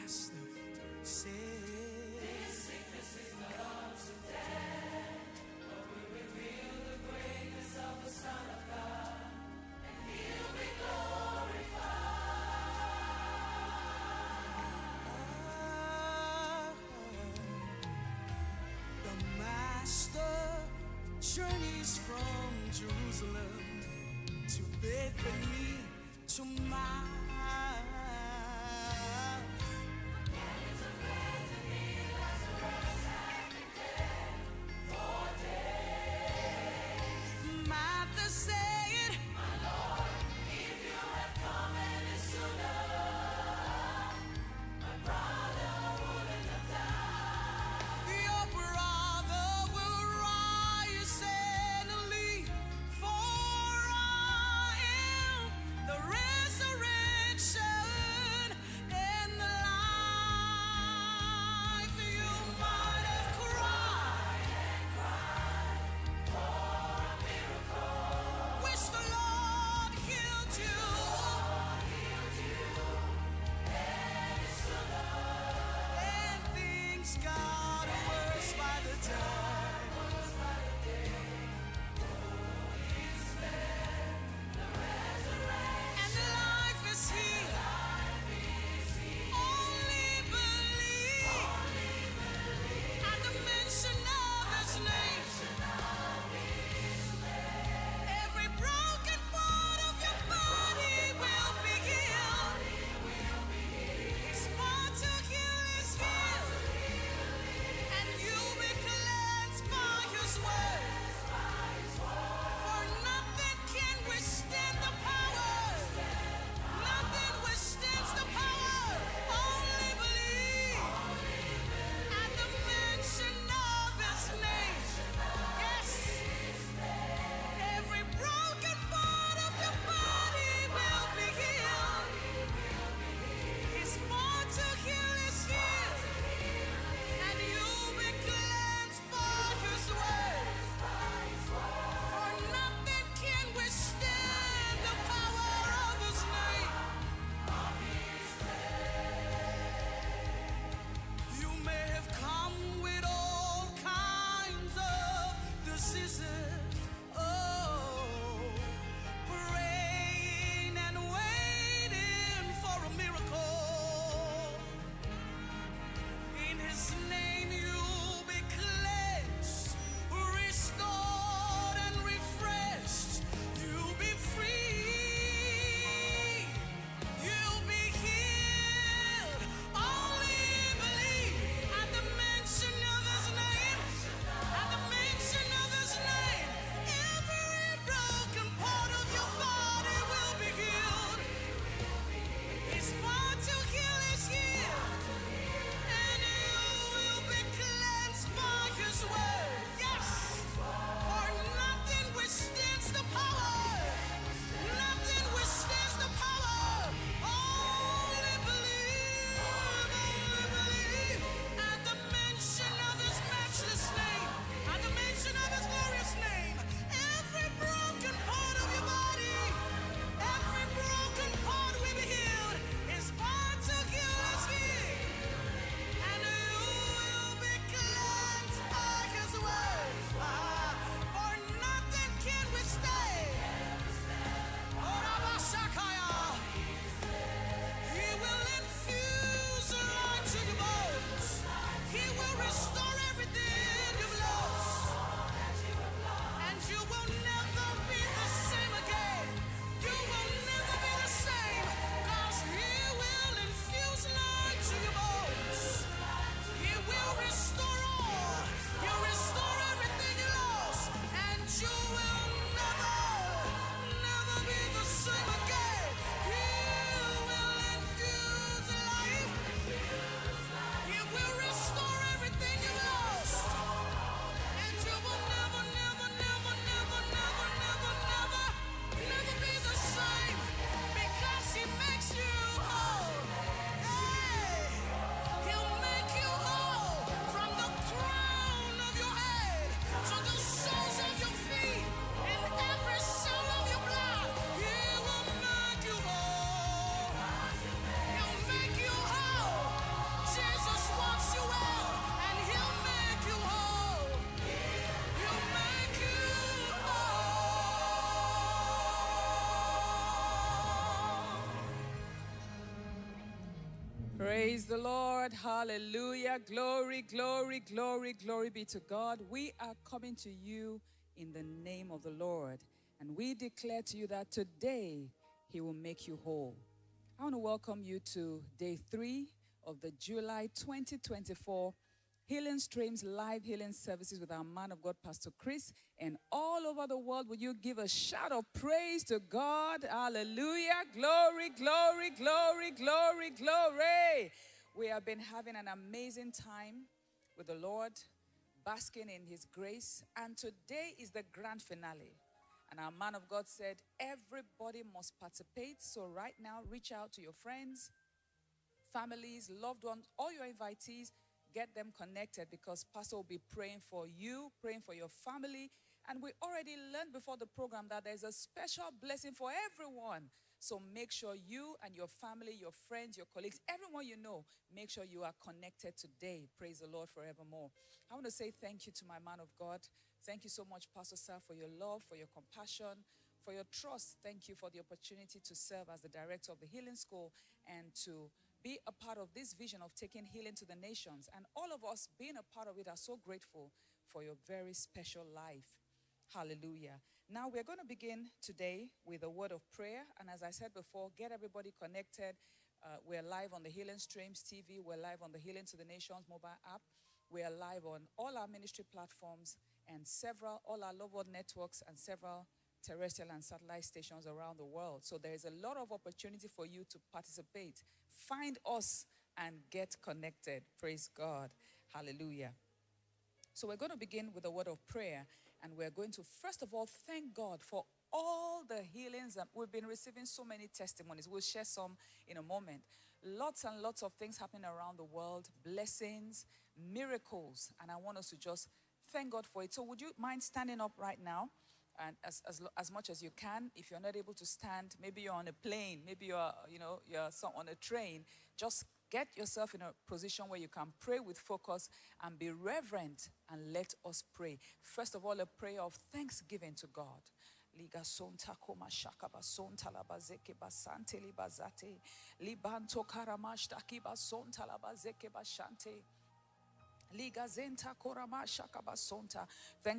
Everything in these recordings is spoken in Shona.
Master said, this sickness is not unto death, but will reveal the greatness of the Son of God, and He'll be glorified. The Master journeys from Jerusalem to Bethany, to my Praise the Lord. Hallelujah. Glory, glory, glory, glory be to God. We are coming to you in the name of the Lord. And we declare to you that today He will make you whole. I want to welcome you to day 3 of the July 2024 Healing Streams live healing services with our man of God, Pastor Chris. And all over the world, will you give a shout of praise to God? Hallelujah. Glory, glory, glory, glory, glory. We have been having an amazing time with the Lord, basking in His grace. And today is the grand finale. And our man of God said, everybody must participate. So right now, reach out to your friends, families, loved ones, all your invitees. Get them connected because Pastor will be praying for you, praying for your family. And we already learned before the program that there's a special blessing for everyone. So make sure you and your family, your friends, your colleagues, everyone you know, make sure you are connected today. Praise the Lord forevermore. I want to say thank you to my man of God. Thank you so much, Pastor Sir, for your love, for your compassion, for your trust. Thank you for the opportunity to serve as the director of the Healing School and to be a part of this vision of taking healing to the nations. And all of us being a part of it are so grateful for your very special life. Hallelujah. Now we're going to begin today with a word of prayer. And as I said before, get everybody connected. We're live on the Healing Streams TV. We're live on the Healing to the Nations mobile app. We are live on all our ministry platforms and all our Love World networks and several terrestrial and satellite stations around the world. So there is a lot of opportunity for you to participate. Find us and get connected. Praise God. Hallelujah. So we're going to begin with a word of prayer. And we're going to, first of all, thank God for all the healings. And we've been receiving so many testimonies. We'll share some in a moment. Lots and lots of things happening around the world. Blessings, miracles. And I want us to just thank God for it. So would you mind standing up right now? And as much as you can. If you're not able to stand, maybe you're on a plane, maybe you're on a train, just get yourself in a position where you can pray with focus and be reverent, and let us pray. First of all, a prayer of thanksgiving to God. Liga sonta koma shaka basonta labazeke basante libazate libanto karamashta ki basonta labazeke bashante. Thank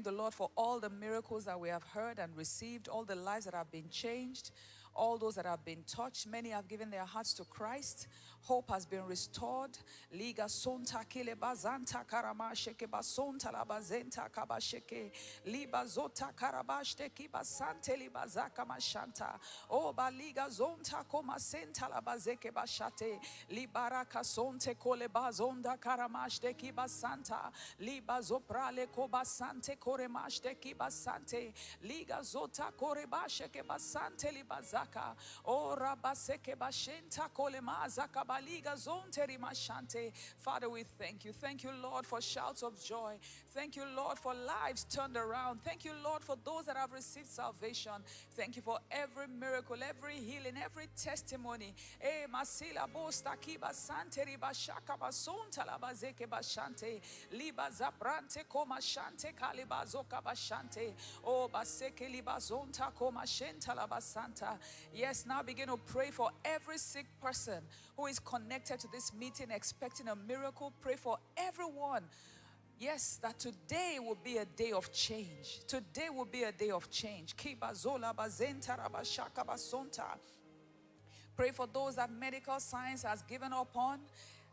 the Lord for all the miracles that we have heard and received, all the lives that have been changed, all those that have been touched. Many have given their hearts to Christ. Hope has been restored. Liga sonta kile bazanta karamasheke basonta labazenta kabasheke liba zota karabashte kibasante libazaka mashanta o baliga zonta koma senta labazeke bashate libaraka sonte kole bazonda karamashte kibasanta liba zoprale kobasante koremashte kibasante liga zota korebasheke basante libazaka o rabaseke bashenta kole mazaka baliga zonte rimashante. Father, we thank you. Thank you, Lord, for shouts of joy. Thank you, Lord, for lives turned around. Thank you, Lord, for those that have received salvation. Thank you for every miracle, every healing, every testimony. Masila bosta kiba sante riba shaka basonta labazeke bashante liba zabrante koma shante kaliba zoka bashante o baseke liba zonta koma shenta labasanta. Yes, now begin to pray for every sick person who is connected to this meeting, expecting a miracle. Pray for everyone. Yes, that today will be a day of change. Today will be a day of change. Pray for those that medical science has given up on.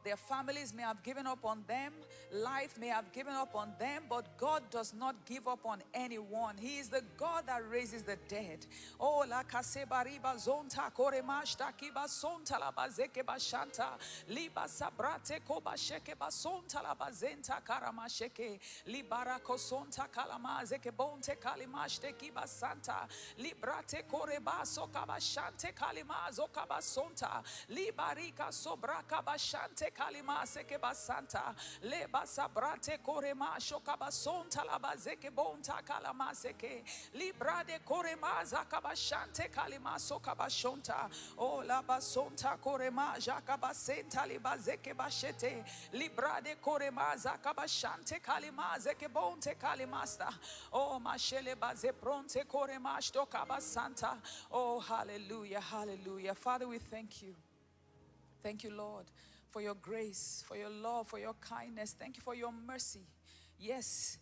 Their families may have given up on them. Life may have given up on them. But God does not give up on anyone. He is the God that raises the dead. Oh, la kasebariba zonta koremashta kiba sonta la bazeke bashanta liba sabrate koba sheke basonta la bazenta karamasheke libara kosonta kalamazeke bonte kalimashte kiba santa librate korebaso kabashante kalimazo kabasonta libarika sobraka bashante kalima seke basanta le basabrate korema shokabasonta la bazeke bonta kalama seke librade korema zakabashante kalima sokabashonta o la basonta korema jakabasenta libazeke bashete librade korema zakabashante kalima zeke bonte kalimasta o mashele baze pronte korema shtokabasanta. Oh, hallelujah, hallelujah. Father, we thank you. Thank you, Lord, for your grace, for your love, for your kindness. Thank you for your mercy. Yes,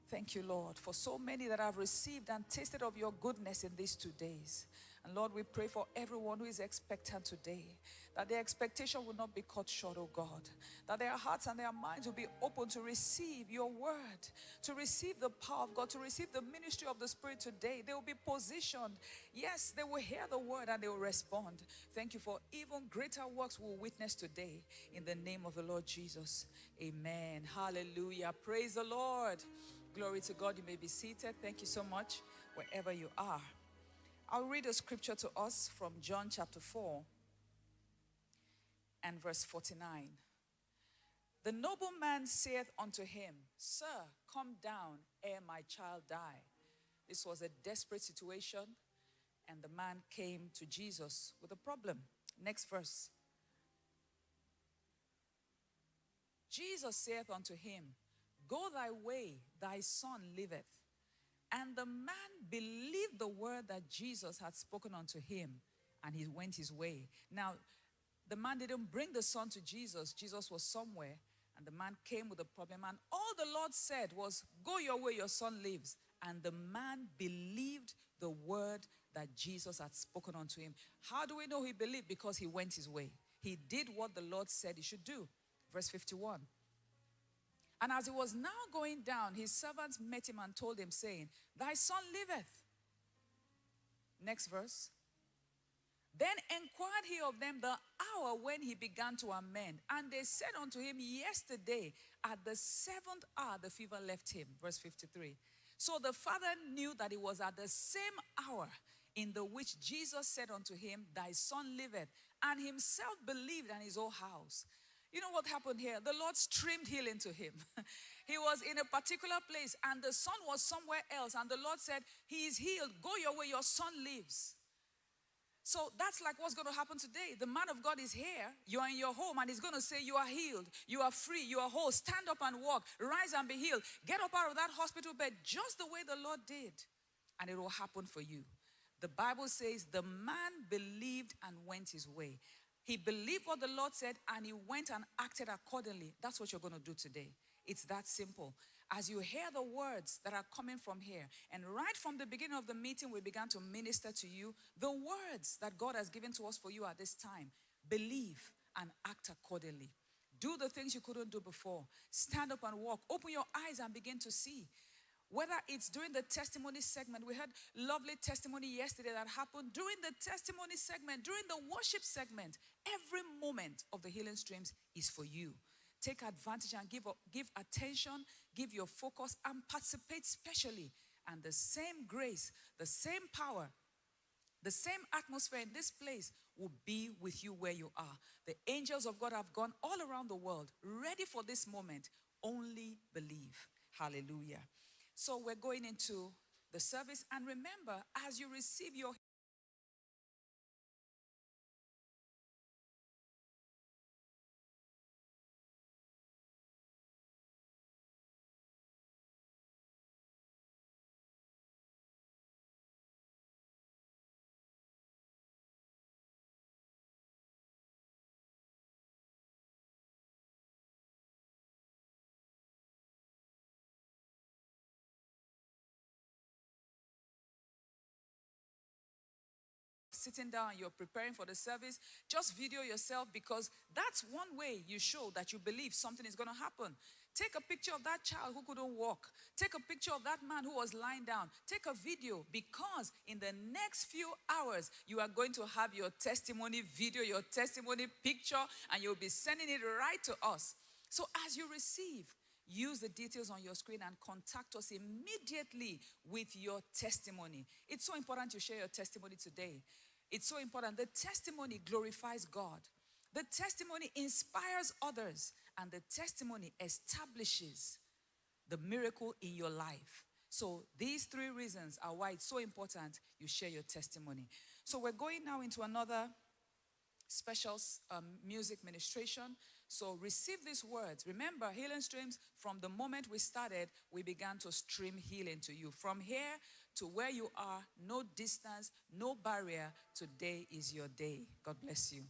thank you, Lord, for so many that have received and tasted of your goodness in these 2 days. And Lord, we pray for everyone who is expectant today, that their expectation will not be cut short, oh God, that their hearts and their minds will be open to receive your word, to receive the power of God, to receive the ministry of the Spirit today. They will be positioned. Yes, they will hear the word and they will respond. Thank you for even greater works we'll witness today in the name of the Lord Jesus. Amen. Hallelujah. Praise the Lord. Glory to God. You may be seated. Thank you so much wherever you are. I'll read a scripture to us from John chapter 4 and verse 49. The nobleman saith unto him, Sir, come down ere my child die. This was a desperate situation, and the man came to Jesus with a problem. Next verse. Jesus saith unto him, Go thy way, thy son liveth. And the man believed the word that Jesus had spoken unto him, and he went his way. Now, the man didn't bring the son to Jesus. Jesus was somewhere, and the man came with a problem. And all the Lord said was, Go your way, your son lives. And the man believed the word that Jesus had spoken unto him. How do we know he believed? Because he went his way. He did what the Lord said he should do. Verse 51. And as he was now going down, his servants met him and told him, saying, Thy son liveth. Next verse. Then inquired he of them the hour when he began to amend. And they said unto him, Yesterday, at the 7th hour, the fever left him. Verse 53. So the father knew that it was at the same hour in the which Jesus said unto him, Thy son liveth. And himself believed, and his whole house. You know what happened here? The Lord streamed healing to him. He was in a particular place, and the son was somewhere else. And the Lord said, He is healed. Go your way. Your son lives. So that's like what's going to happen today. The man of God is here. You are in your home, and he's going to say, You are healed. You are free. You are whole. Stand up and walk. Rise and be healed. Get up out of that hospital bed just the way the Lord did. And it will happen for you. The Bible says the man believed and went his way. He believed what the Lord said, and he went and acted accordingly. That's what you're going to do today. It's that simple. As you hear the words that are coming from here, and right from the beginning of the meeting, we began to minister to you the words that God has given to us for you at this time. Believe and act accordingly. Do the things you couldn't do before. Stand up and walk. Open your eyes and begin to see. Whether it's during the testimony segment, we had lovely testimony yesterday that happened during the testimony segment, during the worship segment. Every moment of the healing streams is for you. Take advantage and give attention, give your focus, and participate specially. And the same grace, the same power, the same atmosphere in this place will be with you where you are. The angels of God have gone all around the world, ready for this moment. Only believe. Hallelujah. So we're going into the service. And remember, as you receive your sitting down, you're preparing for the service, just video yourself, because that's one way you show that you believe something is going to happen. Take a picture of that child who couldn't walk. Take a picture of that man who was lying down. Take a video, because in the next few hours, you are going to have your testimony video, your testimony picture, and you'll be sending it right to us. So as you receive, use the details on your screen and contact us immediately with your testimony. It's so important you share your testimony today. It's so important. The testimony glorifies God. The testimony inspires others. And the testimony establishes the miracle in your life. So these 3 reasons are why it's so important you share your testimony. So we're going now into another special music ministration. So receive these words. Remember, healing streams, from the moment we started, we began to stream healing to you. From here to where you are, no distance, no barrier. Today is your day. God bless you.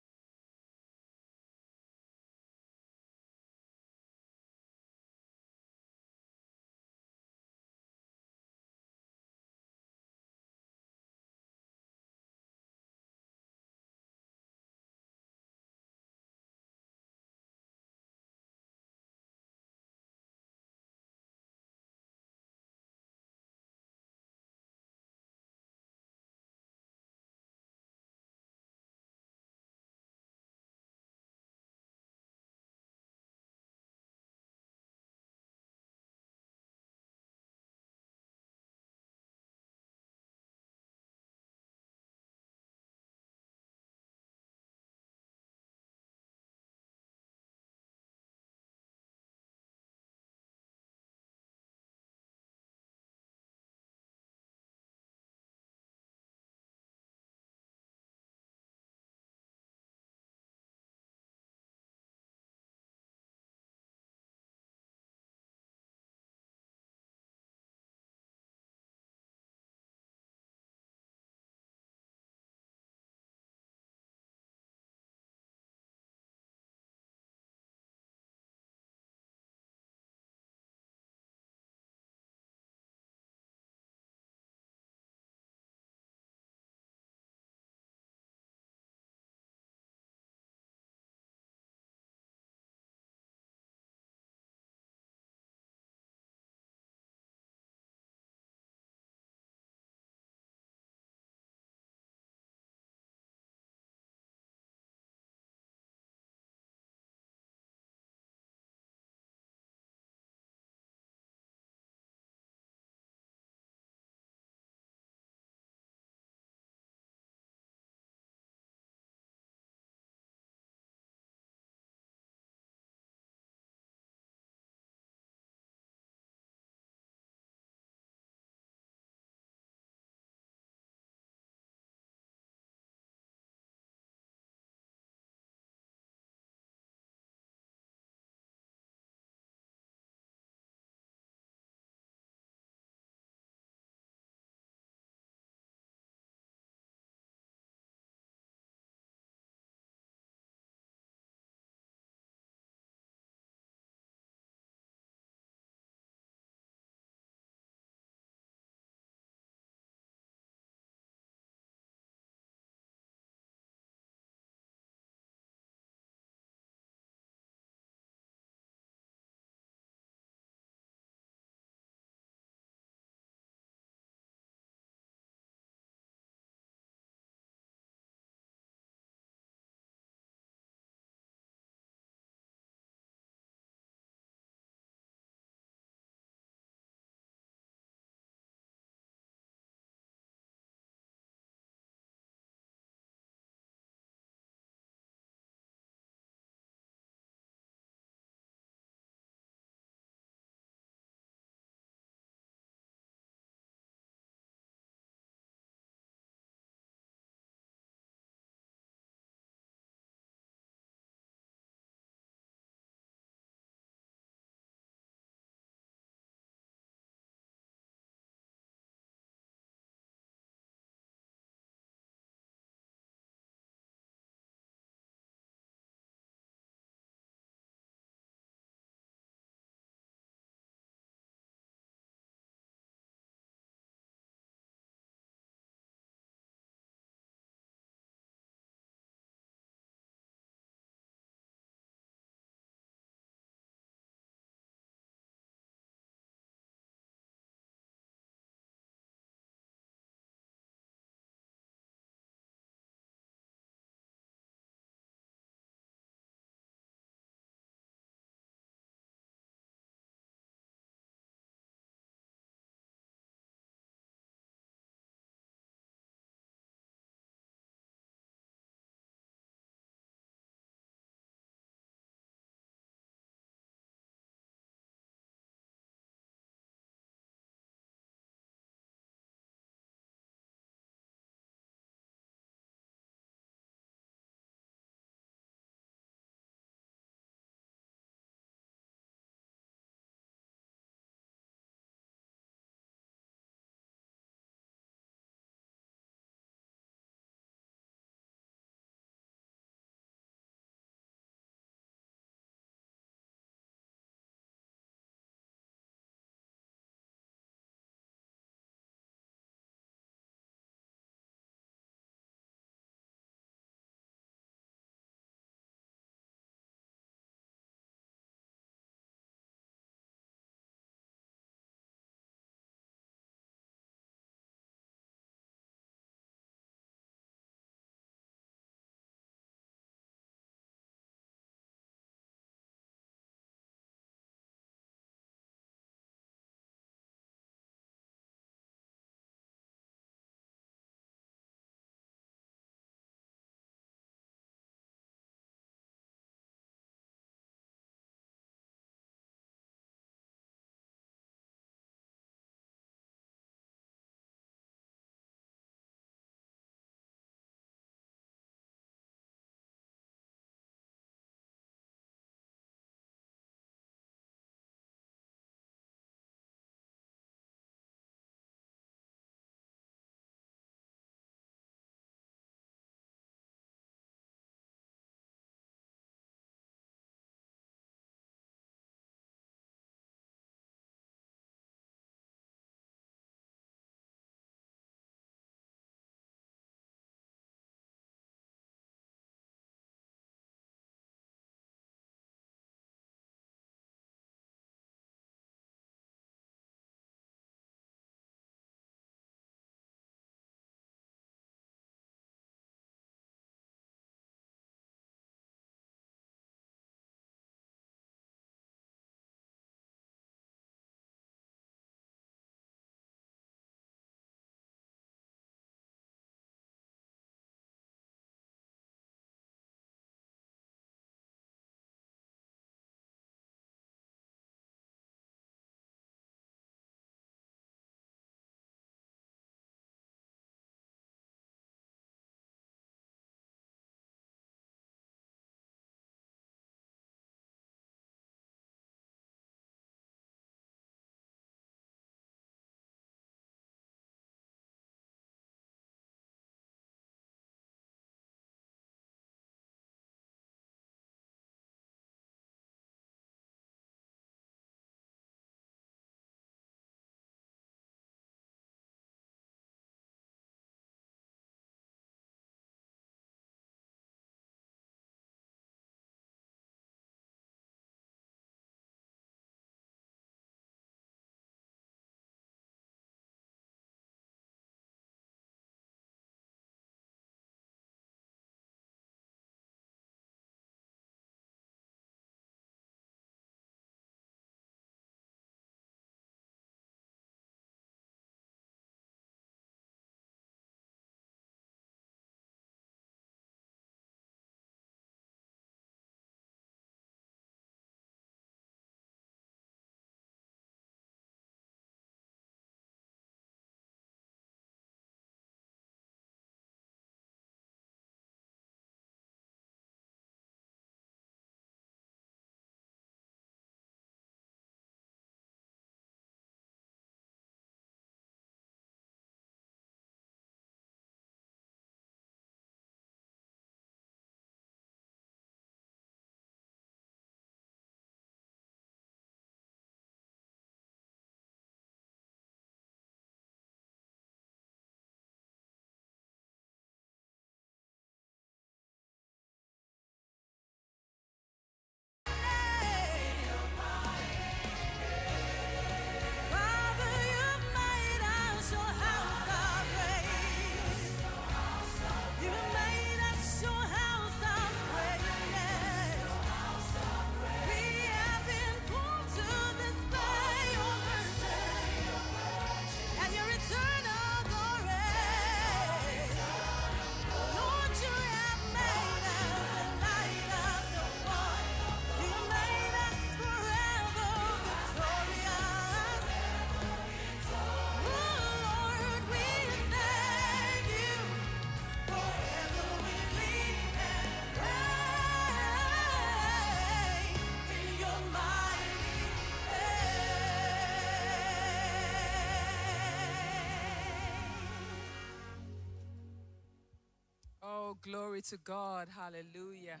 glory to God. Hallelujah.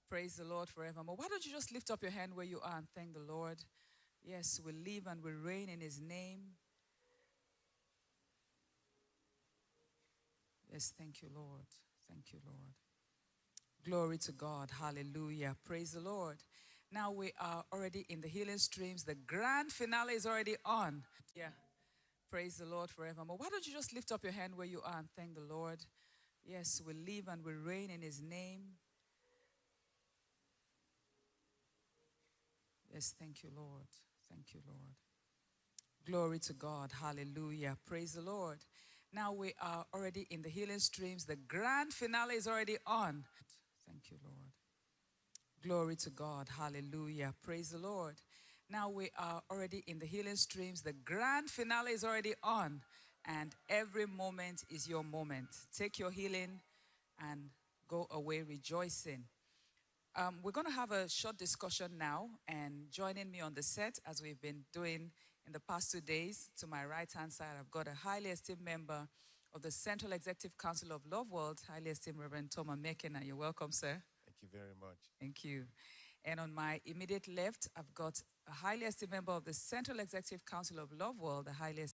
Praise the Lord forevermore. Why don't you just lift up your hand where you are and thank the Lord? Yes, we live and we reign in his name. Yes, thank you, Lord. Thank you, Lord. Glory to God. Hallelujah. Praise the Lord. Now we are already in the healing streams. The grand finale is already on. Yeah. Praise the Lord forevermore. Why don't you just lift up your hand where you are and thank the Lord? Yes, we live and we reign in his name. Yes, thank you, Lord. Thank you, Lord. Glory to God. Hallelujah. Praise the Lord. Now we are already in the healing streams. The grand finale is already on. Thank you, Lord. Glory to God. Hallelujah. Praise the Lord. Now we are already in the healing streams. The grand finale is already on. And every moment is your moment. Take your healing and go away rejoicing. We're going to have a short discussion now, and joining me on the set, as we've been doing in the past 2 days, to my right-hand side, I've got a highly esteemed member of the Central Executive Council of Love World, highly esteemed Reverend Thomas Mekena. You're welcome, sir. Thank you very much. Thank you. And on my immediate left, I've got a highly esteemed member of the Central Executive Council of Love World, the highly esteemed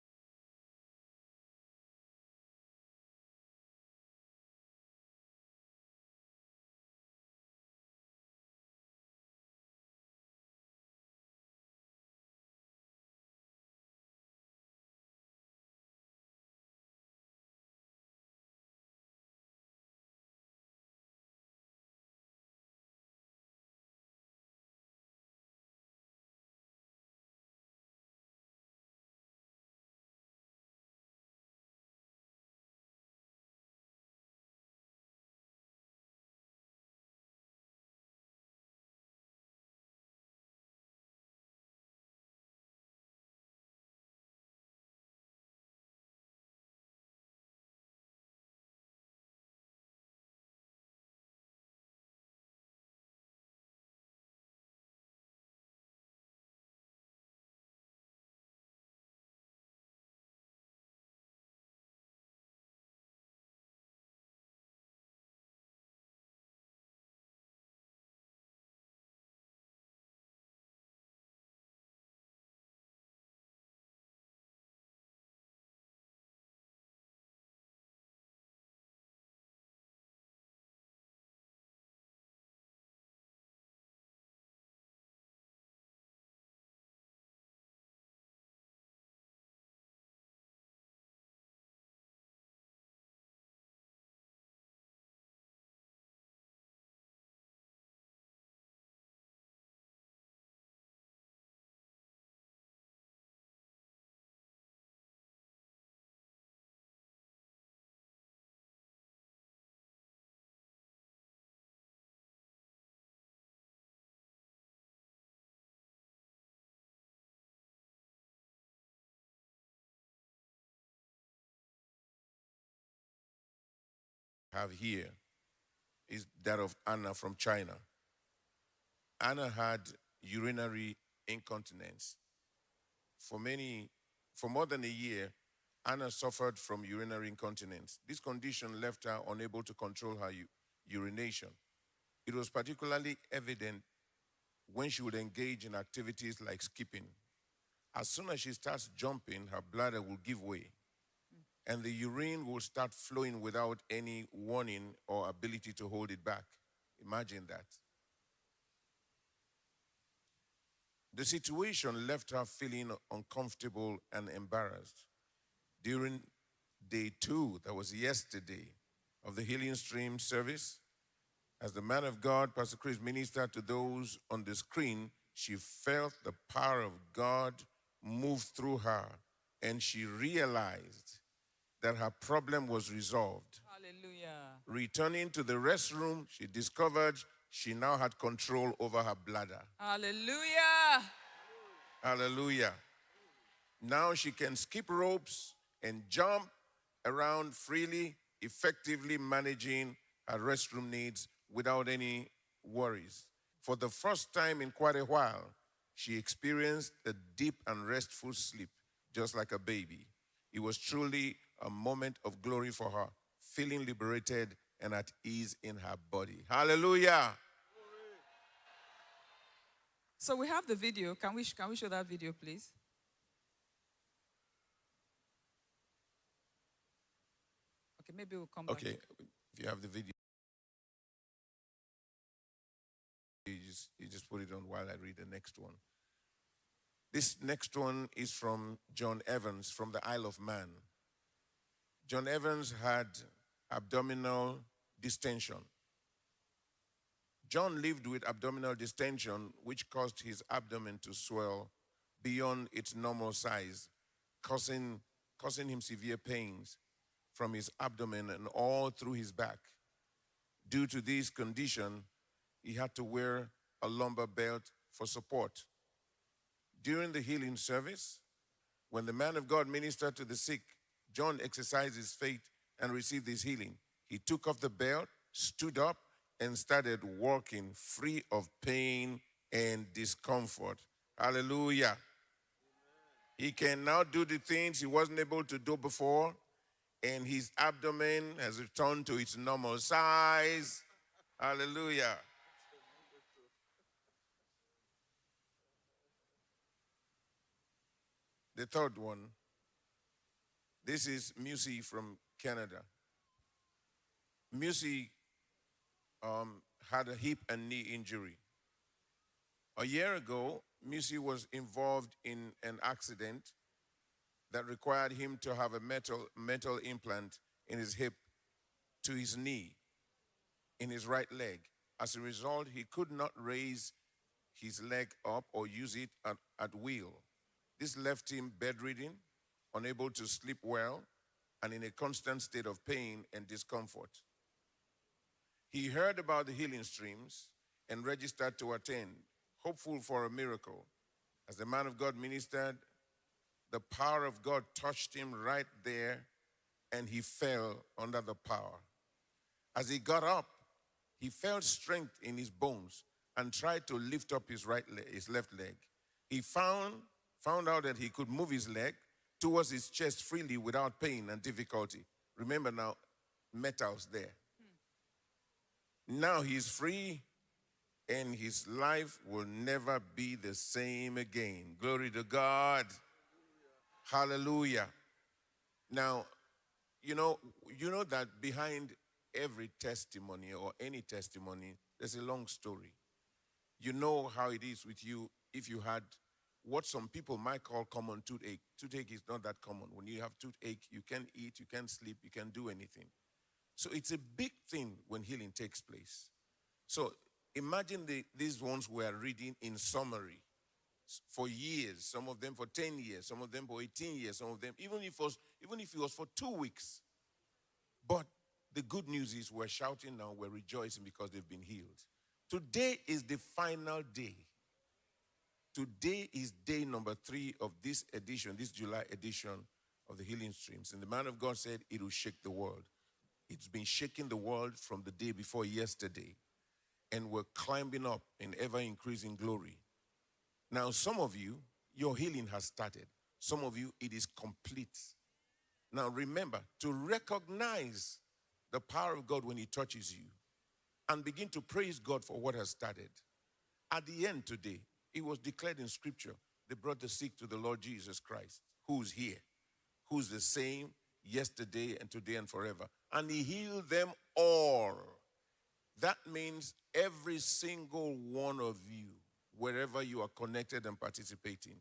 Have here is that of Anna from China. Anna had urinary incontinence. For more than a year, Anna suffered from urinary incontinence. This condition left her unable to control her urination. It was particularly evident when she would engage in activities like skipping. As soon as she starts jumping, her bladder will give way, and the urine will start flowing without any warning or ability to hold it back. Imagine that. The situation left her feeling uncomfortable and embarrassed. During day 2, that was yesterday, of the Healing Stream service, as the man of God, Pastor Chris, ministered to those on the screen, she felt the power of God move through her, and she realized that her problem was resolved. Hallelujah. Returning to the restroom, she discovered she now had control over her bladder. Hallelujah. Hallelujah. Now she can skip ropes and jump around freely, effectively managing her restroom needs without any worries. For the first time in quite a while, she experienced a deep and restful sleep, just like a baby. It was truly a moment of glory for her, feeling liberated and at ease in her body. Hallelujah. So we have the video. Can we show that video, please? Okay, maybe we'll come back. Okay, if you have the video, you just put it on while I read the next one. This next one is from John Evans from the Isle of Man. John Evans had abdominal distension. John lived with abdominal distension, which caused his abdomen to swell beyond its normal size, causing him severe pains from his abdomen and all through his back. Due to this condition, he had to wear a lumbar belt for support. During the healing service, when the man of God ministered to the sick, John exercised his faith and received his healing. He took off the belt, stood up, and started walking free of pain and discomfort. Hallelujah. Amen. He can now do the things he wasn't able to do before, and his abdomen has returned to its normal size. Hallelujah. The third one, this is Musi from Canada. Musi had a hip and knee injury. A year ago, Musi was involved in an accident that required him to have a metal implant in his hip to his knee in his right leg. As a result, he could not raise his leg up or use it at will. This left him bedridden, unable to sleep well, and in a constant state of pain and discomfort. He heard about the healing streams and registered to attend, hopeful for a miracle. As the man of God ministered, the power of God touched him right there, and he fell under the power. As he got up, he felt strength in his bones and tried to lift up his left leg. He found out that he could move his leg towards his chest freely without pain and difficulty. Remember now, metal's there. Now he's free, and his life will never be the same again. Glory to God. Hallelujah. Now, you know that behind every testimony or any testimony, there's a long story. You know how it is with you if you had what some people might call common toothache. Toothache is not that common. When you have toothache, you can't eat, you can't sleep, you can't do anything. So it's a big thing when healing takes place. So imagine these ones were reading in summary for years, some of them for 10 years, some of them for 18 years, some of them, even if it was for 2 weeks. But the good news is we're shouting now, we're rejoicing because they've been healed. Today is the final day. Today is day number 3 of this edition, this July edition of the Healing Streams. And the man of God said it will shake the world. It's been shaking the world from the day before yesterday. And we're climbing up in ever-increasing glory. Now, some of you, your healing has started. Some of you, it is complete. Now, remember to recognize the power of God when he touches you and begin to praise God for what has started. At the end today, it was declared in Scripture, they brought the sick to the Lord Jesus Christ, who's here, who's the same yesterday and today and forever. And he healed them all. That means every single one of you, wherever you are connected and participating,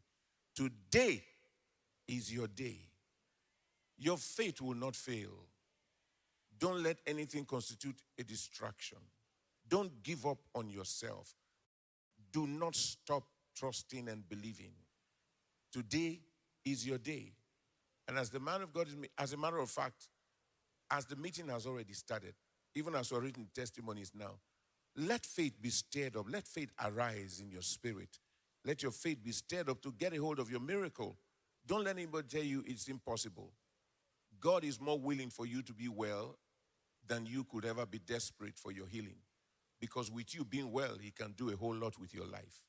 today is your day. Your faith will not fail. Don't let anything constitute a distraction. Don't give up on yourself. Do not stop trusting and believing. Today is your day. And as the man of God is, as a matter of fact, as the meeting has already started, even as we're reading testimonies now, let faith be stirred up. Let faith arise in your spirit. Let your faith be stirred up to get a hold of your miracle. Don't let anybody tell you it's impossible. God is more willing for you to be well than you could ever be desperate for your healing. Because with you being well, he can do a whole lot with your life.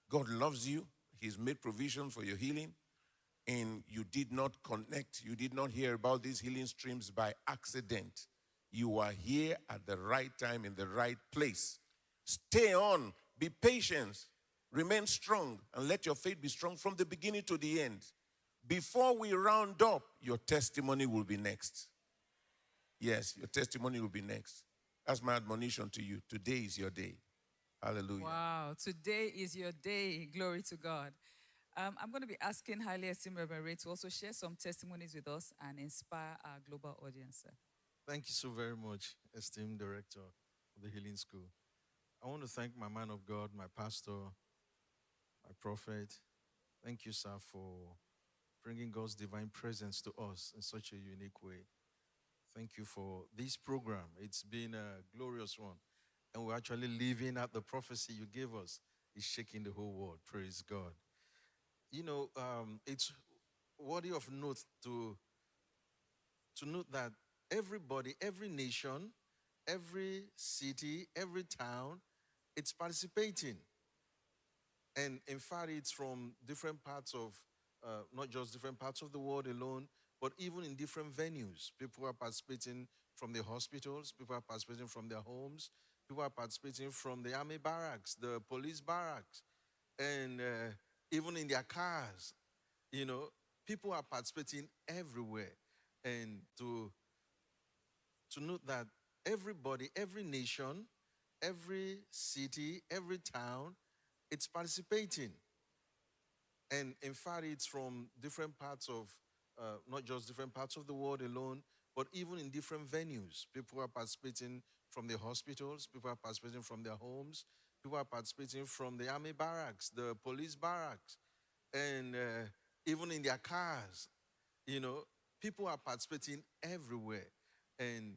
God loves you. He's made provision for your healing. And you did not connect. You did not hear about these healing streams by accident. You are here at the right time in the right place. Stay on, be patient, remain strong, and let your faith be strong from the beginning to the end. Before we round up, your testimony will be next. Yes, your testimony will be next. That's my admonition to you. Today is your day. Hallelujah. Wow, today is your day. Glory to God. I'm going to be asking highly esteemed Reverend Ray to also share some testimonies with us and inspire our global audience, sir. Thank you so very much, esteemed director of the Healing School. I want to thank my man of God, my pastor, my prophet. Thank you, sir, for bringing God's divine presence to us in such a unique way. Thank you for this program. It's been a glorious one. And we're actually living out the prophecy you gave us. It's shaking the whole world. Praise God. You know, it's worthy of note to note that everybody, every nation, every city, every town, it's participating. And in fact, it's from different parts of, not just different parts of the world alone, but even in different venues. People are participating from the hospitals, people are participating from their homes, people are participating from the army barracks, the police barracks, and even in their cars. You know, people are participating everywhere. And to note that everybody, every nation, every city, every town, it's participating. And in fact, it's from different parts of, not just different parts of the world alone, but even in different venues. People are participating from the hospitals, people are participating from their homes, people are participating from the army barracks, the police barracks, and even in their cars. You know, people are participating everywhere. And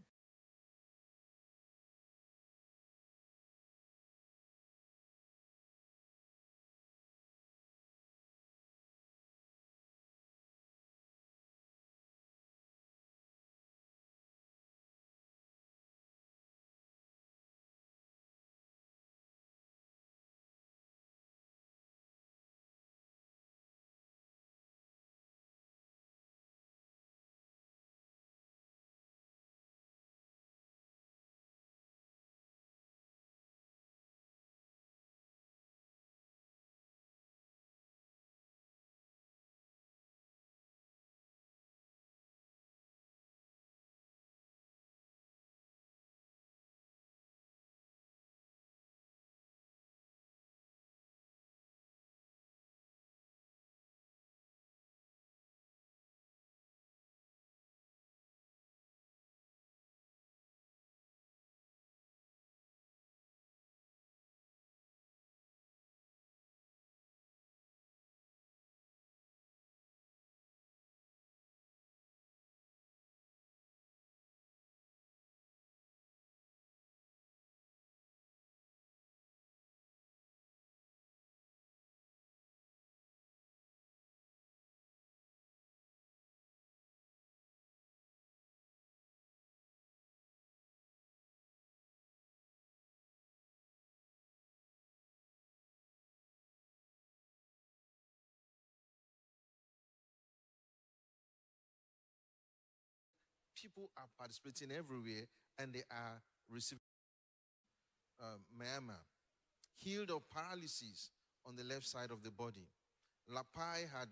people are participating everywhere, and they are receiving myama, healed of paralysis on the left side of the body. Lapai had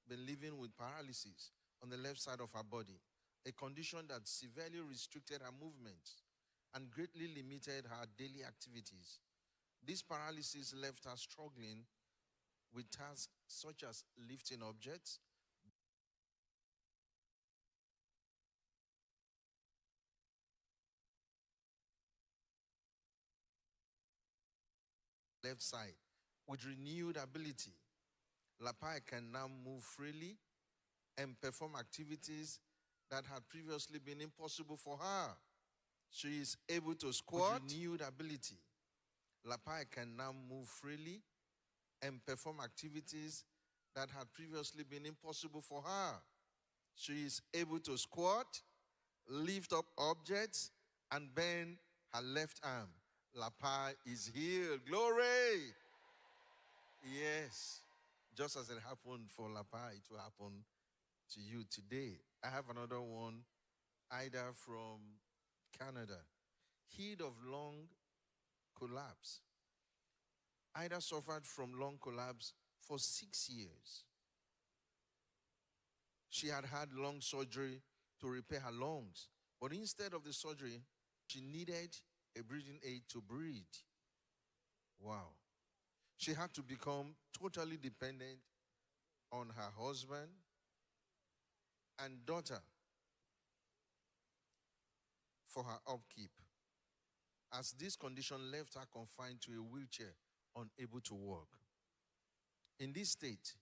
been living with paralysis on the left side of her body, a condition that severely restricted her movements and greatly limited her daily activities. This paralysis left her struggling with tasks such as lifting objects, left side. With renewed ability, Lapai can now move freely and perform activities that had previously been impossible for her. She is able to squat. With renewed ability, Lapai can now move freely and perform activities that had previously been impossible for her. She is able to squat, lift up objects, and bend her left arm. Lapai is healed. Glory! Yes. Just as it happened for Lapai, it will happen to you today. I have another one, either from Canada, healed of lung collapse. Ida suffered from lung collapse for 6 years. She had had lung surgery to repair her lungs, but instead of the surgery, she needed a breathing aid to breathe. Wow. She had to become totally dependent on her husband and daughter for her upkeep, as this condition left her confined to a wheelchair, unable to walk. In this state,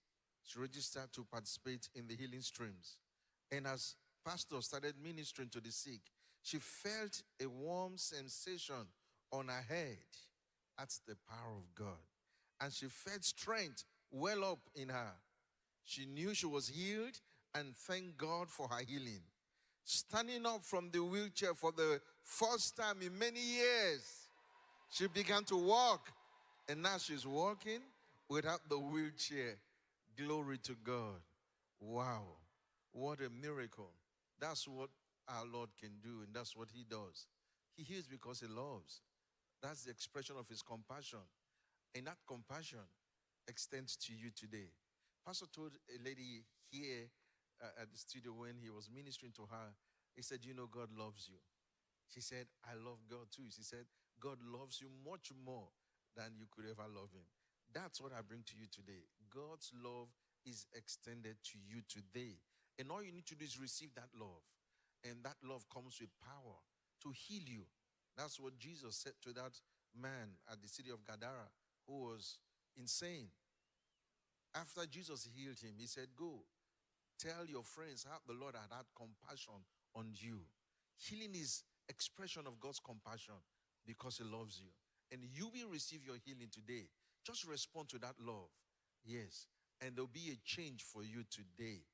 she registered to participate in the healing streams. And as pastor started ministering to the sick, she felt a warm sensation on her head. That's the power of God. And she felt strength well up in her. She knew she was healed and thanked God for her healing. Standing up from the wheelchair for the first time in many years, she began to walk. And now she's walking without the wheelchair. Glory to God. Wow. What a miracle. That's what our Lord can do, and that's what he does. He heals because he loves. That's the expression of his compassion. And that compassion extends to you today. Pastor told a lady here at the studio when he was ministering to her, he said, you know, God loves you. She said, I love God too. She said, God loves you much more than you could ever love him. That's what I bring to you today. God's love is extended to you today. And all you need to do is receive that love. And that love comes with power to heal you. That's what Jesus said to that man at the city of Gadara who was insane. After Jesus healed him, he said, go, tell your friends how the Lord had had compassion on you. Healing is expression of God's compassion because he loves you. And you will receive your healing today. Just respond to that love. Yes. And there'll be a change for you today.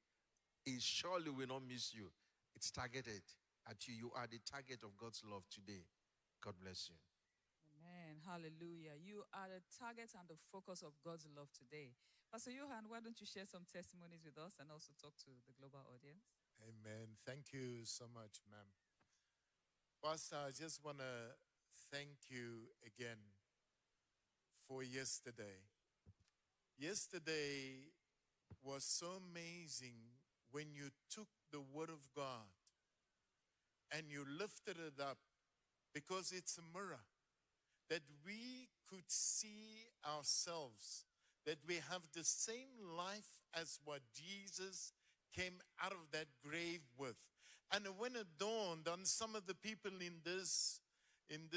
It surely will not miss you. It's targeted at you. You are the target of God's love today. God bless you. Amen. Hallelujah. You are the target and the focus of God's love today. Pastor Johan, why don't you share some testimonies with us and also talk to the global audience? Amen. Thank you so much, ma'am. Pastor, I just want to thank you again for yesterday. Yesterday was so amazing when you took the word of God and you lifted it up, because it's a mirror, that we could see ourselves, that we have the same life as what Jesus came out of that grave with. And when it dawned on some of the people in this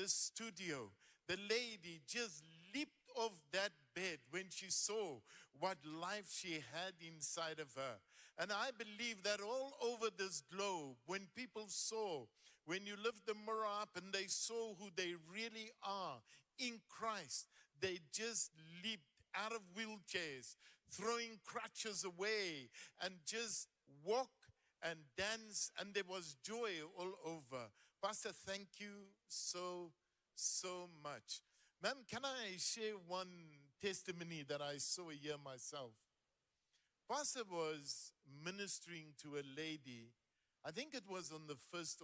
studio, the lady just leaped off that bed when she saw what life she had inside of her. And I believe that all over this globe, when people saw, when you lift the mirror up and they saw who they really are in Christ, they just leaped out of wheelchairs, throwing crutches away, and just walk and dance, and there was joy all over. Pastor, thank you so much. Ma'am, can I share one testimony that I saw here myself? Pastor was ministering to a lady, I think it was on the first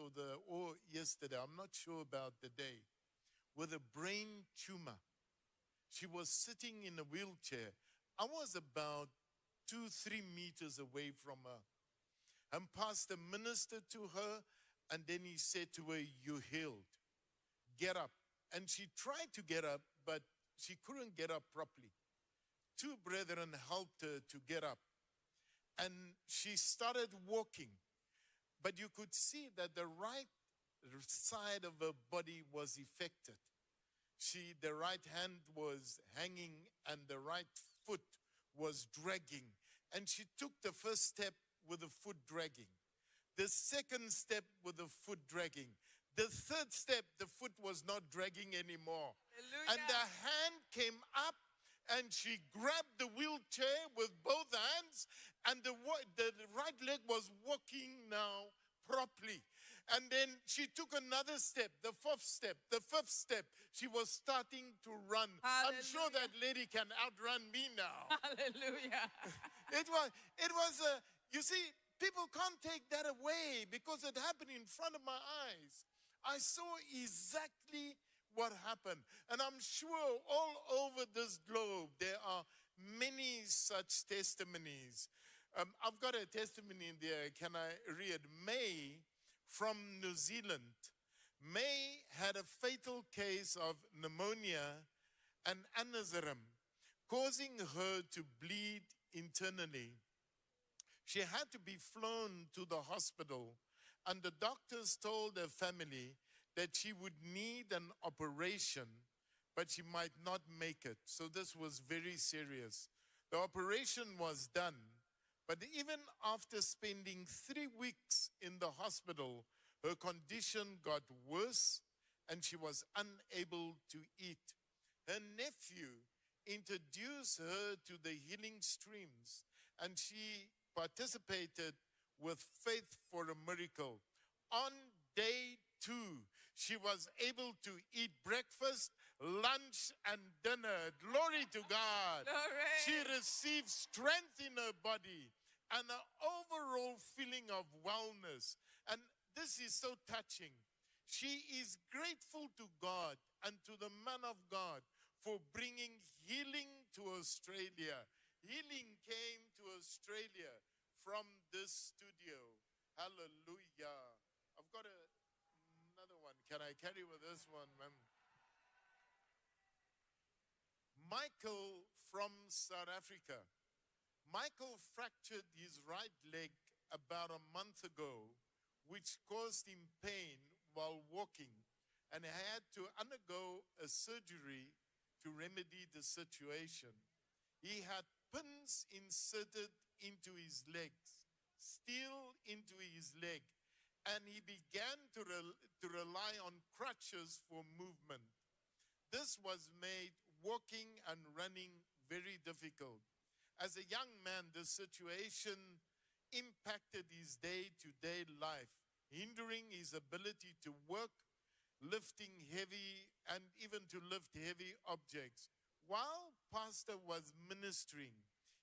or yesterday, I'm not sure about the day, with a brain tumor. She was sitting in a wheelchair. I was about 2-3 meters away from her. And Pastor ministered to her, and then he said to her, "You healed. Get up." And she tried to get up, but she couldn't get up properly. Two brethren helped her to get up. And she started walking. But you could see that the right side of her body was affected. The right hand was hanging and the right foot was dragging. And she took the first step with the foot dragging. The second step with the foot dragging. The third step, the foot was not dragging anymore. Hallelujah. And the hand came up and she grabbed the wheelchair with both hands, and the right leg was walking now properly. And then she took another step, the fourth step, the fifth step. She was starting to run. Hallelujah. I'm sure that lady can outrun me now. Hallelujah. It was you see, people can't take that away because it happened in front of my eyes. I saw exactly what happened. And I'm sure all over this globe, there are many such testimonies. I've got a testimony in there. Can I read? May from New Zealand. May had a fatal case of pneumonia and aneurysm, causing her to bleed internally. She had to be flown to the hospital, and the doctors told her family that she would need an operation, but she might not make it. So this was very serious. The operation was done, but even after spending 3 weeks in the hospital, her condition got worse and she was unable to eat. Her nephew introduced her to the healing streams, and she participated with Faith for a Miracle. On day 2, she was able to eat breakfast, lunch, and dinner. Glory to God. Glory. She received strength in her body and an overall feeling of wellness. And this is so touching. She is grateful to God and to the man of God for bringing healing to Australia. Healing came to Australia from this studio. Hallelujah. I've got another one. Can I carry with this one, ma'am? Michael from South Africa. Michael fractured his right leg about a month ago, which caused him pain while walking, and had to undergo a surgery to remedy the situation. He had pins inserted into his legs, steel into his leg, and he began to rely on crutches for movement. This was made walking and running very difficult. As a young man, the situation impacted his day-to-day life, hindering his ability to work, lifting heavy, and even to lift heavy objects. While Pastor was ministering,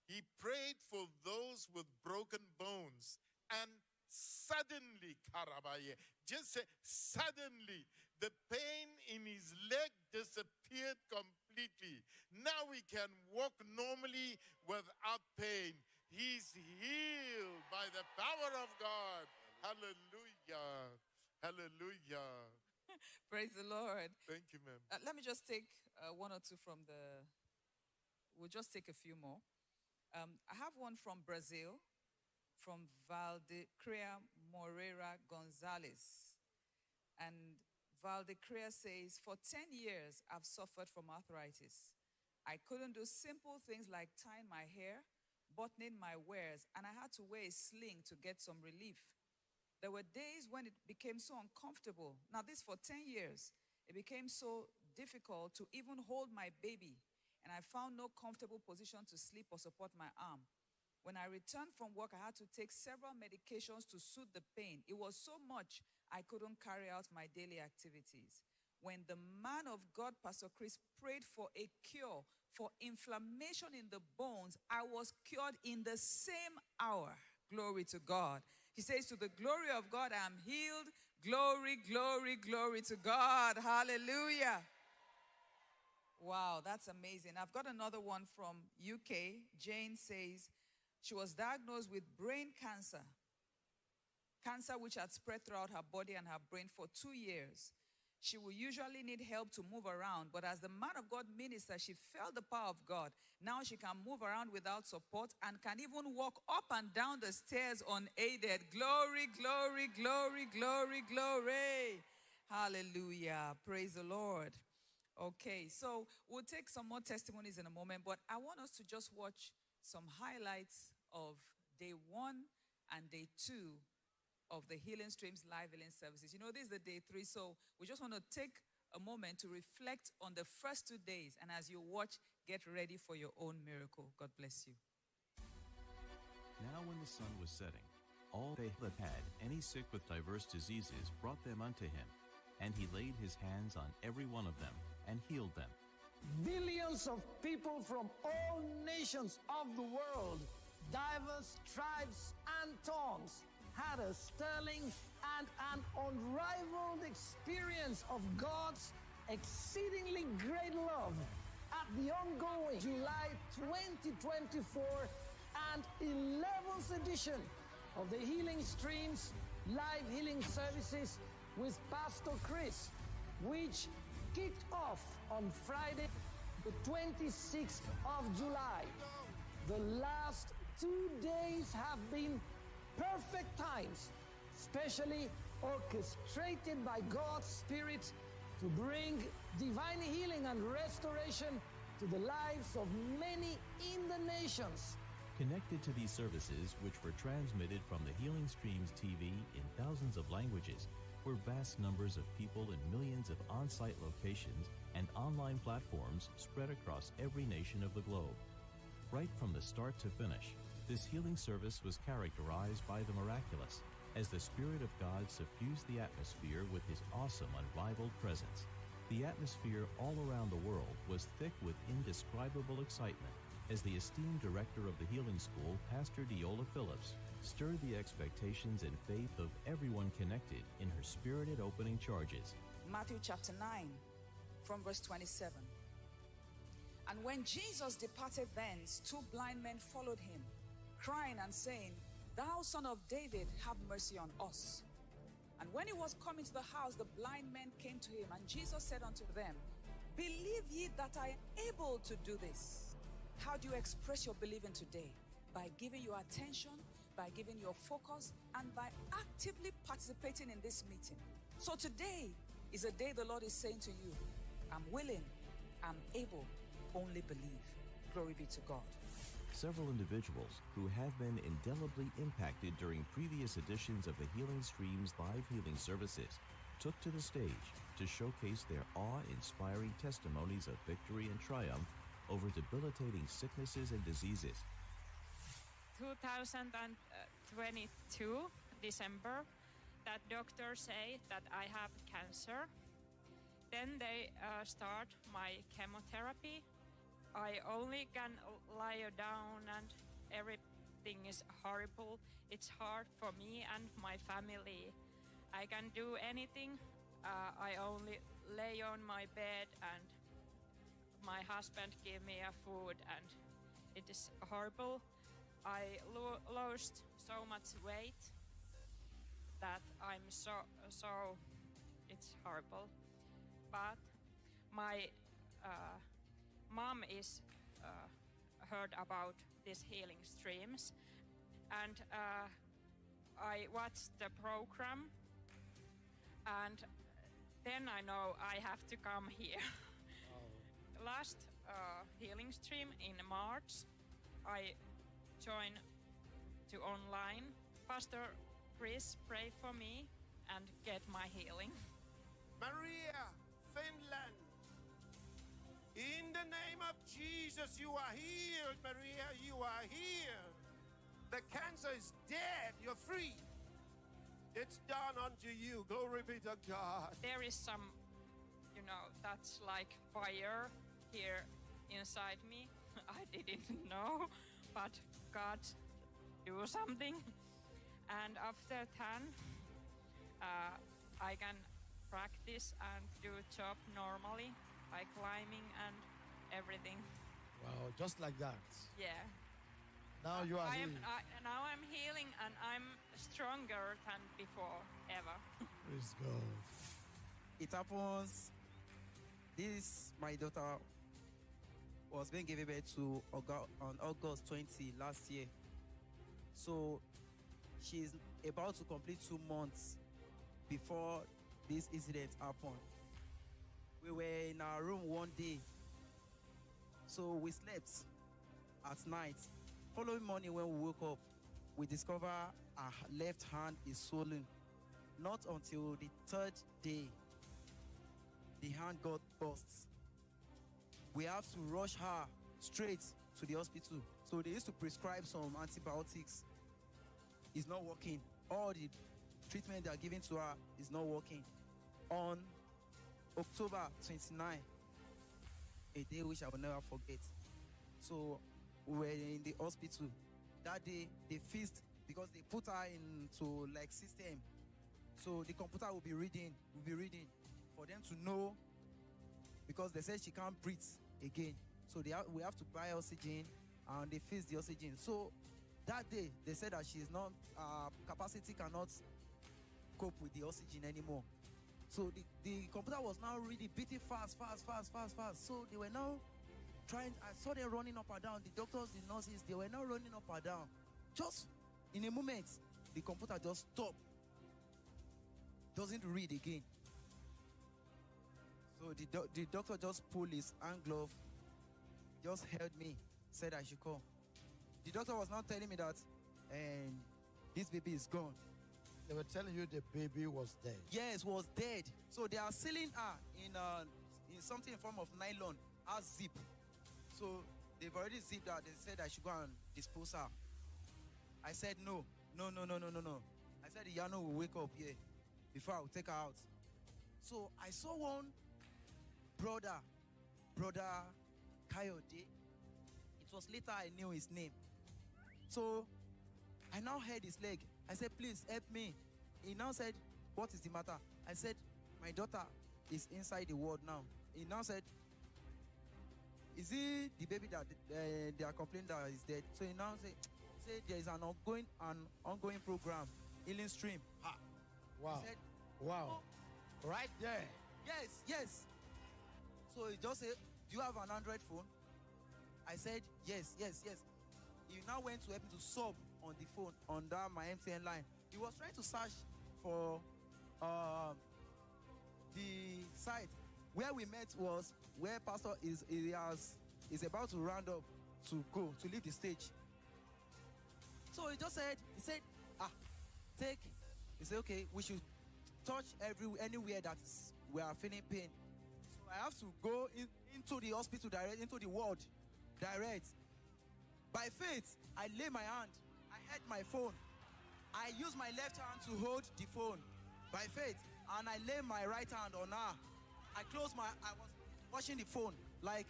he prayed for those with broken bones, and suddenly, Karabaye, just say, suddenly, the pain in his leg disappeared completely. Now he can walk normally without pain. He's healed by the power of God. Hallelujah. Hallelujah. Praise the Lord. Thank you, ma'am. Let me just take one or two from we'll just take a few more. I have one from Brazil, from Vhuserere Gonzalez. And Vhuserere says, for 10 years, I've suffered from arthritis. I couldn't do simple things like tying my hair, buttoning my wares, and I had to wear a sling to get some relief. There were days when it became so uncomfortable. Now this for 10 years. It became so difficult to even hold my baby, and I found no comfortable position to sleep or support my arm. When I returned from work, I had to take several medications to soothe the pain. It was so much I couldn't carry out my daily activities. When the man of God, Pastor Chris, prayed for a cure for inflammation in the bones, I was cured in the same hour. Glory to God. He says, to the glory of God, I am healed. Glory, glory, glory to God. Hallelujah. Wow, that's amazing. I've got another one from UK. Jane says she was diagnosed with brain cancer. Cancer which had spread throughout her body and her brain for 2 years. She will usually need help to move around, but as the man of God minister, she felt the power of God. Now she can move around without support and can even walk up and down the stairs unaided. Glory, glory, glory, glory, glory. Hallelujah. Praise the Lord. Okay, so we'll take some more testimonies in a moment, but I want us to just watch some highlights of day 1 and day 2 of the Healing Streams live healing services. You know, this is the day 3, so we just want to take a moment to reflect on the first 2 days, and as you watch, get ready for your own miracle. God bless you. Now when the sun was setting, all they that had any sick with diverse diseases brought them unto him, and he laid his hands on every one of them and healed them. Millions of people from all nations of the world, diverse tribes and tongues, had a sterling and an unrivaled experience of God's exceedingly great love at the ongoing July 2024 and 11th edition of the Healing Streams Live Healing Services with Pastor Chris, which kicked off on Friday, the 26th of July. The last 2 days have been perfect times, specially orchestrated by God's Spirit to bring divine healing and restoration to the lives of many in the nations. Connected to these services, which were transmitted from the Healing Streams TV in thousands of languages, were vast numbers of people in millions of on-site locations and online platforms spread across every nation of the globe. Right from the start to finish, this healing service was characterized by the miraculous, as the Spirit of God suffused the atmosphere with His awesome, unrivaled presence. The atmosphere all around the world was thick with indescribable excitement, as the esteemed director of the Healing School, Pastor Deola Phillips, stirred the expectations and faith of everyone connected in her spirited opening charges. Matthew chapter 9, from verse 27. And when Jesus departed thence, 2 blind men followed him, crying and saying, Thou son of David, have mercy on us. And when he was coming to the house, the blind men came to him, and Jesus said unto them, Believe ye that I am able to do this? How do you express your believing today? By giving your attention, by giving your focus, and by actively participating in this meeting. So today is a day the Lord is saying to you, I'm willing, I'm able, only believe. Glory be to God. Several individuals who have been indelibly impacted during previous editions of the Healing Streams live healing services took to the stage to showcase their awe-inspiring testimonies of victory and triumph over debilitating sicknesses and diseases. 2022, December, that doctors say that I have cancer. Then they start my chemotherapy. I only can lie down and everything is horrible. It's hard for me and my family. I can do anything. I only lay on my bed and my husband gave me a food and it is horrible. I lost so much weight that I'm so it's horrible. But my mom is heard about these healing streams, and I watched the program, and then I know I have to come here. Last healing stream in March, I joined to online. Pastor Chris prayed for me and get my healing. Maria, Finland. In the name of Jesus, you are healed, Maria. You are healed. The cancer is dead. You're free. It's done unto you. Glory be to God. There is some, that's like fire here inside me. I didn't know, but God do something. And after 10, I can practice and do job normally by climbing and everything. Wow, just like that. Yeah. Now you are healed. Now I'm healing and I'm stronger than before, ever. Praise God. It happens. My daughter was being given birth to on August 20 last year. So she's about to complete 2 months before this incident happened. We were in our room one day. So we slept at night. Following morning when we woke up, we discover our left hand is swollen. Not until the 3rd day, the hand got burst. We have to rush her straight to the hospital. So they used to prescribe some antibiotics. It's not working. All the treatment they are giving to her is not working. On October 29, a day which I will never forget. So we were in the hospital. That day, they fixed because they put her into like system. So the computer will be reading for them to know, because they said she can't breathe again. So we have to buy oxygen, and they fix the oxygen. So that day, they said that she is not, capacity cannot cope with the oxygen anymore. So the computer was now really beating fast. So they were now trying, I saw them running up and down. The doctors, the nurses, they were now running up and down. Just in a moment, the computer just stopped. Doesn't read again. So the doctor just pulled his hand glove, just held me, said I should come. The doctor was now telling me that this baby is gone. They were telling you the baby was dead. Yes, was dead. So they are sealing her in something in form of nylon, as zip. So they've already zipped her. They said I should go and dispose her. I said no. I said the Yano will wake up here before I will take her out. So I saw one brother Coyote. It was later I knew his name. So I now heard his leg. I said, please help me. He now said, what is the matter? I said, my daughter is inside the ward now. He now said, is it the baby that they are complaining that is dead? So he now said there is an ongoing program, Healing Stream. Ha. Wow. He said, wow. Oh. Right there. Yes. So he just said, do you have an Android phone? I said, yes. He now went to help me to sub on the phone under my MTN line. He was trying to search for the site. Where we met was where Pastor is about to round up to leave the stage. So he said, he said, okay, we should touch anywhere that we are feeling pain. So I have to go into the hospital direct, into the ward direct. By faith, I lay my hand, I held my phone. I use my left hand to hold the phone by faith, and I lay my right hand on her. I was watching the phone, like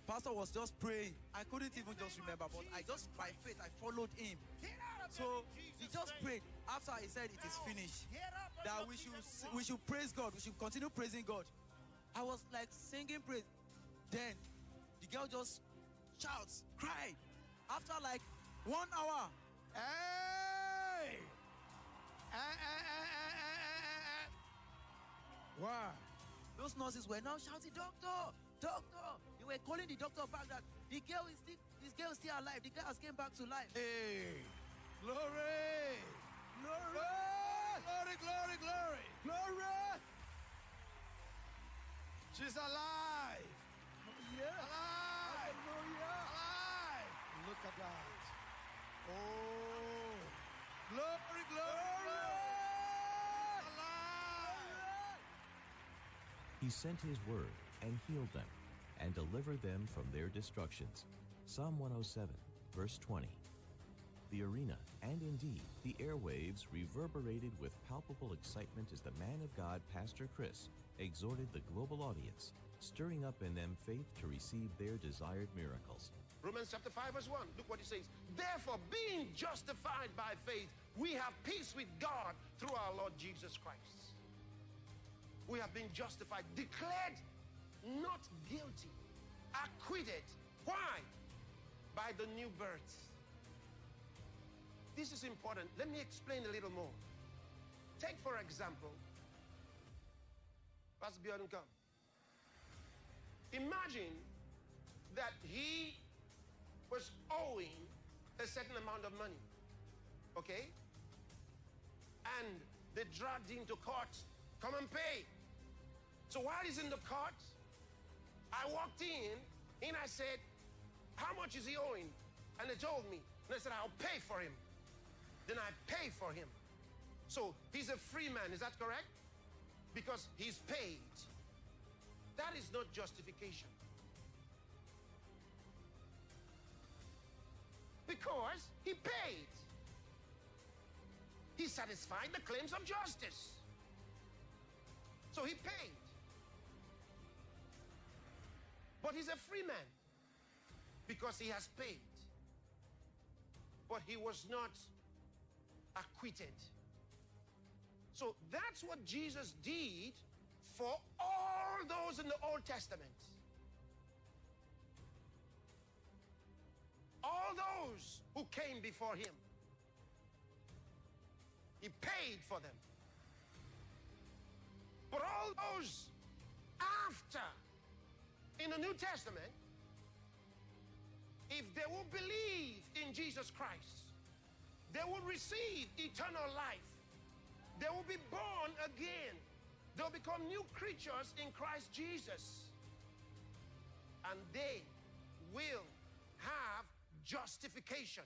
Pastor was just praying. I couldn't even just remember, but I just, by faith, I followed him. So he just prayed. After he said it is finished, that we should praise God. We should continue praising God. I was like singing praise. Then the girl just shouts, cried. After like 1 hour, Hey! Wow. Those nurses were now shouting, doctor. They were calling the doctor back that this girl is still alive. The girl has came back to life. Hey! Glory! She's alive! Yeah. Alive! Hallelujah. Alive! Look at that. Oh! Glory! Alive! He sent his word and healed them and delivered them from their destructions. Psalm 107, verse 20. The arena, and indeed the airwaves, reverberated with palpable excitement as the man of God, Pastor Chris, exhorted the global audience, stirring up in them faith to receive their desired miracles. Romans chapter 5 verse 1, look what it says. Therefore, being justified by faith, we have peace with God through our Lord Jesus Christ. We have been justified, declared not guilty, acquitted. Why? By the new birth. This is important. Let me explain a little more. Take, for example, Pastor Bjorn, come. Imagine that he was owing a certain amount of money, okay? And they dragged him to court. Come and pay. So while he's in the court, I walked in and I said, how much is he owing? And they told me. And I said, I'll pay for him. Then I pay for him. So he's a free man, is that correct? Because he's paid. That is not justification. Because he paid. He satisfied the claims of justice. So he paid. But he's a free man because he has paid. But he was not acquitted. So that's what Jesus did for all those in the Old Testament. All those who came before him. He paid for them. But all those after, in the New Testament, if they will believe in Jesus Christ, they will receive eternal life. They will be born again. They'll become new creatures in Christ Jesus. And they will have justification.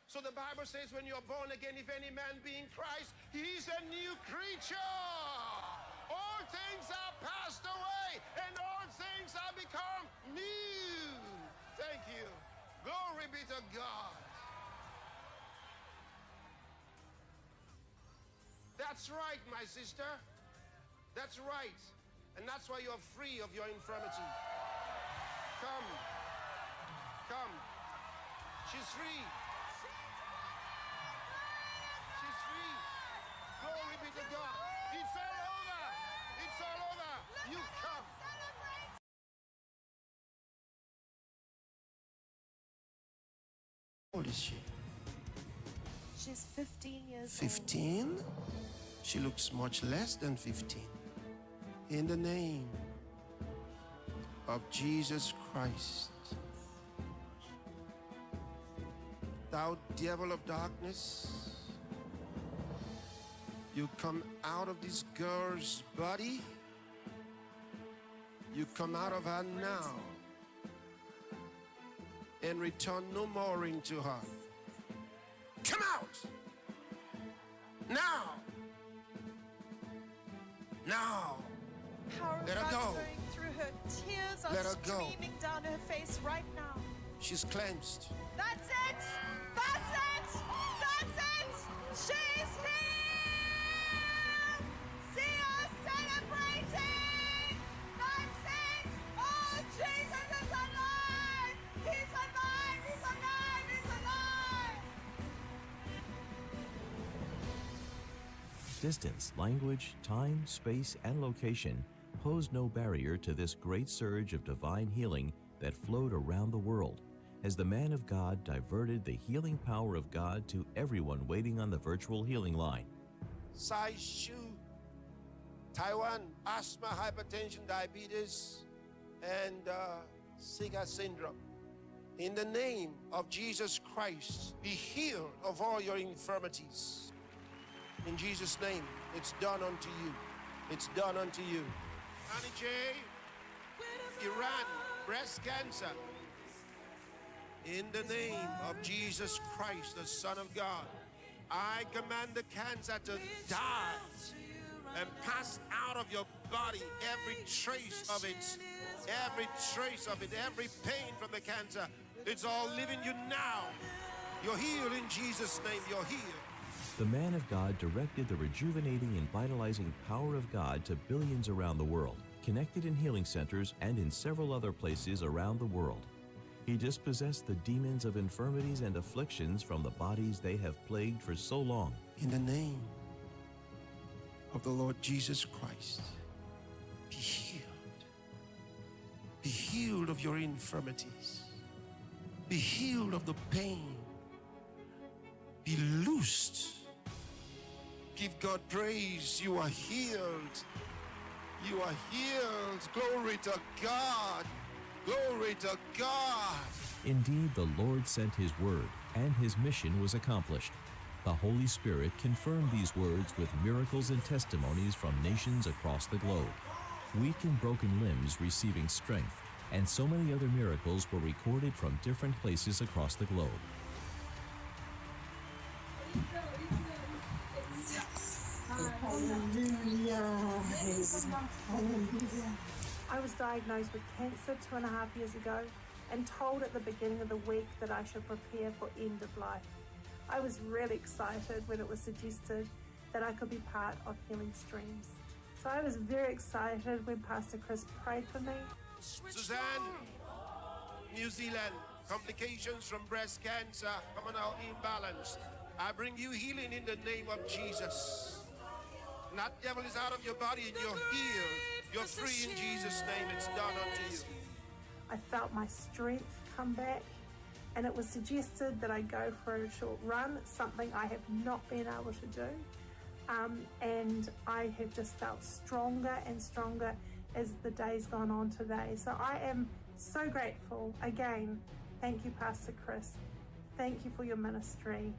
So the Bible says when you're born again, if any man be in Christ, he's a new creature. All things are passed away and all things are become new. Thank you. Glory be to God. That's right, my sister. That's right. And that's why you're free of your infirmity. Come. Come. She's free. She's free. Glory be to God. It's all over. It's all over. You come. How old is she? She's 15 years 15? She looks much less than 15. In the name of Jesus Christ, thou devil of darkness, you come out of this girl's body. You come out of her now and return no more into her. Come out now. Now. Power of Let her God's go. going through her. Tears are Let her go. streaming down her face right now. She's cleansed. That's it! That's it! That's it! She's here! See us celebrating! That's it! Oh, Jesus is alive! He's alive! He's alive! He's alive! Distance, language, time, space, and location posed no barrier to this great surge of divine healing that flowed around the world as the man of God diverted the healing power of God to everyone waiting on the virtual healing line. Size 2, Taiwan, asthma, hypertension, diabetes, and Sega syndrome. In the name of Jesus Christ, be healed of all your infirmities. In Jesus' name, it's done unto you. It's done unto you. Annie J, Iran, breast cancer. In the name of Jesus Christ, the Son of God, I command the cancer to die and pass out of your body, every trace of it, every pain from the cancer. It's all leaving you now. You're healed in Jesus' name. You're healed. The man of God directed the rejuvenating and vitalizing power of God to billions around the world, connected in healing centers and in several other places around the world. He dispossessed the demons of infirmities and afflictions from the bodies they have plagued for so long. In the name of the Lord Jesus Christ, be healed. Be healed of your infirmities. Be healed of the pain. Be loosed. Give God praise. You are healed. You are healed. Glory to God. Glory to God. Indeed, the Lord sent his word, and his mission was accomplished. The Holy Spirit confirmed these words with miracles and testimonies from nations across the globe. Weak and broken limbs receiving strength, and so many other miracles were recorded from different places across the globe. I was diagnosed with cancer 2.5 years ago and told at the beginning of the week that I should prepare for end of life. I was really excited when it was suggested that I could be part of Healing Streams. So I was very excited when Pastor Chris prayed for me. Suzanne, New Zealand, complications from breast cancer, hormonal imbalance. I bring you healing in the name of Jesus. And that devil is out of your body and you're healed. You're free in Jesus' name. It's done unto you. I felt my strength come back, and it was suggested that I go for a short run, something I have not been able to do. And I have just felt stronger and stronger as the day's gone on today. So I am so grateful. Again, thank you, Pastor Chris. Thank you for your ministry.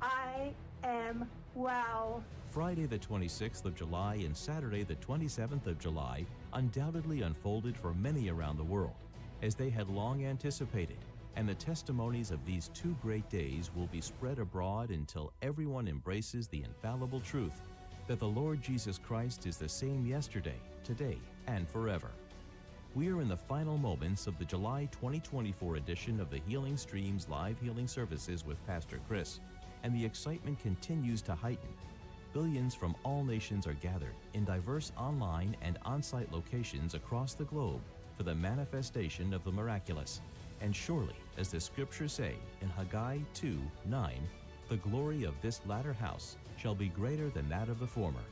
I am well. Friday the 26th of July and Saturday the 27th of July undoubtedly unfolded for many around the world, as they had long anticipated, and the testimonies of these 2 great days will be spread abroad until everyone embraces the infallible truth that the Lord Jesus Christ is the same yesterday, today, and forever. We are in the final moments of the July 2024 edition of the Healing Streams live healing services with Pastor Chris, and the excitement continues to heighten. Billions from all nations are gathered in diverse online and on-site locations across the globe for the manifestation of the miraculous. And surely, as the scriptures say in Haggai 2:9, the glory of this latter house shall be greater than that of the former.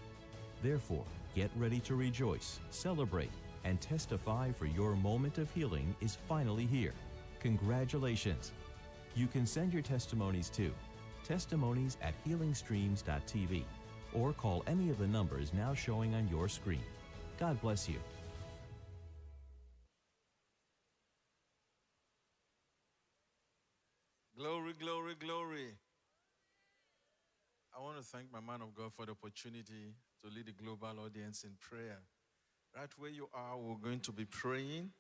Therefore, get ready to rejoice, celebrate, and testify, for your moment of healing is finally here. Congratulations! You can send your testimonies to testimonies@healingstreams.tv or call any of the numbers now showing on your screen. God bless you. Glory, glory, glory. I want to thank my man of God for the opportunity to lead the global audience in prayer. Right where you are, we're going to be praying,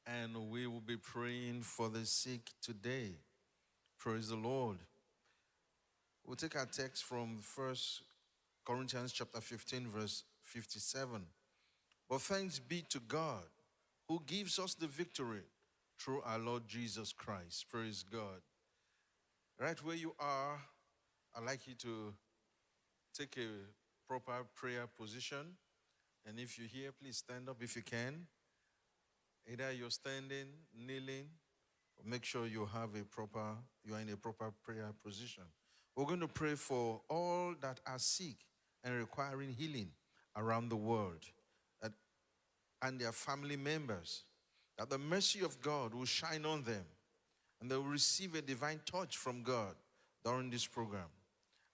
and we will be praying for the sick today. Praise the Lord. We'll take our text from 1 Corinthians chapter 15, verse 57. But thanks be to God, who gives us the victory through our Lord Jesus Christ. Praise God. Right where you are, I'd like you to take a proper prayer position. And if you're here, please stand up if you can. Either you're standing, kneeling, or make sure you are in a proper prayer position. We're going to pray for all that are sick and requiring healing around the world, and their family members, that the mercy of God will shine on them, and they will receive a divine touch from God during this program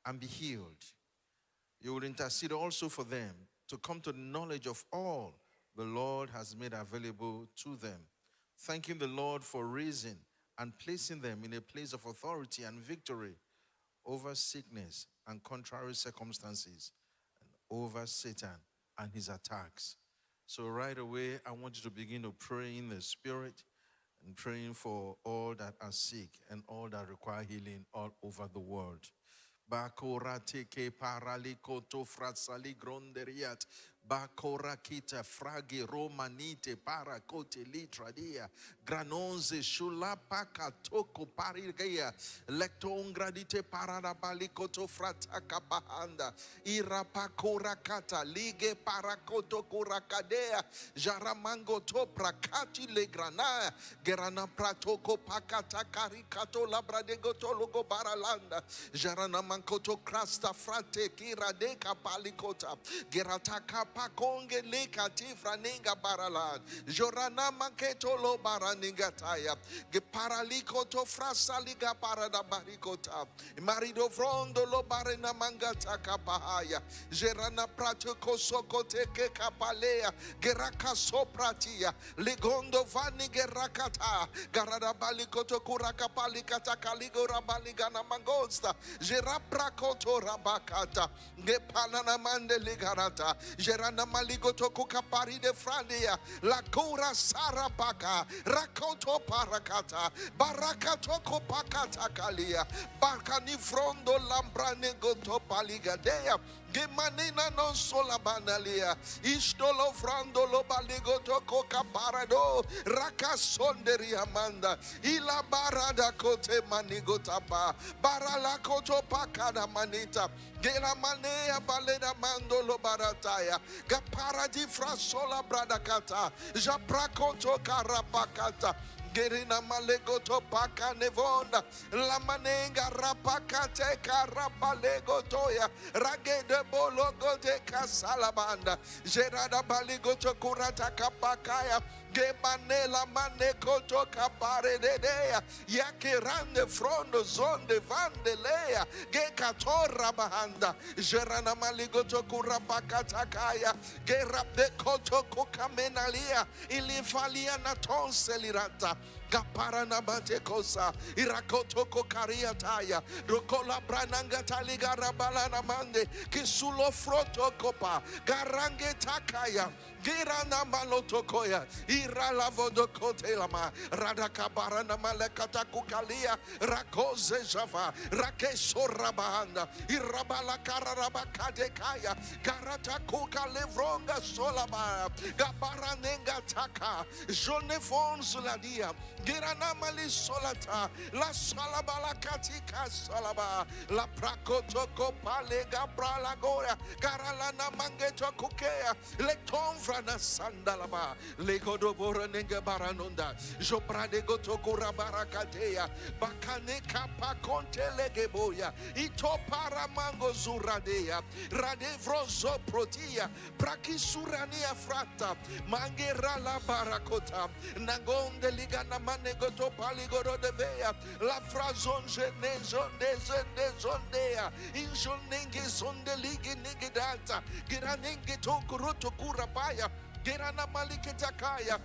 and be healed. You will intercede also for them to come to the knowledge of all the Lord has made available to them, thanking the Lord for raising and placing them in a place of authority and victory over sickness and contrary circumstances, and over Satan and his attacks. So right away, I want you to begin to pray in the Spirit and praying for all that are sick and all that require healing all over the world. Bakorate ke paraliko to fratsali gronderiat. Bakorakita fragi romanite parakote litradia. Granonze shulapa katoko parigea. Lectongradite paradabalikoto frataka bahanda. Irapakorakata lige parakoto kurakadea. Jaramango to prakati le granaya. Gerana pratoko pakata karikato labradegoto logo baralanda. Jarana mankoto krasta frate kiradeka palikota. Gerataka pakonge leka tifraninga baralan. Jorana manketo lo baraninga taya. Ge paraliko to frasaliga parada barikota. Marido frondo lo barena mangata kapahaya. Gerana prato kosoko teke kapalea. Geraka sopratia. Ligondo vani gerakata. Garada balikoto kuraka palikata kaligo rabaligana mangosta. Geraprakoto rabakata. Gepanana mande ligarata. Gerana maligoto kukapari de frandia. La cura sarabaka. Rakoto parakata. Barakato kopakata kalia. Barkani frondo lambrane goto paligadea. Gemanina non sola banalia. Istolo frando lo baligoto coca parado. Raka sonderi amanda. Ila barada kote manigotapa. Barala koto pakada manita. Gela manea baleda mando lo barataya. Gapara di frasola bradakata. Japrakoto karapakata. Gerina malegoto paka nevonda. La manenga rapakate karapalego toya. Ragede bologo de kasalabanda. Gerada baligoto kurata kapakaya. Gemanela manekoto kapare dedea. Yakirande frondo zonde vandelea. Gekatora bahanda. Gerana maligoto kurapakatakaya. Gerabde koto kukamenalia. Ilifalia naton selirata. Gaparana Matekosa, Irakoto Kokaria Taya, Rokola Brananga Taligara Balana Mande, Kisulo Froto Kopa, Garange Takaya, Girana Malotokoya, Iralavodo Kotelama, Radakabarana Malekata Kukalia, Rakoze Java, Rakeso Rabahanda, Irabala Karabakadekaya, Karata Kuka Levronga Solaba, Gabaranenga Taka, Jonefon Zuladia, Giranamali solata, la salabala katika salaba, la prakotoko pale gabrala goya, garalana mangeto kukea, le tomfrana sandalaba, le godobora nenge baranunda, joprade gotokura barakatea, bakane kapa konte legeboya, ito paramango zuradea, radevrozo protia, prakisurania frata, mangera la barakota, nagonde ligana manegoto paligoro de vea la frazon jene zonde zondea in zonenge zonde ligi nigidata giranenge tokuruto kurabaya girana maliketakaya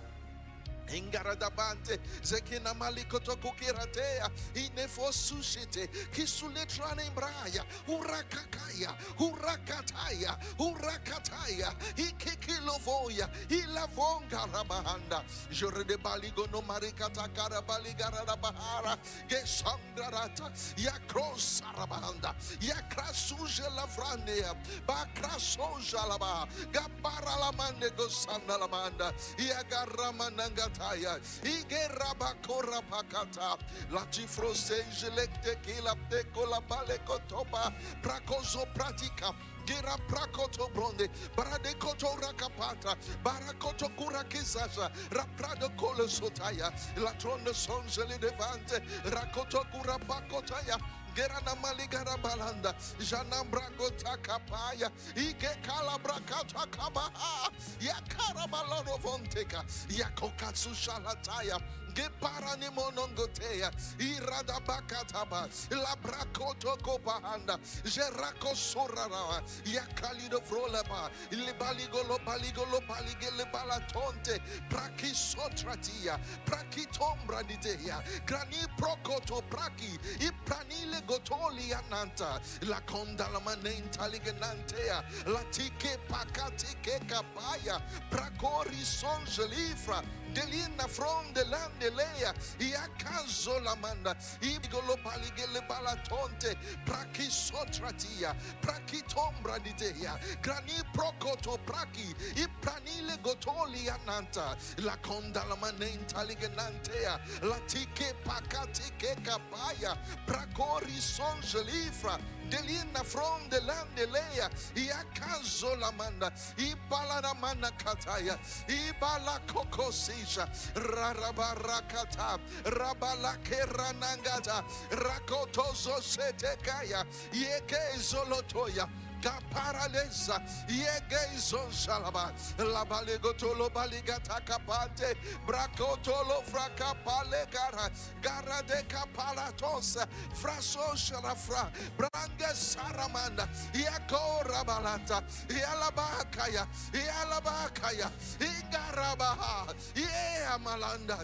Ingaradabante, Zekina Malikoto Kukiratea, Inefosushite, Kisuletrane Braya, Urakakaya, Urakataya, Urakataya, Ikikilovoya, Ilavonga Rabahanda, Jore de Baligo no Marikata Karabaligara Bahara, Gesangarata, Yakros Sarabahanda, Yakrasuje Lavrandea, Bakrasoja Laba, Gabaralamande Gosandalamanda, Yagaramananga. Igerabakora pakata la cifro sengelekte kila tekola balekotoba prakozo pratika Gira prakoto bronde barade koto rakapata barakoto kurakizasha raprado kole sotaya la tronde sonjeli devante rakoto kurapakotaya Gerana maligara balanda, janambrago takapaya, ike kalabrakata kabaha, yakara balano vonteka, yakokatsu shalataya, geparani monongotea, irada bakataba, labrakoto kopahanda, jerako sorara, yakalido frolaba, libaligolo baligolo baligele balatonte, prakisotratia, prakitombranitea, grani prokoto praki, ipranile gotoli ananta la conda la manenta liganantea la tike pakatike kapaya prakori songelifra delina from the landelea iakazo la manda igolo paligele balatonte prakisotratia prakitombra nitea grani prokoto praki ipranile gotoli ananta la conda la manenta liganantea la tike pakatike kapaya prakori songelifra delina from the landelea iakazo la manda ibala na mana kataya ibala kokosisha rarabarakata rabalake ranangata rakotozo setekaya yeke zolotoya Kaparaleza, Yegeizon Shalaba, Labalegotolo Baligata Capante, Bracotolo Fracapalegara, Gara de Capalatos, Fraso Shalafra, Branga Saramanda, Yako Rabalata, Yalabakaya, Yalabakaya, Igarabaha, Yamalanda,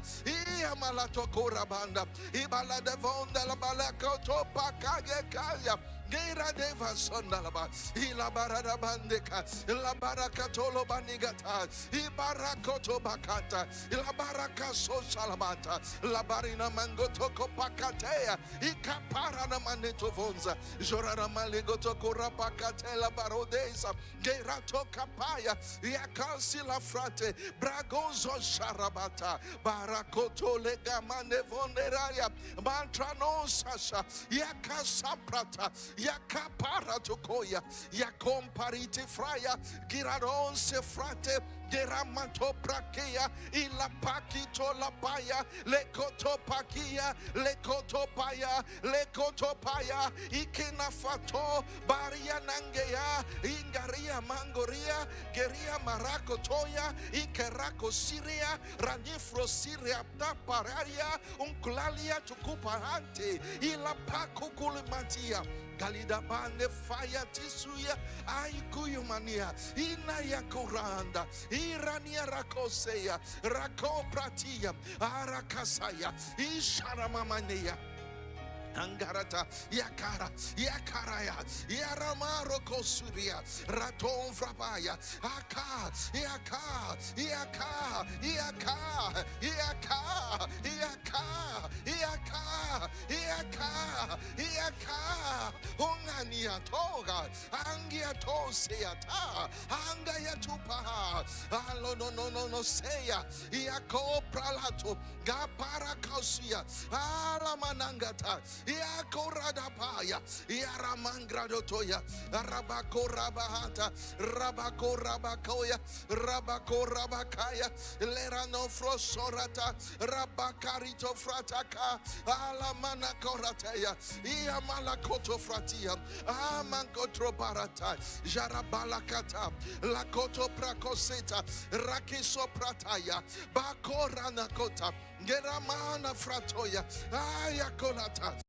Yamalato Korabanda, Ibala de Vonda la Balacoto Pacaya. Gera deva sondalaba, ilabarada bandeka, ilabarakatolo banigata, ibarakoto bakata, ilabaraka socialabata, labarina mangoto kopakatea, ikaparana maneto vonza, jorara maligoto korapakatela barodesa, gerato kapaya, yakansi la frate, bragozo sharabata, barakoto legamane voneraria, mantrano sasha, yakasaprata, Yakapara tokoya, yakomparite fraya, giraron se frate, Geramato prakea ilapakito lapaya lekoto pakia lekoto paya lekoto paya ikena fato baria nangea ingaria mangoria geria marako toya ikerako siria ranifro siria tapararia unculalia tukuparante ilapako kulimatia Galida bande fire tisuya aikuyumania inaya kuranda irania rakoseya rakopratia arakasaya isharamamania Angarata, Yakara, Yakaraya, Yaramaro Kosuria, Raton Frabaya, Aka, Yaka, Yaka, Yaka, Yaka, Yaka, Yaka, Yaka, Yaka, Ungania Toga, Angia Toseata, Angaya Tupa, Alo no Seya, Yako Pralato, Gapara Kausia, Alamanangata. Yakoradapaya, Yaramangradotoya, Rabakorabahata, Rabakorabakoya, Rabakorabakaya, Lerano Frosorata, Rabakarito Frataka, Alamana Korateya, Iamalakoto Fratia, Amankotro Barata, Jarabalakata, Lakoto Prakoseta, Rakiso Prataya, Bakorana Kota, Geramana Fratoya, Ayakolata.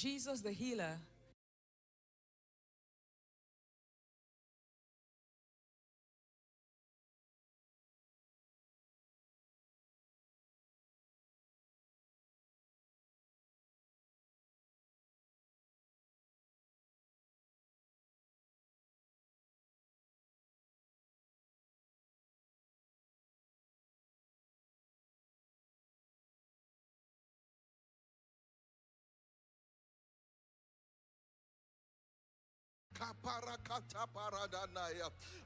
Jesus the healer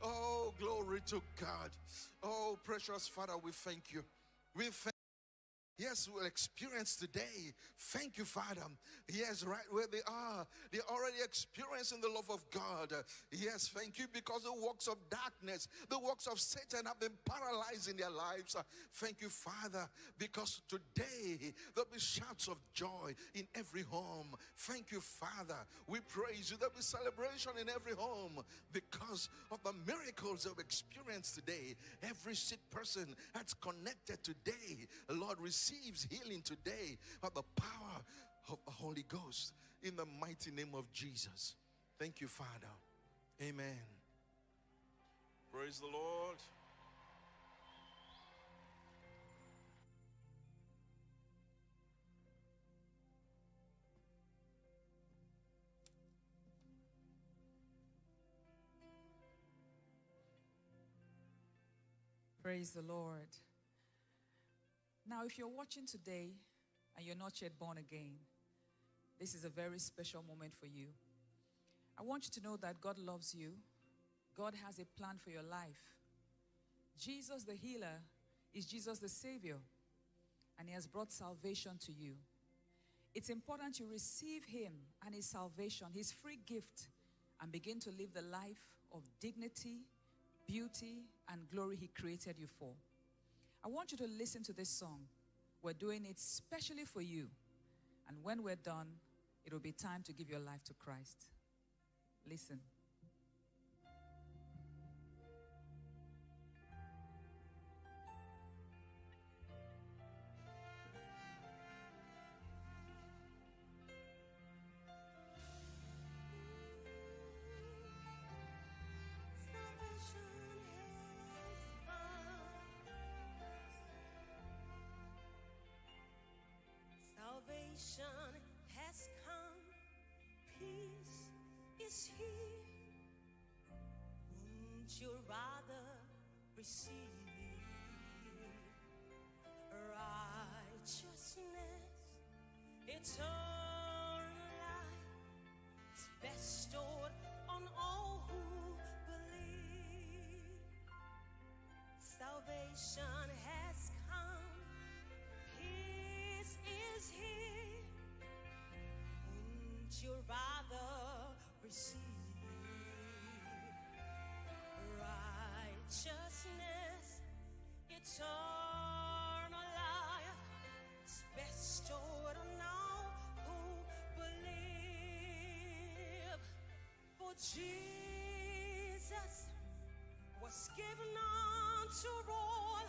Oh, glory to God. Oh, precious Father, we thank you. We thank Yes, we'll experience today. Thank you, Father. Yes, right where they are. They're already experiencing the love of God. Yes, thank you because the works of darkness, the works of Satan have been paralyzed in their lives. Thank you, Father, because today there'll be shouts of joy in every home. Thank you, Father. We praise you. There'll be celebration in every home because of the miracles they've experienced today. Every sick person that's connected today, Lord, receives healing today by the power of the Holy Ghost in the mighty name of Jesus. Thank you, Father. Amen. Praise the Lord. Praise the Lord. Now, if you're watching today and you're not yet born again, this is a very special moment for you. I want you to know that God loves you. God has a plan for your life. Jesus the healer is Jesus the Savior, and He has brought salvation to you. It's important you receive Him and His salvation, His free gift, and begin to live the life of dignity, beauty, and glory He created you for. I want you to listen to this song. We're doing it specially for you. And when we're done, it will be time to give your life to Christ. Listen. salvation has come, peace is here. Wouldn't you rather receive righteousness, eternal life is bestowed on all who believe? Salvation has come, peace is here. Wouldn't you rather receive righteousness, eternal life is bestowed on all who believe? For Jesus was given unto all,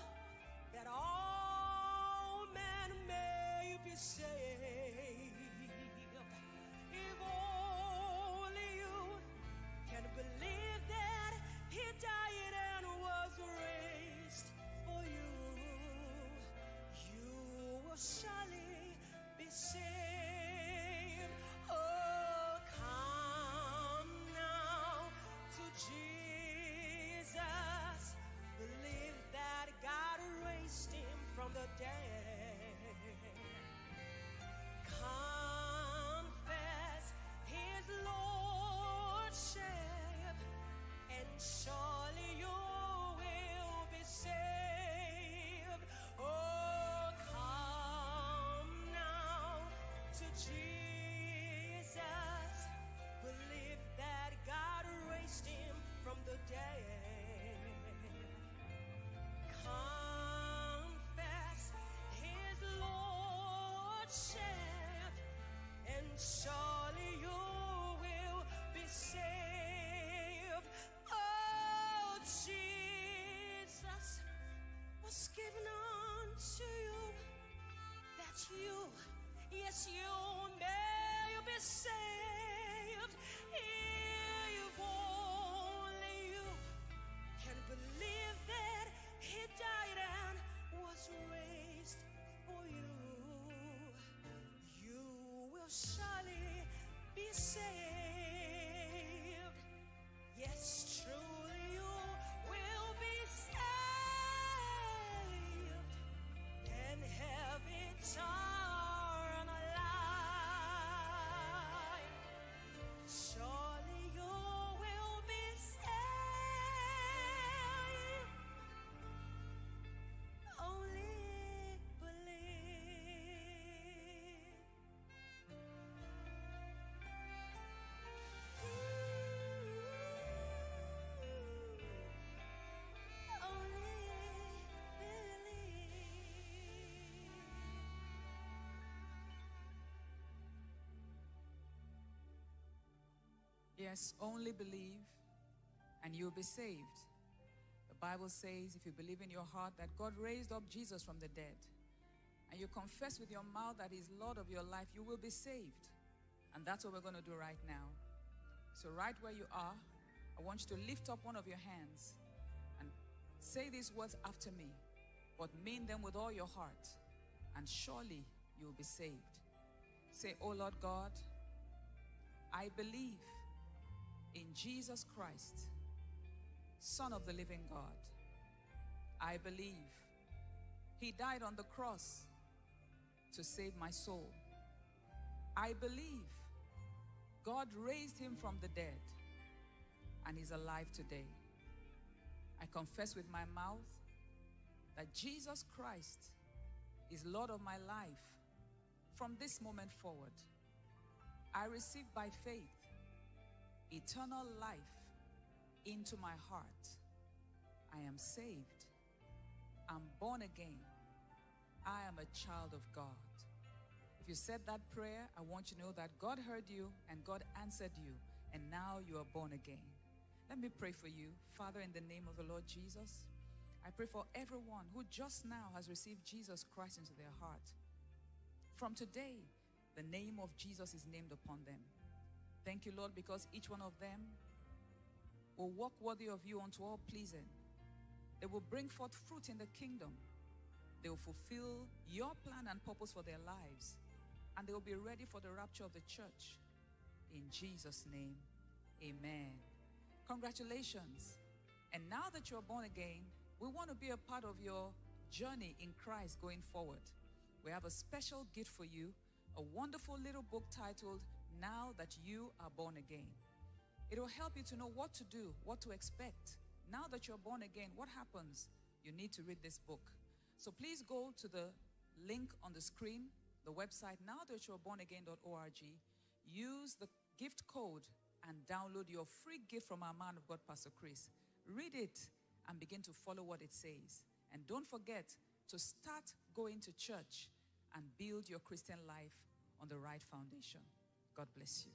that all men may be saved. If only you can believe that he died and was raised for you, you will surely be saved. Oh, come now to Jesus. Believe that God raised him from the dead. Confess his lordship, and surely you will be saved. Oh, come now to Jesus. Believe that God raised him from the dead. Confess his lordship, and surely you will be saved. Oh, Jesus was given unto you, that you, yes, you may be saved. If only you can believe that he died and was raised for you, you will surely be saved. Yes, truly you will be saved and have eternal life. Surely you will be saved. Only believe. Only believe. Yes, only believe and you'll be saved. The Bible says if you believe in your heart that God raised up Jesus from the dead, and you confess with your mouth that he's Lord of your life, you will be saved. And that's what we're going to do right now. So right where you are, I want you to lift up one of your hands and say these words after me, but mean them with all your heart, and surely you will be saved. Say, oh Lord God, I believe in Jesus Christ, Son of the living God. I believe he died on the cross to save my soul. I believe God raised him from the dead and he's alive today. I confess with my mouth that Jesus Christ is Lord of my life from this moment forward. I receive by faith eternal life into my heart. I am saved. I'm born again. I am a child of God. If you said that prayer, I want you to know that God heard you and God answered you, and now you are born again. Let me pray for you. Father, in the name of the Lord Jesus, I pray for everyone who just now has received Jesus Christ into their heart. From today, the name of Jesus is named upon them. Thank you, Lord, because each one of them will walk worthy of you unto all pleasing. They will bring forth fruit in the kingdom. They will fulfill your plan and purpose for their lives. and they will be ready for the rapture of the church. In Jesus' name, amen. Congratulations. And now that you're born again, we want to be a part of your journey in Christ going forward. We have a special gift for you, a wonderful little book titled, Now That You Are Born Again. It will help you to know what to do, what to expect. Now that you're born again, what happens? You need to read this book. So please go to the link on the screen, the website nowthatyourbornagain.org. Use the gift code and download your free gift from our man of God, Pastor Chris. Read it and begin to follow what it says. And don't forget to start going to church and build your Christian life on the right foundation. God bless you.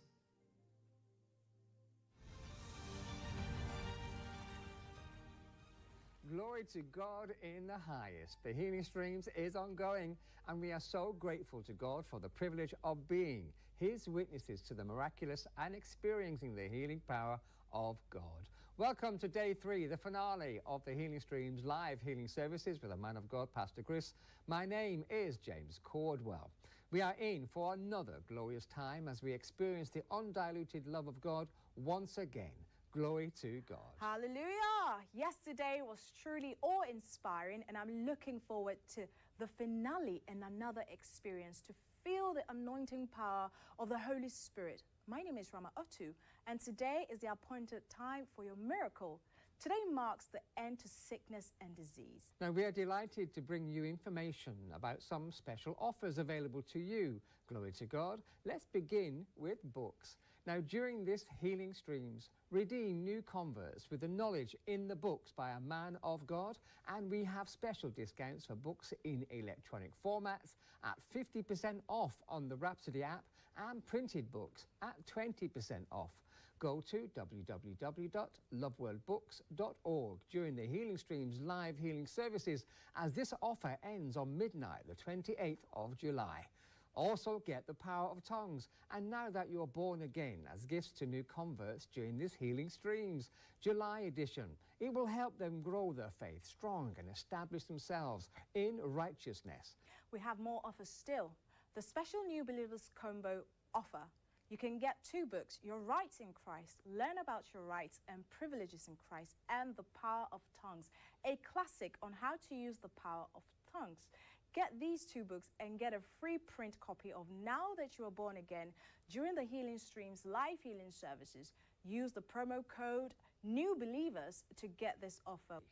Glory to God in the highest. The Healing Streams is ongoing, and we are so grateful to God for the privilege of being His witnesses to the miraculous and experiencing the healing power of God. Welcome to day 3, the finale of the Healing Streams live healing services with the man of God, Pastor Chris. My name is James Cordwell. We are in for another glorious time as we experience the undiluted love of God once again. Glory to God. Hallelujah. Yesterday was truly awe-inspiring, and I'm looking forward to the finale and another experience to feel the anointing power of the Holy Spirit. My name is Rama Otu, and today is the appointed time for your miracle. Today marks the end to sickness and disease. Now, we are delighted to bring you information about some special offers available to you. Glory to God. Let's begin with books. Now, during this Healing Streams, redeem new converts with the knowledge in the books by a man of God, and we have special discounts for books in electronic formats at 50% off on the Rhapsody app, and printed books at 20% off. Go to www.loveworldbooks.org during the Healing Streams live healing services, as this offer ends on midnight, the 28th of July. Also get the power of tongues, and now that you're born again, as gifts to new converts during this Healing Streams July edition. It will help them grow their faith strong and establish themselves in righteousness. We have more offers still. The special New Believers Combo offer. You can get 2 books, Your Rights in Christ, Learn About Your Rights and Privileges in Christ, and The Power of Tongues, a classic on how to use the power of tongues. Get these 2 books and get a free print copy of Now That You Are Born Again during the Healing Streams live healing services. Use the promo code New Believers to get this offer.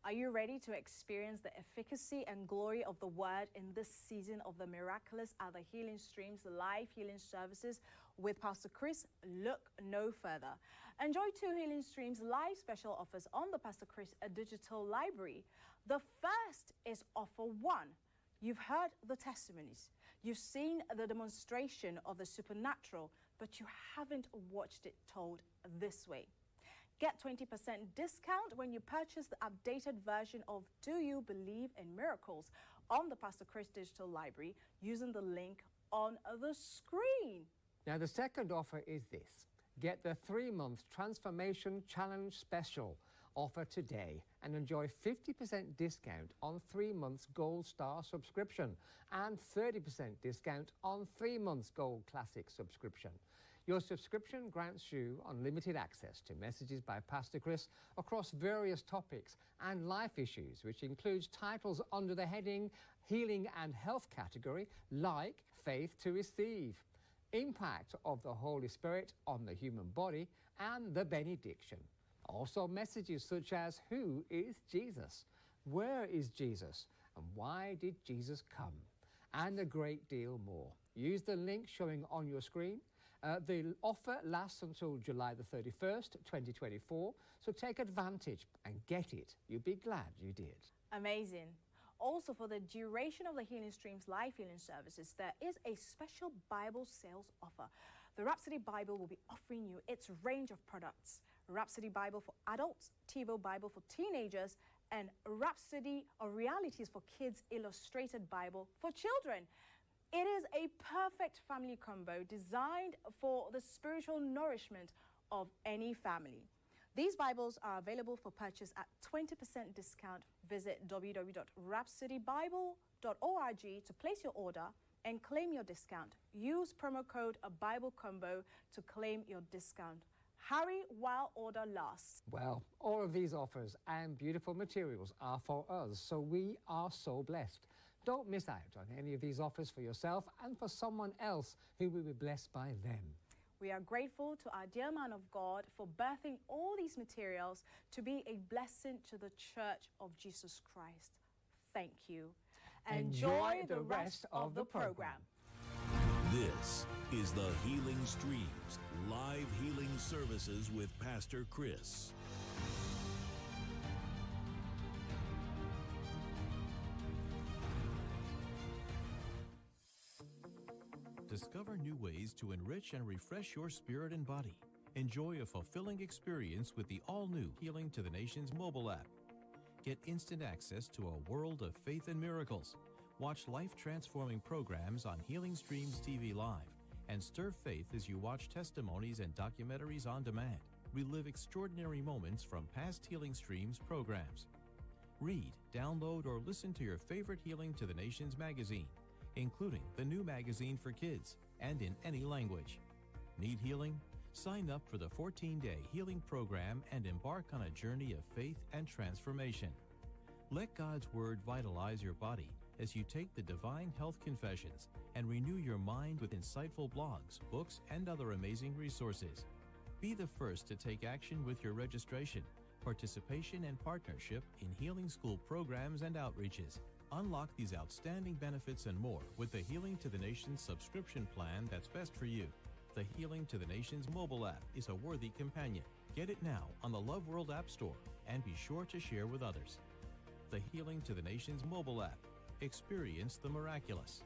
Are you ready to experience the efficacy and glory of the word in this season of the miraculous at the Healing Streams live healing services with Pastor Chris? Look no further. Enjoy 2 Healing Streams live special offers on the Pastor Chris digital library. The first is offer 1. You've heard the testimonies. You've seen the demonstration of the supernatural, but you haven't watched it told this way. Get 20% discount when you purchase the updated version of Do You Believe in Miracles on the Pastor Chris digital library using the link on the screen. Now, the second offer is this. Get the 3-month Transformation Challenge Special offer today and enjoy 50% discount on 3 months Gold Star subscription and 30% discount on 3 months Gold Classic subscription. Your subscription grants you unlimited access to messages by Pastor Chris across various topics and life issues, which includes titles under the heading Healing and Health category, like Faith to Receive, Impact of the Holy Spirit on the Human Body, and the Benediction. Also messages such as Who is Jesus? Where is Jesus? And why did Jesus come? And a great deal more. Use the link showing on your screen. The offer lasts until July the 31st, 2024, so take advantage and get it. You'll be glad you did. Amazing. Also, for the duration of the Healing Streams live healing services, there is a special Bible sales offer. The Rhapsody Bible will be offering you its range of products. Rhapsody Bible for adults, TiVo Bible for teenagers, and Rhapsody of Realities for Kids Illustrated Bible for children. It is a perfect family combo designed for the spiritual nourishment of any family. These Bibles are available for purchase at 20% discount. Visit www.rhapsodybible.org to place your order and claim your discount. Use promo code A Bible Combo to claim your discount. Hurry while order lasts. Well, all of these offers and beautiful materials are for us, so we are so blessed. Don't miss out on any of these offers for yourself and for someone else who will be blessed by them. We are grateful to our dear man of God for birthing all these materials to be a blessing to the Church of Jesus Christ. Thank you. Enjoy the rest of the program. This is the Healing Streams, live healing services with Pastor Chris. Discover new ways to enrich and refresh your spirit and body. Enjoy a fulfilling experience with the all-new Healing to the Nations mobile app. Get instant access to a world of faith and miracles. Watch life-transforming programs on Healing Streams TV Live and stir faith as you watch testimonies and documentaries on demand. Relive extraordinary moments from past Healing Streams programs. Read, download, or listen to your favorite Healing to the Nations magazine, including the new magazine for kids and in any language. Need healing? Sign up for the 14-day healing program and embark on a journey of faith and transformation. Let God's Word vitalize your body as you take the Divine Health Confessions and renew your mind with insightful blogs, books, and other amazing resources. Be the first to take action with your registration, participation, and partnership in healing school programs and outreaches. Unlock these outstanding benefits and more with the Healing to the Nations subscription plan that's best for you. The Healing to the Nations mobile app is a worthy companion. Get it now on the Love World App Store and be sure to share with others. The Healing to the Nations mobile app. Experience the miraculous.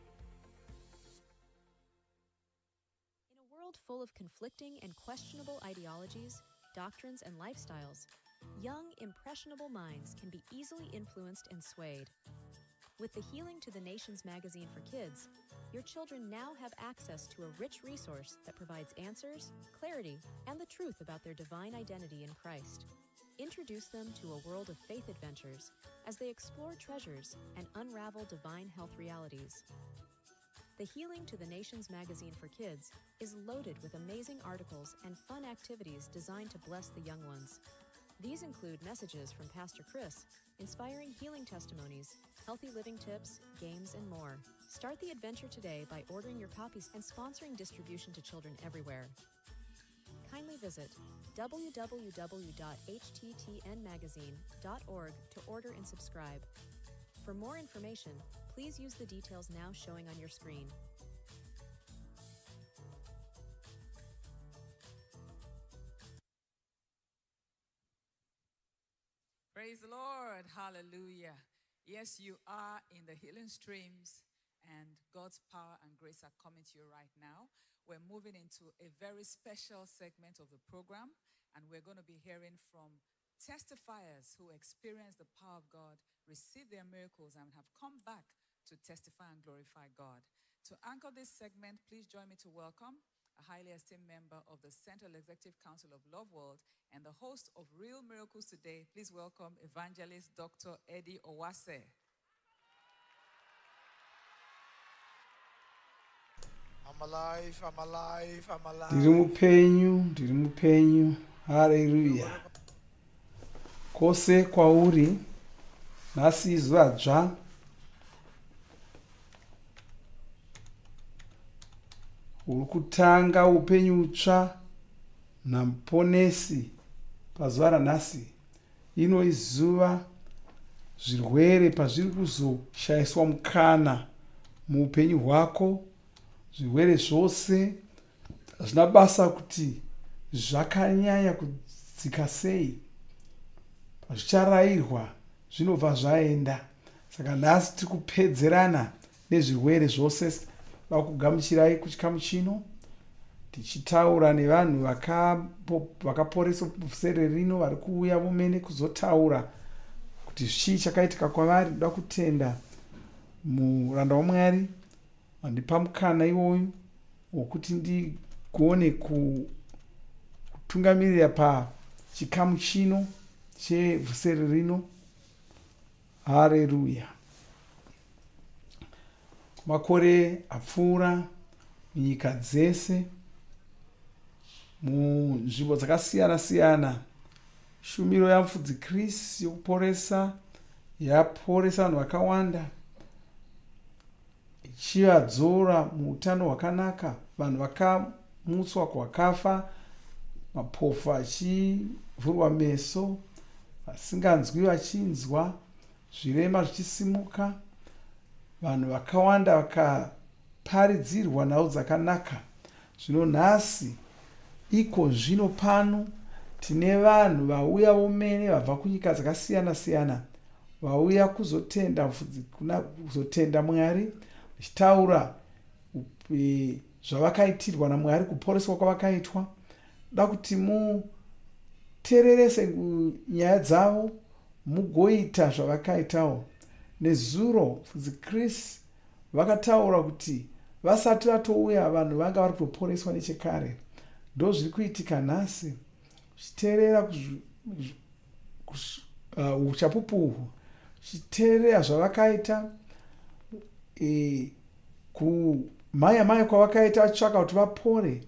In a world full of conflicting and questionable ideologies, doctrines, and lifestyles, young, impressionable minds can be easily influenced and swayed. With the Healing to the Nations magazine for kids, your children now have access to a rich resource that provides answers, clarity, and the truth about their divine identity in Christ. Introduce them to a world of faith adventures as they explore treasures and unravel divine health realities. The Healing to the Nations magazine for kids is loaded with amazing articles and fun activities designed to bless the young ones. These include messages from Pastor Chris, inspiring healing testimonies, healthy living tips, games, and more. Start the adventure today by ordering your copies and sponsoring distribution to children everywhere. Kindly visit www.httnmagazine.org to order and subscribe. For more information, please use the details now showing on your screen. Praise the Lord. Hallelujah. Yes, you are in the Healing Streams, and God's power and grace are coming to you right now. We're moving into a very special segment of the program, and we're going to be hearing from testifiers who experience the power of God, receive their miracles, and have come back to testify and glorify God. To anchor this segment, please join me to welcome a highly esteemed member of the Central Executive Council of Love World and the host of Real Miracles Today. Please welcome Evangelist Dr. Eddie Owase. I'm alive, I'm alive, I'm alive. Ndiri mupenyu, haleluya. Kose kwauri, nhasi izuva dzva. Uri kutanga upenyu utsva namuponesi pazuva ranhasi. Ino izuva zvirwere pazviri kuzoshayiswa mukana muupenyu hwako. Zvirwere zvose zvina basa kuti zvakanyanya kudzika sei. Pazvicharayirwa zvinobva zvaenda. Saka nhasi tiri kupedzerana nezvirwere zvose. Vakugamuchirai kuchikamu chino tichitaura nevanhu vakaporesa Vhuserere rino vari kuuya vomene kuzotaura kuti chii chakaitika kwavari. Ndoda kutenda muranda waMwari wandipa mukana iwoyu wokuti ndigone kutungamirira pachikamu chino cheVhuserere rino. Haleluya. makore apfuura munyika dzese munzvimbo dzakasiyana siyana. Shumiro yamufudzi Chris yokuporesa yaporesa vanhu vakawanda, ichivadzora muutano hwakanaka, vanhu vakamutswa kwakafa, mapofu achivhurwa meso, vasinganzwi vachinzwa, zvirema zvichisimuka, vanhu vakawanda vakaparidzirwa nhau dzakanaka. Zvino nhasi iko zvino pano tine vanhu vauya vomene vabva kunyika dzakasiyana siyana, vauya kuzotenda Mwari, vachitaura zvavakaitirwa naMwari, kuporeswa kwavakaitwa. Da kuti muteererese nyaya dzavo, mugoita zvavakaitawo. Nezuro mufudzi Chris vakataura kuti vasati vatouya vanhu vanga vari kutoporeswa nechekare. Ndo zviri kuitika nhasi, uchiteerera uchapupu, uchiteerera zvavakaita, kumhanya kwavakaita vachitsvaka kuti vapore,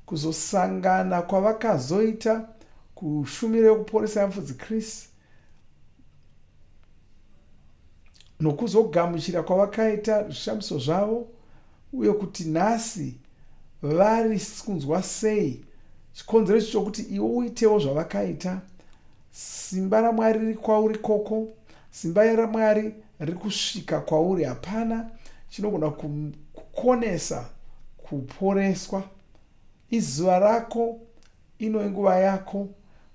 kuzosangana kwavakazoita kushumira yokuporesa yamufudzi Chris, nokuzogamuchira kwavakaita zvishamiso zvavo, uye kuti nhasi vari kunzwa sei chikonzero chokuti iwe uitewo zvavakaita. Simba raMwari riri kwauri koko, simba raMwari riri kusvika kwauri. Hapana chinogona kukonesa kuporeswa. Izuva rako, ino nguva yako,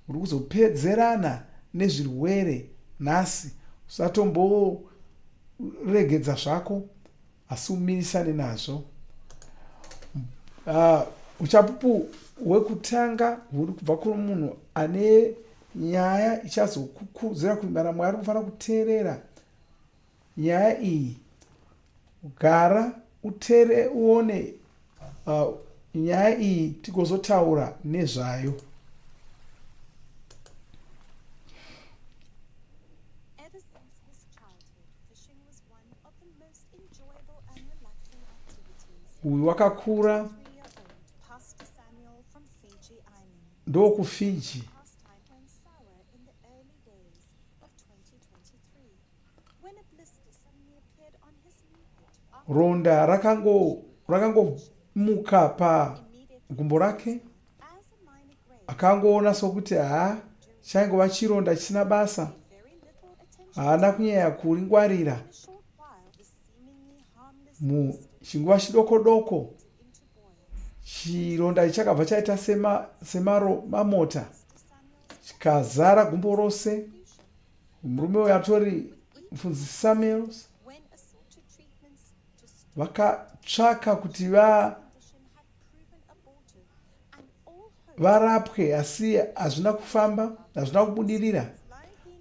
uri kuzopedzerana nezvirwere nhasi. Usatomboregedza zvako, asi umirisane nazvo. Uchapupu hwekutanga huri kubva kumunhu ane nyaya ichazokukurudzira kuimba naMwari. Unofanira kuteerera nyaya iyi, gara uone nyaya iyi tigozotaura nezvayo. Uyu wakakura ndokufiji. Ronda rakangomuka pagumbo rake, akangoona sokuti chaingova chironda chisina basa, haana kunyanya kuringwarira. Muchinguva chidoko doko chironda chakabva chaita semamota, chikazara gumbo rose. Murume uyu atori mufudzi Samuels. Vakatsvaka kuti varapwe, asi hazvina kufamba, hazvina kubudirira.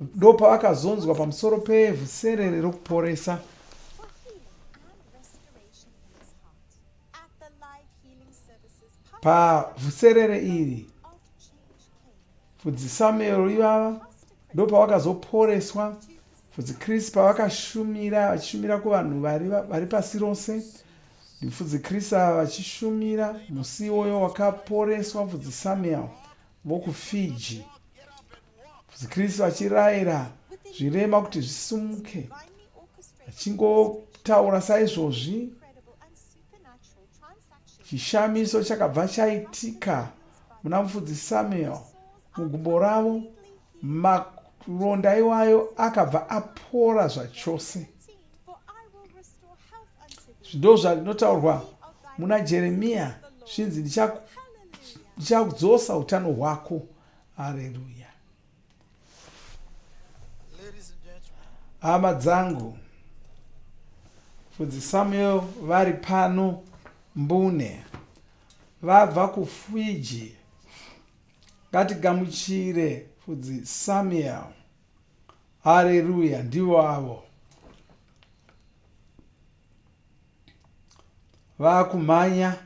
Ndo pavakazonzwa pamusoro pevhuserere rokuporesa. Pavhuserere iri, mufudzi Samuel ivava ndo pavakazoporeswa. Mufudzi Chris vachishumira kuvanhu vari pasi rose. Mufudzi Chris vachishumira musi iwoyo wakaporeswa mufudzi Samuel vokufiji. Mufudzi Chris vachirayira zvirema kuti zvisumuke, vachingotaura saizvozvi. Chishamiso chakabva chaitika muna mufudzi Samuel mugumbo ravo. Maronda iwayo akabva apora zvachose. Ndo zvinotaurwa muna Jeremia, zvinzi ndichadzosa utano hwako. Haleluya. Hama dzangu, mufudzi Samuel vari pano Mbune, vabva kuFiji. Ngatigamuchire mufudzi Samuel. Haleluya. Ndivo avo vakumhanya.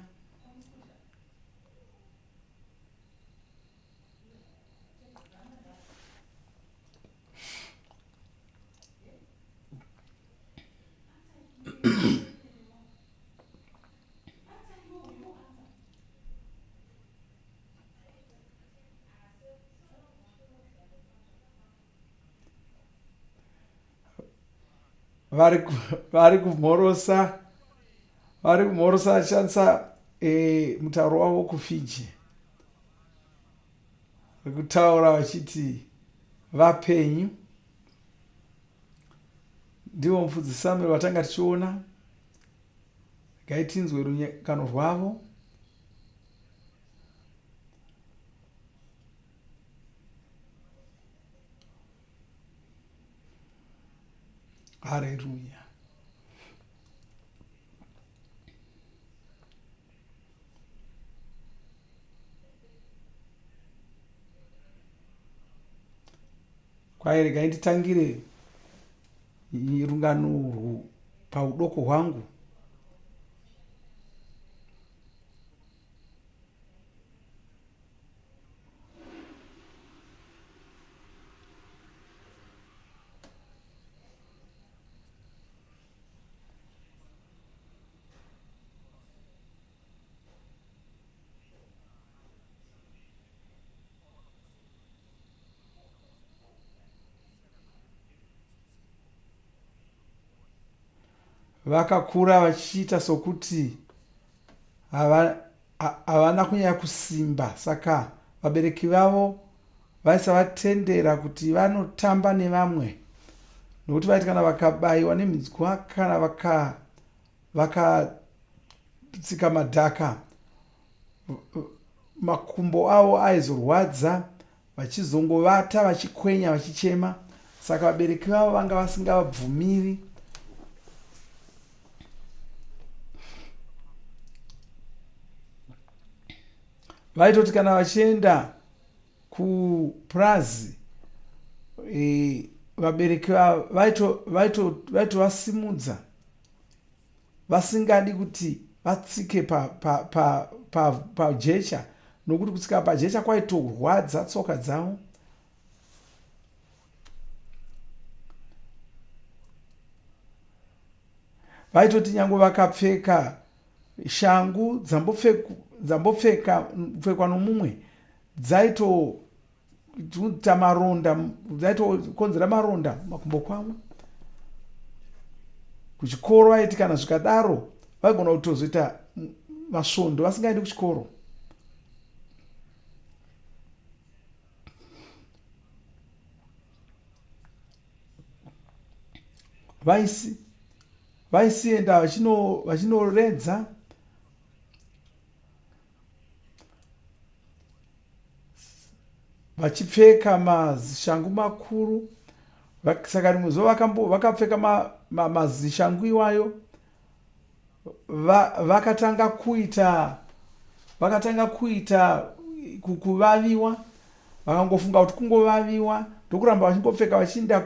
vari kumhorosa vachishandisa mutauro wavo kuFiji. Kutaura vachiti vapenyu. Ndivo mufudzi Samuel watanga tichiona. Ngaitinzwe runyekano rwavo. Haleluya. Kwaye regai nditangire rungano paudoko hwangu. Vakakura vachiita sokuti havana kunyanya kusimba, saka vabereki vavo vaisavatendera kuti vanotamba nevamwe, nokuti vaiti kana vakabayiwa neminzwa kana vakatsika madhaka makumbo avo aizorwadza, vachizongovata vachikwenya vachichema. Saka vabereki vavo vanga vasingavabvumiri. Vaitoti kana vachienda kupurazi, vabereki vaitovasimudza vasingadi kuti vatsike pajecha, nokuti kutsika pajecha kwaitorwadza tsoka dzavo. Vaitoti nyange vakapfeka shangu dzambopfekwa nomumwe dzaitoita maronda, dzaitokonzera maronda makumbo kwavo. Kuchikoro vaiti kana zvikadaro vaigona kutozoita masvondo vasingaendi kuchikoro. Vaisienda vachinoredza. Vachipfeka mazishangu makuru. Saka rimwe zuva vakapfeka mazishangu iwayo, vakatanga kuita kuvaviwa. Vakangofunga kuti kungovaviwa, ndokuramba vachingopfeka vachienda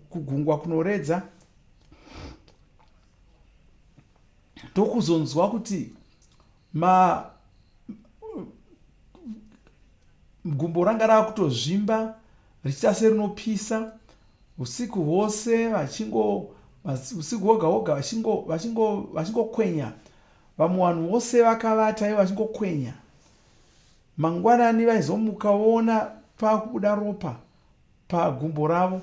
kugungwa kunoredza. Ndokuzonzwa kuti gumbo ranga rava kutozvimba richiita serinopisa. Usiku hwose usiku hwoga hwoga vachingokwenya. Vamwe vanhu vose vakavata ivo vachingokwenya. Mangwanani vaizomuka voona pakubuda ropa pagumbo ravo.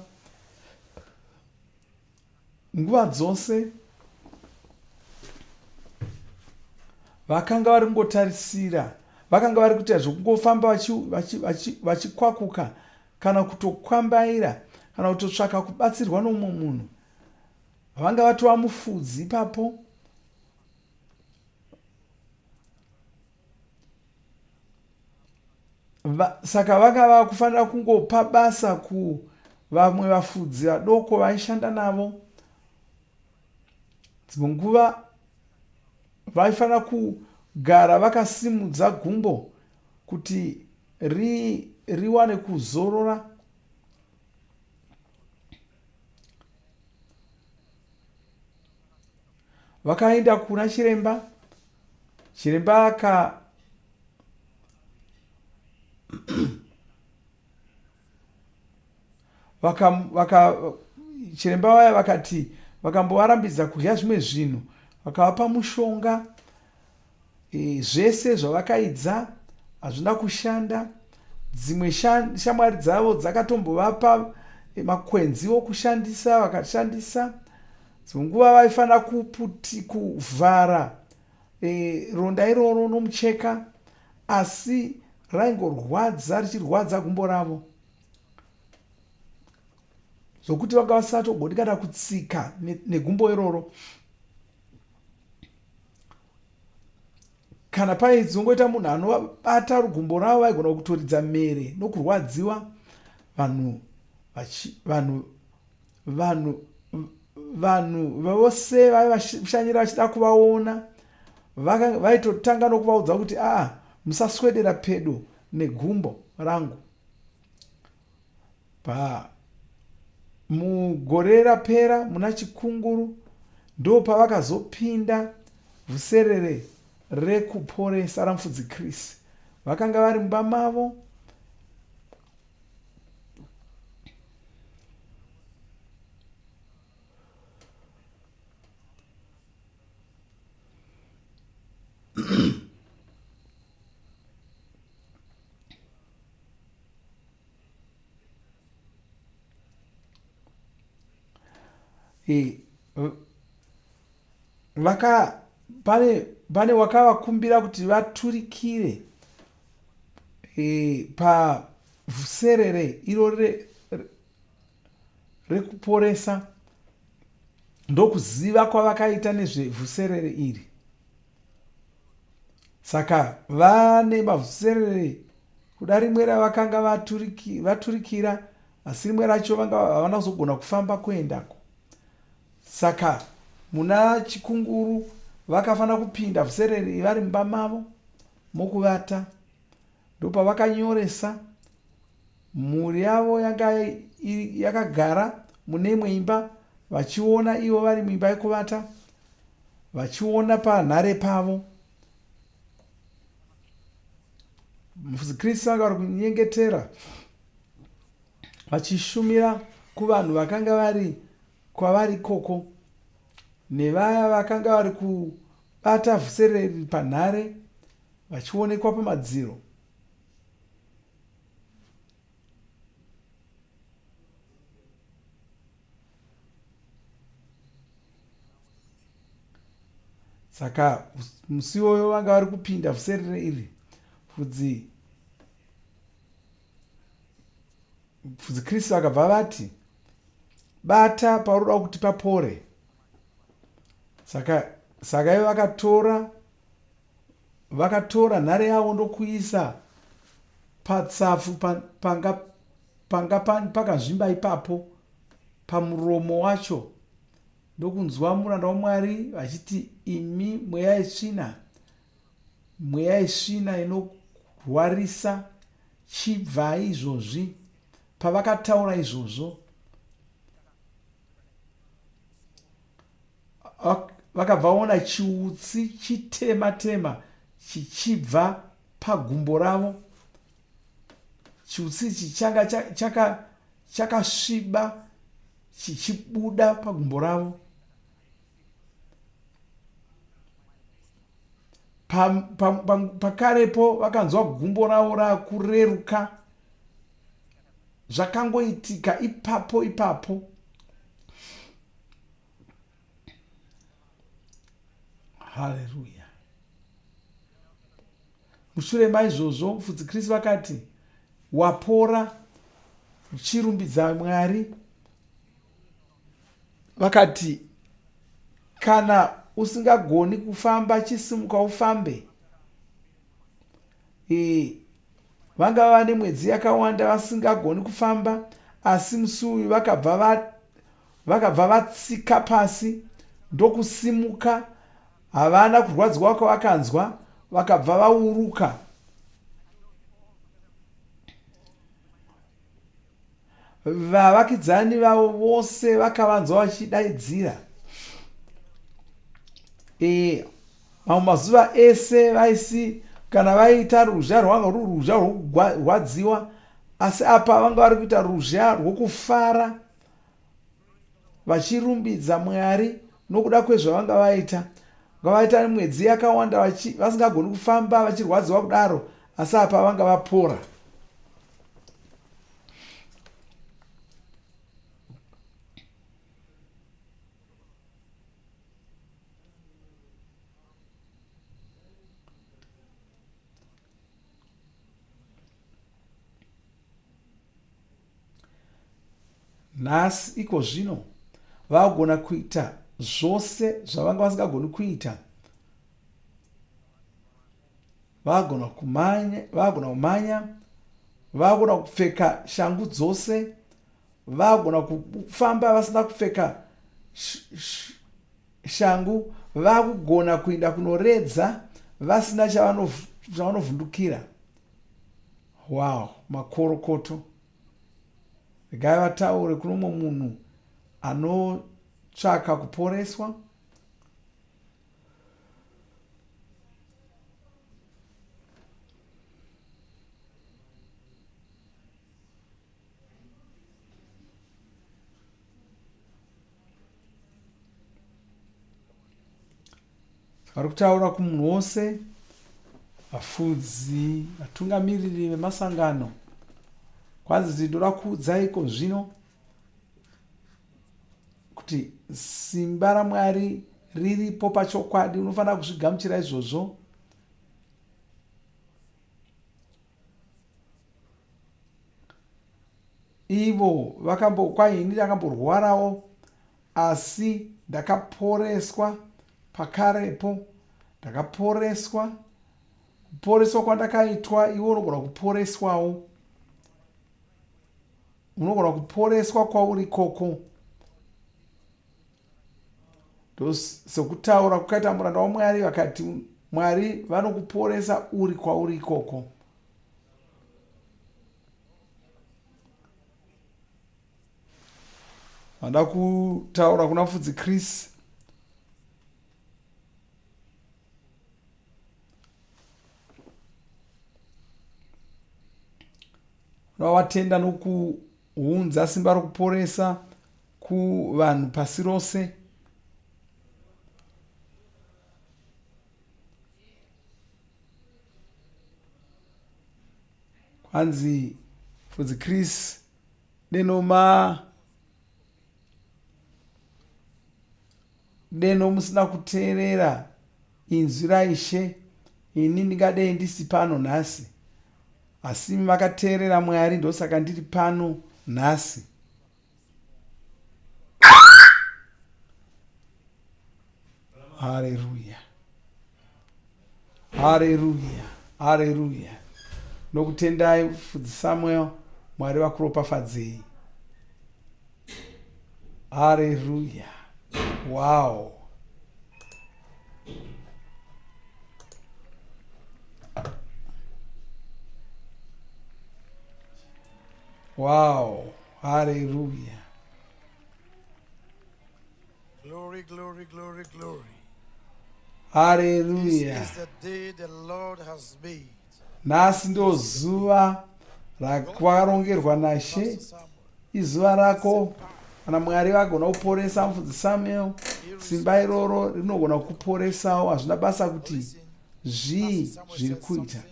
Nguva dzose vakanga vari kungotarisira, vakanga vari kuita zvokungofamba vachikwakuka kana kutokwambaira kana kutotsvaka kubatsirwa nomumwe munhu. Vanga vatova mufudzi ipapo. Saka vanga vava kufanira kungopa basa kuvamwe vafudzi vadoko vaishanda navo. Dzimwe nguva vaifanira kugara vakasimudza gumbo kuti riwane kuzorora. Vakaenda kuna chiremba. Chiremba chiremba vaya vakati vakambovarambidza kudya zvimwe zvinhu, vakavapa mushonga. Zvese zvavakaidza hazvina kushanda. Dzimwe shamwari dzavo dzakatombovapa makwenzi okushandisa, vakashandisa. dzimwe nguva vaifanira kuvhara ronda iroro nomucheka, asi raingorwadza richirwadza gumbo ravo zvokuti vanga vasatogoni kana kutsika negumbo iroro. Kana paizongoita munhu anovabata rugumbo ravo vaigona kutoridza mere nokurwadziwa. Vanhu vose vaivashanyira vachida kuvaona vaitotanga nokuvaudza kuti musaswedera pedo negumbo rangu. Mugore rapera muna chikunguru ndo pavakazopinda Vhuserere ReKuporesa ramufudzi Chris. Vakanga vari mumba mavo pane wakavakumbira kuti vaturikire pavhuserere iro rekuporesa. Ndokuziva kwavakaita nezvevhuserere iri. Saka vane mavhuserere kuda rimwe ravakanga vaturikira, asi rimwe racho vanga havana kuzogona kufamba kuendako. Saka muna chikunguru vakafanira kupinda vhuserere vari mumba mavo mokuvata. Ndopavakanyoresa mhuri yavo yanga yakagara mune imwe imba, vachiona ivo vari muimba yekuvata, vachiona panhare pavo. Mufudzi Kristu vanga vari kunyengetera vachishumira kuvanhu vakanga vari kwavari ikoko, nevaya vakanga vari kubata vhusereri panhare vachionekwa pamadziro. Saka musi iwoyo vanga vari kupinda vhuserere iri. Mufudzi Kristu vakabva vati bata paroda kuti papore. Saka ivo vakatora nhare yavo ndokuisa patsafu panga pakazvimba ipapo pamuromo wacho, ndokunzwa muranda waMwari vachiti, imi mweya yesvina inorwarisa, chibvai izvozvi. Pavakataura izvozvo vakabva vaona chiutsi chitema chichibva pagumbo ravo. Chiutsi ichi changa chakasviba chichibuda pagumbo ravo. Pakarepo vakanzwa gumbo ravo rakureruka. Zvakangoitika ipapo. Haleluya. Mushure maizvozvo mufudzi Kristu vakati wapora, uchirumbidza Mwari. Vakati kana usingagoni kufamba chisimuka ufambe. Vanga vane mwedzi yakawanda vasingagoni kufamba, asi musi uyu vakabva vatsika pasi ndokusimuka. Havana kurwadziwa kwavakanzwa, vakabva vauruka. Vavakidzani vavo vose vakavanzwa vachidaidzira. Mamwe mazuva ese vaisi kana vaita ruzha rwanga ruri ruzha rwokurwadziwa, asi apa vanga vari kuita ruzha rwokufara vachirumbidza Mwari nokuda kwezvavanga vaita. Vaita mwedzi yakawanda vasingagoni kufamba vachirwadziwa kudaro, asi apa vanga vapora. nhasi iko zvino vagona kuita zvose zvavanga vasingagoni kuita. Vagona kumanya, vagona kupfeka shangu dzose, vagona kufamba vasina kupfeka shangu, vagona kuenda kunoredza vasina chavanovhundukira. Wow, makorokoto. Regai vataure kuno mumwe munhu anotsvaka kuporeswa. Vari kutaura kumunhu wose, vafudzi, vatungamiriri vemasangano. Kwanzi tindoda kuudzai iko zvino kuti simba raMwari riripo pachokwadi. Unofanira kuzvigamuchira izvozvo. Ivo kwaini ndakamborwarawo, asi ndakaporeswa pakarepo. Ndakaporeswa. Kuporeswa kwandakaitwa iwe unogona kuporeswawo. Unogona kuporeswa kwauri koko. Sokutaura kukaita muranda waMwari vakati Mwari vanokuporesa uri kwauri ikoko. Vanda kutaura kuna Fudzi Chris. Vatenda nokuunza simba rokuporesa kuvanhu pasi rose. Kwanzi Fudzi Chris deno musina kuteerera inzwi raIshe, ini ndingadei ndisi pano nhasi. Asi makateerera Mwari, ndosaka ndiri pano nhasi. Haleluya. Haleluya. Haleluya. Nokutendai Fudzi Samuel, Mwari vakuropafadzei. Haleluya. Wow. Wow. Hallelujah. Glory, glory, glory, glory. Hallelujah. This is the day the Lord has made. Nhasi ndo zuva rakarongerwa naShe. Izuva rako kana Mwari vagona kuporesa Mufudzi Samuel. Simba iroro rinogona kuporesawo. Hazvina basa kuti zvii zviri kuita.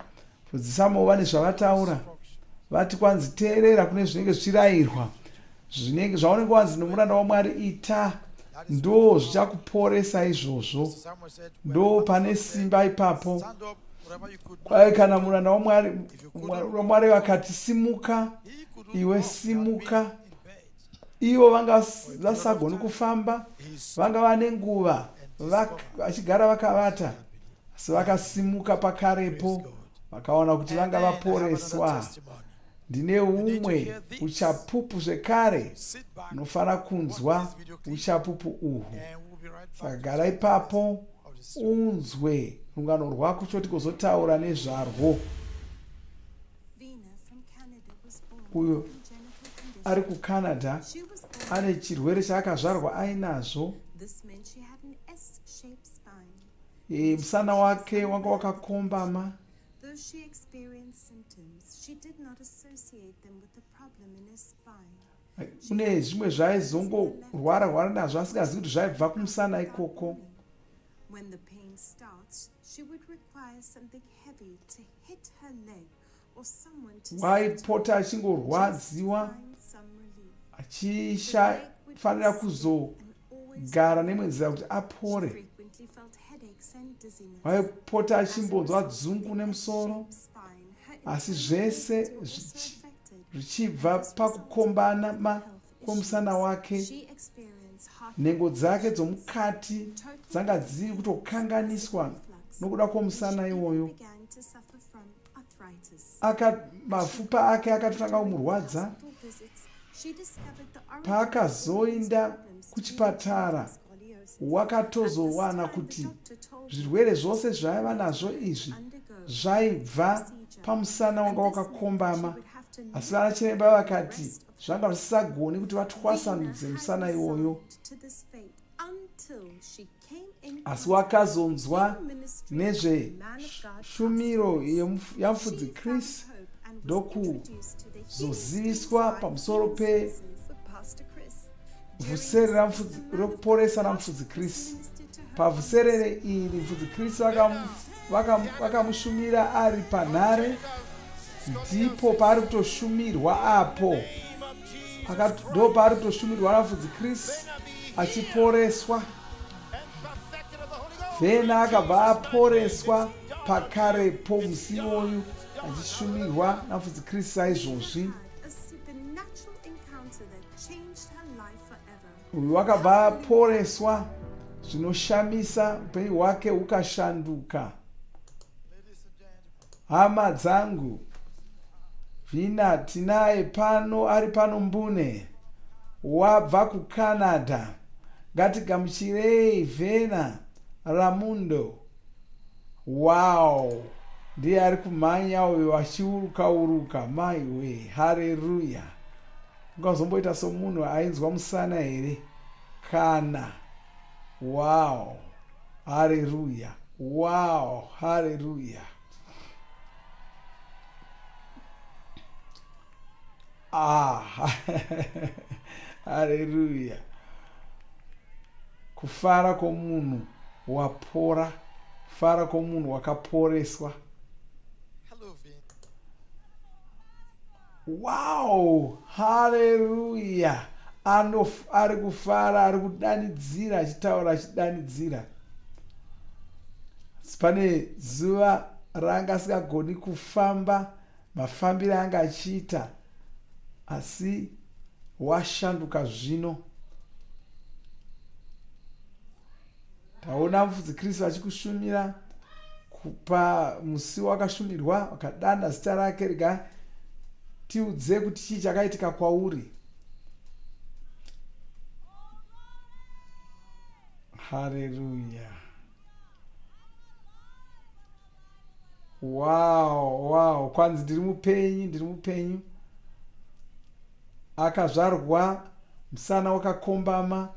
Mufudzi Samuel vane zvavataura. Vati kwanzi teerera kune zvinenge zvichirayirwa. Zvaunenge wanzi nomuranda waMwari ita, ndo zvichakuporesa izvozvo. Ndo pane simba ipapo. Kwai kana muranda waMwari vakati simuka, iwe simuka. Ivo vanga vasagoni kufamba, vanga vane nguva vachigara vakavata, asi vakasimuka pakarepo, vakaona kuti vanga vaporeswa. Ndine umwe uchapupu zvekare, unofanira kunzwa uchapupu uhu. Saka gara ipapo unzwe rungano rwako choti kuzotaura nezvarwo. Uyo ari kuCanada ane chirwere chaakazvarwa ainazvo. Musana wake wanga wakakombama. Though she experienced symptoms, she did not associate them with the problem in her spine. Kune zvimwe zvaizongorwara nazvo asingazivi kuti zvaibva kumusana ikoko. When the pain starts, she would require something heavy to hit her leg or someone to waipota achingorwadziwa achifanira kuzogara nemwenzira kuti apore. Waipota achimbonzwa dzungu nemusoro, asi zvese zvichibva pakukombana kwomusana wake, She experienced heart nhengo dzake palpitations, dzomukati total dzanga dziri kutokanganiswa nokuda kwomusana iwoyo. began to suffer from arthritis. Mafupa ake akatotanga kumurwadza. Hospital visits, she discovered the origin of Paakazoenda kuchipatara wakatozowana kuti zvirwere zvose zvaiva nazvo izvi zvaibva pamusana wanga wakakombama, asi vanachiremba vakati zvanga zvisisagoni kuti vatwasanudze musana iwoyo. Asi wakazonzwa nezveshumiro yamufudzi Chris ndokuzoziviswa pamusoro pevhuserere rekuporesa ramufudzi Chris. Pavhuserere iri mufudzi Chris vakamushumira ari panhare, ndipo paari kutoshumirwa apo, ndo paari kutoshumirwa namufudzi Chris achiporeswa. Vhena akabva aporeswa pakarepo musi iwoyu achishumirwa namufudzi Chris saizvozvi. Uyu wakabva aporeswa zvinoshamisa, upenyu hwake hukashanduka. Hama dzangu, Vhina tinaye pano, ari pano mbune wabva kuCanada. Ngatigamuchirei Vhena Ramundo. Wow, ndiye ari kumhanya uyo achiuruka maiwe. Haleluya. Ungazomboita somunhu ainzwa musana here kana? Wow, haleluya. Wow, haleluya. Haleluya. Kufara kwomunhu wapora, kufara kwomunhu wakaporeswa. Wow, haleluya. Ari kufara, ari kudanidzira, achitaura achidanidzira. Pane zuva ranga asingagoni kufamba mafambiro anga achiita, asi washanduka zvino. Taona mufudzi Kristu achikushumira pamusi wakashumirwa, wakadana zita rake. Rega tiudze kuti chii chakaitika kwauri. Haleluya. Wow, kwanzi ndiri mupenyu. Akazvarwa musana wakakombama.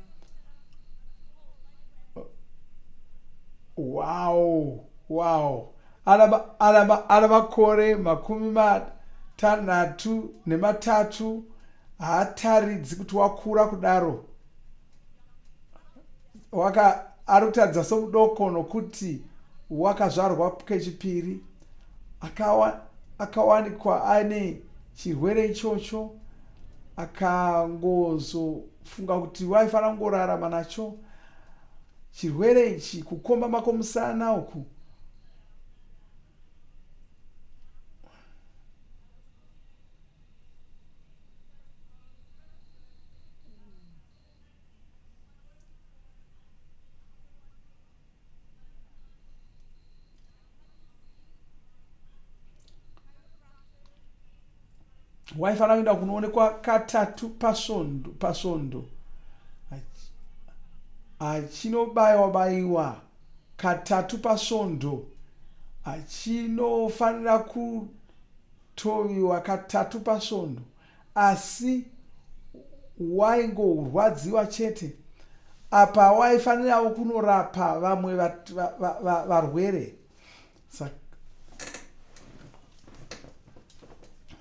Wow. Ana makore 63 haataridzi kuti wakura kudaro. Ari kutaridza somudoko nokuti wakazvarwa kechipiri. Akawanikwa ane chirwere ichocho, akangozofunga kuti waifanira kungorarama nacho. Chirwere ichi, kukombama kwomusana uku, waifanira kuenda kunoonekwa katatu pasvondo, achinobayiwa katatu pasvondo, achinofanira kutoviwa katatu pasvondo, asi waingorwadziwa chete. Apa waifanirawo kunorapa vamwe varwere.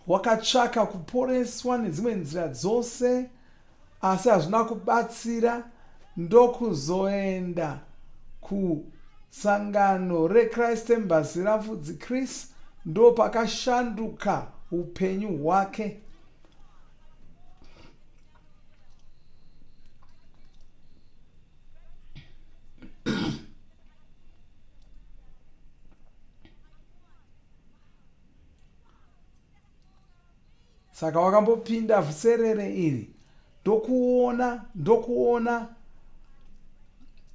Wakatsvaka kuporeswa nedzimwe nzira dzose, asi hazvina kubatsira. Ndokuzoenda kusangano reChrist Embassy ramufudzi Chris, ndo pakashanduka upenyu hwake. Saka wakambopinda vhuserere iri ndokuona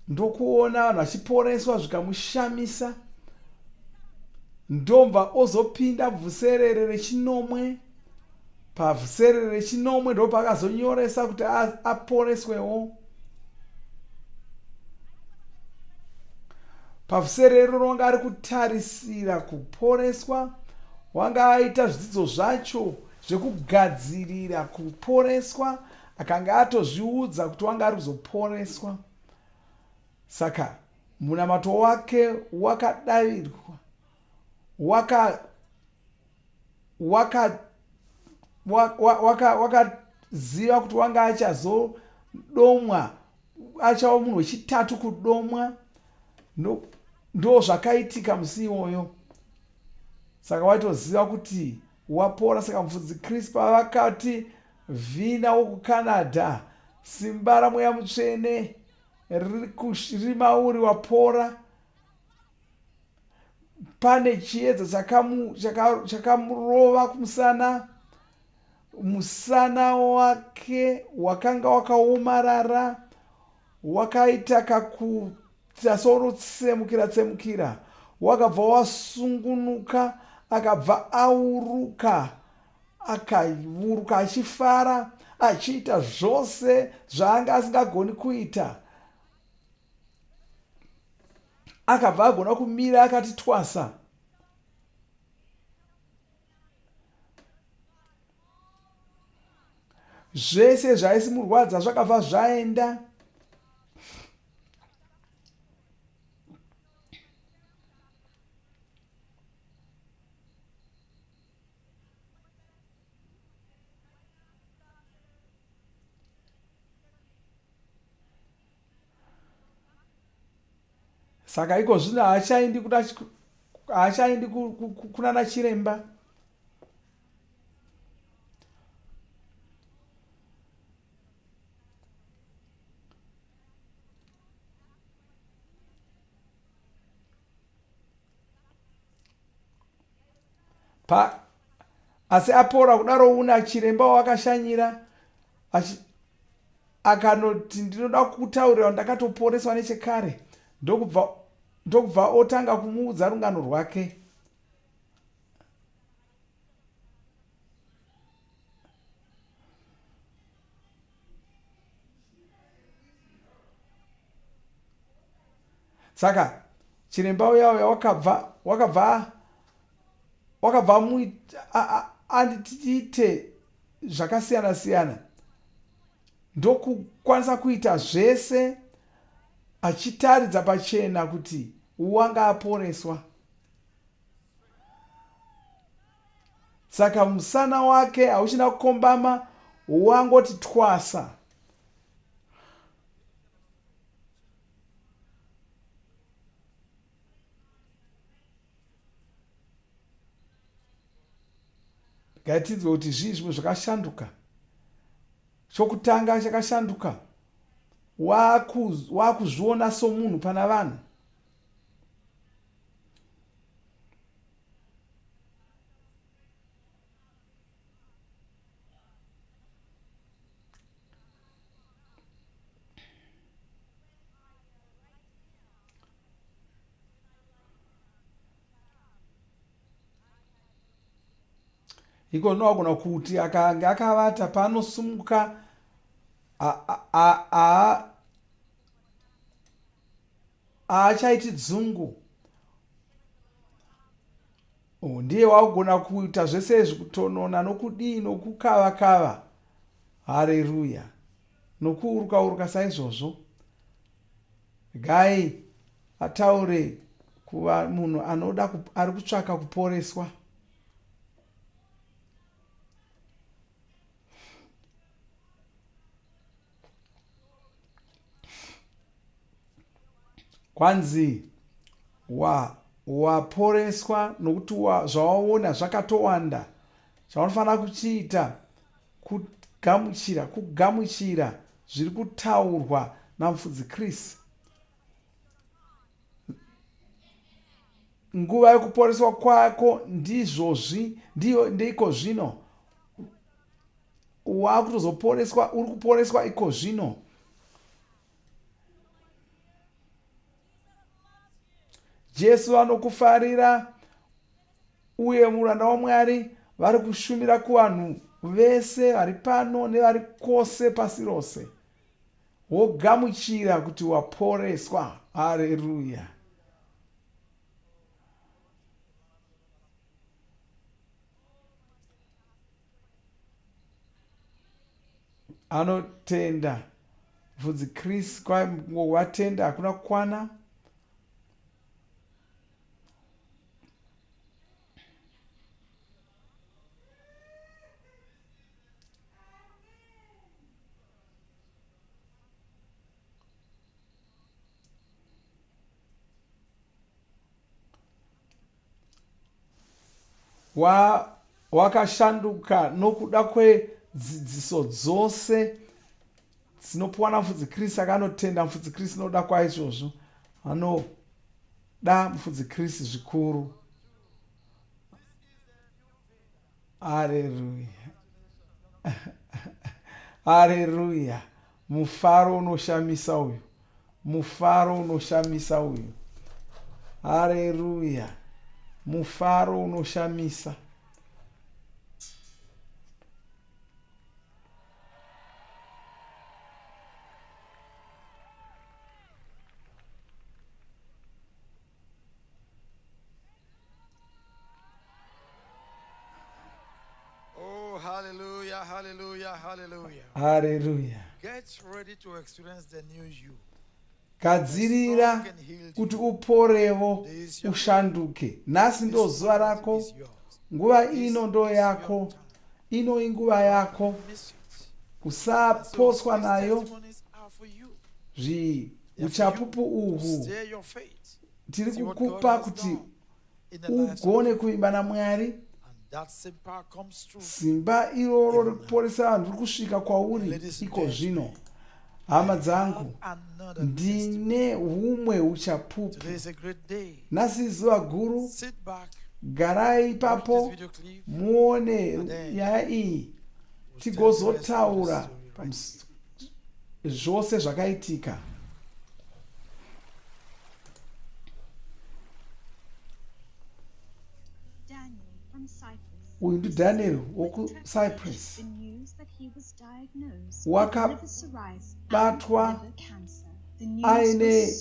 vanhu vachiporeswa zvikamushamisa. Ndomva ozopinda Vhuserere rechinomwe. PaVhuserere rechinomwe ndo pakazonyoresa kuti aporeswewo. PaVhuserere ronga ari kutarisira kuporeswa. Wanga aita zvidzidzo zvacho zvekugadzirira kuporeswa. Akanga atozviudza kuti wanga ari kuzoporeswa. Saka munamato wake wakadavirwa. Wakaziva kuti wanga achazodomwa. Achava munhu wechitatu kudomwa. Ndo zvakaitika musi iwoyo. Saka waitoziva kuti wapora. Saka mufudzi Kristu pavakati vhina wokuCanada, simba ramweya mutsvene riri mauri, wapora. Pane chiedza chakamurova kumusana. Musana wake wakanga wakaomarara, wakaita kakuita sorotsemukira. Wakabva wasungunuka, akabva auruka, akavuruka achifara, achiita zvose zvaanga asingagoni kuita. Akabva agona kumira akati twasa. Zvese zvaisimurwadza zvakabva zvaenda. Saka iko zvino haachaendi kunana chiremba. Asi apora kudaro una chiremba wakashanyira. Akanoti ndinoda kutaurira ndakatoporeswa nechekare. Ndokubva otanga kumuudza rungano rwake. Saka chiremba uya wakabva anditiite zvakasiyana siyana. Ndokukwanisa kuita zvese achitaridza pachena kuti wanga aporeswa. Saka musana wake hauchina kukombama, wangoti twasa. Ngatidzwe kuti zvizvi zvakashanduka. Chokutanga chakashanduka. Wakuzviona somunhu pana vanhu. Iko nogona kuti akanga akavata panosumuka haachaiti dzungu. Ndiye wagona kuita zvese izvi, kutonona nokudii nokukava. Haleluya. Nokuuruka saizvozvo. Gai ataure kuva munhu ari kutsvaka kuporeswa. Kwanzi waporeswa nokuti zvawaona zvakatowanda. Zvaunofanira kuchiita kugamuchira zviri kutaurwa namufudzi Kristu. Nguva yekuporeswa kwako ndiko zvino. wakutozoporeswa, uri kuporeswa iko zvino. Jesu anokufarira, uye muranda waMwari vari kushumira kuvanhu vese vari pano nevari kwose pasi rose. Wogamuchira kuti waporeswa. Haleluya. Anotenda bvudzi Kristu watenda hakuna kukwana. Wakashanduka nokuda kwedzidziso dzose dzinopiwa namufudzi Kristu. Saka anotenda mufudzi Kristu nokuda kwaizvozvo. Anoda mufudzi Kristu zvikuru. Haleluya. Haleluya. Mufaro unoshamisa uyu. Mufaro unoshamisa uyu. Haleluya. Mufaro unoshamisa. Oh, hallelujah, hallelujah, hallelujah. Hallelujah. Get ready to experience the new you. Gadzirira kuti uporevo, ushanduke. Nhasi ndo zuva rako, nguva ino ndo yako, ino inguva yako. Usaposwa nayo. Uchapupu uhu tiri kukupa kuti ugone kuimba naMwari. Simba iroro rekuporesa vanhu riri kusvika kwauri iko zvino. Hama dzangu, ndine humwe uchapupu. Nhasi zuva guru. Garai ipapo muone nyaya iyi, tigozotaura zvose zvakaitika. Uyu ndiDaniel wokuCyprus. Wakabatwa aine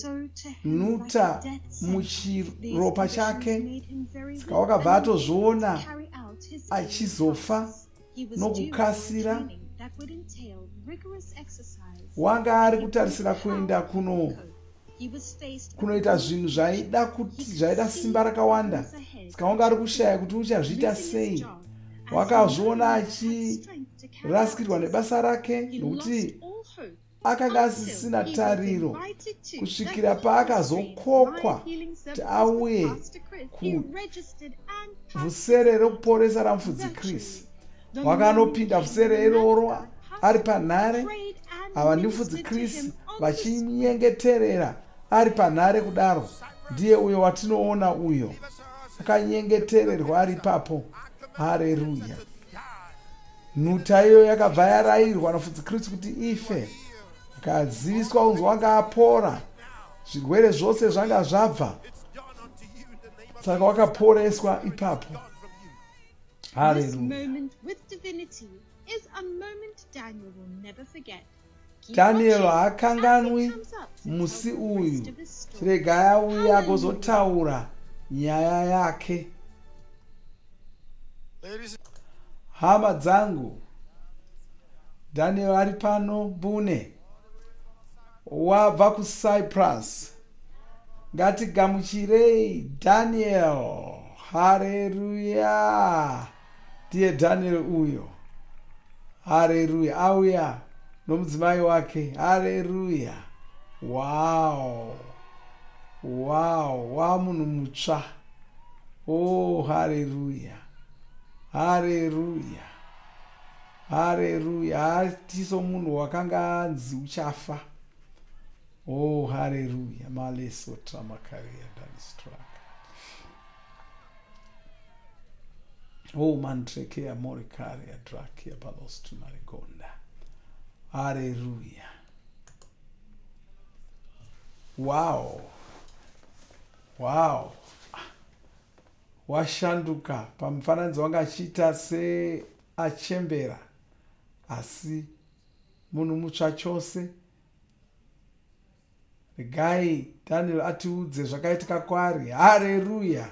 nhuta muchiropa chake. Saka wakabva atozviona achizofa nokukasira. Wanga ari kutarisira kuenda kunoita zvinhu zvaida simba rakawanda. Saka wanga ari kushaya kuti uchazviita sei. Wakazviona achirasikirwa nebasa rake nokuti akanga asisina tariro kusvikira paakazokokwa kuti auye kuvhusere rekuporesa ramufudzi Kristu. Wakanopinda vhusere iroro ari panhare. Ava ndimufudzi Kristu vachinyengeterera ari panhare kudaro. Ndiye uyo watinoona uyo akanyengetererwa ari ipapo. Haleluya. Nhuta iyo yakabva yarayirwa namufudzi Kristu kuti ife. Akaziviswa kunzi wanga apora. Zvirwere zvose zvanga zvabva. Saka wakaporeswa ipapo. Haleluya. Daniel haakanganwi musi uyu. Regai auye agozotaura nyaya yake. Hama dzangu, Daniel ari pano Bune, wabva kuCyprus. Ngatigamuchirei Daniel. Haleluya. Ndiye Daniel uyo. Haleluya. Auya nomudzimai wake. Haleluya. Wow. Wow. Wamunhu mutsva. Oh, haleluya. Haleluya. Haleluya. Hatiso munhu wakanga anzi uchafa. Oh, haleluya. Maleso tramakaria danistraka. Oh, mantrekea morikaria drakia balostu marigonda. Hallelujah. Wow. Wow. Washanduka. Pamufananidzo wanga achiita seachembera. Asi munhu mutsva chose. Regai Daniel atiudze zvakaitika kwaari. Hallelujah.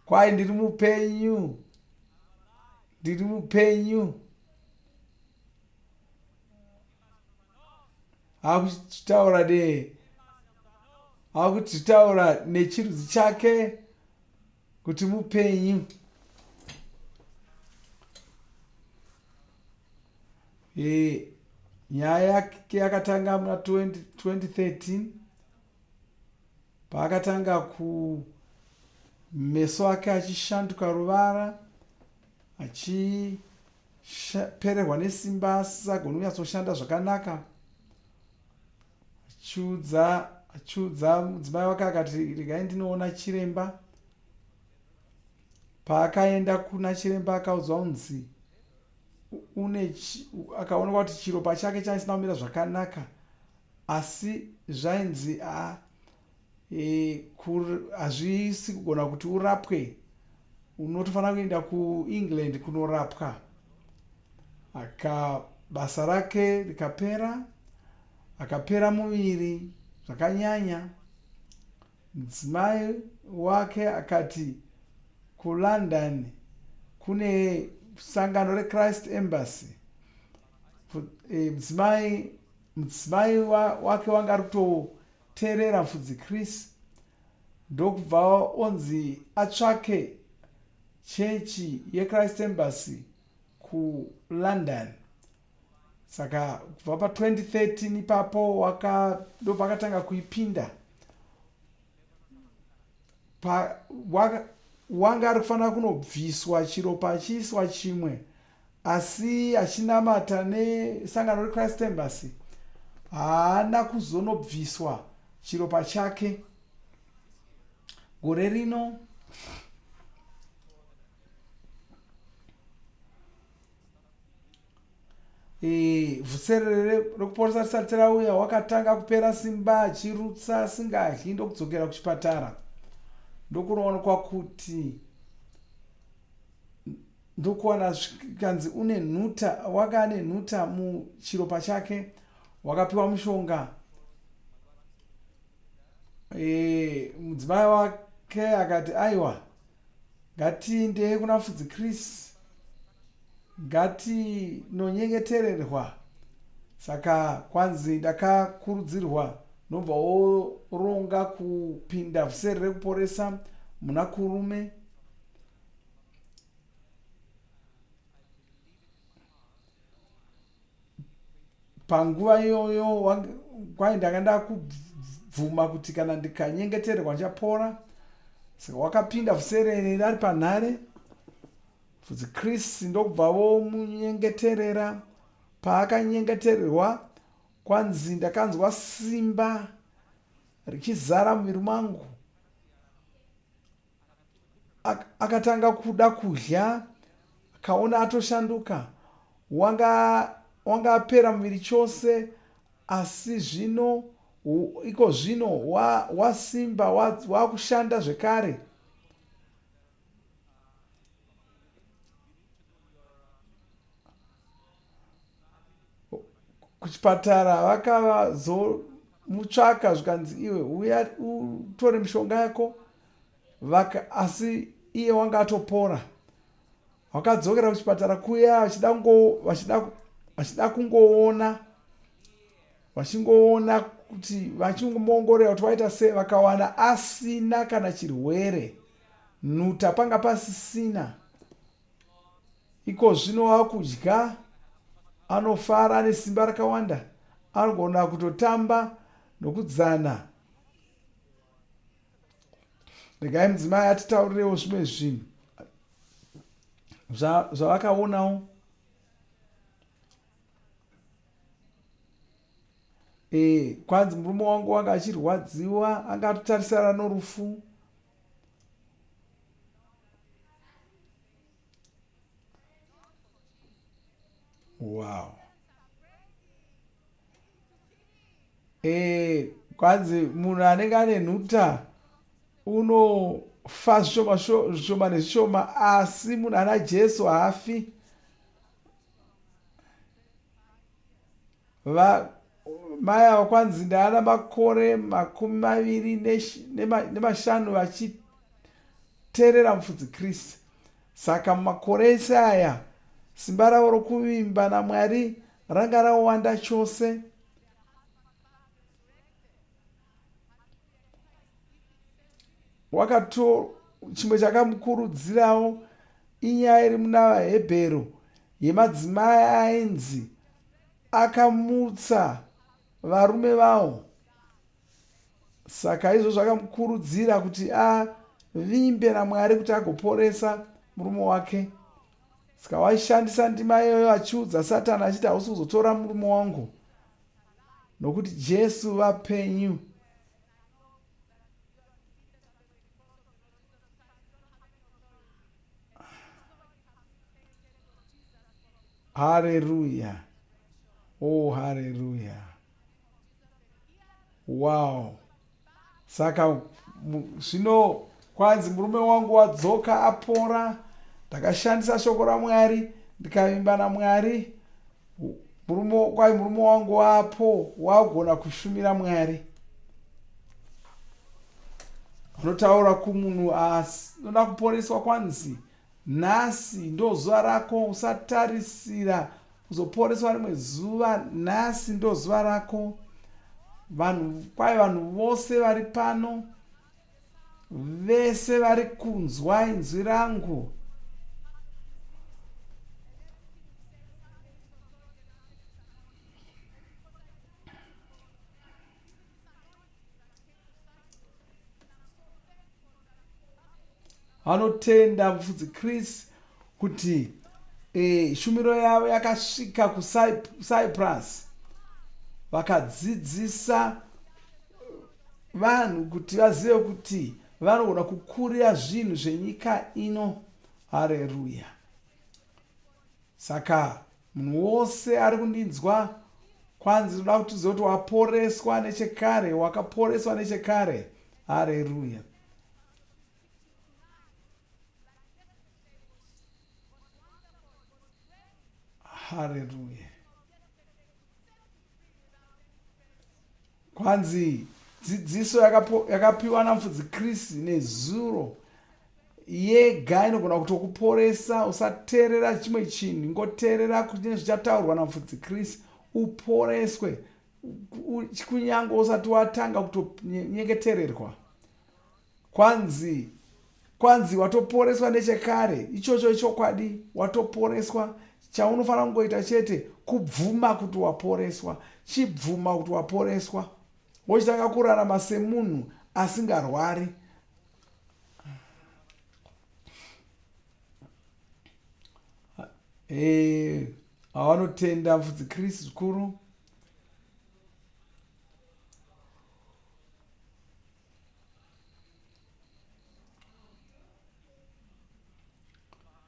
Kwai ndiri mupenyu. Ndiri mupenyu. Hakuchitaura de. Hakuchitaura nechirudzi chake kuti mupenyu. Nyaya yake yakatanga muna 2013 paakatanga meso ake achishanduka ruvara, achipererwa nesimba asisagoni kunyatsoshanda zvakanaka. Achiudza mudzimai wake akati regai ndinoona chiremba. Paakaenda kuna chiremba akaudzwa kunzi akaonekwa kuti chiropa chake chaisina kumira zvakanaka, asi zvainzi hazvisi kugona kuti urapwe, unotofanira kuenda kuEngland kunorapwa. Basa rake rikapera, akapera muviri zvakanyanya. Mudzimai wake akati kuLondon kune sangano reChrist Embassy. Mudzimai wake wanga ari kutoteerera mufudzi Chris. Ndokubva onzi atsvake chechi yeChrist Embassy kuLondon. Saka kubva pa2013 ipapo ndopakatanga kuipinda. Wanga ari kufanira kunobviswa chiropa achiiswa chimwe, asi achinamata nesangano reChrist Embassy haana kuzonobviswa chiropa chake. Gore rino Vhuserere ReKuporesa risati rauya wakatanga kupera simba, achirutsa asingadyi, ndokudzokera kuchipatara. Ndokunoonekwa kuti ndokuwana kanzi une nhuta, wanga ane nhuta muchiropa chake. Wakapiwa mushonga. Mudzimai wake akati aiwa, ngatiende kuna mufudzi Chris, ngatinonyengetererwa. Saka kwanzi ndakakurudzirwa nobva woronga kupinda Vhuserere ReKuporesa muna kurume. Panguva iyoyo kwai ndanga ndakubvuma kuti kana ndikanyengetererwa ndichapora. Saka wakapinda Vhuserere ari panhare. Mufudzi Chris ndokubva vomunyengeterera. Paakanyengetererwa kwanzi ndakanzwa simba richizara muviri mangu. Akatanga kuda kudya, akaona atoshanduka. Wanga apera muviri chose, asi zvino wasimba, wakushanda zvekare. Kuchipatara vakavazomutsvaka zvikanzi iwe uya utore mishonga yako, asi iye wanga atopora. Wakadzokera kuchipatara kuya vachida kungoona kuti vachingomongorera kuti waita sei, vakawana asina kana chirwere, nhuta panga pasisina. Iko zvino wakudya, anofara, ane simba rakawanda, anogona kutotamba nokudzana. Regai mudzimai atitaurirewo zvimwe zvinhu zvavakaonawo. Kwanzi murume wangu wanga achirwadziwa, anga atotarisana norufu. Wow. Kwanzi munhu anenge ane nhuta unofa zvishoma nezvishoma, asi munhu ana Jesu haafi. Mai ava kwanzi ndaana makore 25 vachiteerera mufudzi Kristu. Saka mumakore ese aya simba ravo rokuvimba naMwari ranga rawanda chose. Chimwe chakamukurudzirawo inyaya iri muna vaHebheru yemadzimai ainzi akamutsa varume vavo. Saka izvo zvakamukurudzira kuti avimbe naMwari kuti agoporesa murume wake. Saka waishandisa ndima iyoyo achiudza Satani achiti hausi kuzotora murume wangu nokuti Jesu vapenyu. Hallelujah. Oh, hallelujah. Wow. Saka zvino kwanzi murume wangu wadzoka apora, ndakashandisa shoko raMwari ndikavimba naMwari. Murume wangu wapo, wagona kushumira Mwari. Unotaura kumunhu anoda kuporeswa kwanzi nhasi ndo zuva rako. Usatarisira kuzoporeswa rimwe zuva. Nhasi ndo zuva rako. Vanhu vose vari pano, vese vari kunzwa inzwi rangu, vanotenda mufudzi Kristu kuti shumiro yavo yakasvika kuCyprus. Vakadzidzisa vanhu kuti vazive kuti vanogona kukurira zvinhu zvenyika ino. Haleluya. Saka munhu wose ari kundinzwa kwanzi unoda kuti uzive kuti waporeswa nechekare, wakaporeswa nechekare. Haleluya. Haleluya. Kwanzi dzidziso yakapiwa namufudzi Kristu nezuro yega inogona kutokuporesa. Usateerera chimwe chinhu, ngoteerera kuti zvichataurwa namufudzi Kristu uporeswe, kunyange usati watanga kutonyengetererwa. Kwanzi watoporeswa nechekare. Ichocho chokwadi, watoporeswa. Chaunofanira kungoita chete kubvuma kuti waporeswa. Chibvuma kuti waporeswa, wochitanga kurarama semunhu asingarwari. Havanotenda mufudzi Kristu zvikuru.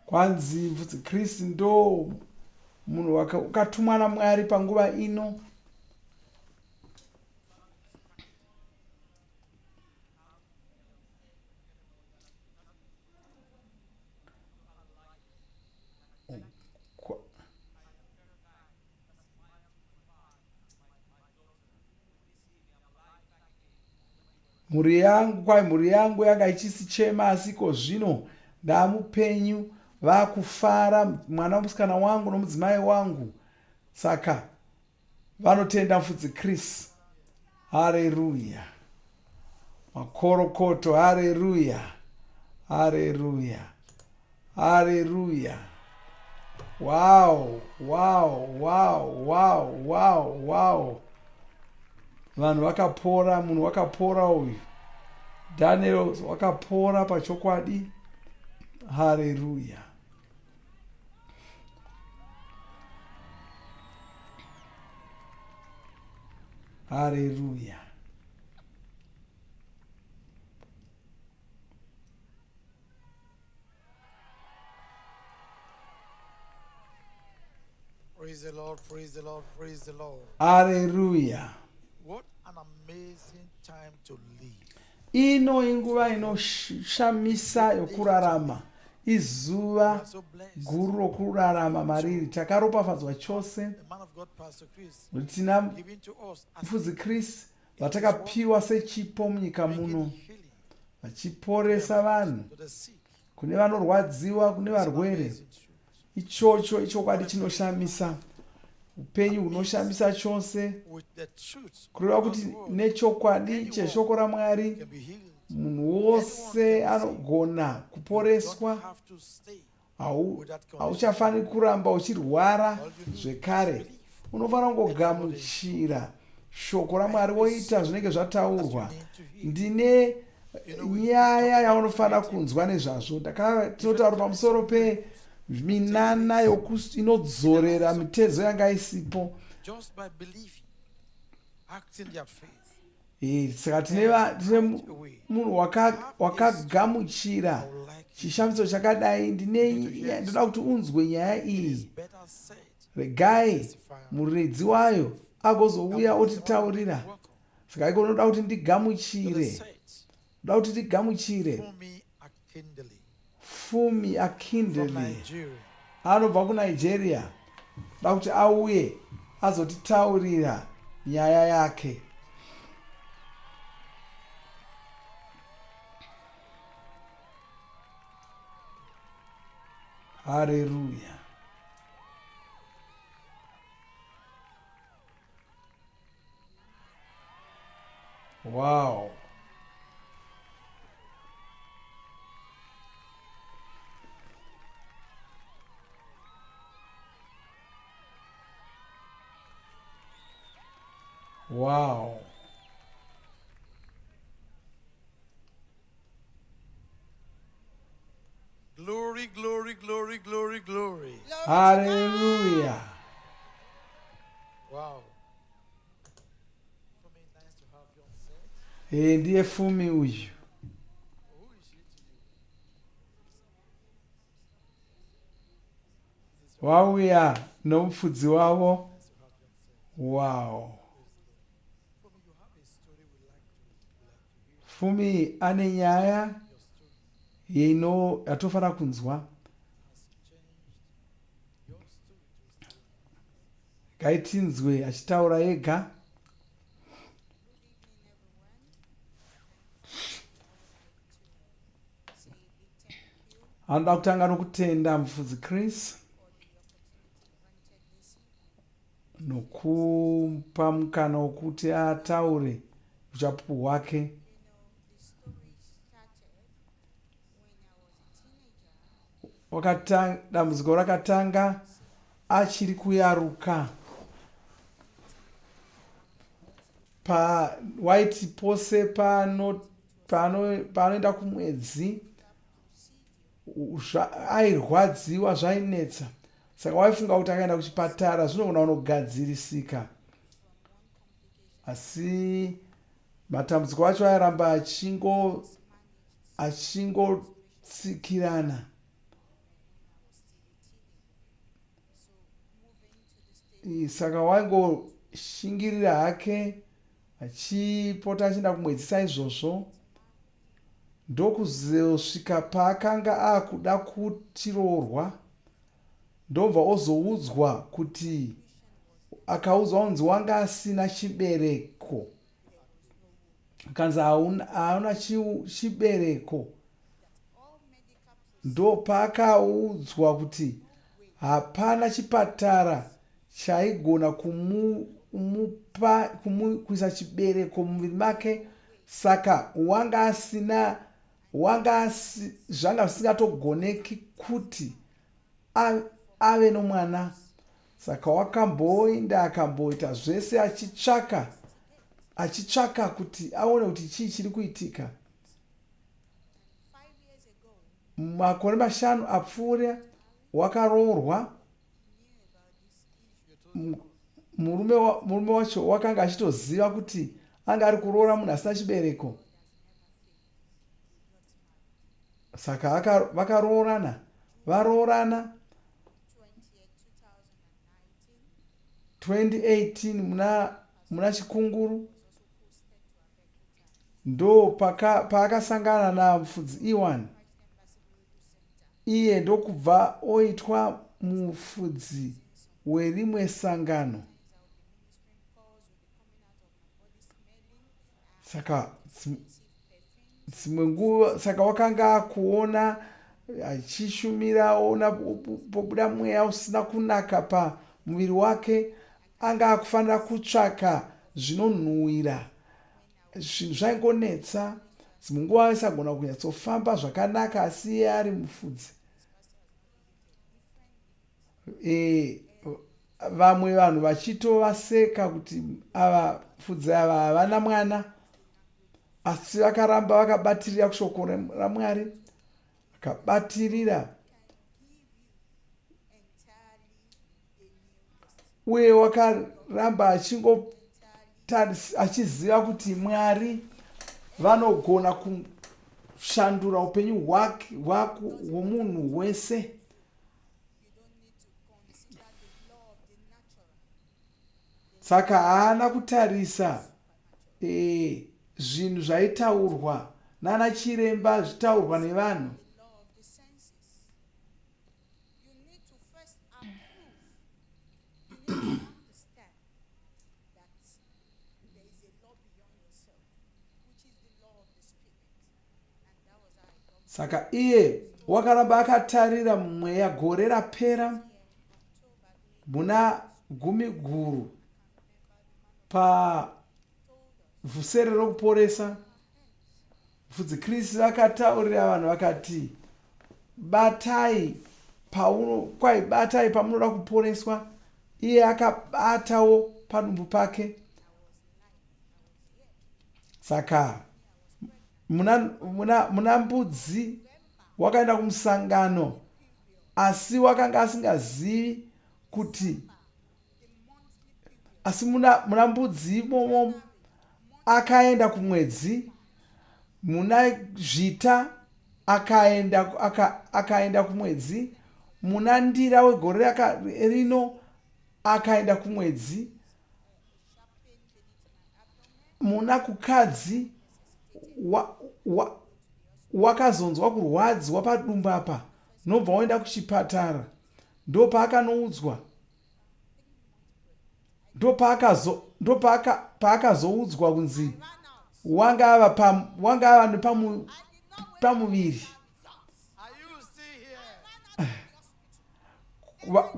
Kwanzi mufudzi Kristu ndo munhu wakatumwa naMwari panguva ino. Mhuri yangu yanga ichisichema, asi zvino ndaamupenyu, vaakufara, mwana musikana wangu nomudzimai wangu. Saka vanotenda mufudzi Kristu. Haleluya. Makorokoto. Haleluya. Haleluya. Haleluya. Wow, wow, wow, wow, wow, wow. Vanhu vakapora, munhu wakapora uyu. Daniel wakapora pachokwadi. Haleluya. Haleluya. Praise the Lord. Lord, praise the Lord, praise the Lord. Hallelujah. What an amazing time to live. Ino inguva inoshamisa yokurarama. Izuva guru rokurarama mariri. Takaropafadzwa chose. The man of God, Pastor Chris, Tina giving to us as Mfudzi Chris vatakapiwa sechipo munyika muno. Vachiporesa vanhu. to the sick. Kune vanorwadziwa, kune varwere. Ichocho ichokwadi chinoshamisa. Upenyu hunoshamisa chose. With the truth, Kureva kuti nechokwadi cheshoko raMwari can be healed. munhu wose anogona kuporeswa. Have to stay. Hauchafaniri kuramba uchirwara zvekare. Unofanira kungogamuchira shoko raMwari woita zvinenge zvataurwa. Ndine nyaya yaunofanira kunzwa nezvazvo. Tinotaura pamusoro peminana inodzorera mitezo yanga isipo. Just by believing, acting their faith. Saka tine munhu wakagamuchira chishamiso chakadai. Ndoda kuti unzwe nyaya iyi. Regai muredzi wayo agozouya otitaurira. Saka iko unoda kuti ndigamuchire. Ndoda kuti ndigamuchire. Fumi Akindele anobva kuNigeria. Ndoda kuti auye azotitaurira nyaya yake. Hallelujah. Wow. Wow. Glory, glory, glory, glory, glory. Hallelujah. Wow. Ndiye fumi uyu. Wauya nomufudzi wavo. Wow. Fumi ane nyaya yatofanira kunzwa. Ngaitinzwe achitaura ega. Anoda kutanga nokutenda mufudzi Chris nokupa mukana wokuti ataure uchapupu hwake. Dambudziko rakatanga achiri kuyaruka. Waiti pose paanoenda kumwedzi airwadziwa zvainetsa. Saka waifunga kuti akaenda kuchipatara zvinogona kunogadzirisika. Asi matambudziko acho airamba achingotsikirana. Saka waingoshingirira hake achipota achienda kumwedzisa izvozvo. Ndokuzosvika paakanga akuda kutirorwa. Ndobva ozoudzwa kuti akaudzwa unzi wanga asina chibereko. Akanzi hauna chibereko. Ndopaakaudzwa kuti hapana chipatara chaigona kuisa chibereko mumuviri make. Saka zvanga zvisingatogoneki kuti ave nomwana. Saka wakamboenda akamboita zvese achitsvaka kuti aone kuti chii chiri kuitika. Makore 5 apfuura wakaroorwa. Murume wacho wakanga achitoziva kuti anga ari kuroora munhu asina chibereko. Saka varoorana. 2018 muna chikunguru ndo paakasangana na mufudzi Iwan. Iye ndokubva oitwa mufudzi werimwe sangano. Saka dzimwe nguva saka wakanga kuona achishumira ona pobuda mweya usina kunaka pamuviri wake, anga akufanira kutsvaka zvinonhuhwira. Zvinhu zvaingonetsa, dzimwe nguva aisagona kunyatsofamba zvakanaka, asi iye ari mufudzi. Vamwe vanhu vachitovaseka kuti ava fudzi ava havana mwana, asi vakaramba vakabatirira kushoko raMwari, vakabatirira uye wakaramba achiziva kuti Mwari vanogona kushandura upenyu hwomunhu wese. Saka haana kutarisa zvinhu zvaitaurwa nana chiremba zvitaurwa nevanhu. Saka iye wakaramba akatarira mumweya. Gore rapera muna gumi guru paVhuserere ReKuporesa, mufudzi Kristu vakataurira vanhu vakati, batai pamunoda kuporeswa. Iye akabatawo padumbu pake. Saka muna mbudzi wakaenda kumusangano, asi wakanga asingazivi kuti, asi muna mbudzi imomo akaenda kumwedzi, muna zvita akaenda kumwedzi, muna ndira wegore rino akaenda kumwedzi, muna kukadzi wakazonzwa kurwadziwa padumbu apa, nobva waenda kuchipatara. Ndo paakanoudzwa, ndo paakazoudzwa kunzi wanga ava nepamuviri.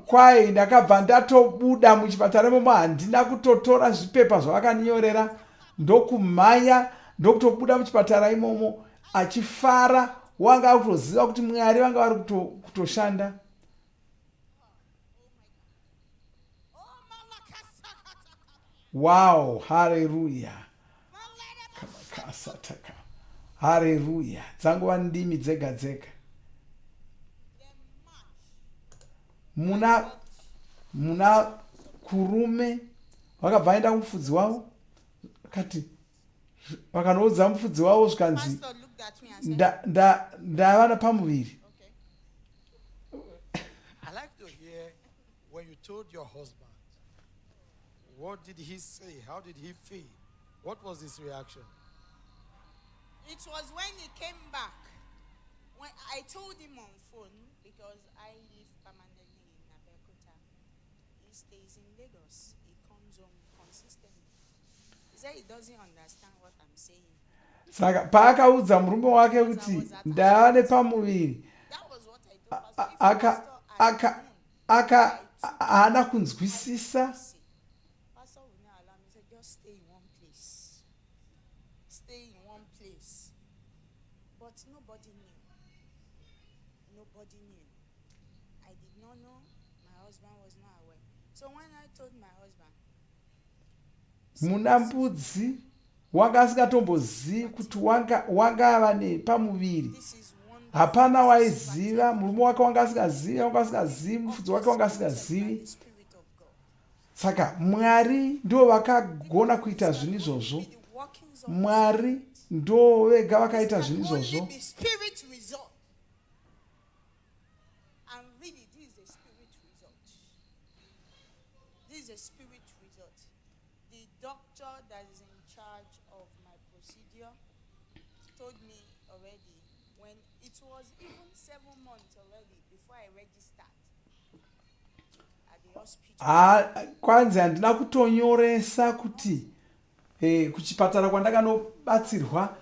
Kwai ndakabva ndatobuda muchipatara imomo, handina kutotora zvipepa zvavakanyorera, ndokumhanya ndokutobuda muchipatara imomo achifara. Wanga akutoziva kuti Mwari vanga vari kutoshanda. Wow, haleluya. Haleluya. Dzangova ndimi dzega dzega. Muna kurume vakabva vaenda kumufudzi wavo, vakati vakanoudza mufudzi wavo zvikanzi ndava nepamuviri. I like to hear when you told your husband, what did he say? How did he feel? What was his reaction? It was when he came back. When I told him on phone, because I live permanently in Abeokuta. He stays in Lagos. He comes home consistently. He said he doesn't understand what I'm saying. Saka paakaudza murume wake kuti ndava nepamuviri, haana kunzwisisa. Pastor will not allow me. He said, just stay in one place. Stay in one place. But nobody knew. Nobody knew. I did not know. My husband was not aware. So when I told my husband, muna mbudzi wanga asingatombozivi kuti wanga ava nepamuviri. Hapana waiziva, murume wake wanga asingazivi, mufudzi wake wanga asingazivi. Saka Mwari ndo vakagona kuita zvinhu izvozvo. Mwari ndo vega vakaita zvinhu izvozvo. and really this is a spirit result. This is a spirit doctor that is in charge of my procedure told me already when it was even 7 months already before I registered at the hospital. Kwanzi handina kutonyoresa kuti kuchipatara kwandakanobatsirwa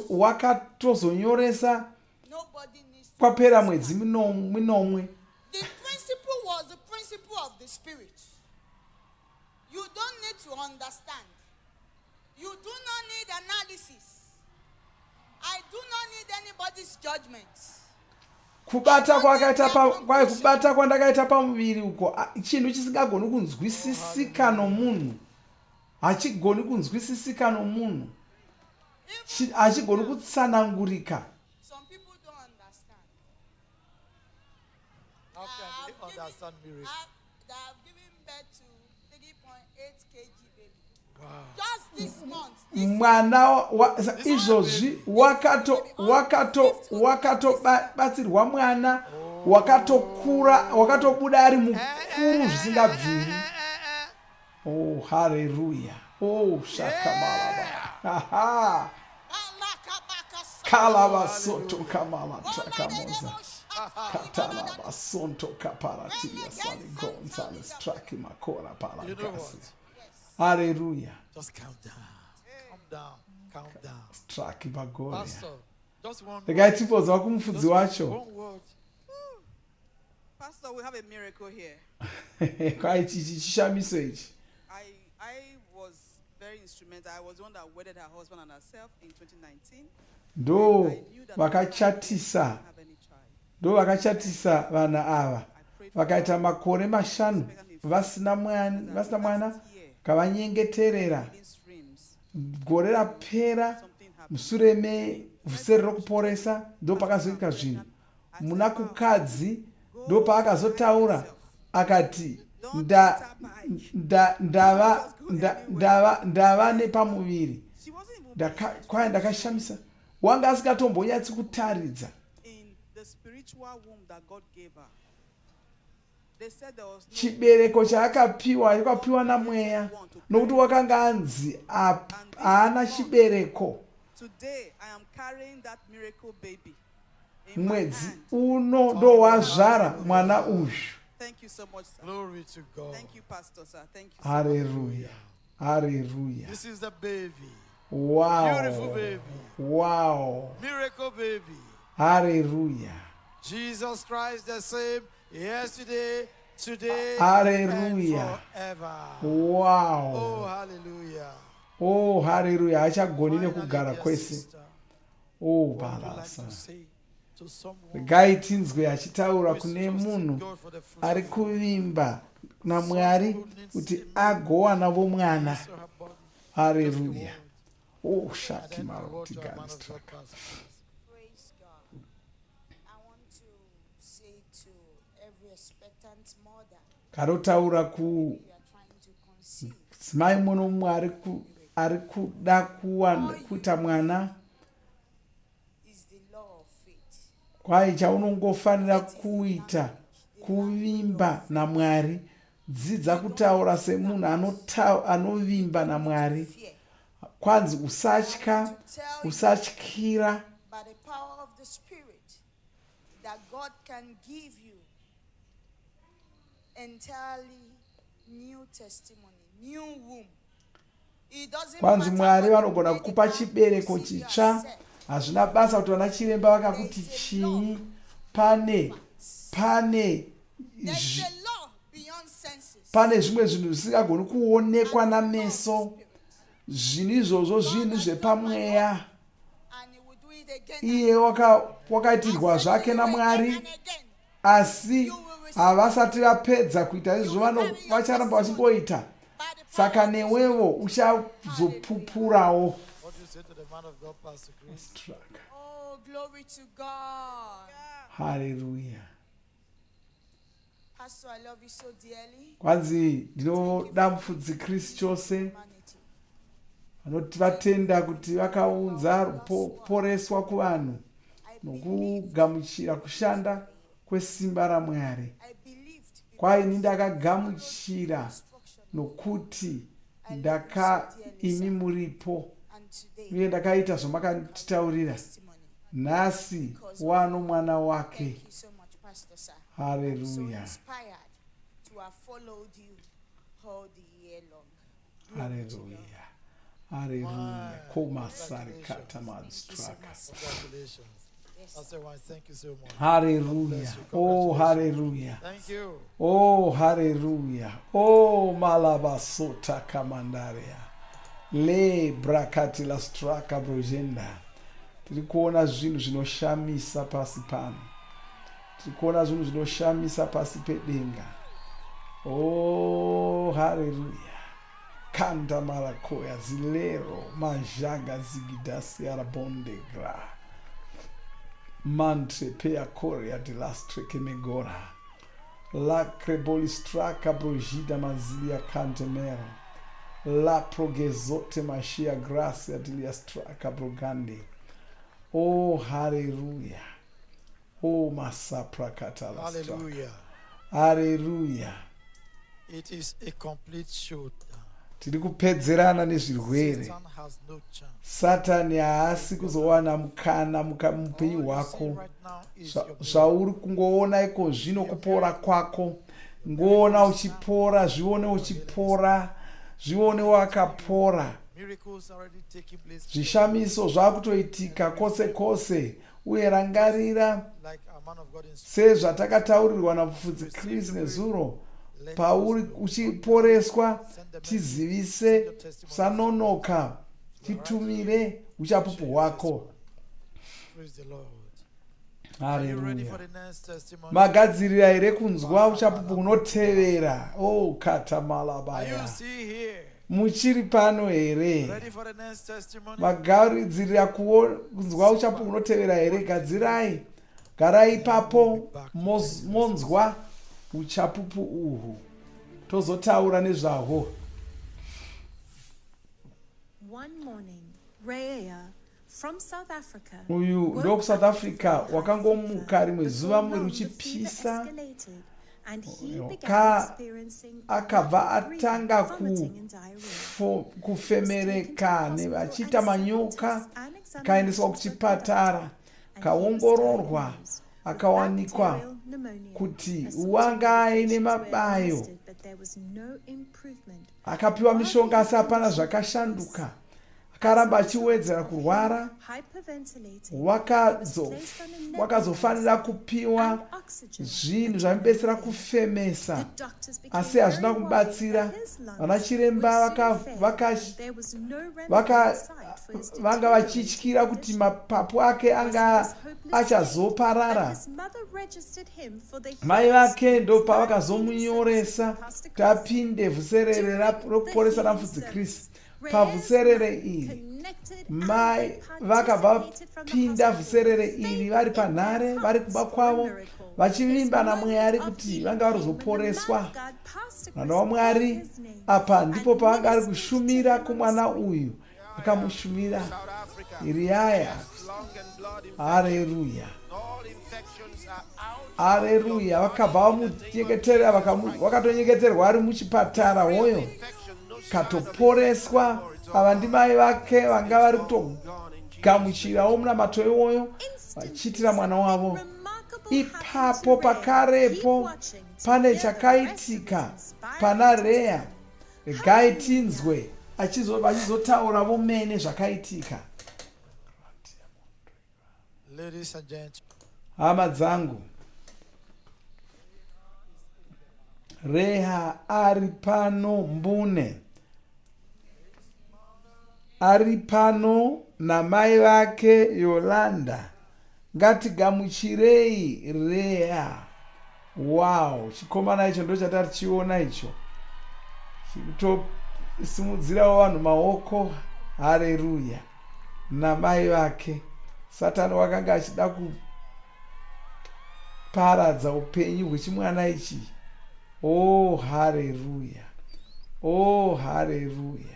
wakatozonyoresa kwapera mwedzi minomwe. The principle was the principle of the spirit. You don't need to understand. You do not need analysis. I do not need anybody's judgments. Kubata kwandakaita pamuviri uko chinhu chisingagoni kunzwisisika nomunhu. Hachigoni kunzwisisika nomunhu. Hachigoni kutsanangurika. Some people don't understand. How can they understand miracle? They have given birth to 3.8 kg baby. Wow. Just this month. Mwana izvozvi wakatobatsirwa mwana wakatokura wakatobuda ari mukuru zvisingabviri. Oh, hallelujah. Oh, shakamalaba. Kalaba soto kamala trakamoza. Katalaba sonto kaparatia sali gonzales traki makora palakasi. Hallelujah. Just calm down. Calm down. Traki bagoria. Pastor, just one The guy tipozwa kumufudzi wacho. one word. Pastor, we have a miracle here. Kwai chishamiso ichi. I was very instrumental. I was the one that wedded her husband and herself in 2019. Ndo vakachatisa vana ava vakaita makore 5 vasina mwana kavanyengeterera gore rapera mushure mevhuserere ReKuporesa ndo pakazoitika zvinhu. Muna kukadzi ndo paakazotaura akati ndava nepamuviri kwai ndakashamisa. Wanga asikatombonyatsi kutaridza. Chibereko chaakapiwa namweya nokuti wakanga anzi haana chibereko. Mwedzi uno ndo wazvara mwana uyu. Thank you so much, sir. Glory to God. Thank you, Pastor, sir. Thank you. Hallelujah. Hallelujah. This is the baby. Wow. Beautiful baby. Wow. Miracle baby. Hallelujah. Jesus Christ the same yesterday, today, Hallelujah. and forever. Wow. Oh, hallelujah. Oh, hallelujah. Achagoni nekugara kwese. Oh, balasa. Gaitinzwe achitaura kune munhu ari kuvimba naMwari kuti agowana vomwana. Hallelujah. Oh, shaki maroti ganistraka. Praise God. I want to say to every expectant mother, Karotaura ku dzimai munomwe ari kuda kuita mwana. Kwai chaunongofanira kuita kuvimba naMwari. Dzidza kutaura semunhu anovimba naMwari. Kwanzi usatya, usatyira. by the power of the Spirit, that God can give you entirely new testimony, new womb. It doesn't Kwanzi Mwari matter vanogona kukupa chibereko chitsva. Hazvina basa kuti vana chiremba vakakuti chii. Pane zvimwe zvinhu zvisingagoni kuonekwa nameso. Zvinhu izvozvo zvinhu zvepamweya. Iye wakaitirwa zvake naMwari, asi havasati vapedza kuita izvo vacharamba vachingoita. Saka newewo uchazopupurawo. What do you say to the man of God, Pastor Chris? Oh, glory to God. Hallelujah. Pastor, I love you so dearly. Kwanzi ndinoda mufudzi Kristu chose. Vanoti vatenda kuti vakaunza ruporeswa kuvanhu nokugamuchira kushanda kwesimba raMwari. Kwai ini ndakagamuchira nokuti imi muripo uye ndakaita zvamakatitaurira. Nhasi wano mwana wake. Hallelujah. To have followed you all the year long. Hallelujah. Hallelujah. Komasari katamanstraka. Congratulations. Pastor Wine, thank you so much. Hallelujah. Oh, hallelujah. Thank you. Oh, hallelujah. Oh, malabasota kamandaria. Le brakati la straka brojenda. Tiri kuona zvinhu zvinoshamisa pasi pano. Tiri kuona zvinhu zvinoshamisa pasi pedenga. Oh, hallelujah. Kanda marakoya zilero majaga zigidasi arabonde gra. Mantre pea coria de lastre che megora. La crebolistraka brogida mazilia cantemero. La progezote mashia gracia dilia straka brogandi. Oh, hallelujah. Oh, masapra katala. Hallelujah. Hallelujah. It is a complete shoot. Tiri kupedzerana nezvirwere. Satani haasi kuzowana mukana mupenyu hwako. Zvauri kungoona iko zvino kupora kwako. Ngoona uchipora, zvione uchipora, zvione wakapora. Zvishamiso zvakutoitika kwose kwose. Uye rangarira sezvatakataurirwa namufudzi Chris nezuro. Pauri uchiporeswa, tizivise, usanonoka, titumire uchapupu hwako. Hallelujah. Magadzirira here kunzwa uchapupu unotevera. Oh, katamalabaya. Muchiri pano here. Magadzirira kunzwa uchapupu unotevera here. Gadzirai. Garai ipapo monzwa uchapupu uhu. Tozotaura nezvahwo. One morning, Raya from South Africa. Uyu ndo South Africa wakangomuka rimwe zuva mwiri uchipisa. Akabva atanga kufemereka achiita manyoka. Akaendeswa kuchipatara. Akaongororwa. Akawanikwa kuti wanga aine mabayo. Akapiwa mishonga asi hapana zvakashanduka. Akaramba achiwedzera kurwara. Wakazofanira kupiwa zvinhu zvamubetsera kufemesa asi hazvina kumubatsira. Vana chiremba vanga vachityira kuti mapapu ake anga achazoparara. Mai vake ndo pavakazomunyoresa kuti apinde vhuserere rekuporesa ramufudzi Kristu. Pavhuserere iri mai vakabva pinda vhuserere iri vari panhare, vari kuba kwavo vachivimba naMwari kuti vanga varizoporeswa. Mwana waMwari apa ndipo pavanga vari kushumira kumwana uyu. Vakamushumira Iriaya. Haleluya. Haleluya. Vakabva vamunyengeterera, vakatonyengeterwa ari muchipatara hoyo. Katoporeswa. Ava ndimai vake vanga vari kutogamuchirawo munamato iwoyo vachiitira mwana wavo. Ipapo pakarepo pane chakaitika pana Reya. Regai tinzwe vachizotaura vomene zvakaitika. Ladies and gentlemen. Hama dzangu, Reha ari pano Mbune. Ari pano namai vake Yolanda. Ngatigamuchirei Reha. Wow, chikomana icho ndo chatari chiona icho. Chikutosimudzirawo vanhu maoko. Haleluya. Namai vake. Satani wakanga achida kuparadza upenyu hwechimwana ichi. Oh, haleluya. Oh, haleluya.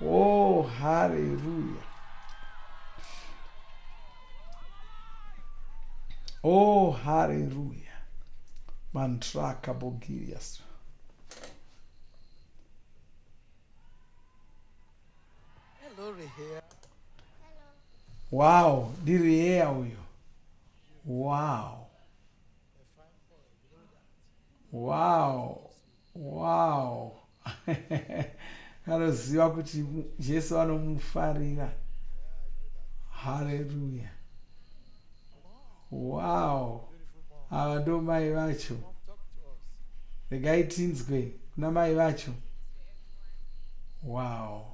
Oh, hallelujah. Oh, hallelujah. Mantraka bogirias. here. Wow, ndiri here uyo. Wow. Wow. Wow. Anoziva kuti Jesu anomufarira. Hallelujah. Wow. Ava ndo mai vacho. Regai tinzwe kuna mai vacho. Wow.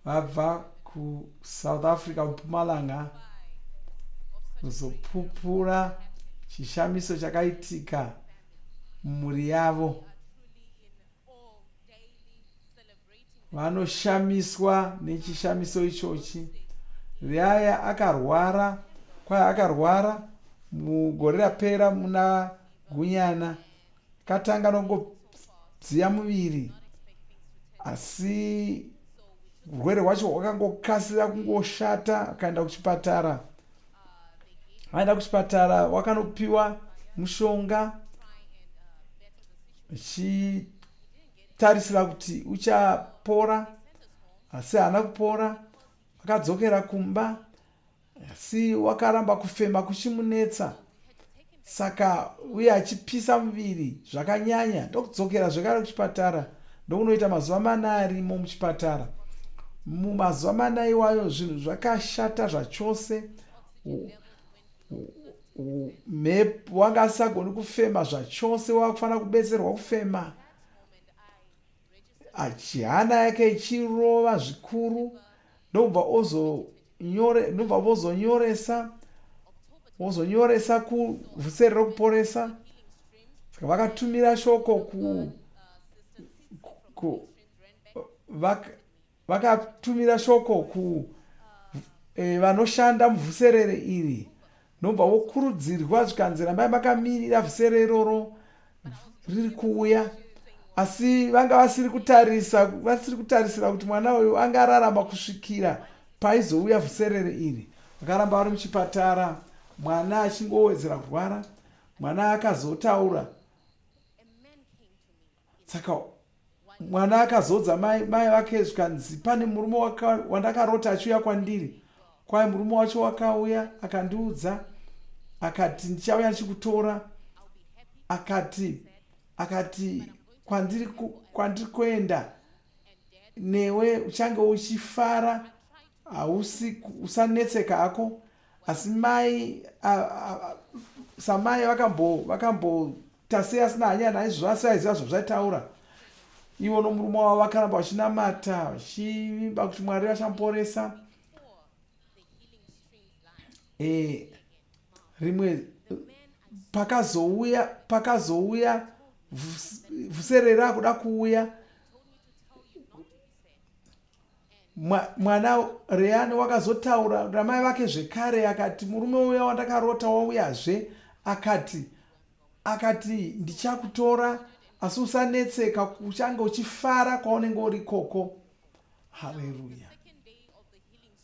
Vabva ku South Africa Mpumalanga kuzopupura chishamiso chakaitika mumhuri yavo. Vanoshamiswa nechishamiso ichochi. Reaya akarwara, kwaya akarwara mugore rapera muna Gunyana. Katanga nongodziya muviri. Asi urwere hwacho hwakangokasira kungoshata, akaenda kuchipatara. Aenda kuchipatara wakanopiwa mushonga achitarisira kuti uchapora, asi haana kupora. Akadzokera kumba, asi wakaramba kufema kuchimunetsa. Saka uye achipisa muviri zvakanyanya, ndokudzokera zvekare kuchipatara. Ndokunoita mazuva 4 arimo muchipatara. Mumazuva 4 iwayo zvinhu zvakashata zvachose. Mhepo wanga asagoni kufema zvachose, wakufanira kubetserwa kufema. Hana yake ichirova zvikuru. Ndobva vozonyoresa kuvhuserere ReKuporesa. Saka vakatumira shoko vakatumira shoko vanoshanda muvhuserere iri. Ndobva vokurudzirwa zvikanzi rambai makamirira vhuserere iroro riri kuuya. Asi vanga vasiri kutarisira kuti mwana uyu angararama kusvikira paizouya vhuserere iri. Vakaramba vari muchipatara, mwana achingowedzera kurwara. Mwana akazotaura. Saka mwana akazodza mai vake zvikanzi pane murume wandakarota achiuya kwandiri. Kwai murume wacho wakauya akandiudza akati ndichauya ndichikutora. Akati kwandiri kuenda newe uchange uchifara, usanetseka hako. Asi mai samai vakambotasei asina hanya naizvo, asi vaiziva zvazvaitaura. Ivo nomurume wavo vakaramba vachinamata vachivimba kuti Mwari vachamuporesa. Rimwe pakazouya vhuserere akuda kuuya. Mwana Reani wakazotaura ramai vake zvekare akati murume uya wandakarota wauyazve. Akati ndichakutora, asi usanetseka, uchange uchifara kwaunenge uri ikoko. Haleluya.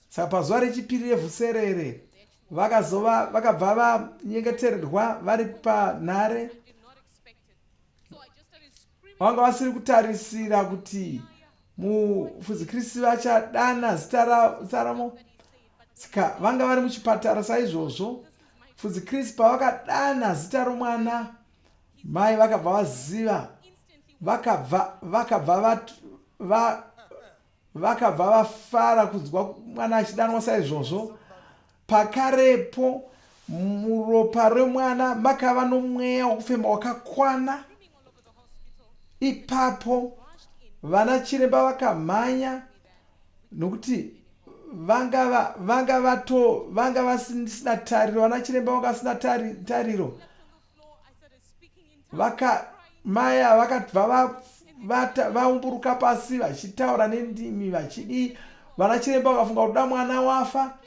Saka pazuva rechipiri revhuserere vakabva vanyengetererwa vari panhare. Vanga vasiri kutarisira kuti mufudzi vachadana zita ramo. Saka vanga vari muchipatara saizvozvo. Fudzi pavakadana zita romwana, mai vakabva vaziva. Vakabva vafara kunzwa mwana achidanwa saizvozvo. Pakarepo muropa remwana makava nomweya wokufema wakakwana. Ipapo vana chiremba vakamhanya nokuti vanga vasina tariro. Vana chiremba vanga vasina tariro. Mai vakabva vaumburuka pasi vachitaura nendimi vachidii. Vana chiremba vakafunga kuda mwana wafa.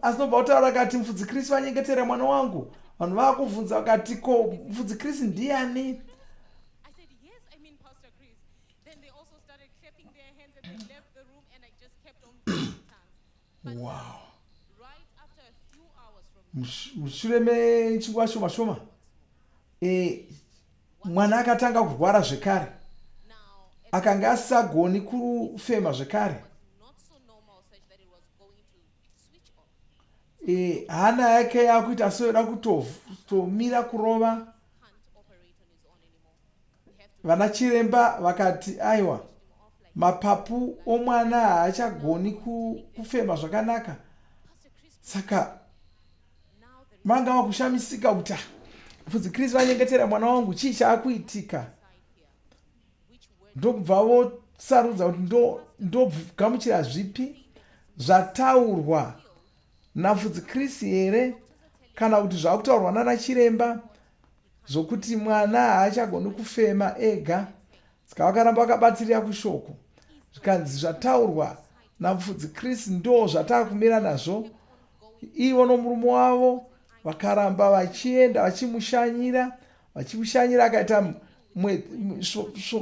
Asi nobva kutaura kati mufudzi vanyengetera mwana wangu. Vanhu vakubvunza vakati ko mufudzi ndiani? Wow. Mushure mechinguva shoma shoma mwana akatanga kurwara zvekare. akanga asagoni kufema zvekare. Hana yake yakuita soyoda kutomira kurova. Vana chiremba vakati aiwa, mapapu omwana haachagoni kufema zvakanaka. Saka manga vakushamisika kuti Mfudzi Kristu vanyengetera mwana wangu, chii chaakuitika? Ndobva vosarudza kuti ndogamuchira zvipi zvataurwa naMfudzi Kristu here kana kuti zvakutaurwa nana chiremba zvokuti mwana haachagoni kufema ega. Saka vakaramba vakabatirira kushoko. Zvikanzi zvataurwa naMfudzi Kristu ndo zvataakumira nazvo. Ivo nomurume wavo vakaramba vachienda vachimushanyira akaita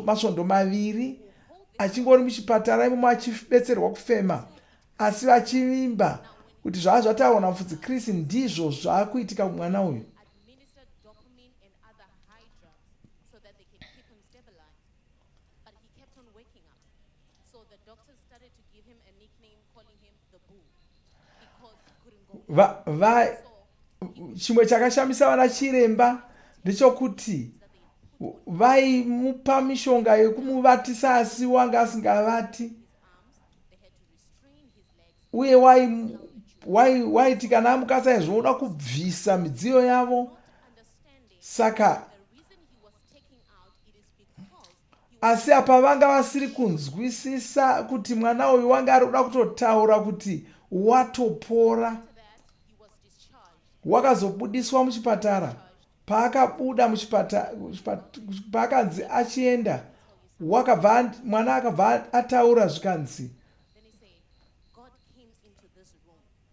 masvondo 2 achingori muchipatara imomo achibetserwa kufema, asi vachivimba kuti zvaa zvataurwa naMfudzi Kristu ndizvo zvaakuitika kumwana uyu. Chimwe chakashamisa vana chiremba ndechokuti vaimupa mishonga yekumuvatisa asi wanga asingavati, uye waiti kana amuka saizvoda kubvisa midziyo yavo. Saka asi apa vanga vasiri kunzwisisa kuti mwana uyu wanga ari kuda kutotaura kuti watopora. Wakazobudiswa muchipatara. Paakabuda muchipatara, paakanzi achienda, mwana akabva ataura zvikanzi.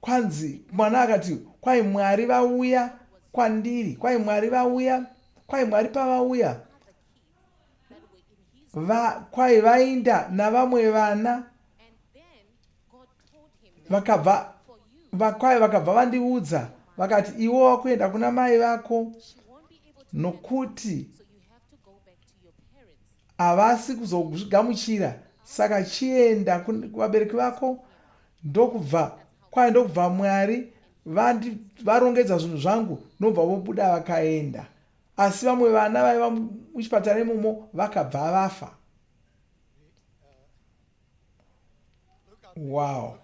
Kwanzi mwana akati, kwai Mwari vauya kwandiri, kwai Mwari vauya, kwai Mwari pavauya. Kwai vainda navamwe vana. Kwai vakabva vandiudza. Vakati iwo wakuenda kuna mai vako nokuti havasi kuzozvigamuchira. Saka chienda kuvabereki vako. Ndokubva Mwari varongedza zvinhu zvangu, nobva vobuda vakaenda. Asi vamwe vana vaiva muchipatara imomo vakabva vafa. Wow.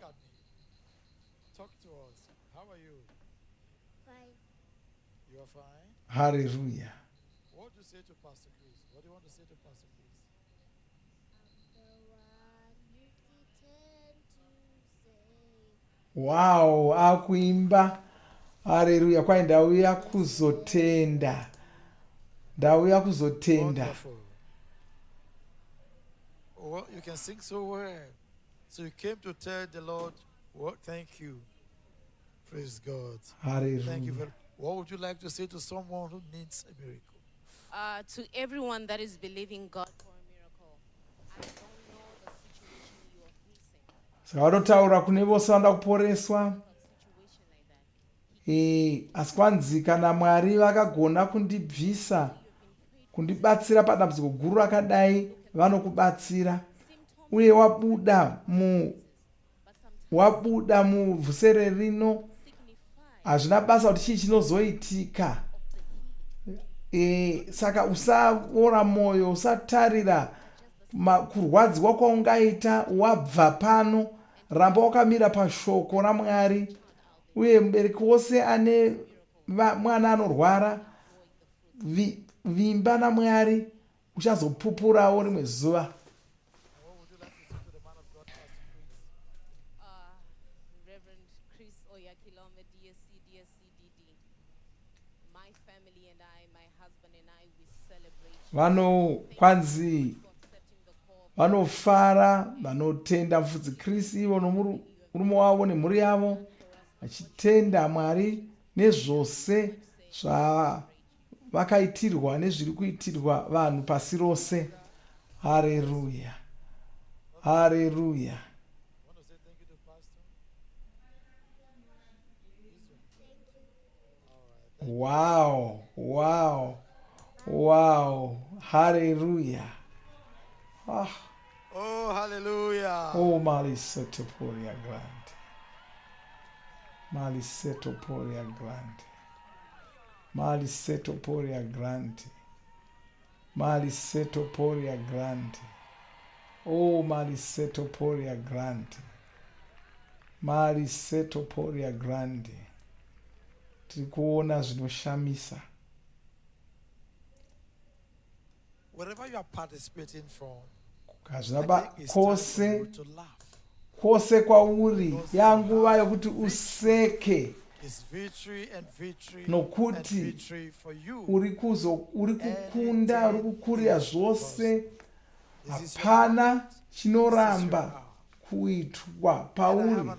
Hallelujah. What do you say to Pastor Chris? What do you want to say to Pastor Chris? Wow, akuimba. Hallelujah. Kwai ndauya kuzotenda. Ndauya kuzotenda. Wonderful. Well, you can sing so well. So you came to tell the Lord, well, thank you. Praise God. Hallelujah. Thank you very. What would you like to say to someone who needs a miracle? To everyone that is believing God for a miracle, I don't know the situation you are facing. Saka vanotaura kune vose vanoda kuporeswa. Asi kwanzi kana Mwari vakagona kundibvisa, kundibatsira padambudziko guru rakadai, vanokubatsira. Uye wabuda muvhusere rino, hazvina basa kuti chii chinozoitika. Saka usaora mwoyo, usatarira kurwadziwa kwaungaita wabva pano. Ramba wakamira pashoko raMwari. Uye mubereki wose ane mwana anorwara, vimba naMwari, uchazopupurawo rimwe zuva. Vanofara, vanotenda Mfudzi Kristu ivo nomurume wavo nemhuri yavo, vachitenda Mwari nezvose zvavakaitirwa nezviri kuitirwa vanhu pasi rose. Hallelujah. Hallelujah. Wow, wow, wow. Hallelujah. Oh, hallelujah. Oh, Maliseto Poria Grande. Maliseto Poria Grande. Maliseto Poria Grande. Maliseto Poria Grande. Oh, Maliseto Poria Grande. Maliseto Poria Grande. Tiri kuona zvinoshamisa. Wherever you are participating from, kose kose kwauri yanguva yokuti useke nokuti uri kukunda uri kukurira zvose hapana chinoramba kuitwa pauri.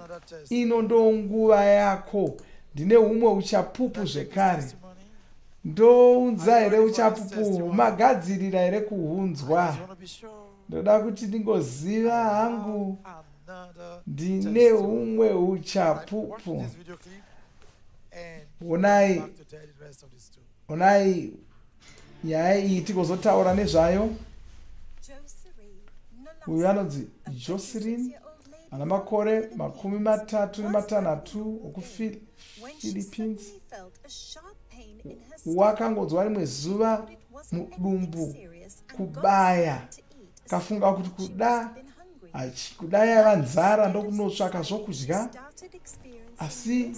Ino ndo nguva yako. Ndine humwe uchapupu zvekare. Ndounza here uchapupu, magadzirira here kuhunzwa. Ndoda kuti ndingoziva hangu ndine humwe uchapupu. Onai nyaya iyi tigozotaura nezvayo. Uyu anonzi Jocelyn, ana makore 36 okuPhilippines. Wakangonzwa rimwe zuva mudumbu kubaya, kafunga kuti kuda yava nzara ndokunotsvaka zvokudya, asi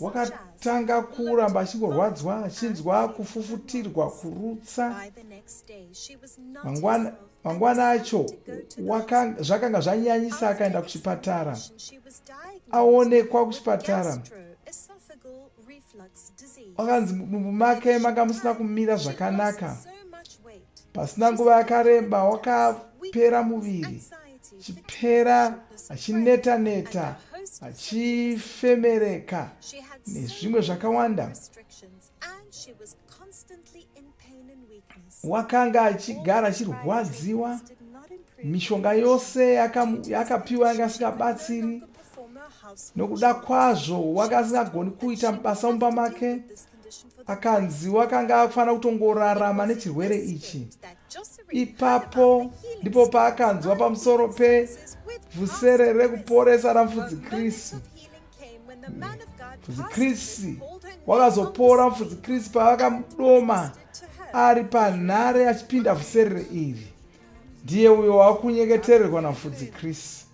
wakatanga kuramba achingorwadzwa, achinzwa kufufutirwa, kurutsa. Mangwana acho zvakanga zvanyanyisa, akaenda kuchipatara. Aonekwa kuchipatara, wakanzi mudumbu make manga musina kumira zvakanaka. Pasina nguva yakareba wakapera muviri, achipera, achineta-neta, achifemereka nezvimwe zvakawanda. Wakanga achigara achirwadziwa, mishonga yose yakapiwa yanga isingabatsiri. Nokuda kwazvo wakasingagoni kuita basa mumba make, akanzi wakanga afanira kutongorarama nechirwere ichi. Ipapo ndipo paakanzwa pamusoro pevhusere rekuporesa ramufudzi-Krisi. Mufudzi-Krisi wakazopora. Mufudzi-Krisi pavakamudoma ari panhare achipinda vhuserere iri, ndiye uyo wakunyengetererwa namufudzi-Krisi.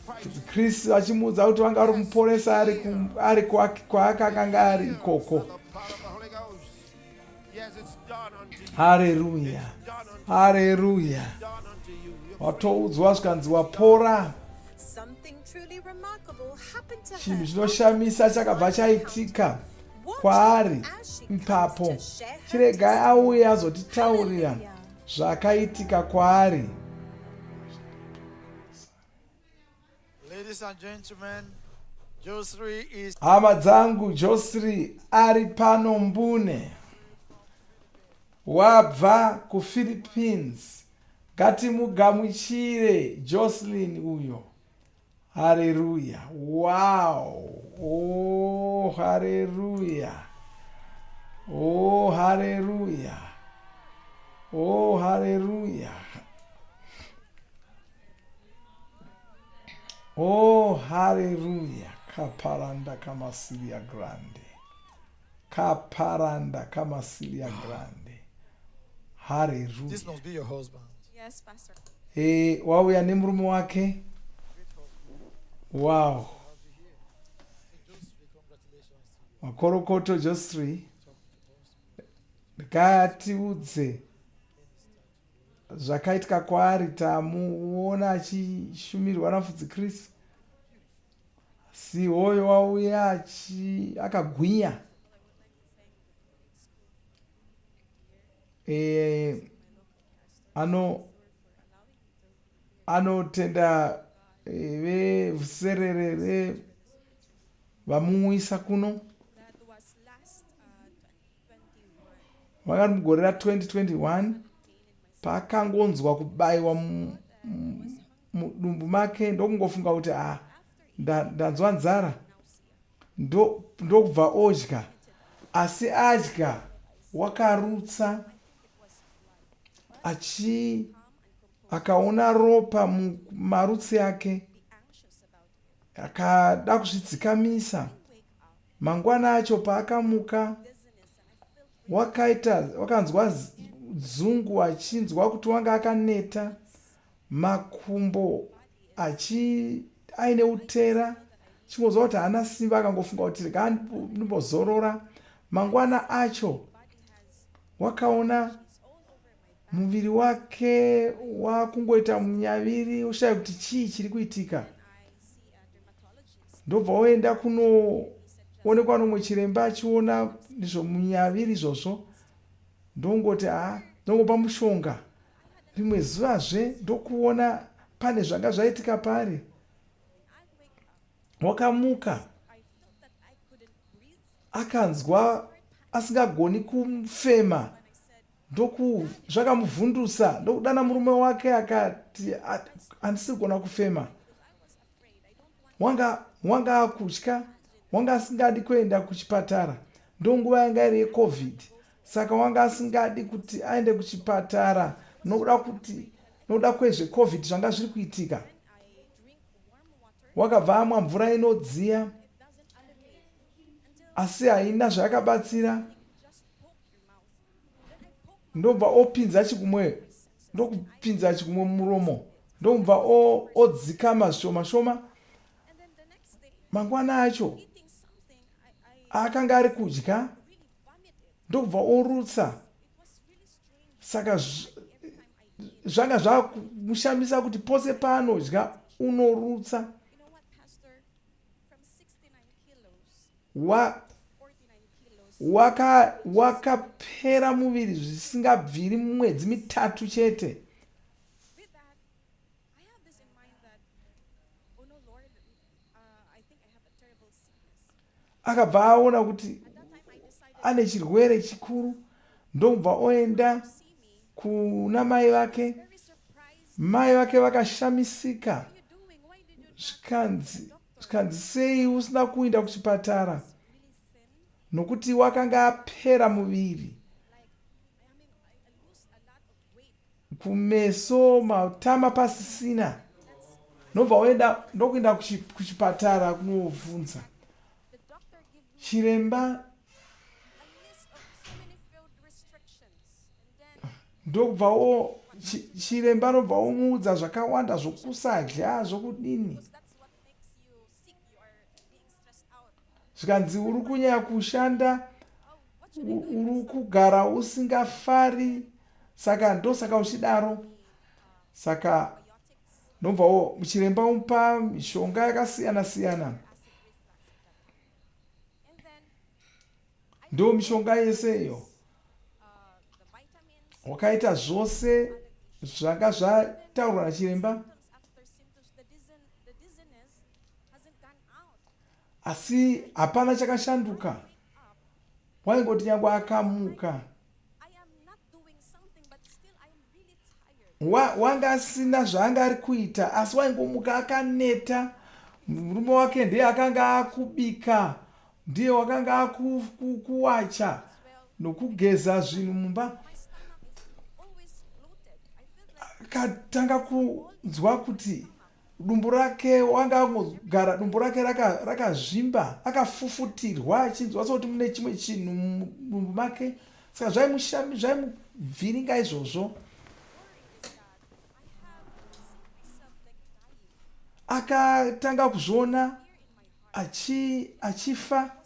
Mufudzi-Krisi achimuudza kuti vanga kumuporesa ari kwaakanga ari ikoko. Haleluya, haleluya. Watoudzwa zvikanzi wapora. Chinhu chinoshamisa chakabva chaitika kwaari ipapo. Chiregai auye azotitaurira zvakaitika kwaari. Ladies and gentlemen, Josri is... Hama dzangu, Josri ari pano Mbune. Wabva kuPhilippines. Ngatimugamuchire Jocelyn uyo. Haleluya. Wow. Oh, haleluya. Oh, haleluya. Oh, haleluya. Oh, haleluya. Kaparanda kamasilia grande. Kaparanda kamasilia grande. Haleluya. This must be your husband. Yes, Pastor. Wauya nemurume wake. Wow. Makorokoto Josri. Ngatiudze zvakaitika kwaari. Tamuona achishumirwa namufudzi-Krisi. Si hoyo wauya akagwinya. Anotenda vevhuserere vamumuisa kuno. Vakati mugore ra2021 paakangonzwa kubayiwa mudumbu make, ndokungofunga kuti ndanzwa nzara, ndokubva odya. Asi adya wakarutsa, akaona ropa mumarutsi ake, akada kuzvidzikamisa. Mangwana acho paakamuka, wakanzwa dzungu, achinzwa kuti wanga akaneta, makumbo aine utera, chingozwa kuti haana simba, akangofunga kuti ndimbozorora. Mangwana acho wakaona muviri wake wakungoita munyaviri, ushaya kuti chii chiri kuitika. Ndobva oenda kunoonekwa nomwe chiremba achiona nezvomunyaviri izvozvo. Ndongoti ndongopa mushonga. Rimwe zuvazve ndokuona pane zvanga zvaitika pari. Wakamuka, akanzwa asingagoni kufema, zvakamuvhundusa. Ndokudana murume wake akati, handisi kugona kufema. Wanga akutya, wanga asingadi kuenda kuchipatara. Ndonguva yanga iri yeCovid, saka wanga asingadi kuti aende kuchipatara nokuda kwezveCovid zvanga zviri kuitika. Wakabva amwa mvura inodziya, asi haina zvakabatsira. Ndobva opinza chigumwe, ndokupinza chigumwe muromo, ndobva odzikama zvishoma shoma. Mangwana acho akanga ari kudya, ndobva orutsa. Saka zvanga zvamushamisa kuti pose paanodya unorutsa. Wakapera muviri zvisingabviri mwedzi 3 chete. Akabva aona kuti ane chirwere chikuru. Ndobva oenda kuna mai vake. Mai vake vakashamisika, zvikanzi sei usina kuenda kuchipatara, nokuti wakanga apera muviri. Kumeso matama pasisina. Ndokuenda kuchipatara kunovhunza. Chiremba chiremba ndobva omuudza zvakawanda zvokusadya zvokudini. Zvikanzi uri kunyanya kushanda, uri kugara usingafari, saka ndosaka uchidaro. Saka ndobva chiremba omupa mishonga yakasiyana siyana. Ndo mishonga yeseyo. Wakaita zvose zvanga zvataurwa nachiremba, asi hapana chakashanduka. Waingoti nyangwe akamuka, wanga asina zvaanga ari kuita, asi waingomuka akaneta. Murume wake ndiye akanga akubika, ndiye wakanga akuwacha nokugeza zvinhu mumba. Akatanga kunzwa kuti dumbu rake, wanga angogara dumbu rake rakazvimba, akafufutirwa achinzwa sekuti mune chimwe chinhu mudumbu make. Saka zvaimuvhiringa izvozvo. Akatanga kuzviona achifa.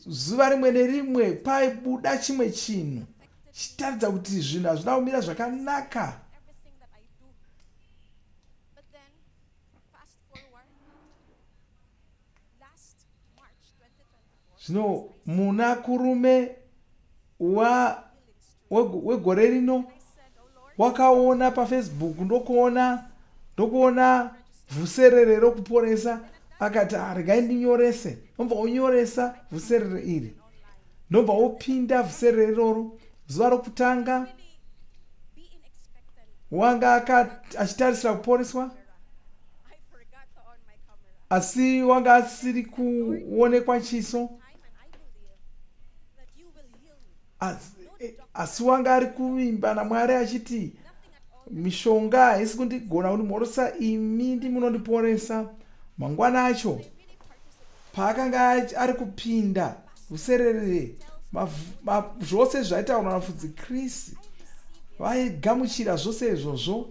Zuva rimwe nerimwe paibuda chimwe chinhu chitaridza kuti zvinhu hazvina kumira zvakanaka. Zvino muna kurume wegore rino wakaona paFacebook, ndokuona Vhuserere ReKuporesa, akati regai ndinyorese. Ndobva onyoresa vhuserere iri, ndobva opinda vhuserere iroro. Zuva rokutanga wanga achitarisira kuporeswa, asi wanga asiri kuonekwa chiso. asi wanga ari kuvimba naMwari achiti mishonga haisi kundigona kundimhorosa, imi ndimunondiporesa. Mangwana acho paakanga ari kupinda Vhuserere, zvose zvaitaurwa navafudzi Kristu vaigamuchira zvose izvozvo,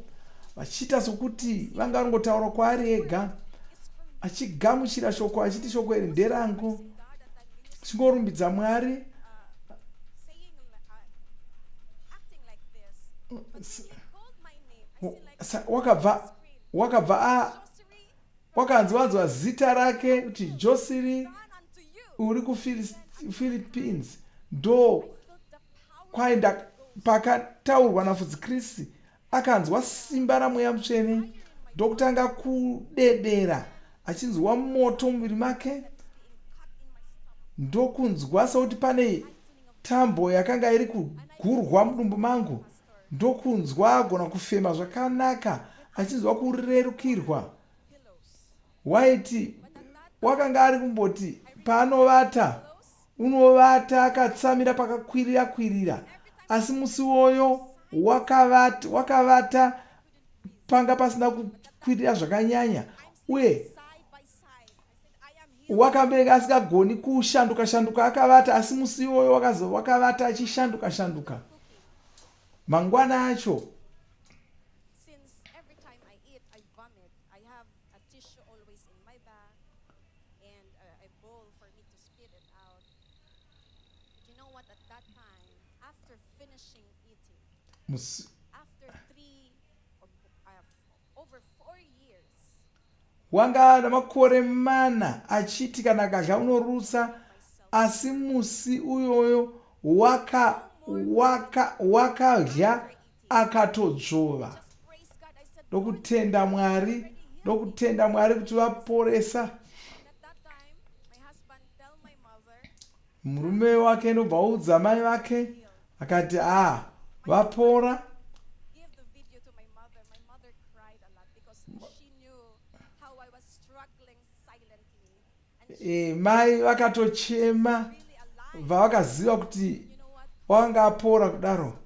vachiita sokuti vanga varingotaura kwaari ega, achigamuchira shoko achiti shoko iri nderangu, chingorumbidza Mwari. Wakanzwanzwa zita rake kuti Vhuserere uri kuPhilippines, ndo kwaenda pakataurwa navafudzi Kristu, akanzwa simba raMweya Mutsvene, ndokutanga kudedera, achinzwa moto muviri make, ndokunzwa sekuti pane tambo yakanga iri kugurwa mudumbu mangu, ndokunzwa agona kufema zvakanaka, achinzwa kurerukirwa. Waiti wakanga ari kumboti paanovata unovata akatsamira pakakwirira kwirira, asi musi woyo wakavata panga pasina kukwirira zvakanyanya, uye wakambenga asikagoni kushanduka akavata, asi musi iwoyo wakavata achishanduka. Mangwana acho wanga namakore mana achiti kana akadya unorutsa, asi musi uyoyo wakadya akatodzvova. Ndokutenda Mwari kuti vaporesa. Murume wake ndobva audza mai vake akati vapora. Mai vakatochema vavakaziva kuti wanga apora kudaro.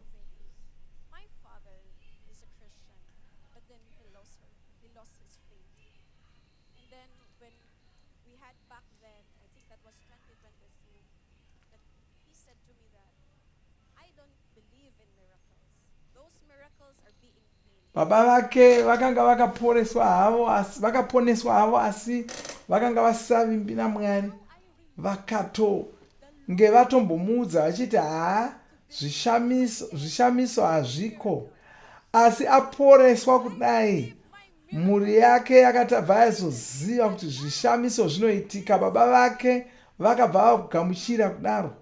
Baba vake vakanga vakaponeswa havo, asi vakanga vasavimbi naMwari, vakatonge vatombomuudza vachiti zvishamiso hazviko, asi aporeswa kudai, mhuri yake yakabva yazoziva kuti zvishamiso zvinoitika. Baba vake vakabva vakugamuchira kudaro.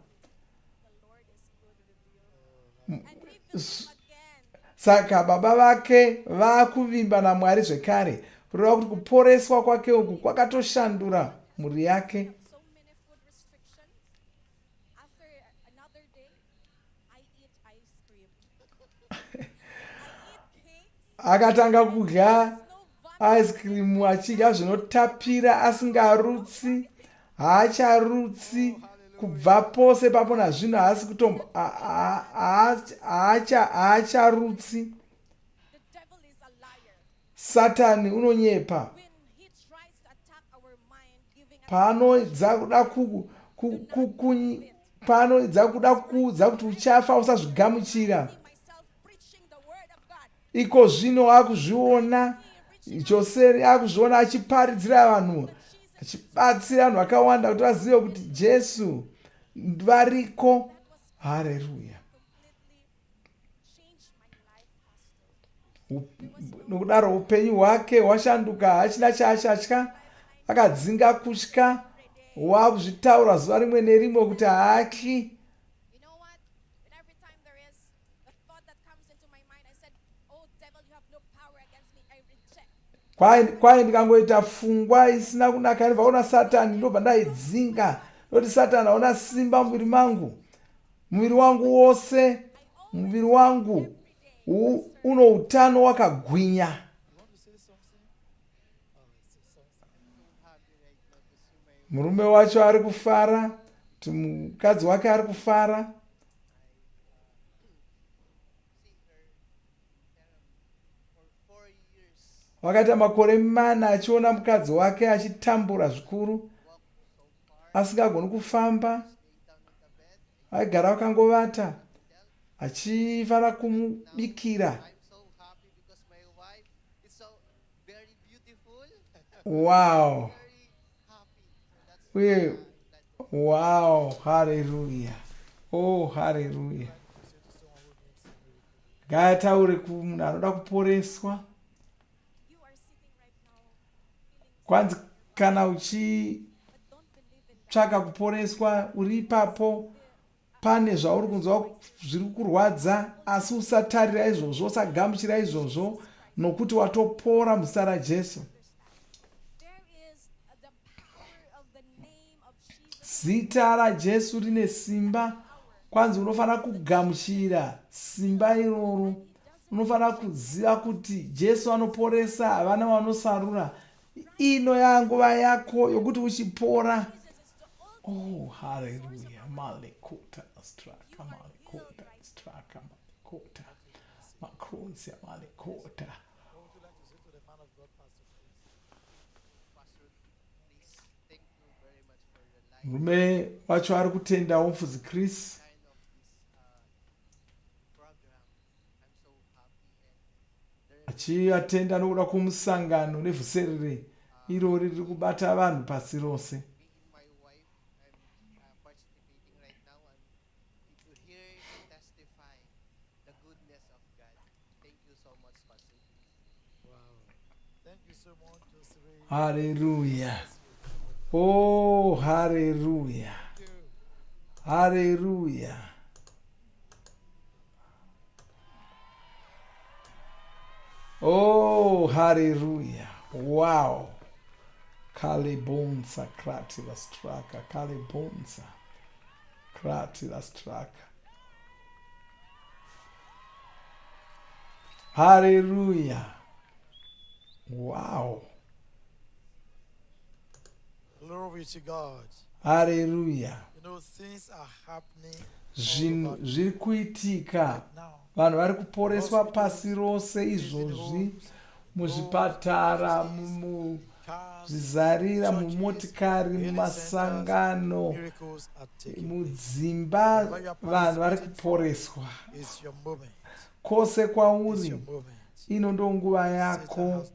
Saka baba vake vakuvimba naMwari zvekare, kureva kuti kuporeswa kwake uku kwakatoshandura mhuri yake. Akatanga kudya ice cream, achidya zvinotapira, asingarutsi, haacharutsi kubva pose papo nazvino, haasi kutombo haacharutsi. Satani unonyepa paanoedza kuda kuudza kuti uchafa usazvigamuchira. Iko zvino akuzviona, Vhuserere akuzviona achiparidzira vanhu, achibatsira vanhu vakawanda kuti vazive kuti Jesu variko. Haleluya. Nokudaro upenyu hwake hwashanduka, hachina chaachatya, akadzinga kutya, wakuzvitaura zuva rimwe nerimwe kuti haatyi. Kwai ndikangoita pfungwa isina kunaka inobva kuna Satani, ndobva ndaidzinga, noti Satani hauna simba muviri mangu, muviri wangu wose, muviri wangu uno utano wakagwinya. Murume wacho ari kufara, kuti mukadzi wake ari kufara. Wakaita makore 4 achiona mukadzi wake achitambura zvikuru, asingagoni kufamba, aigara akangovata, achifara kumubikira. Wow. Wow, hallelujah. Oh, hallelujah. Ngataure kumunhu anoda kuporeswa. Kwanzi kana uchitsvaka kuporeswa uri ipapo, pane zvauri kunzwa zviri kurwadza, asi usatarira izvozvo, usagamuchira izvozvo, nokuti watopora muzita raJesu. Zita raJesu rine simba. Kwanzi unofanira kugamuchira simba iroro. Unofanira kuziva kuti Jesu anoporesa, havana vanosarura. Ino yanguva yako yokuti uchipora. Oh, hallelujah. Malekota straka, malekota straka, malekota. Makronsia, malekota. Murume wacho ari kutendawo mufudzi Chris. Achiatenda nokuda kwomusangano nevhuserere irori riri kubata vanhu pasi rose. Hallelujah. Oh, hallelujah. Hallelujah. Oh, hallelujah. Wow. Kalebonsa krati la straka. Kalebonsa krati la straka. Hallelujah. Wow. Glory to God. Hallelujah. You know, things are happening. Zvinhu zviri kuitika. Vanhu vari kuporeswa pasi rose izvozvi, muzvipatara, muzvizarira, mumotikari, mumasangano, mudzimba, vanhu vari kuporeswa. Kwose kwauri, ino ndo nguva yako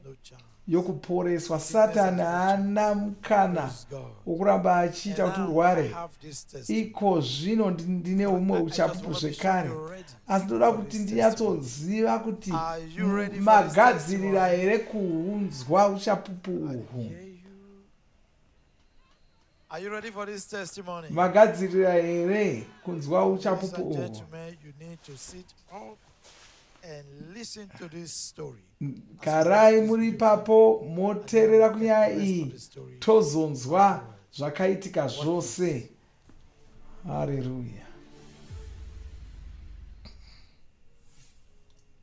yokuporeswa. Satani haana mukana wokuramba achiita kuti urware. Iko zvino ndine umwe uchapupu zvekare, asi ndoda kuti ndinyatsoziva kuti magadzirira here kuunzwa uchapupu uhu. Magadzirira here kunzwa uchapupu uhu. And listen to this story. Garai muri papo moterera kunyaya iyi, tozonzwa zvakaitika zvose. Hallelujah.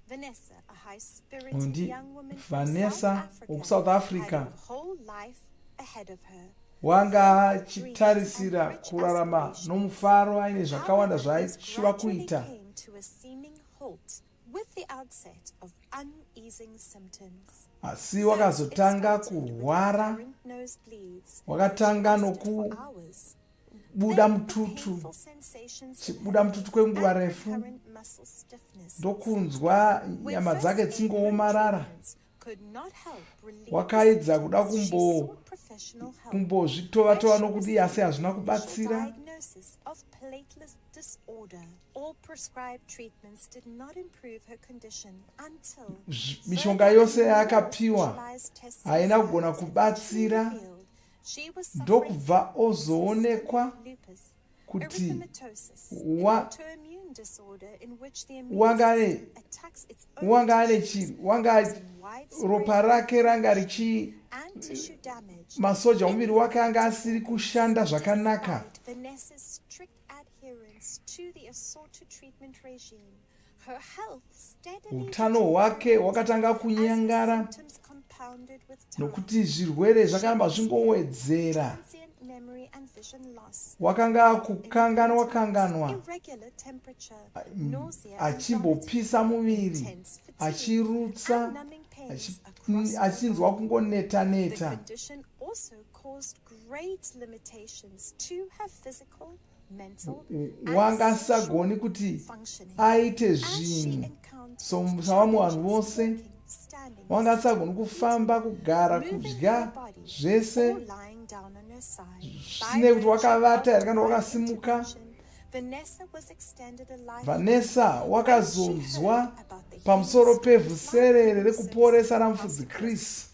Vanessa, a high-spirited young woman from Vanessa South Africa, had a whole life ahead of her. Wanga achitarisira kurarama nomufaro aine zvakawanda zvaaishuva kuita. With the outset of uneasing symptoms. Asi wakazotanga kurwara, wakatanga nokubuda mututu, chibuda mututu kwenguva refu, ndokunzwa nyama dzake dzingoomarara. Wakaedza kuda kumbozvitova-tova nokudii, asi hazvina kubatsira. Mishonga yose yaakapiwa haina kugona kubatsira, ndokubva ozoonekwa kuti ropa rake ranga richi, masoja omuviri wake anga asiri kushanda zvakanaka. Utano hwake hwakatanga kunyangara nokuti zvirwere zvakaramba zvingowedzera. Wakanga kukanganwa, achimbopisa muviri, achirutsa, achinzwa kungoneta The neta. condition also caused great limitations to her physical, mental, Wangasagoni kuti aite zvinhu savamwe vanhu vose. Wangasagoni kufamba, kugara, kudya zvese zvisine kuti wakavata here kana wakasimuka. Vanessa wakazonzwa pamusoro pevhuserere rekuporesa ramufudzi Chris.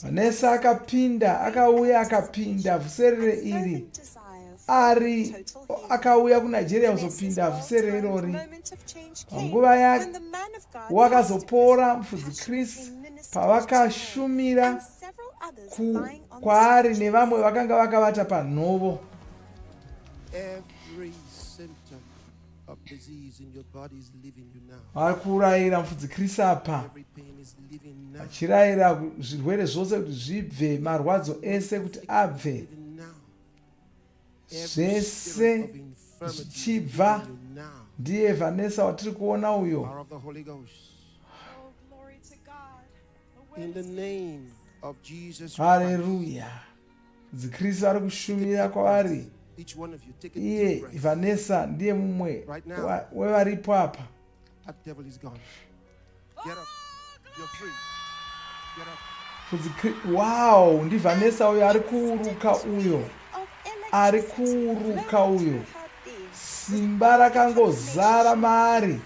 Vanessa akauya akapinda vhuserere iri akauya kuNigeria kuzopinda vhuserere irori. Panguva yake wakazopora mufudzi Chris pavakashumira kwaari nevamwe vakanga vakavata panhovo. Every symptom of disease in your body is leaving you now. Vakurayira mufudzi Chris apa vachirayira zvirwere zvose kuti zvibve, marwadzo ese kuti abve, zvese zvichibva. Ndiye Vanessa watiri kuona uyo. In the name of Jesus Christ. Haleluya. Kristu ari kushumira kwavari. Iye Vanessa ndiye mumwe wevaripo apa. That devil is gone. Get up. You're free. Get up. Wow, ndi Vanessa uyo ari kuuruka uyo. Ari kuuruka uyo. Simba rakangozara maari.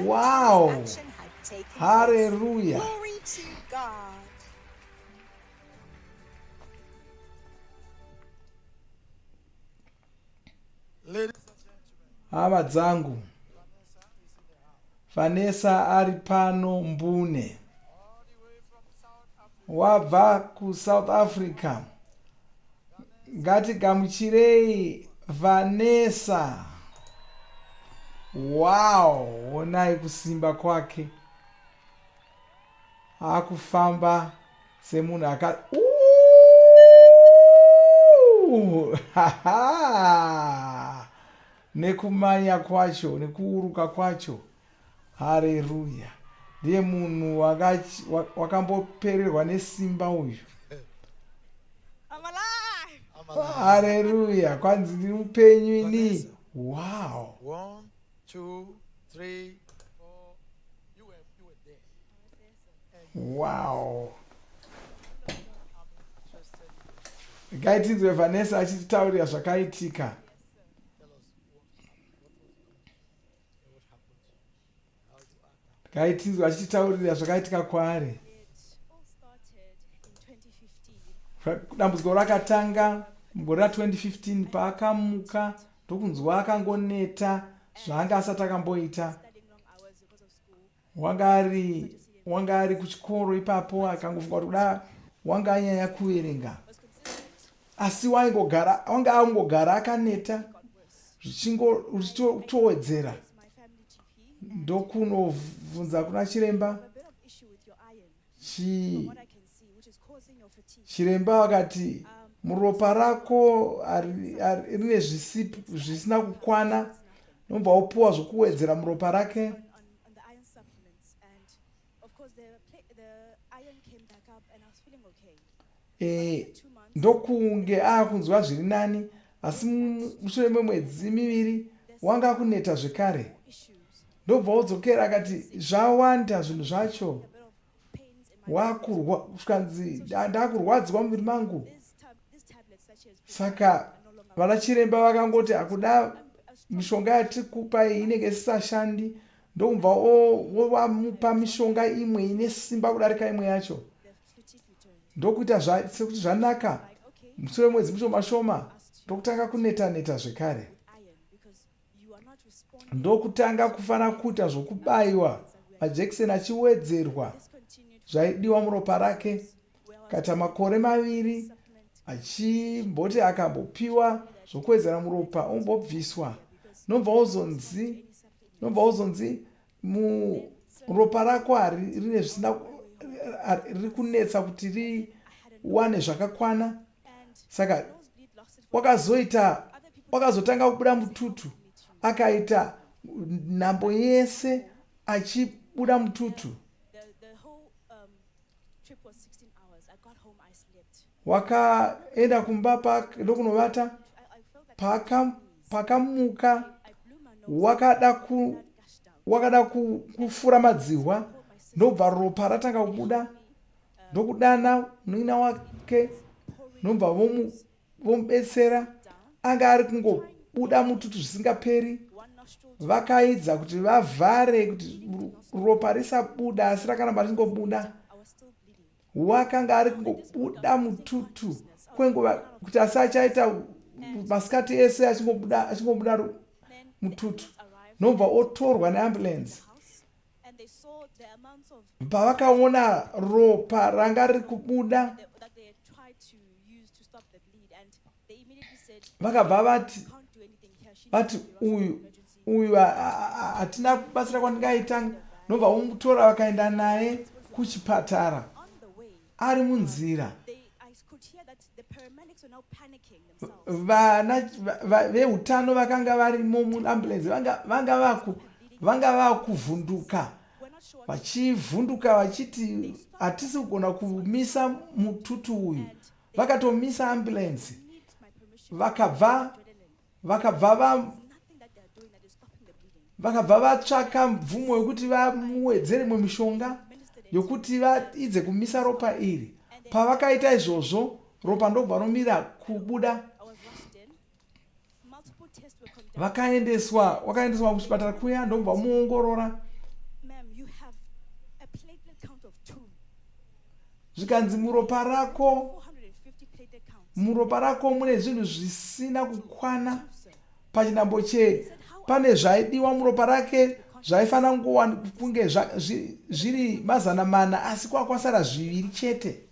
Wow. Hallelujah. Hama dzangu, Vanessa ari pano Mbune, wabva kuSouth Africa. Ngatigamuchirei Vanessa. Wow, onai kusimba kwake. Akufamba semunhu aka nekumanya kwacho, nekuuruka kwacho. Haleluya. Ndiye munhu wakambopererwa nesimba uyu. Haleluya. Kwanzi ndiri mupenyu ini. Wow. 1, 2, 3, 4. You were there. Wow. Ngaitinzwe Vanessa achitaurira zvakaitika. Ngaitinzwe achitaurira zvakaitika kwaari. Dambudziko rakatanga mugore ra2015 paakamuka ndokunzwa akangoneta zvaanga asati akamboita. Wanga ari kuchikoro ipapo akangofunga kuti kuda wanga anyanya kuverenga. Asi wanga angogara akaneta zvichitowedzera. Ndokunobvunza kuna chiremba. Chiremba wakati muropa rako rine zvisipo zvisina kukwana, nobva upuwa zvokuwedzera muropa rake. Ndokunge akunzwa zviri nani, asi mushure memwedzi miviri wanga kuneta zvekare. Ndobva odzokera akati zvawanda zvinhu zvacho. Ndakurwadzwa muviri mangu. Saka vana chiremba vakangoti akuda mishonga yatikupai inenge isisashandi, ndokubva wamupa mishonga imwe ine simba kudarika imwe yacho. Ndokuita sekuti zvanaka, mushure mwedzi mashoma ndokutanga kuneta zvekare. Ndokutanga kufana kuita zvokubayiwa majekiseni achiwedzerwa zvaidiwa muropa rake. Kata makore 2 achimboti akambopiwa zvokuwedzera muropa ombobviswa. Nobva uzonzi muropa rako rine zvisina riri kunetsa kuti riwane zvakakwana. Saka wakazotanga kubuda mututu, akaita nhambo yese achibuda mututu. wakaenda kumba ndokunovata. Pakamuka wakada kufura madzihwa, ndobva ropa ratanga kubuda, ndokudana mwina wake, ndobva vomubetsera. Anga ari kungobuda mututu zvisingaperi. Vakaedza kuti vavhare kuti ropa risabuda, asi rakaramba richingobuda. Wakanga ari kungobuda mututu kwenguva kuti asachaita masikati ese achingobuda mututu. Nobva otorwa neambulance. Pavakaona ropa ranga riri kubuda, vakabva vati uyu hatina kubatsira kwandingaita. Nobva vomutora vakaenda naye kuchipatara. Ari munzira, vehutano vakanga varimo muambulance vanga vakuvhunduka, vachivhunduka vachiti hatisi kugona kumisa mututu uyu. Vakatomisa ambulance, vakabva vatsvaka mvumo yokuti vamuwedzere mishonga yokuti vaidze kumisa ropa iri. Pavakaita izvozvo, ropa ndobva romira kubuda. Wakaendeswa kuchipatara kuya, ndobva muongorora. Zvikanzi muropa rako mune zvinhu zvisina kukwana pachinambo pane zvaidiwa muropa rake zvaifanira kunge zviri 400, asi kwasara 2 chete.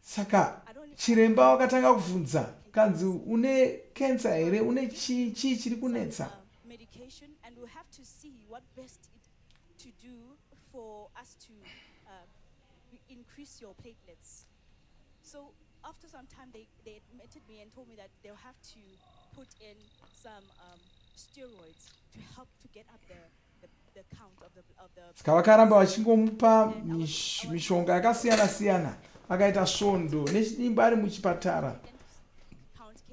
Saka chiremba wakatanga kubvunza, kanzi une kensa here, une chii chiri kunetsa? After some time, they admitted me and told me that they'll have to put in some steroids to help to get up the count of the. Saka vakaramba vachingomupa mishonga yakasiyana siyana. Vakaita svondo nechidimba ari muchipatara,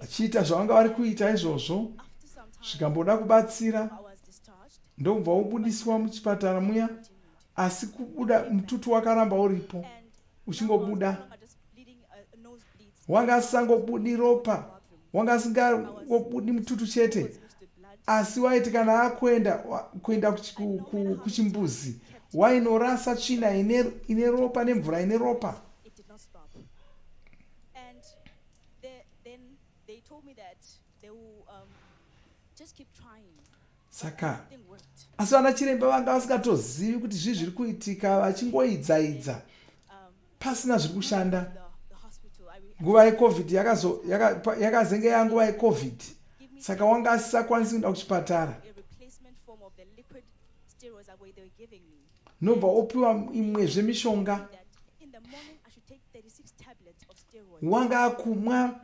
achiita zvavanga vari kuita izvozvo. Zvikamboda kubatsira, ndobva wobudiswa muchipatara muya, asi kubuda mututu wakaramba uripo uchingobuda. Wanga asingangobudi ropa, wanga asingangobudi mututu chete, asi waiti kana akuenda kuchimbuzi wainorasa tsvina ine ropa nemvura ine ropa. Saka asi vana chiremba vanga vasingatozivi kuti zviri kuitika, vachingoidzaidza pasina zviri kushanda. Nguva yeCovid yakazenge yanguva yeCovid, saka wanga asisakwanisi kuenda kuchipatara. Nobva opiwa imwe zvemishonga. Wanga akumwa,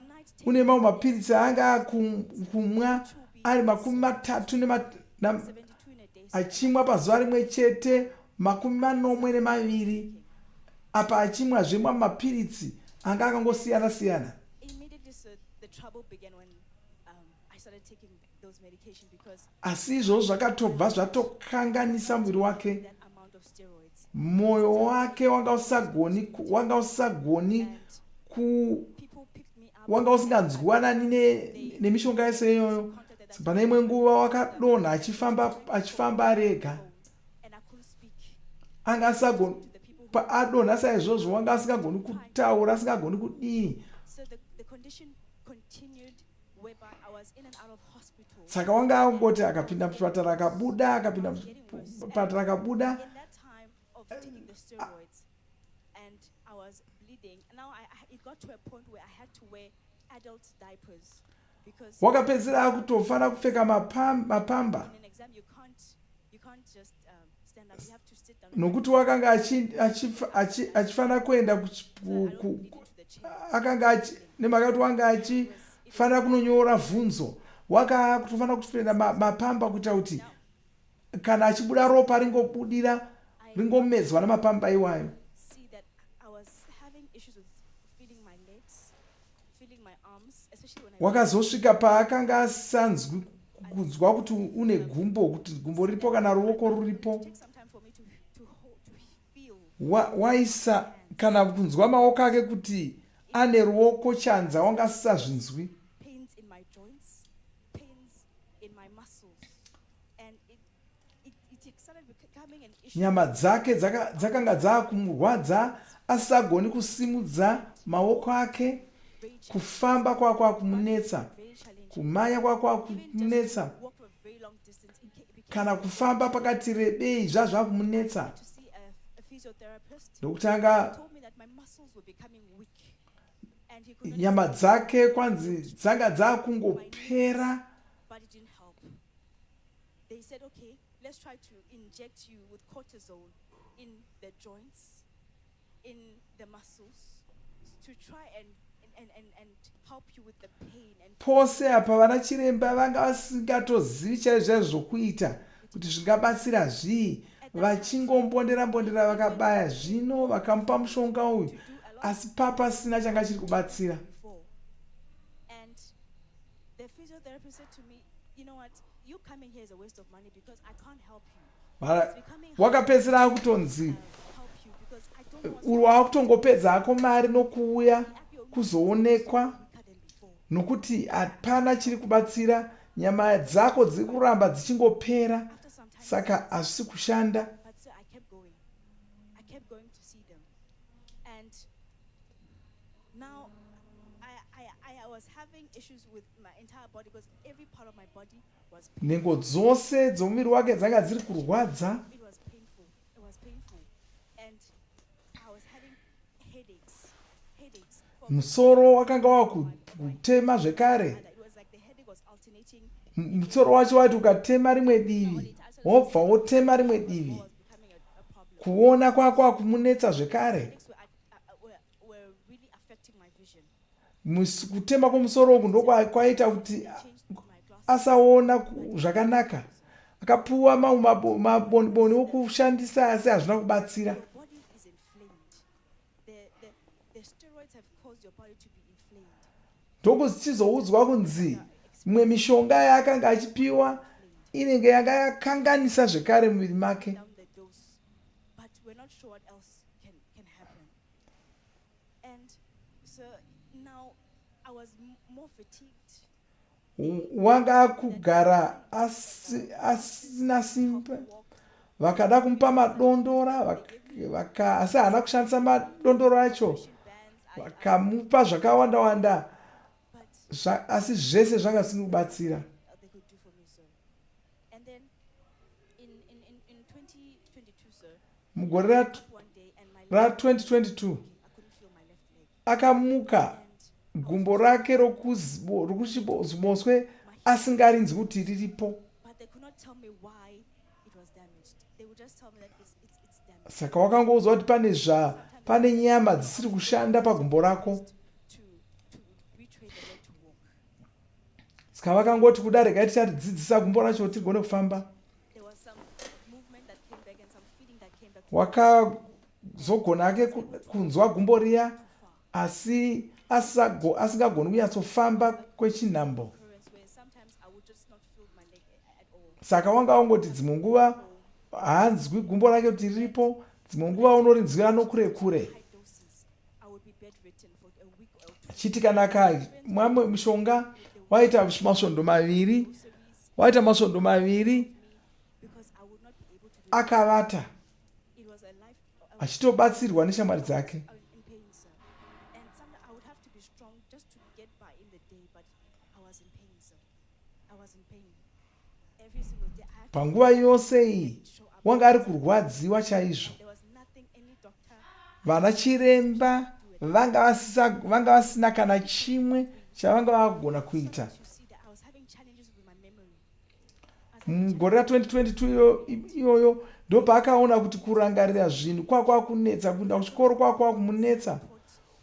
une mamwe mapiritsi anga akumwa ari 30 achimwa pazuva rimwe chete 42. Apa achimwa zvemwa mapiritsi anga akangosiyana siyana. Asi izvozvo zvakatobva zvatokanganisa muviri wake. Moyo wake wanga usinganzwanani nemishonga yese iyoyo. Pane imwe nguva wakadonha achifamba ari ega. Anga asagoni adonha saizvozvo, wanga asingagoni kutaura, asingagoni kudii. Saka wanga angoti akapinda muchipatara akabuda, akapinda muchipatara akabuda. Wakapedzera akutofanira kupfeka mapamba. Nokuti wakanga achifanira kuenda nemakati wanga achifanira kunonyora bvunzo. Wakakutofanira kupfeka mapamba kuita kuti kana achibuda ropa ringobudira ringomedzwa namapamba iwayo. wakazosvika paakanga asanzwi kunzwa kuti une gumbo, kuti gumbo ripo kana ruoko ruripo. Waisa kana kunzwa maoko ake kuti ane ruoko chanza wanga asisazvinzwi. Nyama dzake dzakanga dzakumurwadza, asagoni kusimudza maoko ake. Kufamba kwake kumunetsa, kumanya kwake kumunetsa, kana kufamba pakati rebei zvazvakumunetsa. Ndokutanga nyama dzake kwanzi dzanga dzakungopera. They said, okay, let's try to inject you with cortisone in the joints, in the muscles, to try and help you with the pain. And pose apa vana chiremba vanga vasingatozivi chaizvo zvokuita kuti zvingabatsira zvii, vachingombondera vakabaya zvino vakamupa mushonga uyu, asi pasina changa chiri kubatsira. And the physiotherapist said to me, you know what, you coming here is a waste of money because I can't help you. Wakapedzera akutonzi uri wakutongopedza ako mari nokuuya kuzoonekwa, nokuti hapana chiri kubatsira, nyama dzako dziri kuramba dzichingopera, saka hazvisi kushanda. But so I kept going to see them. And now I was having issues with my entire body because every part of my body was painful. Nhengo dzose dzomuviri wake dzanga dziri kurwadza. It was painful. And I was having headaches. Musoro wakanga wakutema zvekare. It was like the headache was alternating. Musoro wacho waiti ukatema rimwe divi wobva wotema rimwe divi. Kuona kwake kwakumunetsa zvekare. Kutema kwomusoro uku ndokwaita kuti asaona zvakanaka. Akapuwa maboniboni wokushandisa asi hazvina kubatsira. Ndokuchizoudzwa kunzi imwe mishonga yaakanga achipiwa inenge yanga yakanganisa zvekare muviri make. Wanga kugara asina simba, vakada kumupa madondora asi haana kushandisa madondoro acho, vakamupa zvakawanda asi zvese zvanga zvisina kubatsira. Mugore ra2022 akamuka gumbo rake rokuchiboshwe asingarinzi kuti riripo. Saka wakangoudzwa kuti pane nyama dzisiri kushanda pagumbo rako. Saka vakangoti kuda regai ticharidzidzisa gumbo racho tigone kufamba. Wakazogona ake kunzwa gumbo riya asi asingagoni kunyatsofamba kwechinhambo. Saka wanga ungoti dzimwe nguva haanzwi gumbo rake kuti riripo, dzimwe nguva unorinzwira nokure kure. Chiti kana mwamwe mushonga waita masvondo maviri akavata achitobatsirwa neshamwari dzake. Panguva yose iyi wanga ari kurwadziwa chaizvo. Vana chiremba vanga vasina kana chimwe chavanga vagona kuita. Mugore ra2022 iyoyo ndo paakaona kuti kurangarira zvinhu kwakwa kunetsa, kuenda kuchikoro kwakwa kumunetsa.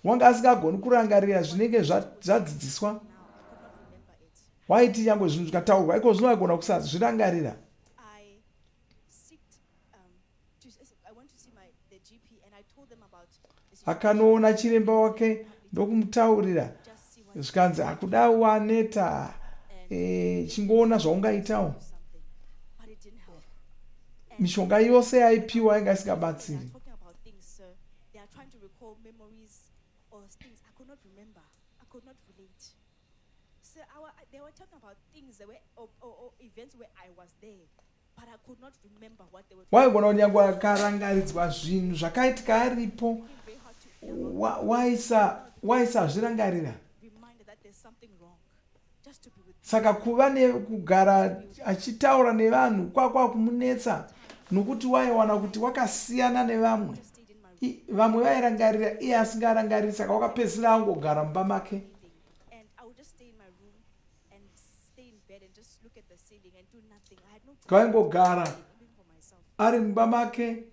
Wanga asingagoni kurangarira zvinenge zvadzidziswa. Waiti nyangwe zvinhu zvikataurwa iko zvino agona kusazvirangarira. akanoona chiremba wake ndokumutaurira zvikanzi hakuda waneta chingoona zvaungaitawo. But it didn't help. Mishonga yose yaipiwa yanga isingabatsiri. Talking about things, sir. They are trying to recall memories or things I could not remember. I could not relate. So they were talking about things that were or events where I was there, but I could not remember what they were talking Waigona kunyange akarangaridzwa zvinhu zvakaitika aripo, waisazvirangarira. reminded that there's something wrong. Just to be with Saka kuva nekugara achitaura nevanhu kwakumunetsa nokuti waiwana kuti wakasiyana nevamwe. Vamwe vairangarira iye asingarangariri, saka wakapedzisira angogara mumba make. and I would just stay in my room and stay in bed and just look at the ceiling and do nothing. I had no time Kaingogara ari mumba make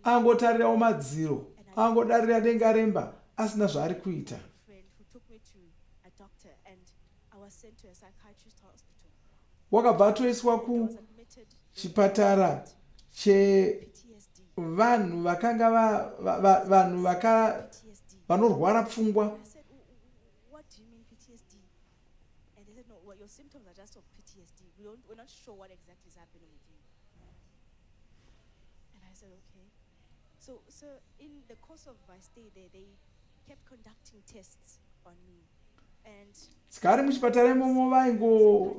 angotarirawo madziro, angodarira denga remba asina zvaari kuita. friend who took me to a doctor and I was sent to a psychiatrist hospital. Wakabva atoiswa kuchipatara chevanhu vakanga vanhu vanorwara pfungwa. I said, what do you mean PTSD? And they said, no, well, your symptoms are just of PTSD. We're not sure what exactly is happening with you. And I said, okay. So in the course of my stay there, they kept conducting tests on me. And Sikari muchipatara imomo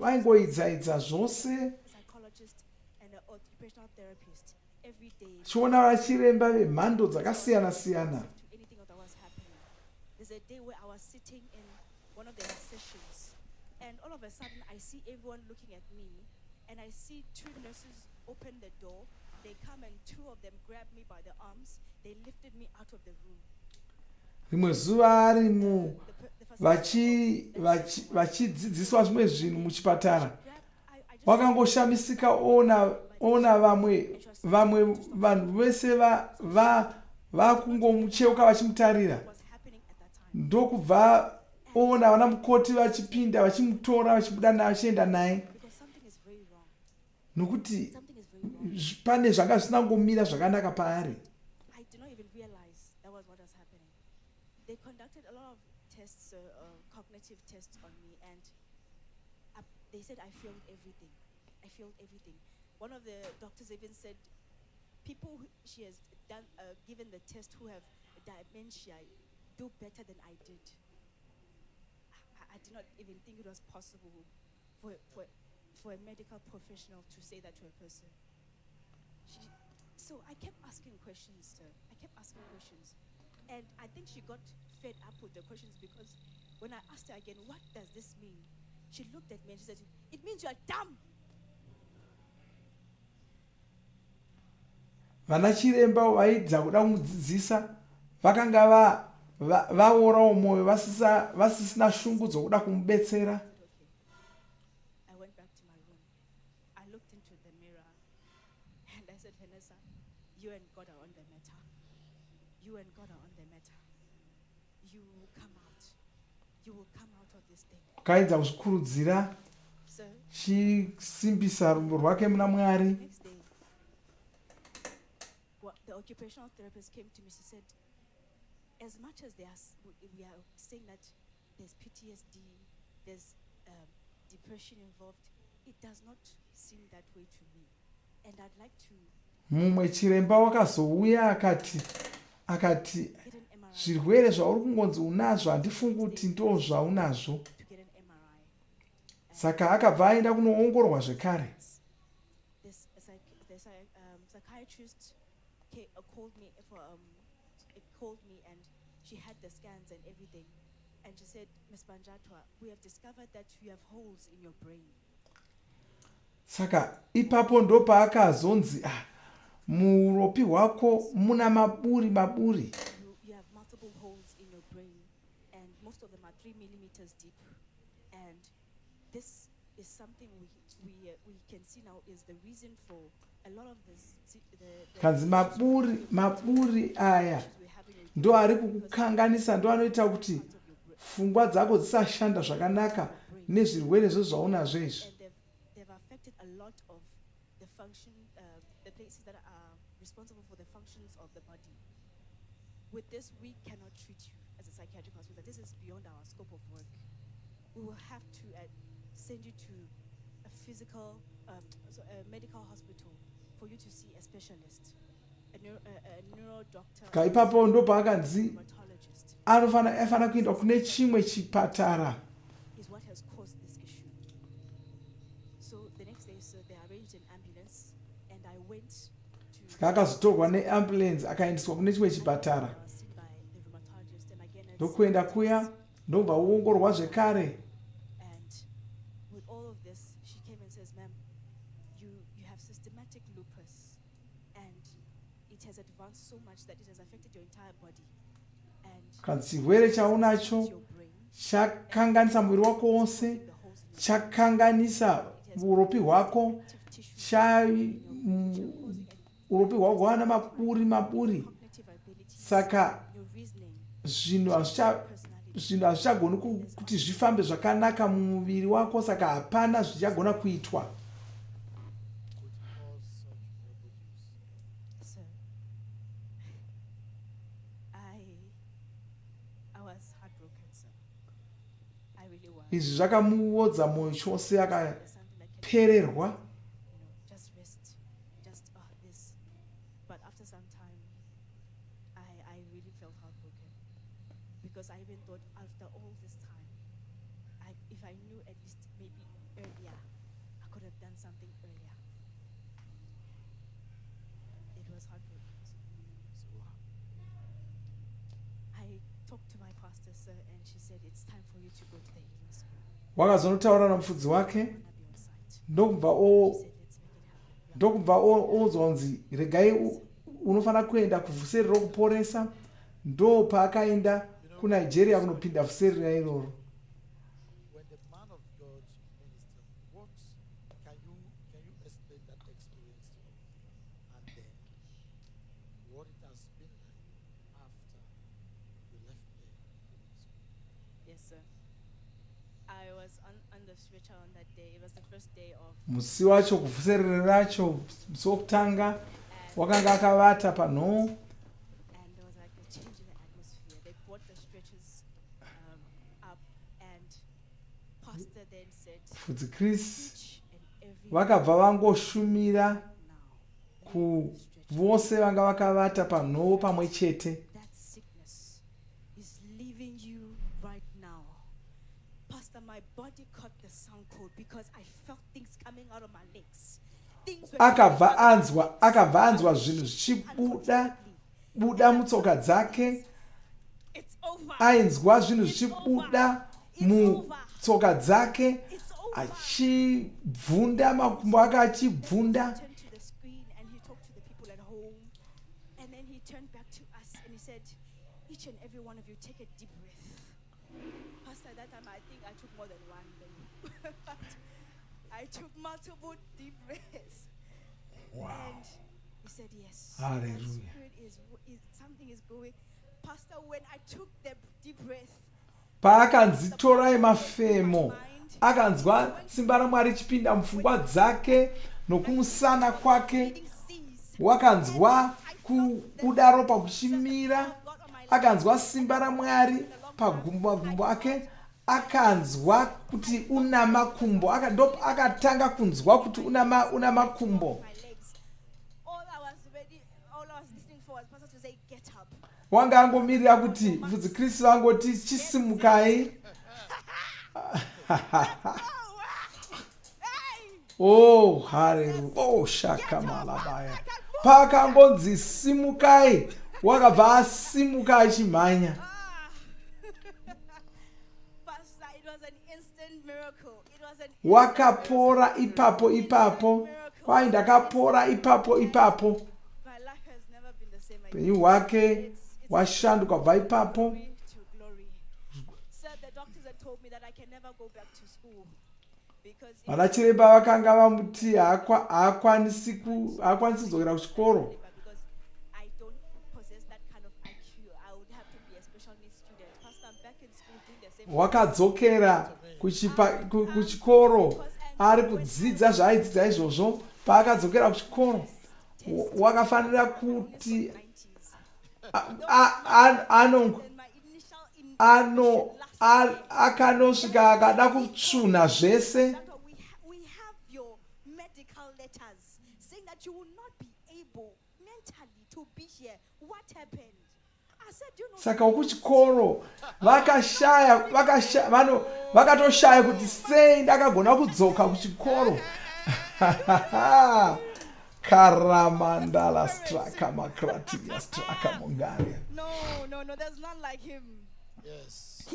vaingoidzaidza zvose. psychologist and an occupational therapist every day. Chiona vachiremba vemhando dzakasiyana siyana. To anything that was happening. There's a day where I was sitting in one of their sessions, and all of a sudden I see everyone looking at me, and I see two nurses open the door. They come and two of them grabbed me by the arms. They lifted me out of the room. Rimwe zuva ari vachidzidziswa zvimwe zvinhu muchipatara, wakangoshamisika ona vamwe vanhu vese vakungomucheuka vachimutarira. Ndokubva ona vana mukoti vachipinda vachimutora vachibuda naye vachienda naye, nokuti pane zvanga zvisingangomira zvakanaka paari. I did not even realize that was what was happening. They conducted a lot of tests, cognitive tests on me, and they said I failed everything. I failed everything. One of the doctors even said, people she has done, given the test who have dementia do better than I did. I did not even think it was possible for a medical professional to say that to a person. So I kept asking questions, sir. I kept asking questions. And I think she got fed up with the questions, because when I asked her again, what does this mean? She looked at me and she said, it means you are dumb. Vana chiremba vaidza kuda kumudzidzisa vakanga vaorawo mwoyo vasisina shungu dzokuda kumubetsera. I went back to my room. I looked into the mirror and I said, Vanessa, you and God are on the matter. You and God are on the matter. You will come out. You will come out of this thing. Kaidza kuzvikurudzira chisimbisa rumbo rwake muna Mwari. Next day, the occupational therapist came to me. She said, as much as we are saying that there's PTSD, there's depression involved, it does not seem that way to me. And I'd like to... Mumwe chiremba wakazouya akati zvirwere zvauri kungonzi unazvo handifungi kuti ndo zvaunazvo. Saka akabva aenda kunoongorwa zvekare. The psychiatrist called me and she had the scans and everything. And she said, Ms. Banjatwa, we have discovered that you have holes in your brain. Saka ipapo ndo paakazonzi muropi hwako muna maburi. You have multiple holes in your brain, and most of them are 3 millimeters deep. And this is something we can see now is the reason for a lot of this. Kanzi maburi aya ndo ari kukukanganisa, ndo anoita kuti pfungwa dzako dzisashanda zvakanaka nezvirwere zvaunazvo izvi. They've affected a lot of the function, the places that are responsible for the functions of the body. With this, we cannot treat you as a psychiatric hospital. This is beyond our scope of work. we will have to send you to a medical hospital for you to see a specialist, a neuro doctor, Kaipapo ndo paakanzi rheumatologist. afana kuenda kune chimwe chipatara. Is what has caused this issue. So the next day, so they arranged an ambulance, and I went to. Akazotorwa neambulance akaendeswa kune chimwe chipatara. Seen by the rheumatologist, and again. Ndokuenda kuya ndobva uongorwa zvekare. And with all of this, she came and says, "Ma'am, you have systematic lupus, and it has advanced so much that it has affected your entire body." And Kanzi chirwere chaunacho chakanganisa mwiri wako wose, chakanganisa uropi hwako, uropi hwako hwana maburi. Saka zvinhu hazvichagoni kuti zvifambe zvakanaka mumuviri wako, saka hapana zvichagona kuitwa. so I was heartbroken, sir. I really was. Izvi zvakamuodza mwoyo chose, akapererwa. Just rest, just this. But after some time, I really felt heartbroken, because I even thought after all this time, if I knew at least maybe earlier, I could have done something earlier. It was heartbroken. I talked to my pastor, sir, and she said it's time for you to go to the healing school. Wakazonotaura namufudzi wake, ndokubva ozonzi regai unofanira kuenda kuvhuserere ReKuporesa. Ndo paakaenda kuNigeria kunopinda vhuserera iroro. When the man of God ministered, what can you explain that experience to us? And then what it has been like after you left there? Yes, sir. I was on the stretcher on that day. It was the first day of. Musi wacho kuvhuserere racho, musi wokutanga wakanga akavata panhoo. And there was like a change in the atmosphere. They brought the stretchers up, and pastor then said, Mufudzi Chris vakabva vangoshumira kuvose vanga vakavata panhoo pamwe chete. that sickness is leaving you right now. Pastor, my body caught the sound code because I felt things coming out of my legs. Akabva anzwa zvinhu zvichibuda mutsoka dzake. Ainzwa zvinhu zvichibuda mutsoka dzake, achibvunda, makumbo ake achibvunda. Turned to the screen and he talked to the people at home, and then he turned back to us and he said, "Each and every one of you, take a deep breath." Pastor, that time I think I took more than one. But I took multiple deep breaths. Wow. And he said, "Yes." Hallelujah. Spirit is something is going. Pastor, when I took the deep breath, Paakanzi torai mafemo, akanzwa simba raMwari richipinda mupfungwa dzake nokumusana kwake. Wakanzwa kubuda ropa kuchimira, akanzwa simba raMwari pagumbo ake, akanzwa kuti una makumbo, akatanga kunzwa kuti una makumbo. all I was listening for was Pastor to say, "Get up." Wanga angomirira kuti mufudzi Kristu vangoti chisimukai. Oh, hallelujah. Oh, shakamalabaya. Pakangonzi simukai, wakabva asimuka achimhanya. Pastor, it was an instant miracle. It was an Wakapora ipapo. Kwai ndakapora ipapo. My life has never been the same. Upenyu hwake washanduka kubva ipapo. To glory. Sir, the doctors had told me that I can never go back to school because Vana chiremba vakanga vamuti haakwanisi kudzokera kuchikoro. I don't possess that kind of IQ. I would have to be a special needs student. Pastor, I'm back in school doing the same. Wakadzokera kuchikoro ari kudzidza zvaaidzidza izvozvo. Paakadzokera kuchikoro wakafanira kuti akanosvika akada kutsvuna zvese. We have your medical letters saying that you will not be able mentally to be here. What happened? I said, you know. Saka kuchikoro vakatoshaya kuti sei ndakagona kudzoka kuchikoro. Karamandala straka makratia straka mongaria. No, there's none like him. Yes.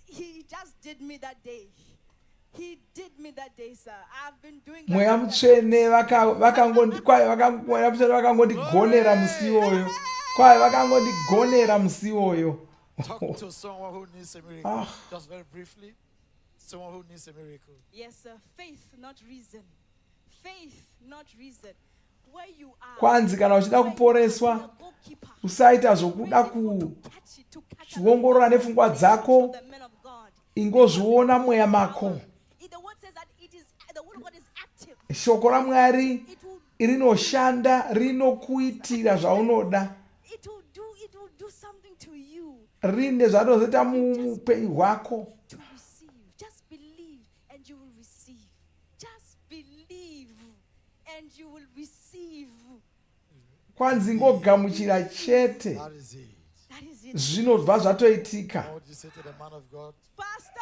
He just did me that day. He did me that day, sir. I've been doing Mweya mutsvene vakangondigonera musi iwoyo. Kwai vakangondigonera musi iwoyo. Talk to someone who needs a miracle. Just very briefly. Someone who needs a miracle. Yes, sir. Faith, not reason. Faith, not reason. Where you are. Kwanzi kana uchida kuporeswa usaita zvokuda kuongorora nepfungwa dzako, ingozviona mweya mako. Shoko raMwari rinoshanda, rinokuitira zvaunoda. Rine zvanozoita muupenyu hwako. Just believe and you will receive. Just believe and you will receive. Kwanzi ngogamuchira chete. That is it. Zvinobva zvatoitika. What do you say to the man of God? Pastor!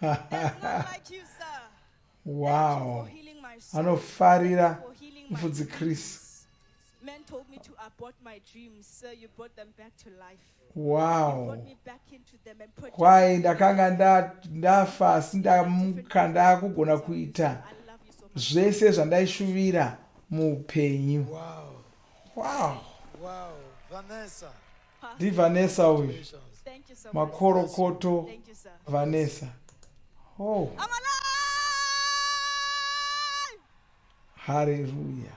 There's none like you, sir. Wow. Anofarira mufudzi Kristu. Men told me to abort my dreams, sir. You brought them back to life. Wow. You brought me back into them and put Kwai ndakanga ndafa sindamuka ndakugona kuita zvese zvandaishuvira muupenyu. Wow. Wow. Vanessa. Ndi Vanessa uyu. Thank you so much. Makorokoto. Thank you, sir. Vanessa. Oh. I'm alive! Hallelujah.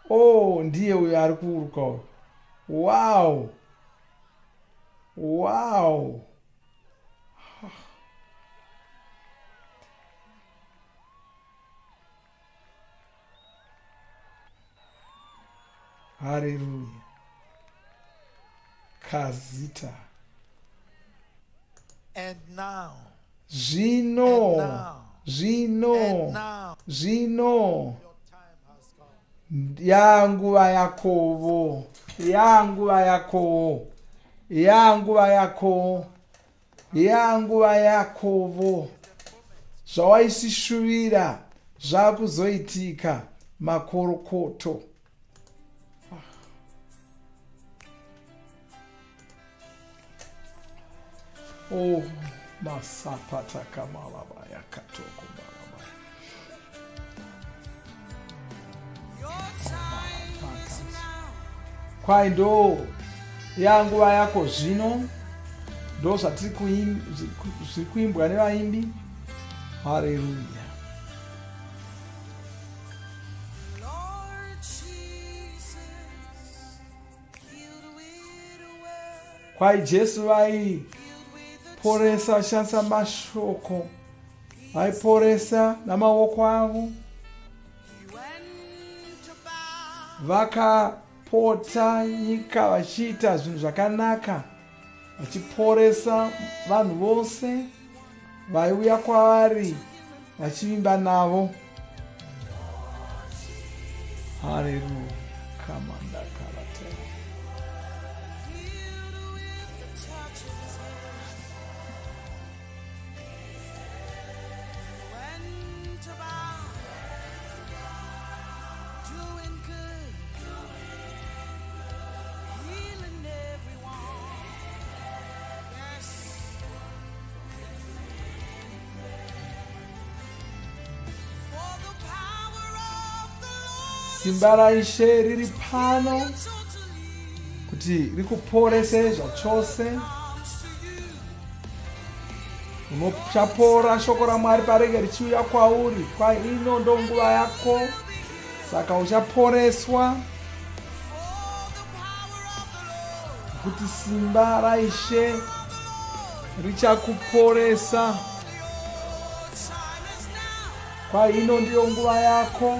Oh, ndiye uyu ari kuuruka uyu. Wow. Wow. Hallelujah. Kazita. And now. Zvino. Yanguva Yakovo. Yanguva Yakovo. Zvawaisishuvira zvakuzoitika makorokoto. Oh, masapata kamalaba yakatoko balaba. Kwai ndo yanguva yako zvino, ndo zvatiri kuimbwa nevaimbi. Hallelujah. Kwai Jesu vaiporesa vachishandisa mashoko, vaiporesa namaoko avo, vakapota nyika vachiita zvinhu zvakanaka, vachiporesa vanhu vose vaiuya kwavari vachivimba navo. Hallelujah. Kamanda karatera. Simba raIshe riri pano kuti rikuporese zvachose. Uchapora, shoko raMwari parege richiuya kwauri. Kwai ino ndo nguva yako, saka uchaporeswa. Kuti simba raIshe richakuporesa. Kwai ino ndiyo nguva yako.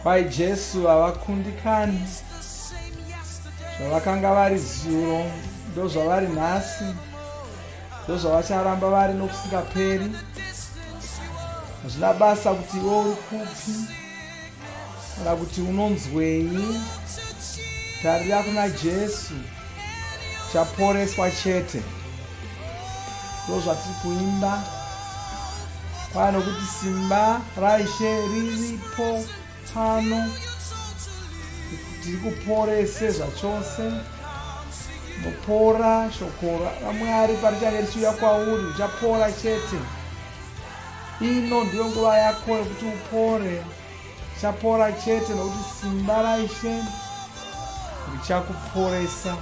kwai Jesu havakundikani. Zvavakanga vari zuro ndozvavari nhasi, ndozvavacharamba vari nokusingaperi. Hazvina basa kuti iwe uri kupi kana kuti unonzwei. Tarira kuna Jesu, chaporeswa chete. Ndozvatiri kuimba. Kwaa nokuti simba raIshe riripo pano, tiri kuporese zvachose. Nopora shoko raMwari parichange richiuya kwauri, uchapora chete. Ino ndiyo nguva yako yokuti upore. Uchapora chete nokuti simba raIshe richakuporesa.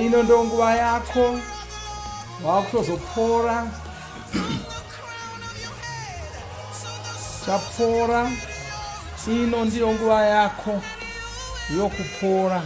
Ino ndo nguva yako, wakutozopora. Chapora. Ino ndiyo nguva yako yokupora.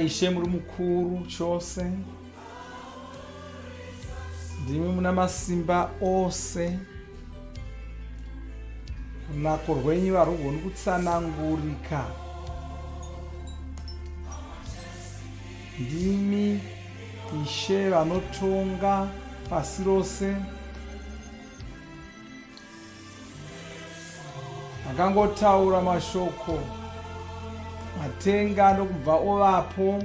Ishe muri mukuru chose, ndimi muna masimba ose. Runako rwenyu harugoni kutsanangurika. Ndimi Ishe vanotonga pasi rose. Akangotaura mashoko, matenga ndokubva ovapo.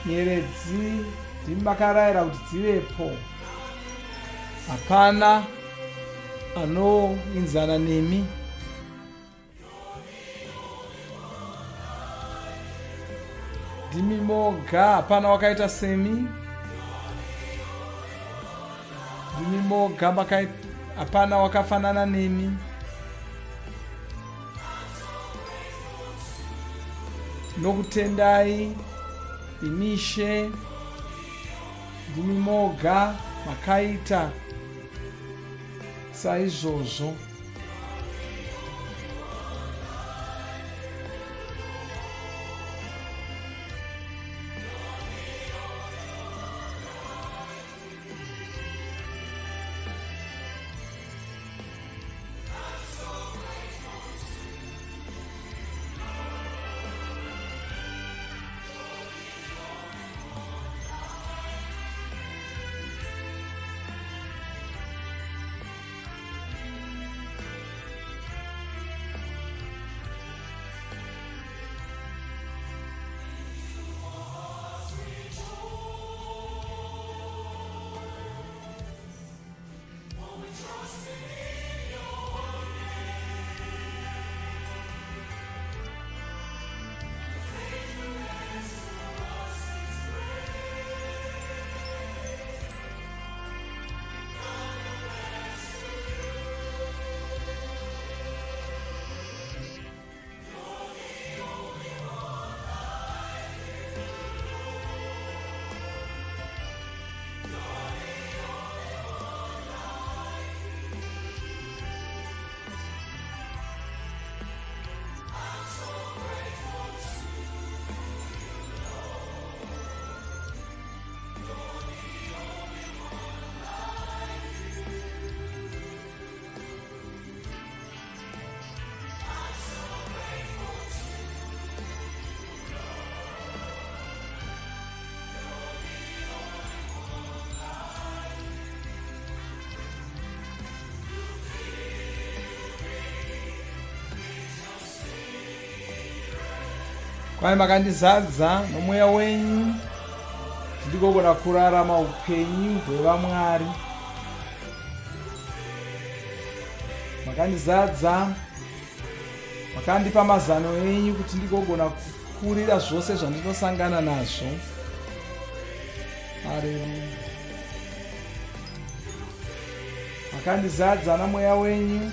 Nyeredzi ndimi makarayira kuti dzivepo. hapana anoinzana nemi. Ndimi moga, hapana wakaita semi. Ndimi moga, hapana wakafanana nemi. Nokutendai imishe. Ndimi moga, makaita saizvozvo. Kwai makandizadza nomweya wenyu, ndigogona kurarama upenyu hwevamwari. Makandizadza, makandipa mazano enyu kuti ndigogona kukurira zvose zvandinosangana nazvo. Haleluya. Makandizadza nomweya wenyu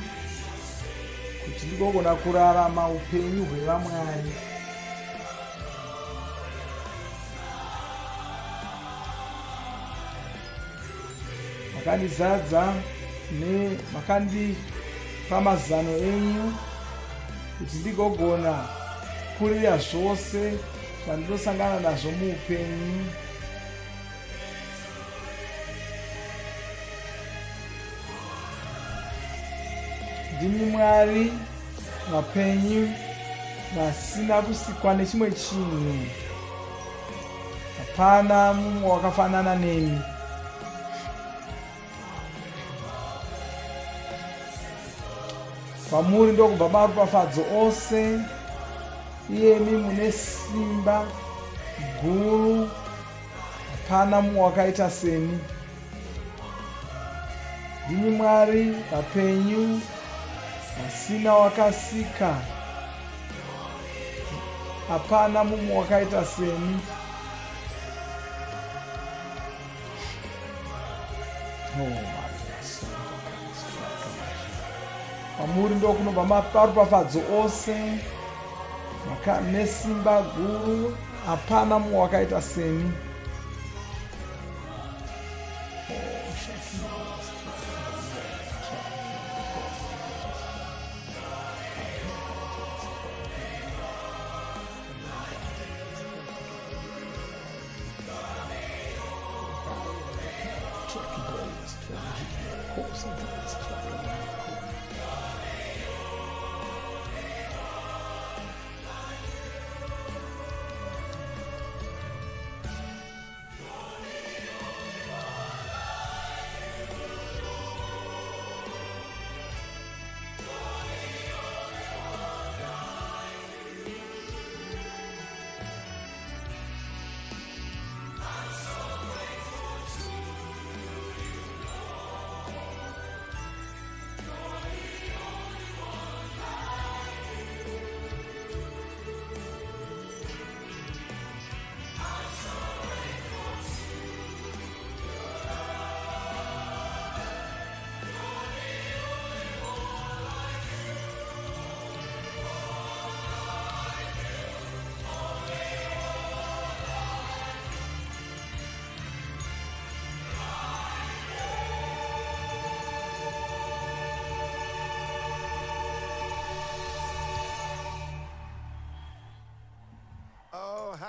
kuti ndigogona kurarama upenyu hwevamwari. Makandizadza makandipa mazano enyu kuti ndigogona kurira zvose zvandinosangana nazvo muupenyu. Ndimi Mwari vapenyu vasina kusikwa nechimwe chinhu. Hapana mumwe wakafanana nemi. Kwamuri ndokubva maropafadzo ose, iyemi mune simba guru. Hapana mumwe wakaita semi. Ndimi Mwari vapenyu vasina wakasika. Hapana mumwe wakaita semi. Kwamuri ndokunobva maropafadzo ose, nesimba guru. Hapana mumwe wakaita semi.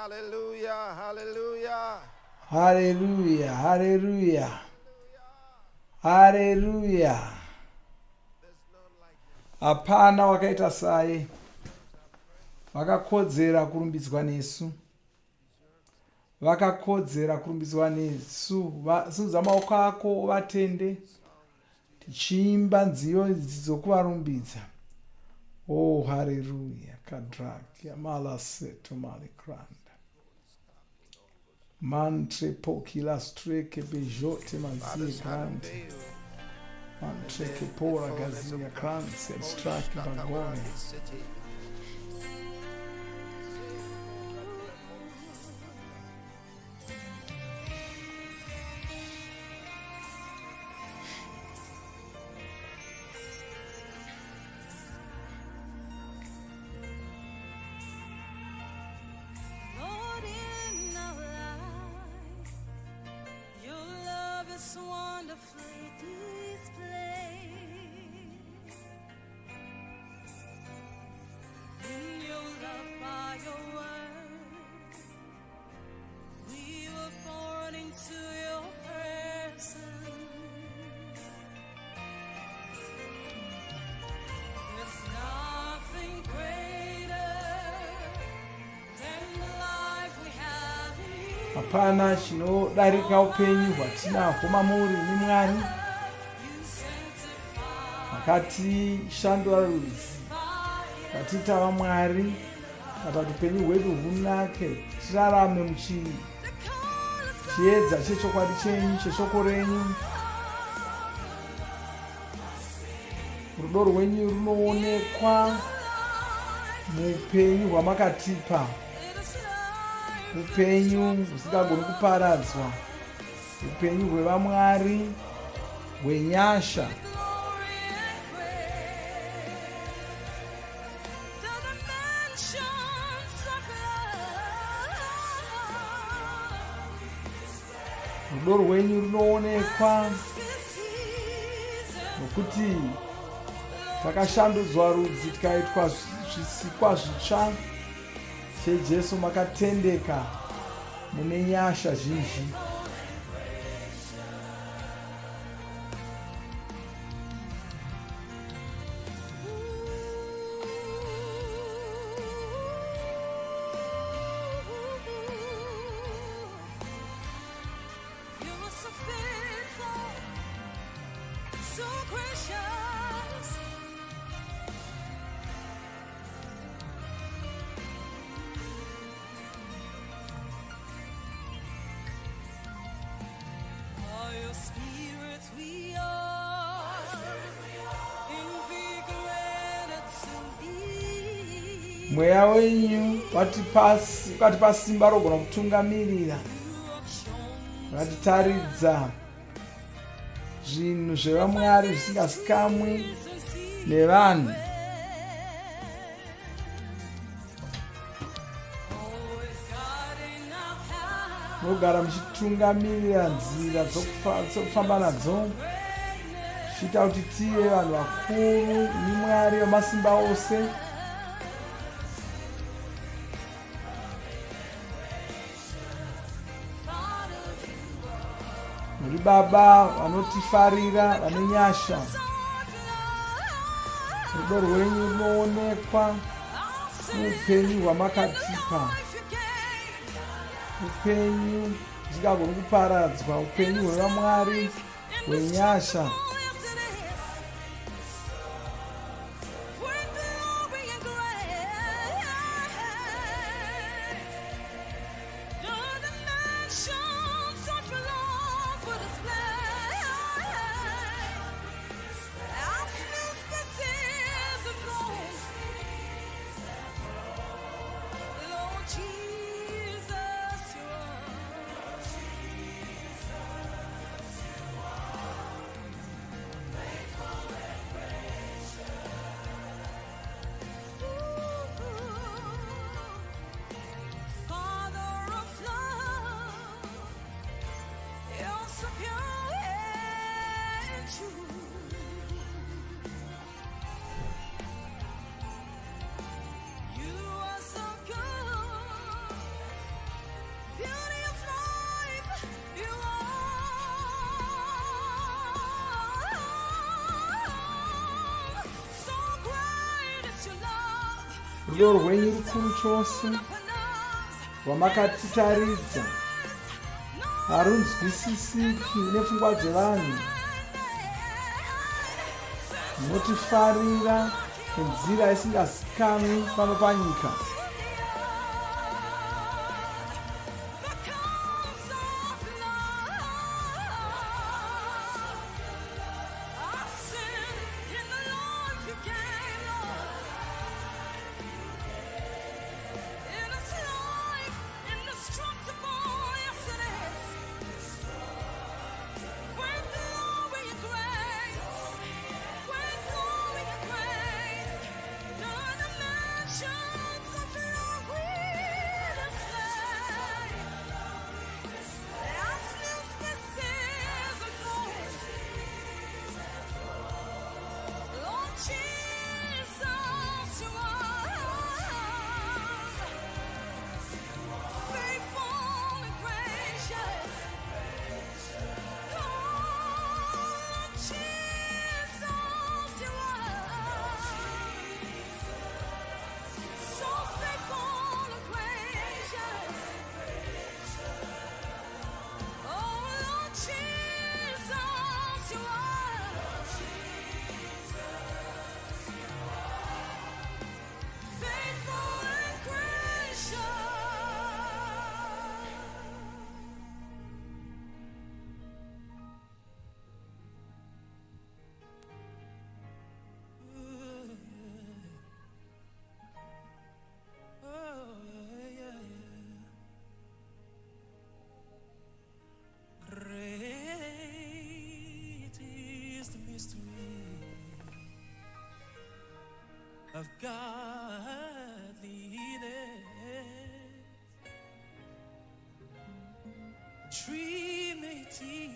hallelujah, hallelujah. Hallelujah, hallelujah. Hallelujah. Hapana wakaita saye. Vakakodzera kurumbidzwa nesu. Vakakodzera kurumbidzwa nesu. Simudza maoko ako vatende. Tichiimba nziyo idzi dzokuvarumbidza. Oh, hallelujah. Kadrakia malaseto malikranda. Mantre pokila streke bejote mazie grande. Mantre che pora gazia kranse strake bagone. Lord, in our life, your love is wonderfully displayed. In your love by your word, we were born into your presence. There's nothing greater than the life we have in you. Hapana chinodarika upenyu hwatinahwo mamuri nimwari. Akatishandura rudzi. Akatiita vamwari. Kuti upenyu hwedu hunake. Tirarame muchiedza chechokwadi chenyu, cheshoko renyu. Rudo rwenyu runoonekwa muupenyu hwamakatipa. Upenyu husingagoni kuparadzwa. Upenyu hwevamwari hwenyasha. Rudo rwenyu runoonekwa nokuti takashandudzwa rudzi tikaitwa zvisikwa zvitsva chejesu. Makatendeka mune nyasha zhinji. You are so faithful, so gracious. By your spirit we are invigorated to be. Mweya wenyu wakatipa simba rogona kutungamirira. Vakatitaridza zvinhu zvevamwari zvisingazikamwi nevanhu. Munogara muchitungamirira nzira dzokufamba nadzo. Zvichiita kuti tive vanhu vakuru nimwari wamasimba ose. Muri baba vanotifarira, vane nyasha. Rudo rwenyu runoonekwa muupenyu hwamakatipa. Upenyu husingagoni kuparadzwa. Upenyu hwevamwari hwenyasha. rudo rwenyu rukuru chose rwamakatitaridza harunzwisisiki nepfungwa dzevanhu. Munotifarira nenzira isingazikanwi pano panyika. Of godliness, Trinity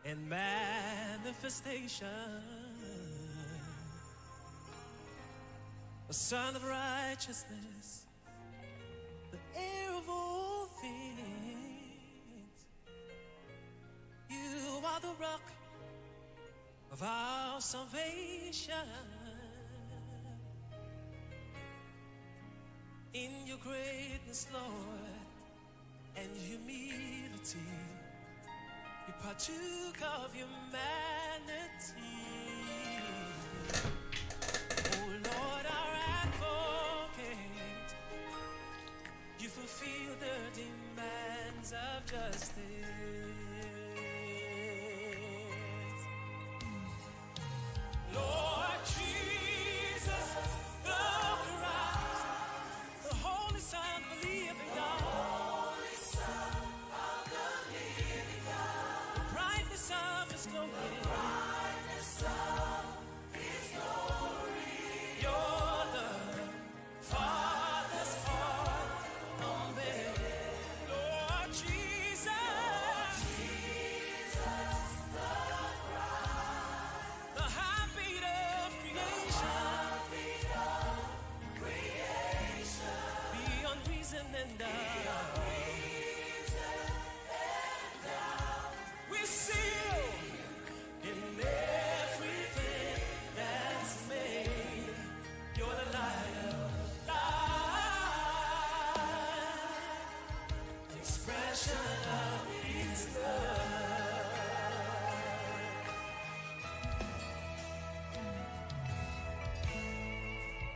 and manifestation, a Son of righteousness, the heir of all things. You are the rock of our salvation. In your greatness, Lord, and humility, you partook of humanity. Oh Lord, our advocate, you fulfill the demands of justice. Lord Jesus, the Christ, the Holy Son of the living God, Holy Son of the living God, the brightness of His glory, the brightness of His glory. You're the Father's heart on me, Lord Jesus, Jesus, the Christ, the heartbeat of creation, beyond reason and doubt. We seal in everything that's made. You're the light of life, the expression of His love.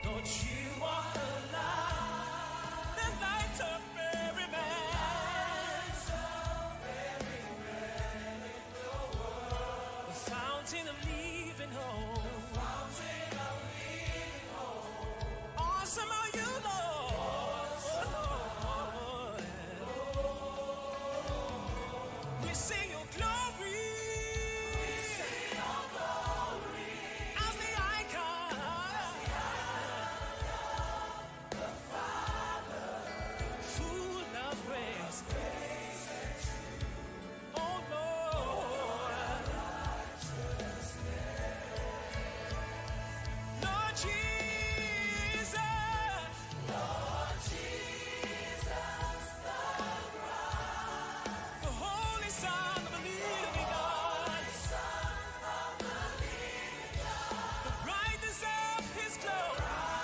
Lord, you are the light, the light of every man, the fountain of living hope. Awesome are you, Lord. We sing your glory. As the icon, full of grace. Oh Lord, Lord Jesus, the Holy Son of the living God, the brightness of His glory.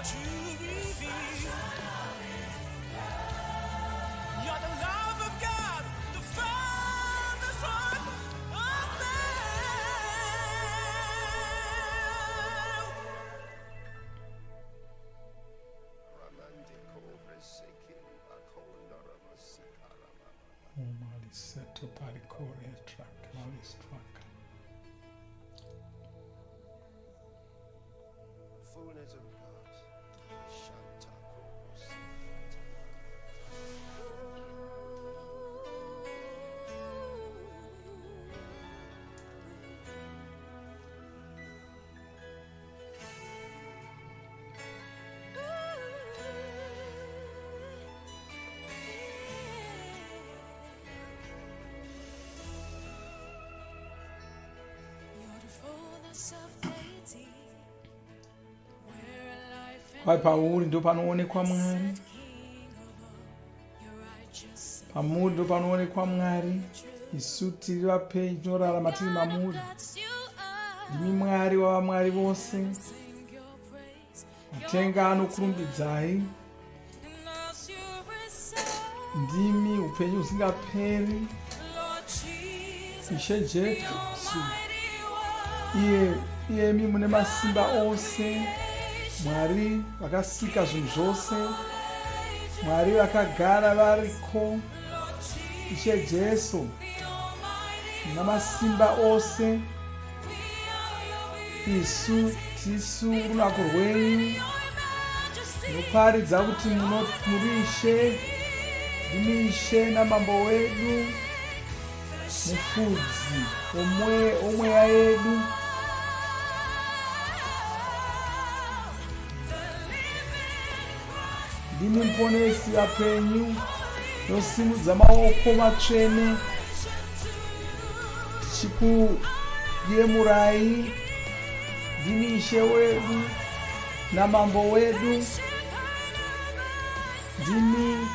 what you reveal. You're the love of God, the Father's heart of Maliseto parikore track malistraka. Fullness of God. Hai pauri ndo panoonekwa Mwari. Pamuri ndo panoonekwa Mwari. Isu tiri vapenyu tinorarama tiri mamuri. Ndimi Mwari wavamwari vose. Matenga anokurumbidzai. Ndimi upenyu husingaperi. Ishe Jesu. Iyemi mune masimba ose. Mwari vakasika zvinhu zvose. Mwari vakagara variko. Ishe Jesu muna masimba ose. Isu tisu runako rwenyu. Munoparidza kuti muri Ishe. Ndimi Ishe namambo wedu. Mufudzi womweya yedu. Ndimi muponesi vapenyu. Nosimudza maoko matsvene. Tichikuyemurai. Ndimi Ishe wedu namambo wedu. Ndimi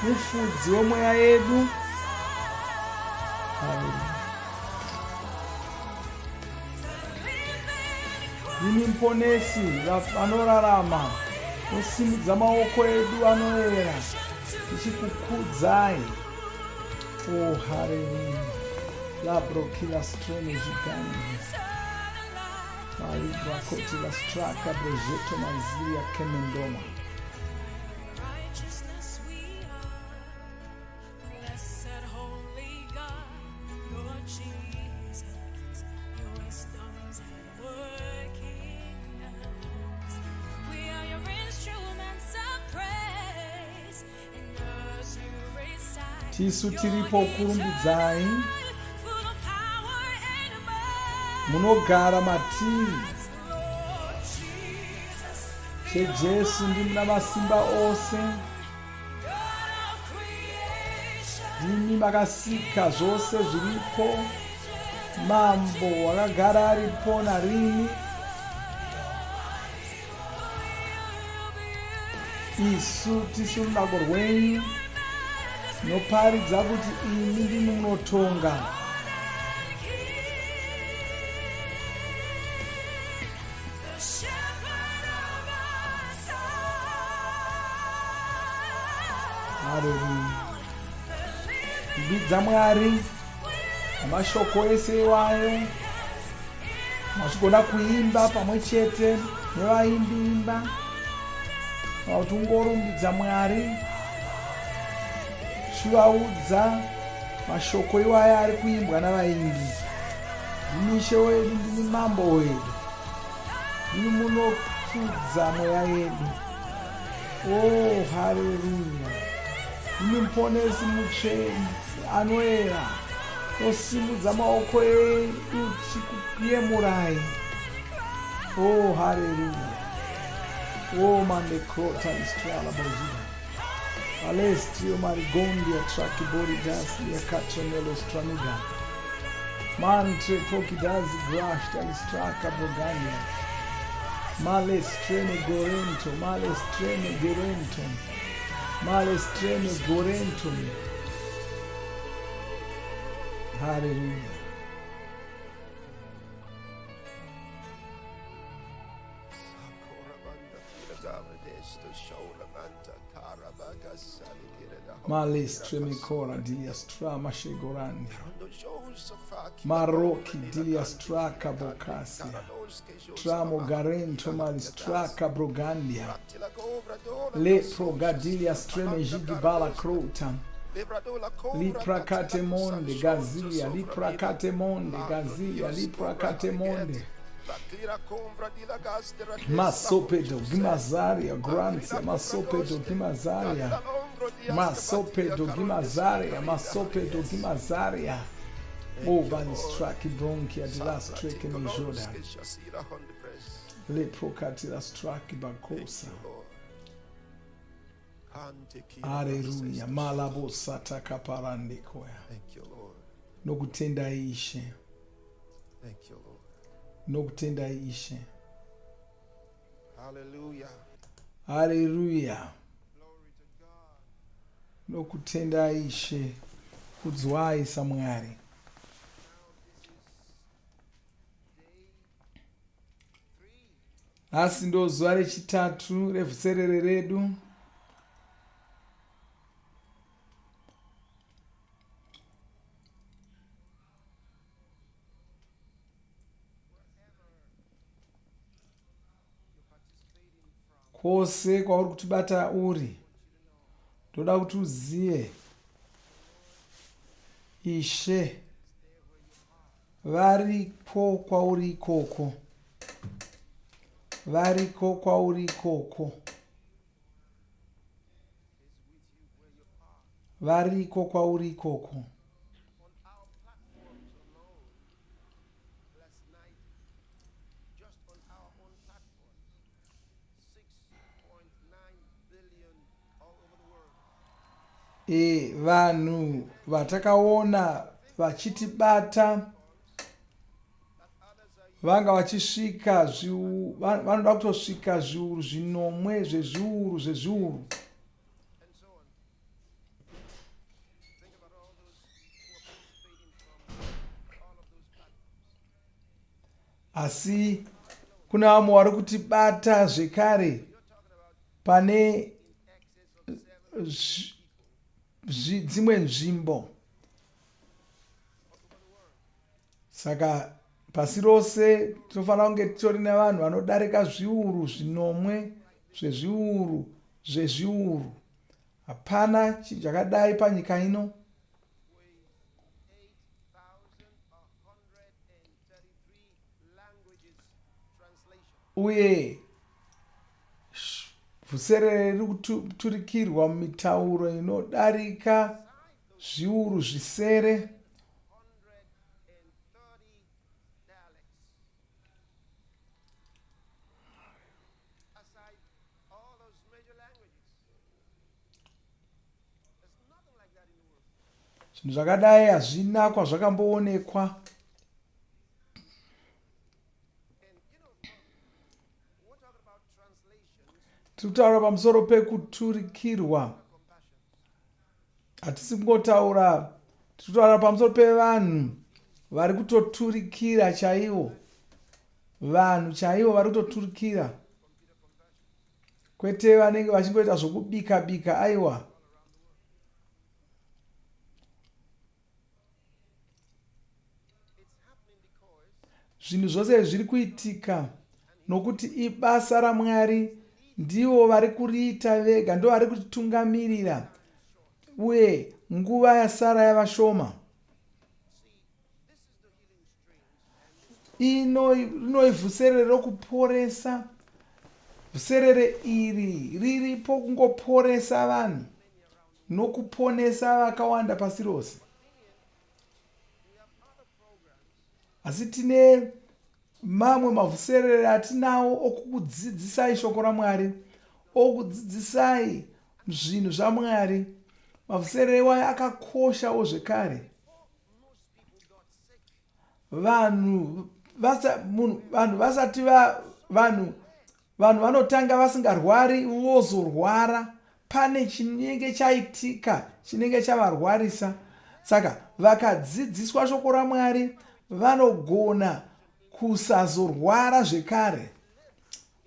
mufudzi womweya yedu. Ndimi muponesi vanorarama. Nosimudza maoko edu anoera. Tichikukudzai. Oh, hallelujah. La brokila strone gigante. Malibra koti la straka progetto manzia kemendoma. Tisu tiripo kurumbidzai. Munogara matiri. Jesu ndimi muna masimba ose. Ndimi makasika zvose zviripo. Mambo wakagara aripo narini. Isu tisu runako rwenyu. Noparidza kuti imi ndimi munotonga. Haleluya. Kubidza Mwari mashoko ese iwayo. Machigona kuimba pamwe chete nevaimbi. Kuti ungorumbidza Mwari. Chivaudza mashoko iwayo ari kuimbwa navaimbi. Ndimi Ishe wedu, ndimi mambo wedu. Ndimi munofudza mweya yedu. Oh, haleluya. Ndimi muponesi mutsvene anoera. Nosimudza maoko edu tichikuyemurai. Oh, haleluya. Oh, mande krota istrala bozida. Alestrio marigondia trakibori dasi ya katronelo stramiga. Mantre pokidazi grashta istraka bogania. Malestrene gorento, malestrene gerento. Malestrene gorento. Hallelujah. Malestremekora diliastra mashegorandi. Maroki diliastra kabokasia. Tramo garento malistra kabrogandia. Le progadilia streme jigibala krotan. Liprakate monde gazilia. Liprakate monde gazilia. Liprakate monde. Masopedo gimazaria grantia. Masopedo gimazaria. Masopedo gimazaria. Masopedo gimazaria. Oh, balistraki bronchia di la streke mi Jordan. Le procati la straki bakosa. Hallelujah. Malabo sataka parande koya. Thank you, Lord. Nokutenda ishe. Thank you, Lord. Nokutenda ishe. Hallelujah. Hallelujah. Nokutenda ishe. Kudzwai samwari. Asi ndo zuva rechitatu revhuserere redu. Kwose kwauri kutibata uri, ndoda kuti uzive Ishe variko kwauri ikoko. Variko kwauri ikoko. Variko kwauri ikoko. Vanhu vatakaona vachitibata vanga vachisvika vanoda kutosvika zviuru zvinomwe zvezviuru zvezviuru. Asi kuna vamwe vari kutibata zvekare pane dzimwe nzvimbo. Saka pasi rose tofanira kunge titori nevanhu vanodarika zviuru zvinomwe zvezviuru zvezviuru. Hapana chinhu chakadai panyika ino. Uye Vhuserere riri kuturikirwa mumitauro inodarika zviuru zvisere. Zvinhu zvakadai hazvina kwazvakamboonekwa. Tiri kutaura pamusoro pekuturikirwa. Hatisi kungotaura, tiri kutaura pamusoro pevanhu vari kutoturikira chaivo. Vanhu chaivo vari kutoturikira. Kwete vanenge vachingoita zvokubika bika aiwa. Zvinhu zvose zviri kuitika nokuti ibasa raMwari. Ndivo vari kuriita vega, ndo vari kutitungamirira. Uye nguva yasara yavashoma. Ino vhuserere rokuporesa. Vhuserere iri riripo kungoporesa vanhu nokuponesa vakawanda pasi rose. Asi tine mamwe mavhuserere atinawo okukudzidzisai shoko raMwari, okudzidzisai zvinhu zvaMwari. Mavhuserere iwayo akakoshawo zvekare. Vanhu vanotanga vasingarwari vozorwara. Pane chinenge chaitika chinenge chavarwarisa. Saka vakadzidziswa shoko raMwari vanogona kusazorwara zvekare.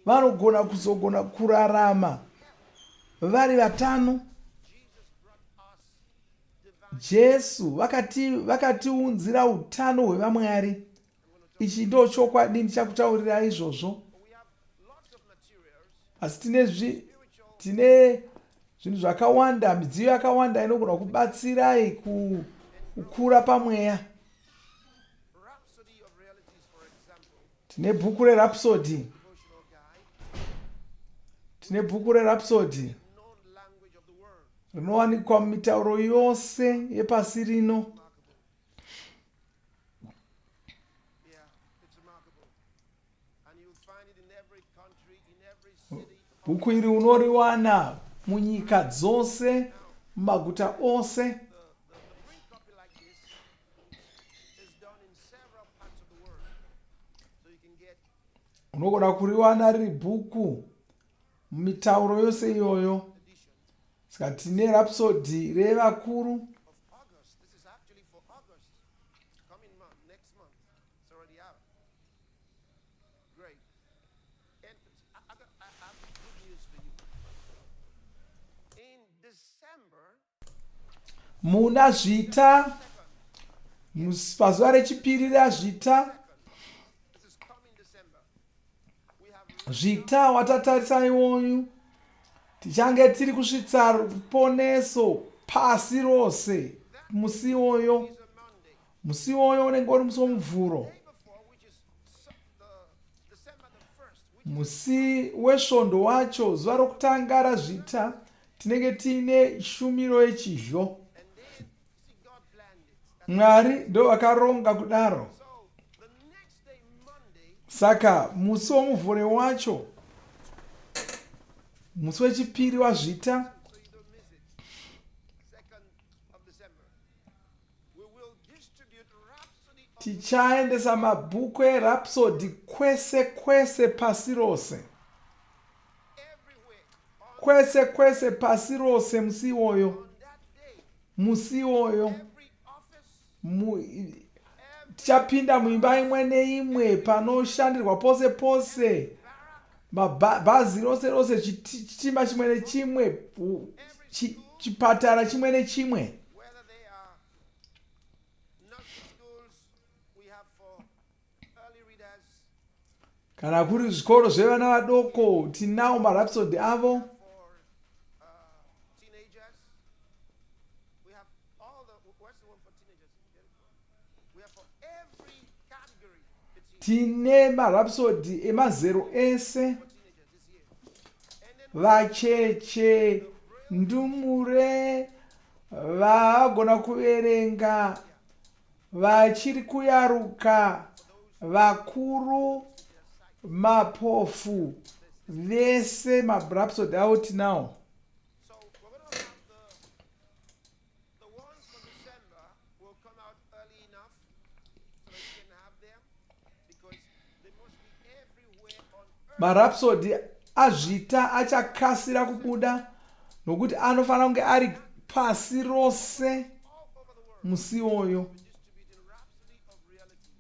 Vanogona kuzogona kurarama vari vatano. Jesu vakatiunzira utano hwevaMwari. Ichi ndo chokwadi ndichakutaurira izvozvo. Asi tine zvinhu zvakawanda, midziyo yakawanda inogona kubatsirai kukura pamweya. Tine bhuku reRhapsody. Rinowanikwa mumitauro yose yepasi rino. Bhuku iri unoriwana munyika dzose, mumaguta ose. Unogona kuriwana riri bhuku mumitauro yose iyoyo. Saka tine Rhapsody revakuru. Muna Zvita, pazuva rechipiri raZvita, Zvita watatarisa iwoyu, tichange tiri kusvitsa ruponeso pasi rose. Musi iwoyo unenge uri musi womuvhuro. Musi wesvondo wacho, zuva rokutanga raZvita, tinenge tiine shumiro yechizho. Mwari ndo vakaronga kudaro. Saka musi womuvhuro wacho, musi wechipiri waZvita, tichaendesa mabhuku eRhapsody kwese kwese pasi rose. Kwese kwese pasi rose musi iwoyo. Tichapinda muimba imwe neimwe, panoshandirwa pose pose, mabhazi rose rose, chitima chimwe nechimwe, chipatara chimwe nechimwe. Kana kuri zvikoro zvevana vadoko, tinawo maRhapsody avo. Tine maRhapsody emazero ese. Vacheche, ndumure, vagona kuverenga, vachiri kuyaruka, vakuru, mapofu, vese maRhapsody avo tinawo. MaRhapsody aZvita achakasira kubuda nokuti anofanira kunge ari pasi rose musi iwoyo.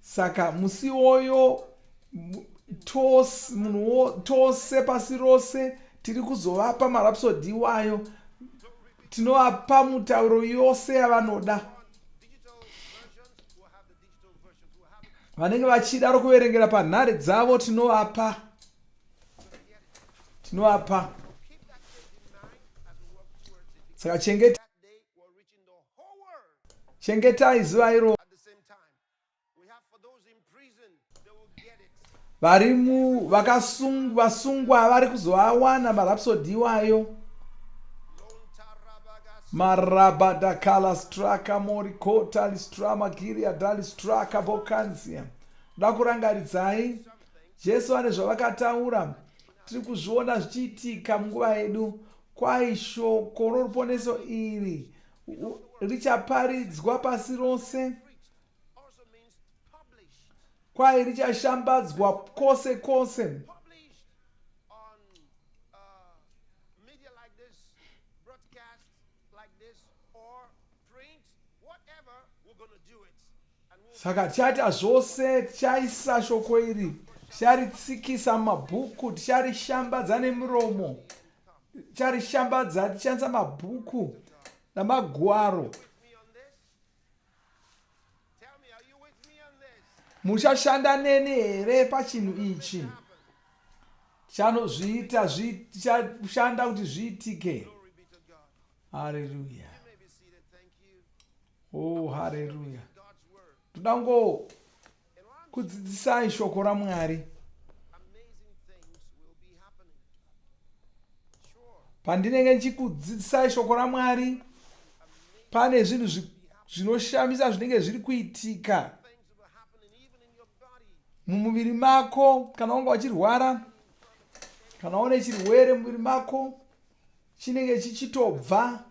Saka musi iwoyo tose pasi rose tiri kuzovapa maRhapsody iwayo. Tinovapa mutauro yose yavanoda. Vanenge vachida rokuverengera panhare dzavo tinovapa. Saka chengetai zuva iro. Vasungwa vari kuzoawana maRhapsody iwayo. Marabadakala straka morikota listrama giria dalistraka bokansia. Ndoda kurangaridzai, Jesu ane zvavakataura. Tiri kuzviona zvichiitika munguva yedu. Kwai shoko roruponeso iri richaparidzwa pasi rose. Kwai richashambadzwa kwose kwose. Saka tichaita zvose, tichaisa shoko iri, ticharitsikisa mumabhuku, ticharishambadza nemiromo, ticharishambadza tichishandisa mabhuku namagwaro. muchashanda neni here pachinhu ichi chanozviita chichashanda kuti zviitike. Haleluya. Oh, haleluya. Toda kudzidzisai shoko raMwari. Pandinenge ndichikudzidzisai shoko raMwari, pane zvinhu zvinoshamisa zvinenge zviri kuitika mumuviri mako. Kana wanga uchirwara, kana une chirwere mumuviri mako, chinenge chichitobva,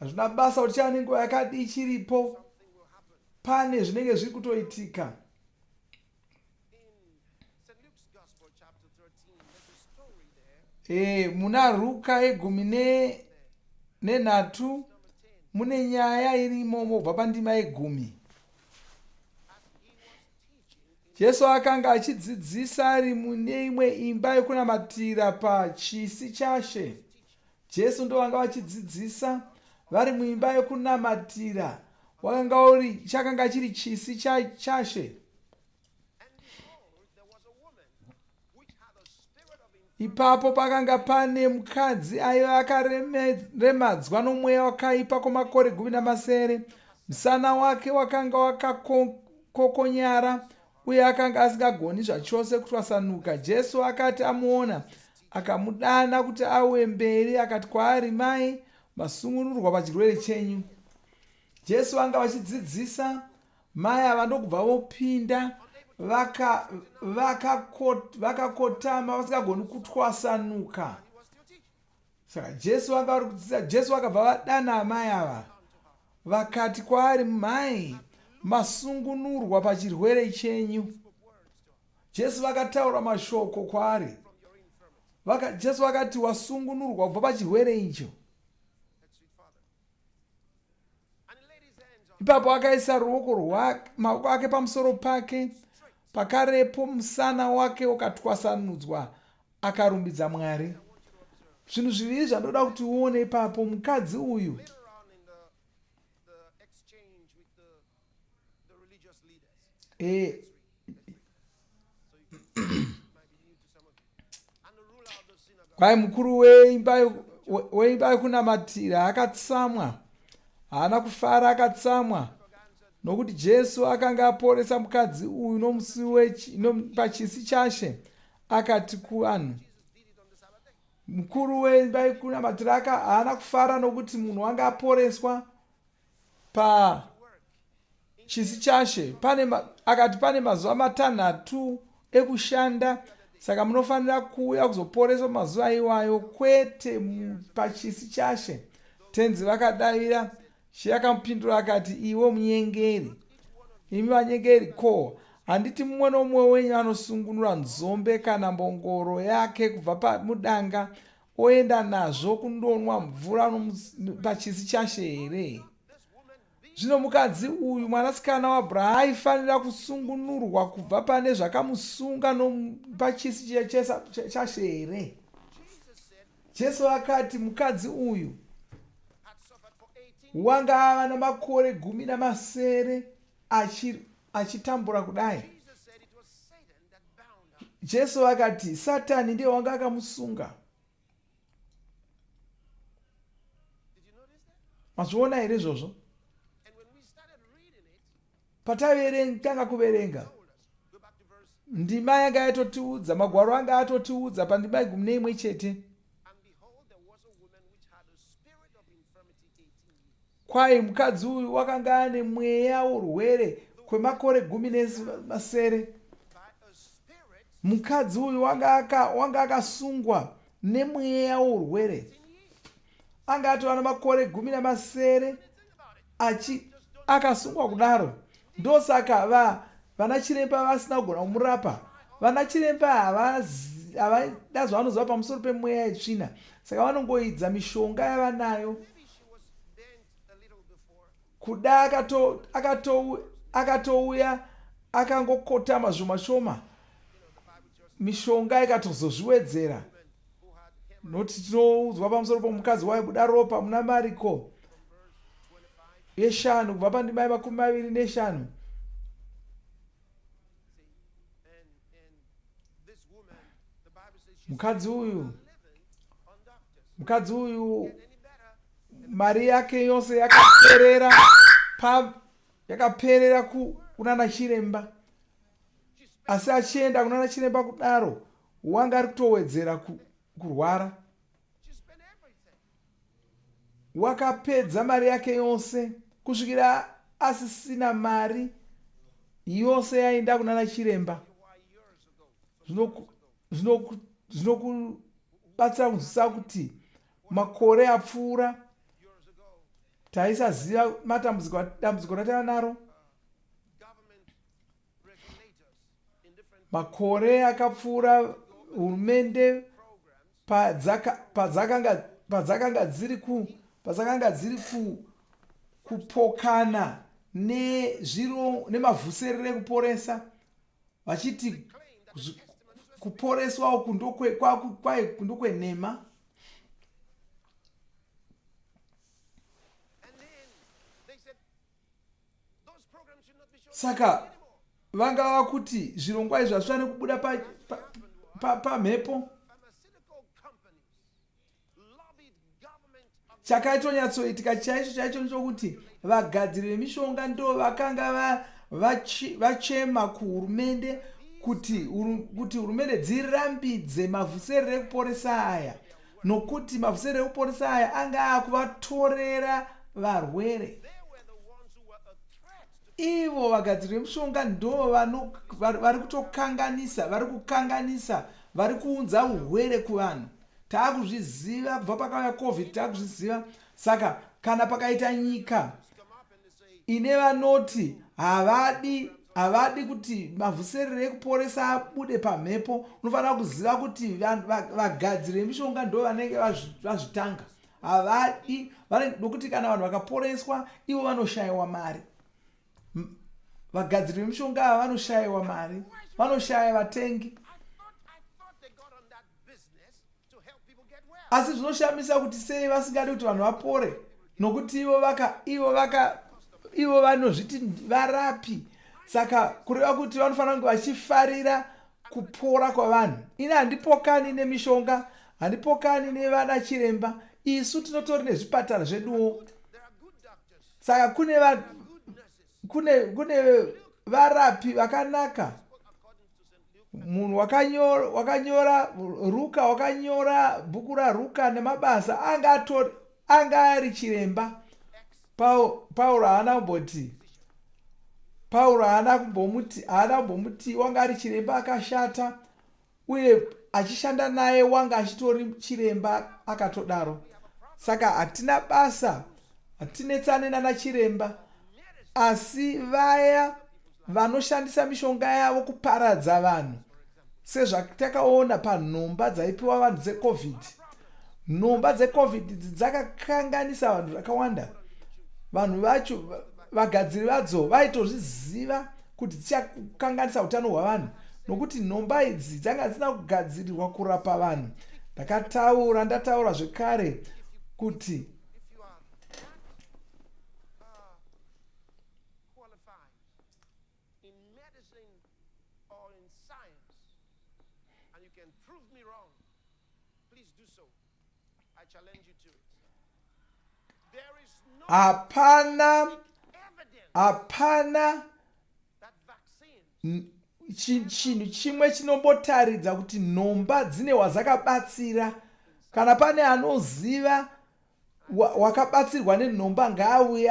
hazvina basa kuti chava nenguva yakadii chiripo, pane zvinenge zviri kutoitika. Muna Ruka 13 mune nyaya irimo mobva pandima 10. Jesu akanga achidzidzisa ari mune imwe imba yokunamatira pachisi chashe. Jesu ndo vanga vachidzidzisa vari muimba yokunamatira, chakanga chiri chisi chashe. Ipapo pakanga pane mukadzi aiva akaremadzwa nomweya wakaipa kwamakore 17. Musana wake wakanga wakakokonyara uye akanga asingagoni zvachose kutwasanuka. Jesu akati amuona, akamudana kuti auye mberi, akati kwaari, mai, masungunurwa pachirwere chenyu. Jesu anga vachidzidzisa, mai ava ndokubva vopinda vakakotama vasingagoni kutwasanuka. Saka Jesu akabva vadana amai ava, vakati kwaari, mai, masungunurwa pachirwere chenyu. Jesu vakataura mashoko kwaari. Jesu vakati, wasungunurwa kubva pachirwere icho. Ipapo akaisa maoko ake pamusoro pake, pakarepo musana wake ukatwasanudzwa, akarumbidza Mwari. Zvinhu zviviri zvandoda kuti uone ipapo. Mukadzi uyu kwai mukuru weimba yokunamatira akatsamwa, haana kufara, akatsamwa nokuti Jesu akanga aporesa mukadzi uyu nomusi pachisi chashe. Akati kuvanhu, mukuru weimba yokunamatira haana kufara nokuti munhu wanga aporeswa pachisi chashe. Akati pane mazuva 6 ekushanda, saka munofanira kuuya kuzoporeswa mazuva iwayo, kwete pachisi chashe. Tenzi vakadavira. She akamupindura akati, iwe munyengeri, imi vanyengeri, ko, handiti mumwe nomumwe wenyu anosungunura nzombe kana mbongoro yake kubva mudanga oenda nazvo kundonwa mvura pachisi chashe here? Zvino mukadzi uyu, mwanasikana waAbhurahama, aifanira kusungunurwa kubva pane zvakamusunga pachisi chashe here? Jesu akati, mukadzi uyu wanga ava namakore 17 achitambura kudai. Jesu akati, Satani ndiye wanga akamusunga. Mazviona here izvozvo? Patanga kuverenga, ndima yanga yatotiudza, magwaro anga atotiudza pandima 11 chete. Kwai mukadzi uyu wakanga ane mweya urwere kwemakore 17. Mukadzi uyu wanga akasungwa nemweya urwere. Anga atova namakore 17 akasungwa kudaro. Ndosaka vana chiremba vasina kugona kumurapa. Vana chiremba havada zvavanoziva pamusoro pemweya yetsvina, saka vanongoidza mishonga yavanayo. Kuda akatouya akangokotama zvomashoma, mishonga ikatozozviwedzera. Noti tinoudzwa pamusoro pomukadzi waibuda ropa muna Mariko 5 kubva pandima 25. mukadzi uyu mari yake yose yakaperera kunana chiremba, asi achienda kunana chiremba kudaro wanga ari kutowedzera kurwara. Wakapedza mari yake yose kusvikira asisina mari yose yaenda kunana chiremba. Zvinokubatsira kunzwisisa kuti makore apfuura taisaziva dambudziko ratava naro. Makore akapfuura hurumende padzakanga dziri kupokana nemavhuserere ekuporesa, vachiti kuporeswa uku ndokwenhema. Saka vanga vava kuti zvirongwa izvi hazvifaniri kubuda pamhepo. Chakatonyatsoitika chaicho ndechokuti vagadziri vemishonga ndo vakanga vachema kuhurumende kuti hurumende dzirambidze mavhuserere ekuporesa aya, nokuti mavhuserere ekuporesa aya anga akuvatorera varwere. Ivo vagadziri vemishonga ndo vari kukanganisa, vari kuunza urwere kuvanhu. Taakuzviziva kubva pakauya COVID, taakuzviziva. Saka kana pakaita nyika ine vanoti havadi kuti mavhuserere ekuporesa abude pamhepo, unofanira kuziva kuti vagadziri vemishonga ndo vanenge vazvitanga. Havadi nokuti kana vanhu vakaporeswa ivo vanoshayiwa mari. Vagadziri vemishonga ava vanoshayiwa mari, vanoshaya vatengi. Asi zvinoshamisa kuti sei vasingadi kuti vanhu vapore, nokuti ivo vanozviti varapi. Saka kureva kuti vanofanira kunge vachifarira kupora kwavanhu. Ini handipokani nemishonga, handipokani nevana chiremba. Isu tinotori nezvipatara zveduwo. Saka kune varapi vakanaka. Munhu wakanyora Ruka, wakanyora bhuku raRuka nemabasa, anga ari chiremba. Pauro haana kumbomuti wanga ari chiremba akashata, uye achishanda naye wanga achitori chiremba akatodaro. Saka hatina basa, hatinetsane nana chiremba, asi vaya vanoshandisa mishonga yavo kuparadza vanhu, sezvatakaona panhomba dzaipiwa vanhu dzeCovid. Nhomba dzeCovid dzakakanganisa vanhu zvakawanda. Vanhu vacho vagadziri vadzo vaitozviziva kuti dzichakanganisa utano hwavanhu, nokuti nhomba idzi dzanga dzisina kugadzirirwa kurapa vanhu. Ndataura zvekare kuti hapana chinhu chimwe chinombotaridza kuti nhomba dzine wazakabatsira. Kana pane anoziva wakabatsirwa nenhomba, ngaavuye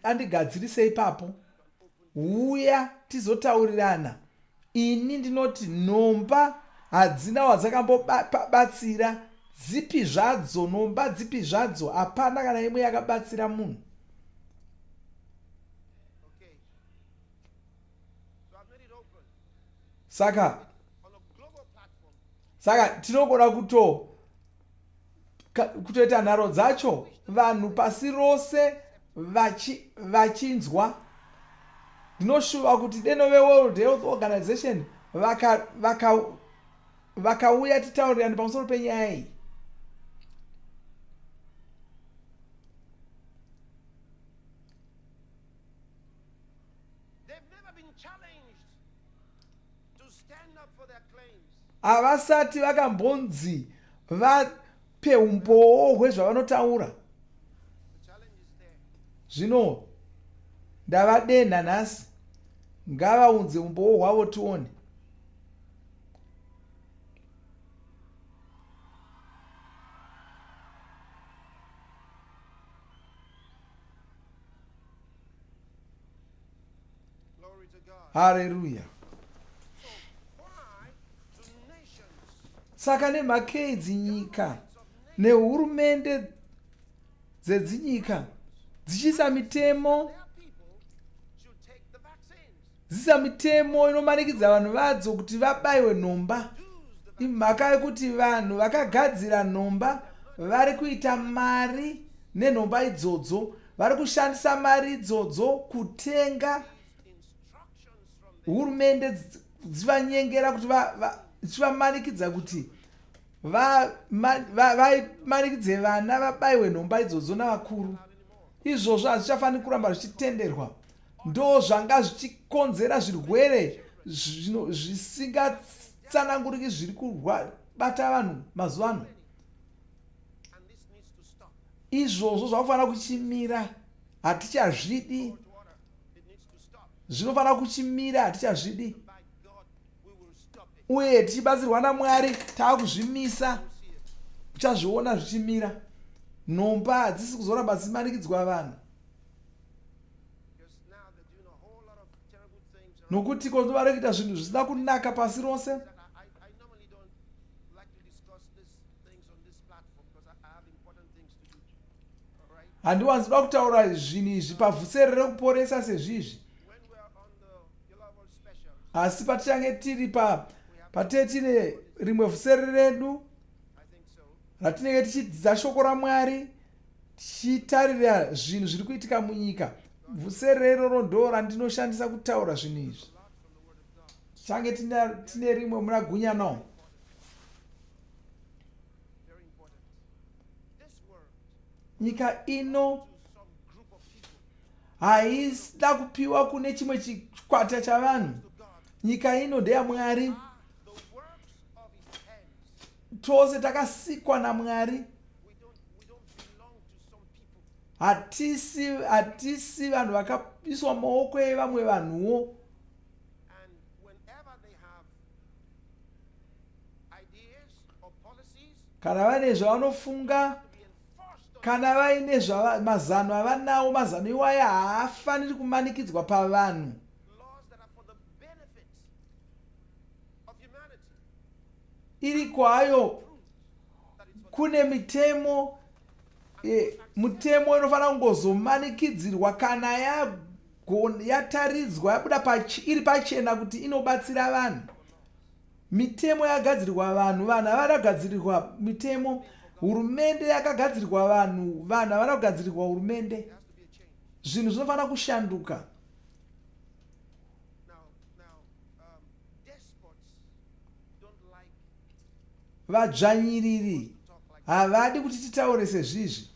andigadzirise ipapo. Uya tizotaurirana. Ini ndinoti nhomba hadzina wadzakambobatsira dzipi zvadzo, nhomba dzipi zvadzo, hapana kana imwe yakabatsira munhu. Saka tinogona kutoita nharo dzacho vanhu pasi rose vachinzwa. Ndinoshuva kuti deno veWorld Health Organization vakauya titaurirane pamusoro penyaya iyi. havasati vakambonzi vape umboo hwezvavanotaura. Zvino ndavadenha nhasi, ngavaunze umboo hwavo tione. Haleluya. Saka nemhakei dzinyika nehurumende dzedzinyika dzichiisa mitemo, dzichiisa mitemo inomanikidza vanhu vadzo kuti vabaiwe nhomba, imhaka yekuti vanhu vakagadzira nhomba vari kuita mari nenhomba idzodzo, vari kushandisa mari idzodzo kutenga hurumende dzivanyengera kuti dzichivamanikidza kuti vamanikidze vana vabayiwe nhomba idzodzo navakuru. Izvozvo hazvichafaniri kuramba zvichitenderwa. Ndo zvanga zvichikonzera zvirwere zvisingatsananguriki zviri kubata vanhu mazuva ano. Izvozvo zvinofanira kuchimira, hatichazvidi. Zvinofanira kuchimira, hatichazvidi. Uye tichibatsirwa naMwari taakuzvimisa, uchazviona zvichimira. Nhomba hadzisi kuzoramba dzimanikidzwa vanhu. Nokuti vari kuita zvinhu zvisina kunaka pasi rose. Handiwanzida kutaura zvinhu izvi pavhuserere rekuporesa sezvizvi. Asi patichange tiri patine rimwe vhuserere redu ratinenge tichidzidza shoko raMwari, tichitarira zvinhu zviri kuitika munyika, vhuserere iroro ndo randinoshandisa kutaura zvinhu izvi. Tichange tine rimwe muna gunyanawo. Nyika ino haisida kupiwa kune chimwe chikwata chavanhu. Nyika ino ndeyaMwari. Tose takasikwa naMwari. Hatisi vanhu vakaiswa maoko evamwe vanhuwo. Kana vaine zvavanofunga, kana vaine mazano avanawo, mazano iwaya haafaniri kumanikidzwa pavanhu. Iri kwayo kune mitemo, mutemo inofanira kungozomanikidzirwa kana yataridzwa yabuda iri pachena kuti inobatsira vanhu. Mitemo yakagadzirirwa vanhu, vanhu havana kugadzirirwa mitemo. Hurumende yakagadzirirwa vanhu, vanhu havana kugadzirirwa hurumende. Zvinhu zvinofanira kushanduka. Vadzvanyiriri havadi kuti titaure sezvizvi.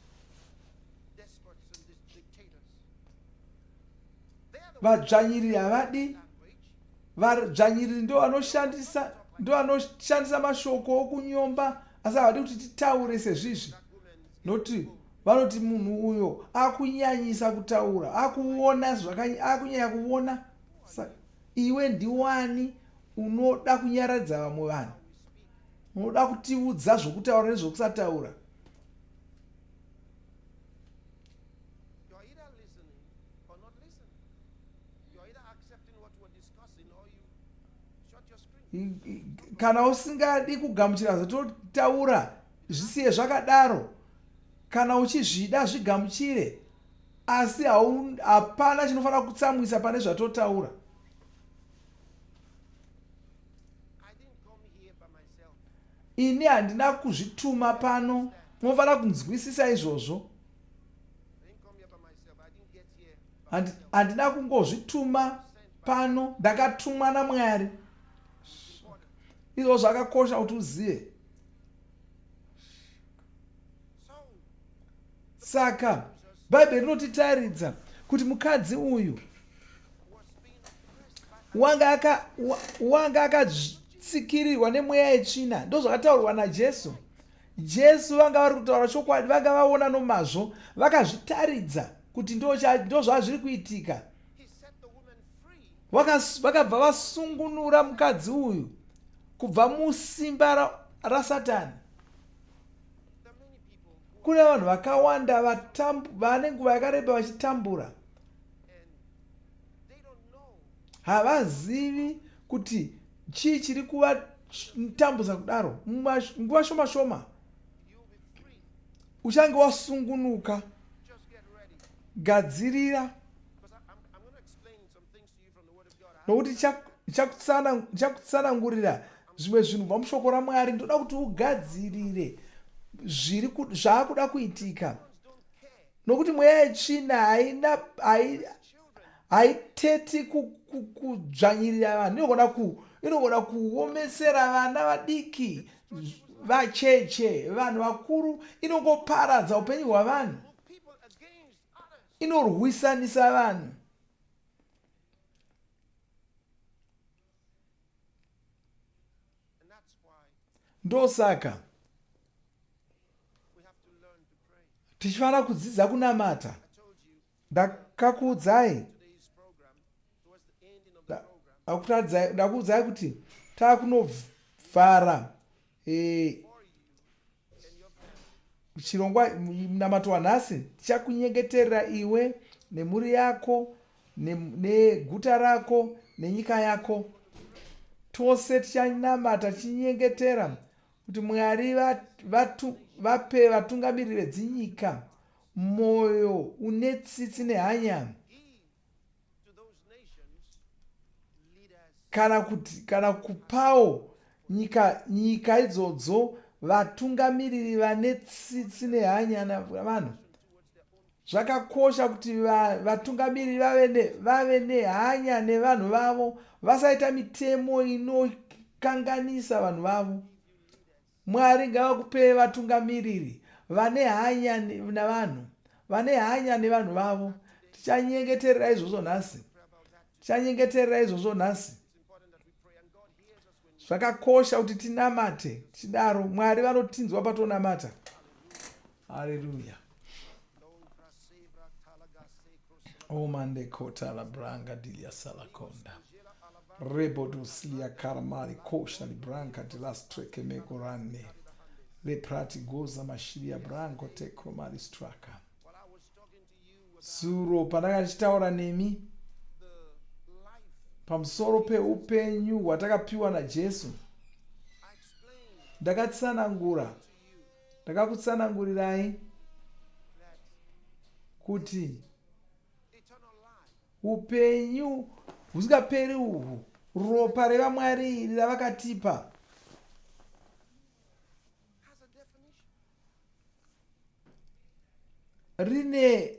Vadzvanyiriri havadi. Vadzvanyiriri ndo vanoshandisa mashoko okunyomba, asi havadi kuti titaure sezvizvi. Nokuti vanoti munhu uyo akunyanyisa kutaura, akunyanya kuona. Iwe ndiwani unoda kunyaradza vamwe vanhu? Unoda kutiudza zvokutaura nezvokusataura? Kana usingadi kugamuchira zvatotaura, zvisiye zvakadaro. Kana uchizvida zvigamuchire, asi hapana chinofanira kutsamwisa pane zvatotaura. Ini handina kuzvituma pano, munofanira kunzwisisa izvozvo. Handina kungozvituma pano, ndakatumwa naMwari. Izvo zvakakosha kuti uzive. Saka Bhaibheri rinotitaridza kuti mukadzi uyu wanga akatsikirirwa nemweya yetsvina. Ndozvakataurwa naJesu. Jesu vanga vari kutaura chokwadi, vanga vaona nomazvo, vakazvitaridza kuti ndozvazviri kuitika. Vakabva vasungunura mukadzi uyu kubva musimba raSatani. Kune vanhu vakawanda vane nguva yakareba vachitambura, havazivi kuti chii chiri kuvatambudza kudaro. Nguva shoma shoma uchange wasungunuka. Gadzirira, nokuti chakutsanangurira zvimwe zvinhu kubva mushoko raMwari. Ndoda kuti ugadzirire zvaakuda kuitika, nokuti mweya yetsvina haiteti kudzvanyirira vanhu. Inogona kuomesera vana vadiki, vacheche, vanhu vakuru. Inongoparadza upenyu hwavanhu, inorwisanisa vanhu. Ndosaka tichifanira kudzidza kunamata. Ndakakuudzai kuti taakunovhara chirongwa munamato wanhasi. Tichakunyengeterera iwe nemhuri yako neguta rako nenyika yako. Tose tichanamata tichinyengetera kuti Mwari vape vatungamiriri vedzinyika mwoyo une tsitsi nehanya, kana kupawo nyika idzodzo vatungamiriri vane tsitsi nehanya navanhu. Zvakakosha kuti vatungamiriri vave nehanya nevanhu vavo, vasaita mitemo inokanganisa vanhu vavo. Mwari ngavakupe vatungamiriri vane hanya navanhu, vane hanya nevanhu vavo. Tichanyengeterera izvozvo nhasi. Zvakakosha kuti tinamate tichidaro. Mwari vanotinzwa patonamata. Haleluya. Omande kota la branga dilia salakonda. Reboduslia karamari kosha li branca de las treke megorane. Le prati goza mashiria branco te kromari straka. Zuro pandakachitaura nemi pamusoro peupenyu hwatakapiwa naJesu, ndakakutsanangurirai kuti upenyu husingaperi uhwu, ropa revaMwari iri ravakatipa, rine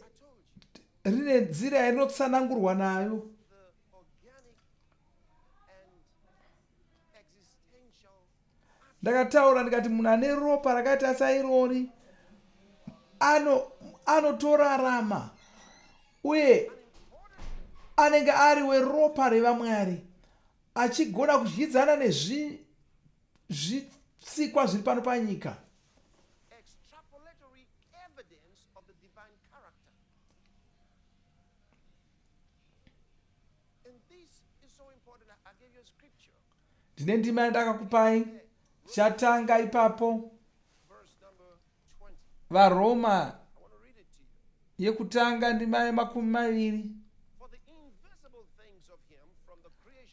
nzira yarinotsanangurwa nayo. Ndakataura ndikati munhu ane ropa rakaita sairori anotorarama uye anenge ari weropa revaMwari, achigona kudyidzana nezvisikwa zviri pano panyika. Ndine ndima yandakakupai chatanga ipapo, vaRoma yekutanga ndima ye20.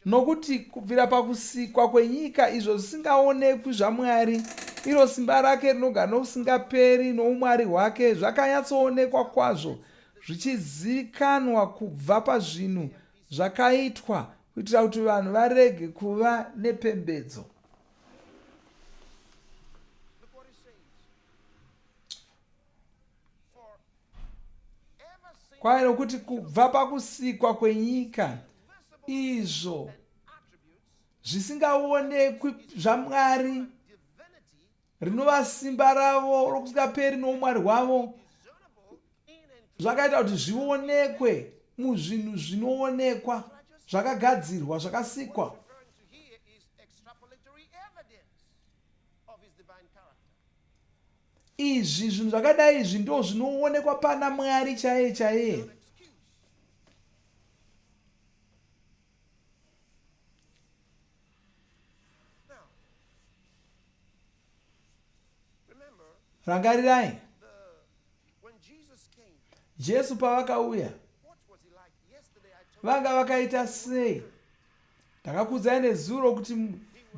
Nokuti kubvira pakusikwa kwenyika, izvo zvisingaonekwi zvaMwari, iro simba rake rinogara nousingaperi noumwari hwake, zvakanyatsoonekwa kwazvo, zvichizivikanwa kubva pazvinhu zvakaitwa, kuitira kuti vanhu varege kuva nepembedzo. Kwaye nokuti kubva pakusikwa kwenyika, izvo zvisingaonekwi zvaMwari, rinova simba ravo rokusingaperi noumwari hwavo, zvakaita kuti zvionekwe muzvinhu zvinoonekwa. zvakagadzirwa zvakasikwa. referring to here is extrapolatory evidence of his divine character. Izvi zvinhu zvakadai izvi ndo zvinoonekwa pana Mwari chaiye chaiye. Rangarirai, When Jesus came, Jesu pavakauya what was he like? Yesterday I told vanga vakaita sei? Ndakakuudzai nezuro kuti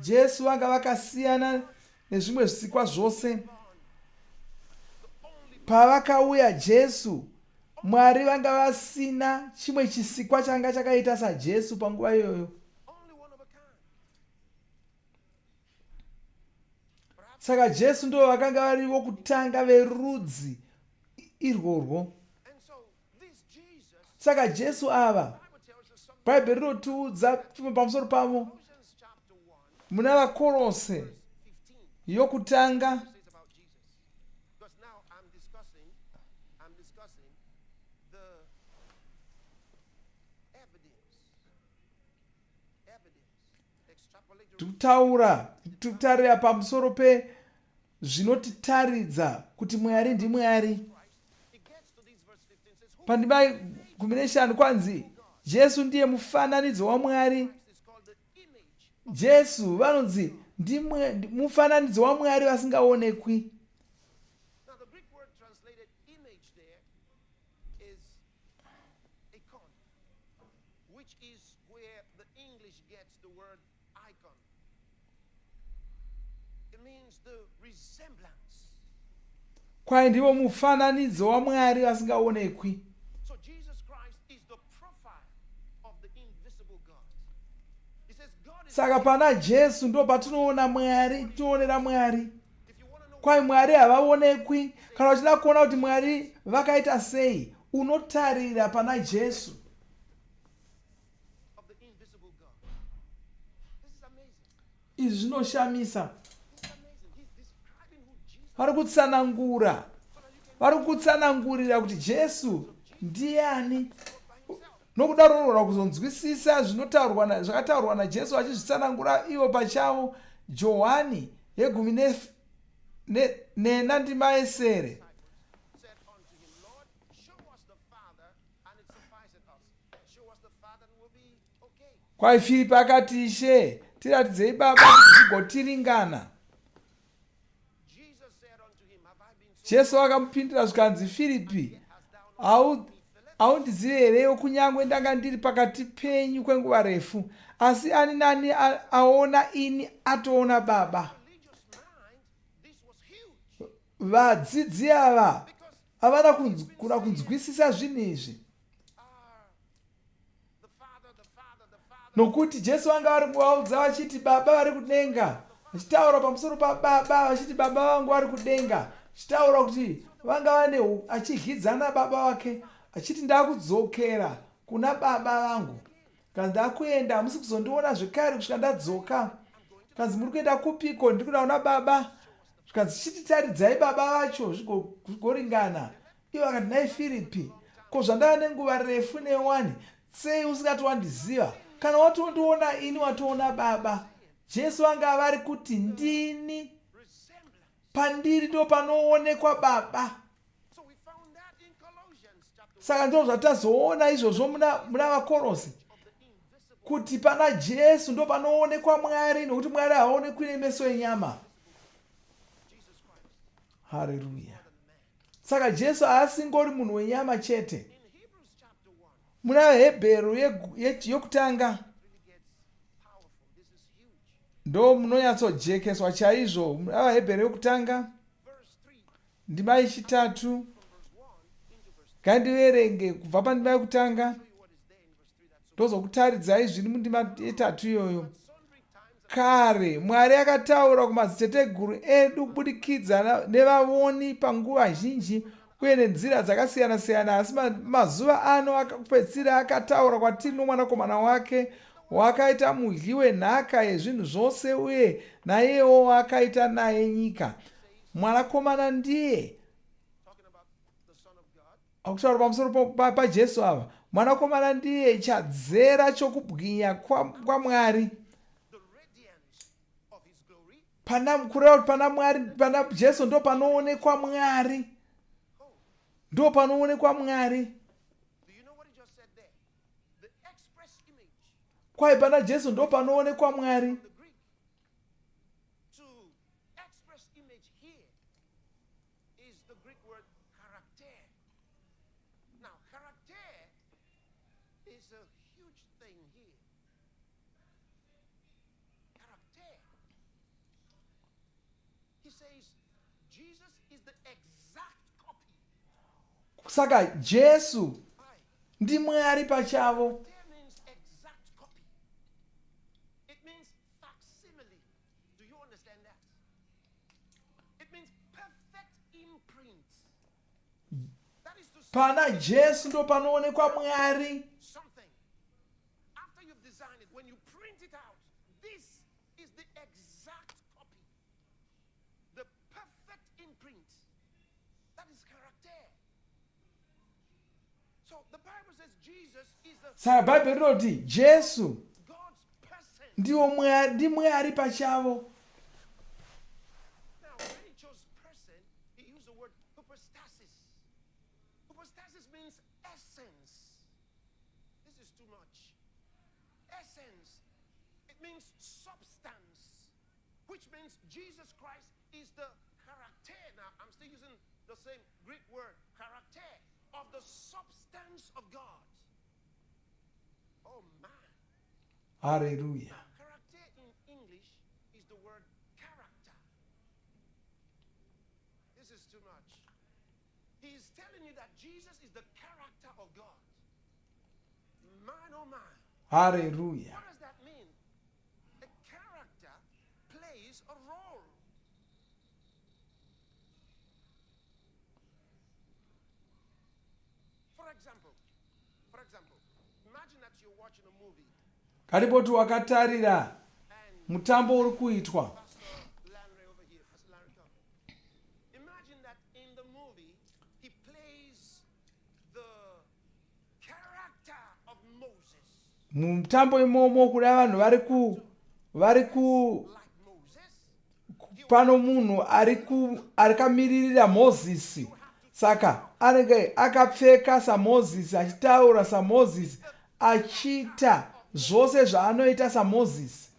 Jesu vanga vakasiyana nezvimwe zvisikwa zvose. Pavakauya Jesu, Mwari vanga vasina chimwe chisikwa changa chakaita saJesu panguva iyoyo. Saka Jesu ndo vakanga varivo kutanga verudzi irworwo. Saka Jesu ava, Bhaibheri rinotiudza chimwe pamusoro pavo muna Vakorose yokutanga. because now I'm discussing the evidence, extrapolatory. Tutarira pamusoro zvinotitaridza kuti Mwari ndiMwari. Pandima 15 kwanzi Jesu ndiye mufananidzo waMwari. Jesu vanonzi mufananidzo waMwari vasingaonekwi. Now the Greek word translated image there is icon, which is where the English gets the word icon. It means the resemblance. Kwai ndiwo mufananidzo waMwari vasingaonekwi. So Jesus Christ is the profile of the invisible God. He says God is Saka pana Jesu ndo patinoona Mwari, tinoonera Mwari. Kwai Mwari havaonekwi. Kana uchida kuona kuti Mwari vakaita sei, unotarira pana Jesu. of the invisible God. This is amazing. Izvi zvinoshamisa. This is amazing. He's describing who Jesus Vari kutsanangurira kuti Jesu ndiani. Nokudaro unoda kuzonzwisisa zvakataurwa naJesu achizvitsanangura ivo pachavo. Johani 10:4 said unto him, Lord, show us the Father, and it sufficeth us. Show us the Father, and we'll be okay. Kwai Filipi akati, Ishe, tiratidzei Baba kuti zvigotiringana. Jesus said unto him, have I been so Jesu akamupindura zvikanzi, Filipi, haundizivi here kunyangwe ndanga ndiri pakati penyu kwenguva refu, asi ani nani aona ini atoona Baba. Vadzidzi ava havana kuda kunzwisisa zvinhu izvi. Nokuti Jesu anga vari kuvaudza vachiti Baba vari kudenga, vachitaura pamusoro paBaba vachiti Baba vangu vari kudenga, vachitaura kuti vanga vane achidyidzana Baba vake achiti ndakudzokera kuna Baba vangu. Kanzi ndakuenda hamusi kuzondiona zvekare kusvika ndadzoka. Kanzi muri kuenda kupiko? Ndiri kuda kuna Baba. Zvikanzi chititaridzai Baba vacho zvigoringana. Ivo vakati nai Filipi, ko zvandava nenguva refu newani, sei usingati wandiziva? Kana watondiona ini watoona Baba. Jesu anga vari kuti ndini, pandiri ndo panoonekwa Baba. Saka ndo zvatazoona izvozvo muna Vakorose, kuti pana Jesu ndo panoonekwa Mwari, nokuti Mwari haaonekwi nemeso enyama. Haleluya. Saka Jesu haasingori munhu wenyama chete. Muna Hebheru yokutanga ndo munonyatsojekeswa chaizvo. Muna Hebheru yokutanga ndima 3. Ngandiverenge kubva pandima yokutanga ndozokutaridzai zviri mundima 3 iyoyo. Kare Mwari akataura kumadziteteguru edu kubudikidza nevavoni panguva zhinji uye nenzira dzakasiyana-siyana, asi mazuva ano akapedzisira akataura kwatiri nomwanakomana wake wakaita mudyi wenhaka yezvinhu zvose uye naiyewo akaita naye nyika. Mwanakomana ndiye akutaura pamusoro pajesu ava, mwanakomana ndiye chadzera chokubwinya kwaMwari. Kureva kuti pana Mwari, pana Jesu ndo panoonekwa Mwari, ndo panoonekwa Mwari. Kwai pana Jesu ndo panoonekwa Mwari. Saka Jesu ndi Mwari pachavo. Pana Jesu ndo panoonekwa Mwari. Saka Bhaibheri rinoti Jesu ndiwo ndi Mwari pachavo. Which means Jesus Christ is the character. Now, I'm still using the same Greek word, character, of the substance of God. Oh, man. Hallelujah. Character in English is the word character. This is too much. He is telling you that Jesus is the character of God. Man, oh, man. Hallelujah. What does that mean? A character plays a role. For example, imagine that you're watching a movie. Karipoti wakatarira mutambo uri kuitwa. Imagine that in the movie he plays the character of Moses. Mutambo imomo kuna vanhu pano munhu arikamiririra Mozisi. Saka anenge akapfeka saMozisi, achitaura saMozisi, achiita zvose zvaanoita saMozisi.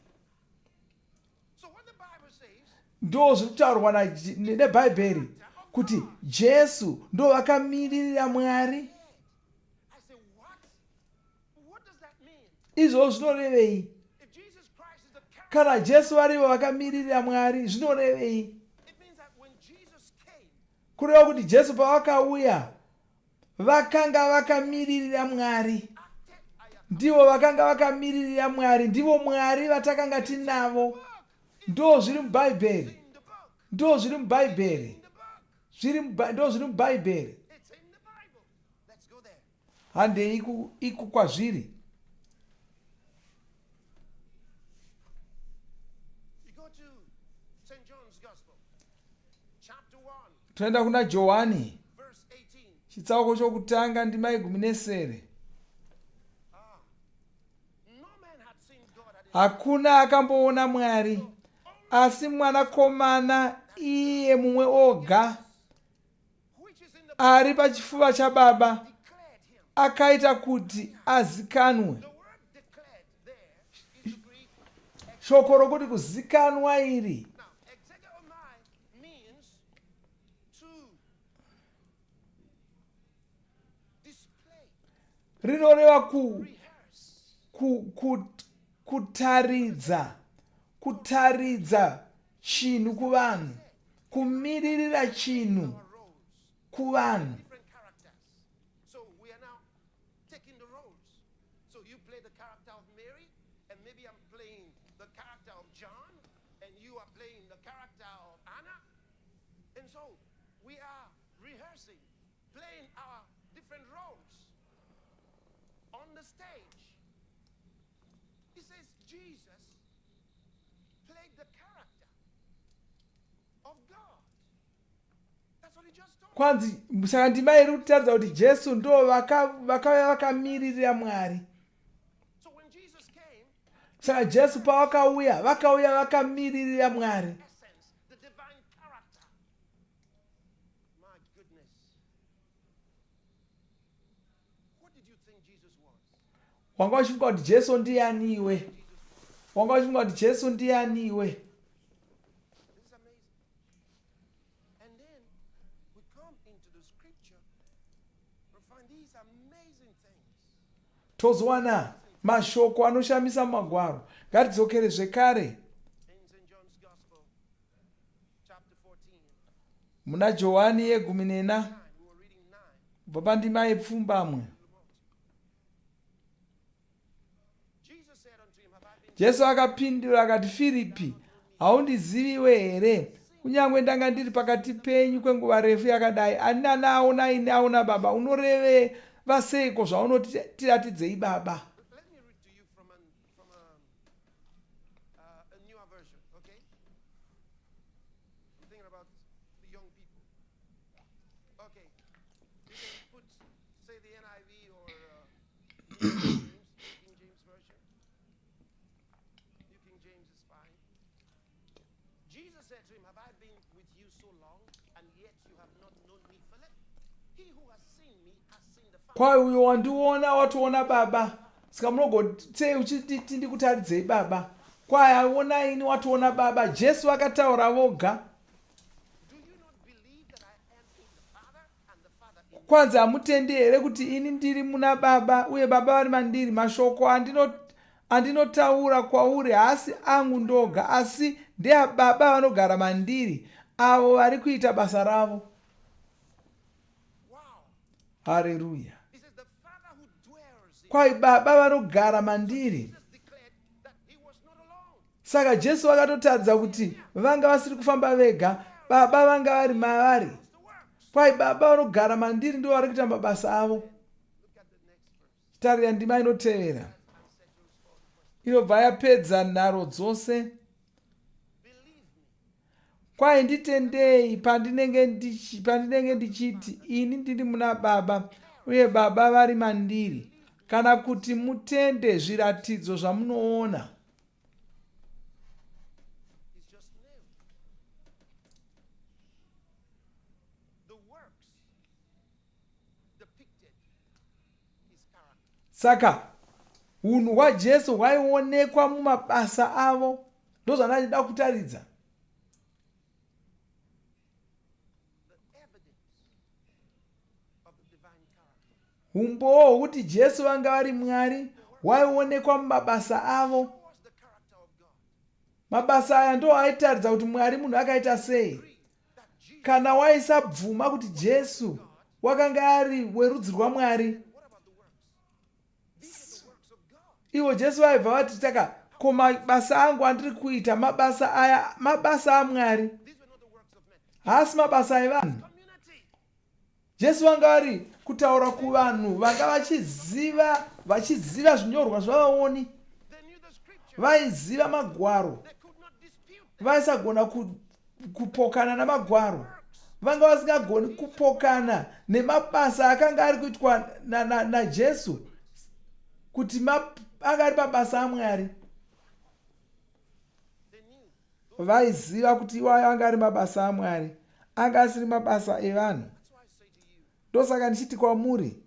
Ndo zviri kutaurwa neBhaibheri kuti Jesu ndo vakamiririra Mwari. Izvo zvinorevei? Kana Jesu varivo vakamiririra Mwari, zvinorevei? Kureva kuti Jesu pavakauya vakanga vakamiririra Mwari. Ndivo vakanga vakamiririra Mwari, ndivo Mwari vatakanga tinavo. Ndo zviri muBhaibheri. Ndo zviri muBhaibheri. Ndo zviri muBhaibheri. Handei iku kwazviri. Toenda kuna Johani chitsauko chokutanga ndima 19. Hakuna akamboona Mwari, asi mwanakomana iye mumwe oga ari pachifuva chaBaba akaita kuti azikanwe. Shoko rokuti kuzikanwa iri rinoreva kutaridza chinhu kuvanhu, kumiririra chinhu kuvanhu. Jesus played the character of God. That's kwanzi saka ndima iri kutaridza kuti Jesu ndo vakauya vakamirira Mwari. Saka Jesu pavakauya vakamirira Mwari. Wanga uchifunga kuti Jesu ndianiwe? Wanga uchifunga kuti Jesu ndianiwe? Tozowana mashoko anoshamisa mumagwaro. Ngatidzokere zvekare muna Johani ye14 kubva pandima yepfumbamwe. Jesu akapindura akati, Firipi, haundiziviwe here? Kunyange ndanga ndiri pakati penyu kwenguva refu yakadai, ani naona ini aona Baba. Unoreva seiko zvaunotatidzei Baba? Kwai uyo wandiona watoona Baba. Saka munogoti uchiti ndikutaridzei Baba? Kwai aona ini watoona Baba. Jesu akataura voga. Kwanza hamutendi here kuti ini ndiri muna Baba uye Baba vari mandiri? Mashoko andinotaura kwauri haasi angu ndoga, asi ndeaBaba vanogara mandiri, avo vari kuita basa ravo. Haleluya. Kwai Baba vanogara mandiri. Saka Jesu akatotaridza kuti vanga vasiri kufamba vega, Baba vanga vari mavari. Kwai Baba vanogara mandiri ndivo vari kuita mabasa avo. Tarira ndima inotevera. Inobva yapedza nharo dzose. Kwai nditendei pandinenge ndichiti ini ndiri muna Baba uye Baba vari mandiri, kana kuti mutende zviratidzo zvamunoona. Saka unhu hwaJesu hwaionekwa mumabasa avo. Ndozvandaida kutaridza. Umbowo hwokuti Jesu vanga vari Mwari hwaionekwa mumabasa avo. Mabasa aya ndo aitaridza kuti Mwari munhu akaita sei. Kana waisabvuma kuti Jesu wakanga ari werudzi rwaMwari, ivo Jesu vaibva vati taka, ko mabasa angu andiri kuita mabasa aya mabasa aMwari, haasi mabasa evanhu. Jesu vanga vari kutaura kuvanhu vanga vachiziva zvinyorwa zvavaoni, vaiziva magwaro, vaisagona kupokana namagwaro, vanga vasingagoni kupokana nemabasa akanga ari kuitwa naJesu kuti anga ari mabasa aMwari. Vaiziva kuti iwayo anga ari mabasa aMwari, anga asiri mabasa evanhu. Ndosaka ndichiti kwamuri,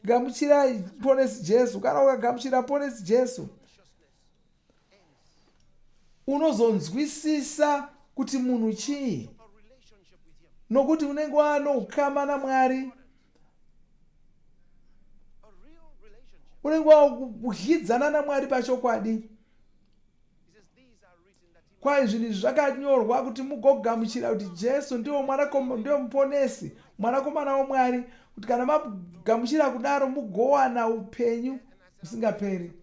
gamuchirai ponesi Jesu. Kana ukagamuchira ponesi Jesu, unozonzwisisa kuti munhu chii, nokuti unenge wano ukama naMwari, unenge wakudyidzana naMwari pachokwadi. Kwai zvinhu izvi zvakanyorwa kuti mugogamuchira kuti Jesu ndiwo muponesi, mwanakomana waMwari, kuti kana magamuchira kudaro mugowana upenyu husingaperi.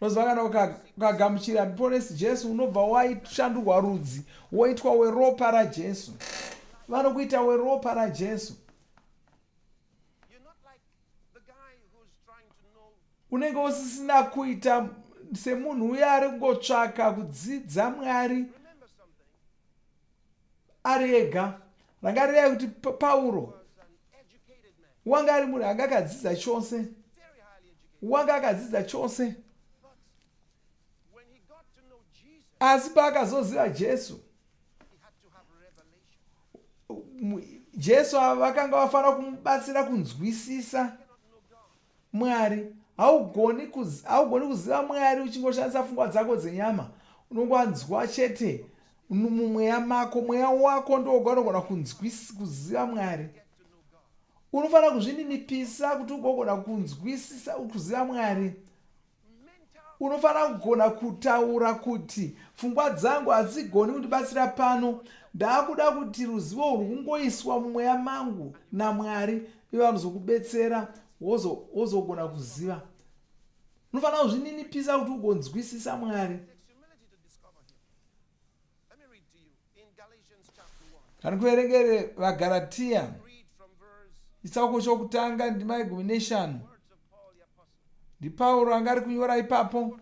Nozva kana ukagamuchira muponesi Jesu unobva waishandurwa rudzi, woitwa weropa raJesu. Vanokuita weropa raJesu. Unenge usisina kuita semunhu uya ari kungotsvaka kudzidza Mwari ari ega. Rangarirai kuti Pauro wanga ari munhu anga akadzidza chose, wanga akadzidza chose, asi paakazoziva Jesu, Jesu vakanga vafanira kumubatsira kunzwisisa Mwari. Haugoni kuziva Mwari uchingoshandisa pfungwa dzako dzenyama. Unongoanzwa chete mumweya mako. Mweya wako ndougona kuziva Mwari. Unofanira kuzvininipisa kuti ugogona kunzwisisa kuziva Mwari. Unofanira kugona kutaura kuti pfungwa dzangu hadzigoni kundibatsira pano, ndakuda kuti ruzivo rwungoiswa mumweya mangu naMwari, ivo vanozokubetsera wozogona kuziva. Unofanira kuzvininipisa kuti ugonzwisisa Mwari. Kana kuverengere vaGalatia chitsauko chokutanga ndima 15. Ndi Pauro anga ari kunyora ipapo.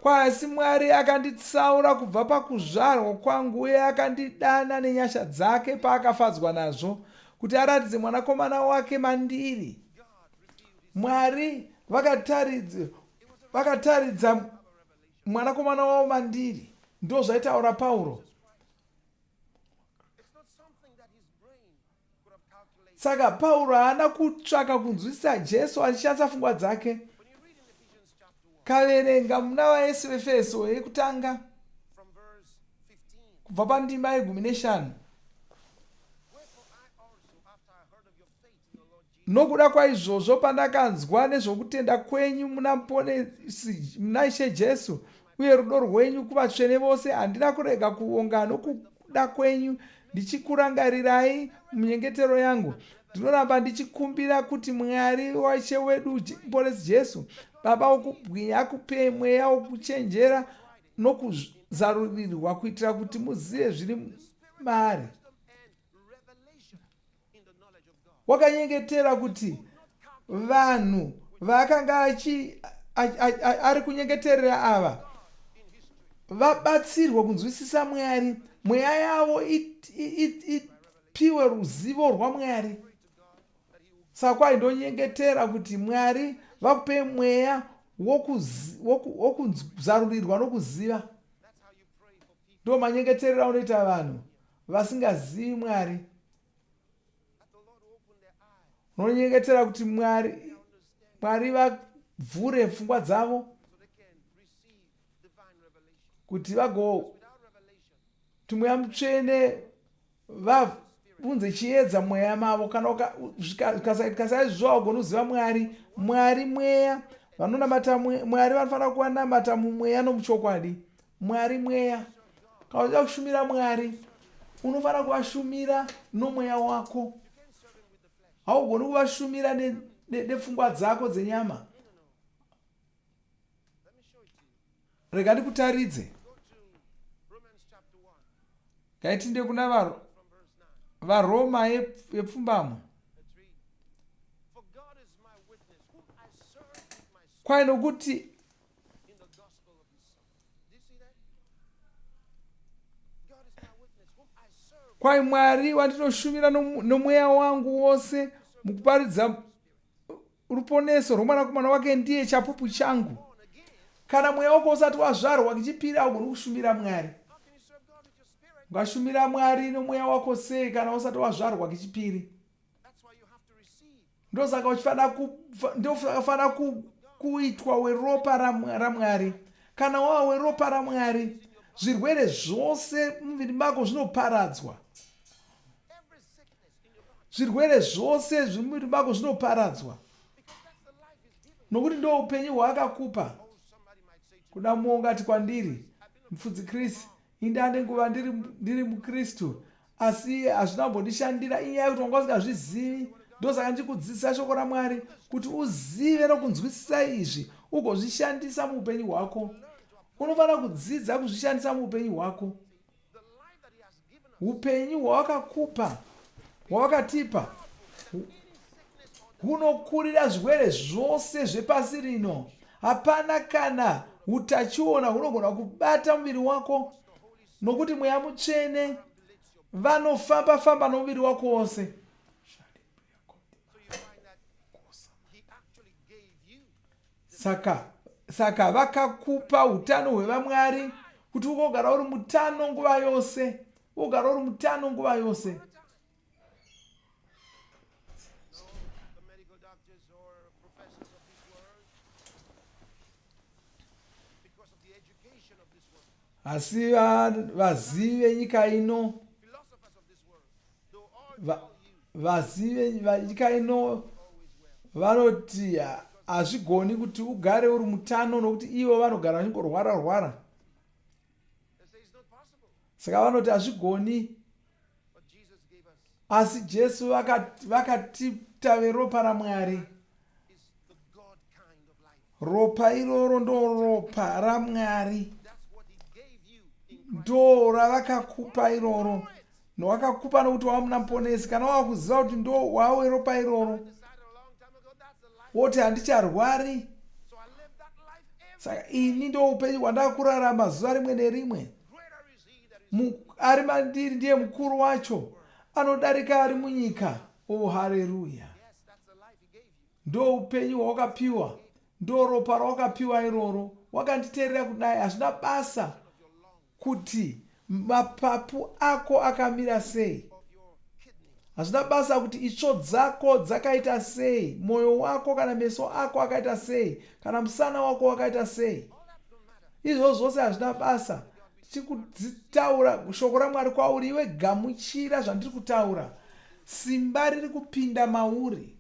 Kwasi Mwari akanditsaura kubva pakuzvarwa kwangu uye akandidana nenyasha dzake paakafadzwa nazvo, kuti aratidze mwanakomana wake mandiri. Mwari vakataridza mwanakomana wavo mandiri. Ndo zvaitaura Pauro. Saka Pauro haana kutsvaka kunzwisisa Jesu achishandisa pfungwa dzake. Kaverenga muna vaEfeso yekutanga kubva pandima 15. Nokuda kwaizvozvo pandakanzwa nezvokutenda kwenyu muna Ishe Jesu uye rudo rwenyu kuvatsvene vose, handina kurega kuonga nokuda kwenyu ndichikurangarirai munyengetero yangu. Ndinoramba ndichikumbira kuti Mwari waIshe wedu Muporesi Jesu, Baba wokubwinya, akupei mweya wokuchenjera nokuzarurirwa kuitira kuti muzive zviri maari. Wakanyengetera kuti vanhu vaakanga ari kunyengeterera ava vabatsirwe kunzwisisa Mwari, mweya yavo ipiwe ruzivo rwaMwari. Saka kwaindonyengetera kuti Mwari vakupe mweya wokuzarurirwa nokuziva. Ndo manyengeterero anoita vanhu vasingazivi Mwari. Unonyengetera kuti Mwari vavhure pfungwa dzavo kuti kuti Mweya Mutsvene vabvunze chiedza mweya mavo. Kana ukasaizvozvo haugoni kuziva Mwari. Mwari mweya. Vanonamata Mwari vanofanira kuvanamata mumweya nomuchokwadi. Mwari mweya. Kana uchida kushumira Mwari unofanira kuvashumira nomweya wako. Haugoni kuvashumira nepfungwa dzako dzenyama. Rega ndikutaridze. Ngaitinde kuna vaRoma yepfumbamo. Kwai nokuti kwai Mwari wandinoshumira nomweya wangu wose mukuparidza ruponeso rwomwanakomana wake ndiye chapupu changu. Kana mweya wako usati wazvarwa kechipiri haugoni kushumira Mwari. Ungashumira Mwari nomweya wako sei kana usati wazvarwa kechipiri? Ndosaka unofanira kuitwa weropa raMwari. Kana wava weropa raMwari, zvirwere zvose mumuviri mako zvinoparadzwa. Zvirwere zvose zviri mumuviri mako zvinoparadzwa. Nokuti ndo upenyu hwaakakupa. Kuda muongati kwandiri, mufudzi Kristu, indane nguva ndiri muKristu, asi hazvina kumbondishandira inyaya yekuti wanga usingazvizivi. Ndosaka ndikudzidzisa shoko raMwari kuti uzive nokunzwisisa izvi ugozvishandisa muupenyu hwako. Unofanira kudzidza kuzvishandisa muupenyu hwako. Upenyu hwawakakupa, hwawakatipa, hunokurira zvirwere zvose zvepasi rino. Hapana kana utachiona hunogona kubata muviri wako, nokuti mweya mutsvene vanofamba nomuviri wako wose. Saka vakakupa utano hwevamwari kuti ugogara uri mutano nguva yose, ugara uri mutano nguva yose. Asi vazivi venyika ino, vazivi venyika ino vanoti hazvigoni kuti ugare uri mutano, nokuti ivo vanogara vachingorwara. Saka vanoti hazvigoni. Asi Jesu vakatipa ropa raMwari. Ropa iroro ndo ropa raMwari, ndo ravakakupa iroro. Novakakupa nokuti wava munaponesi. Kana wava kuziva kuti ndo wawe ropa iroro, woti handicharwari. Saka ini ndo upenyu hwandakurarama zuva rimwe nerimwe. Ari mandiri ndiye mukuru wacho, anodarika ari munyika. Oh, haleluya! Ndo upenyu hwawakapiwa, ndo ropa rawakapiwa iroro. Wakanditeerera kudai, hazvina basa kuti mapapu ako akamira sei, hazvina basa kuti itsvo dzako dzakaita sei, mwoyo wako kana meso ako akaita sei, kana musana wako wakaita sei. Izvo zvose hazvina basa. Tichikutaura shoko raMwari kwauri, iwe gamuchira zvandiri kutaura. Simba riri kupinda mauri,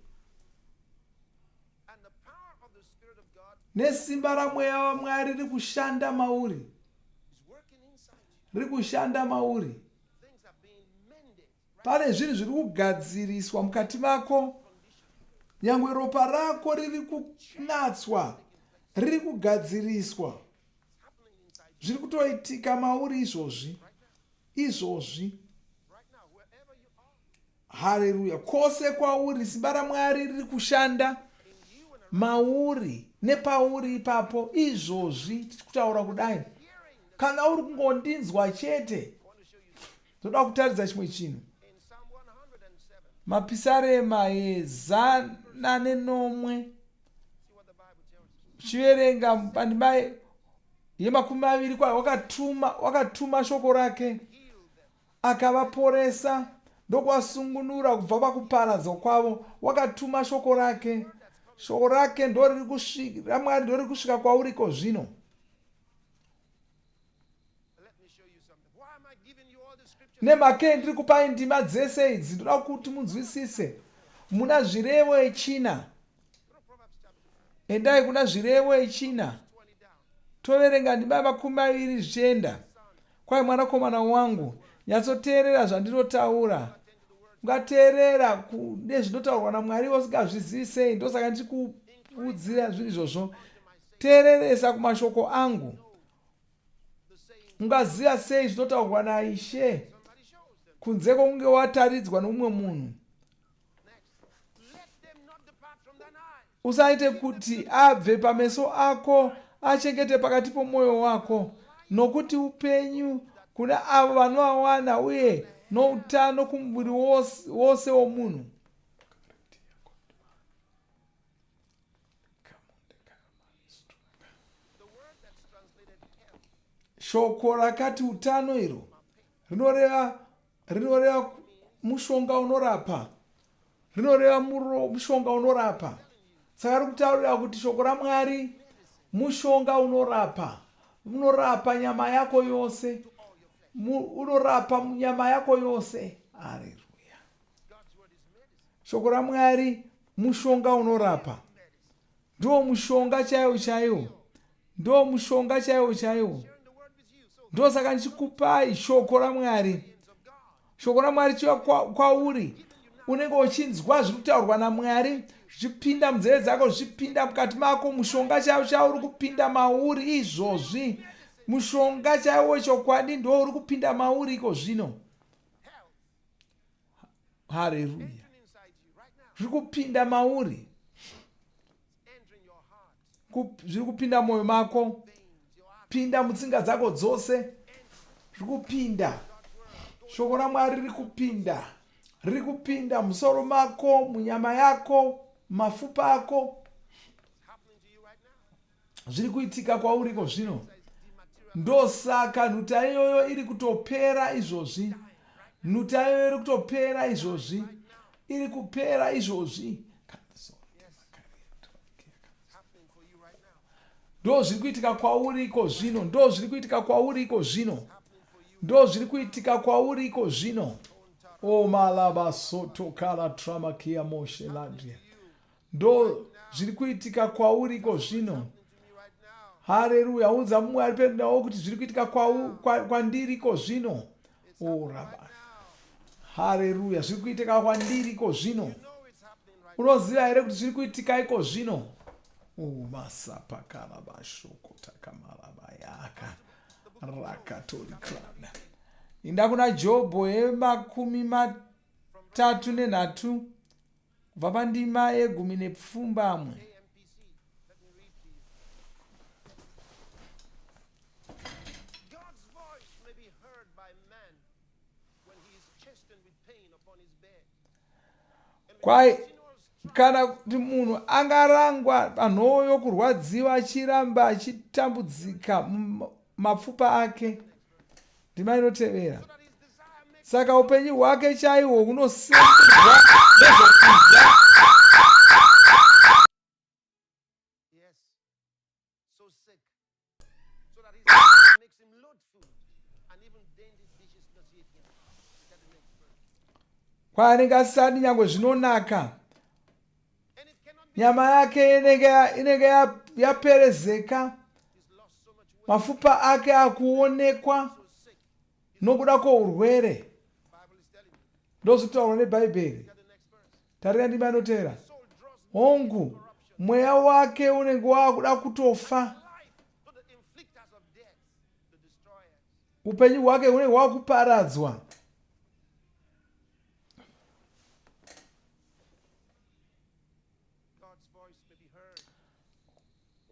nesimba ramweya waMwari riri kushanda mauri, riri kushanda mauri. Pane zvinhu zviri kugadziriswa mukati mako. Nyangwe ropa rako riri kunatswa, riri kugadziriswa. Zviri kutoitika mauri izvozvi. Haleluya! Kwose kwauri simba raMwari riri kushanda mauri, nepauri ipapo izvozvi. Tichikutaura kudai, kana uri kungondinzwa chete, toda kutaridza chimwe chinhu. Mapisarema 109 chiverenga pandima ye20 kwayo, wakatuma shoko rake akavaporesa, ndokuvasungunura kubva pakuparadza kwavo. Wakatuma shoko rake. Shoko rake raMwari ndo riri kusvika kwauriko zvino. Nemhaka ndiri kupai ndima dzese idzi, ndoda kuti munzwisise. Muna zvirevo yechina. Endai kuna zvirevo yechina, toverenga ndima 20 zvichienda. Kwai mwanakomana wangu, nyatsoteerera zvandinotaura. Ungateerera nezvinotaurwa naMwari usingazvizivi sei? Ndosaka ndichikuudzira zvinhu izvozvo. Teereresa kumashoko angu. Ungaziva sei zvinotaurwa naIshe kunze kwokunge wataridzwa nomumwe munhu? Usaite kuti abve pameso ako, achengete pakati pomwoyo wako, nokuti upenyu kuna avo vanoawana, uye noutano kumuviri wose womunhu. Shoko rakati utano iro rinoreva mushonga unorapa, rinoreva mushonga unorapa. Saka riri kutaurira kuti shoko raMwari mushonga unorapa. Unorapa nyama yako yose, unorapa nyama yako yose. Haleluya! Shoko raMwari mushonga unorapa. Ndo mushonga chaiwo, ndo mushonga chaiwo. Ndo saka ndichikupai shoko raMwari. Shoko raMwari chiva kwauri, unenge uchinzwa zviri kutaurwa naMwari, zvichipinda munzeve dzako, zvichipinda mukati mako. Mushonga chaiwo uri kupinda mauri izvozvi. Mushonga chaiwo chokwadi ndo uri kupinda mauri iko zvino. Haleluya! Zviri kupinda mauri, zviri kupinda moyo mako, kupinda mutsinga dzako dzose, zvirikupinda. Shoko raMwari riri kupinda musoro mako, munyama yako, mafupa ako. Zviri kuitika kwauri iko zvino. Ndosaka nhuta iyoyo iri kutopera izvozvi. Nhuta iyoyo iri kutopera izvozvi. Iri kupera izvozvi. Ndo zviri kuitika kwauri iko zvino. Ndo zviri kuitika kwauri iko zvino. Ndo zviri kuitika kwauri iko zvino. O malaba soto kala trama kia moshe ladria. Ndo zviri kuitika kwauri iko zvino. Haleluya. Unza Mwari pendawo kuti zviri kuitika kwandiri iko zvino. O raba. Haleluya. Zviri kuitika kwandiri iko zvino. Unoziva here kuti zviri kuitika iko zvino. O masapa kala bashoko takamalaba yaka. Rakatori klana. Inda kuna Jobho 33 kubva pandima 17. Kwai kana kuti munhu angarangwa panhoo yokurwadziwa achiramba achitambudzika mapfupa ake, ndima inotevera. Saka upenyu hwake chaihwo hunosenzerwa nezvokudya. Kwaanenge asati nyangwe zvinonaka. Nyama yake inenge yaperezeka. Mafupa ake akuonekwa nokuda kwourwere. Ndozvitaurwa neBhaibheri. Tarira ndima inotevera. Hongu, mweya wake unenge wakuda kutofa. Upenyu hwake hunenge hwakuparadzwa.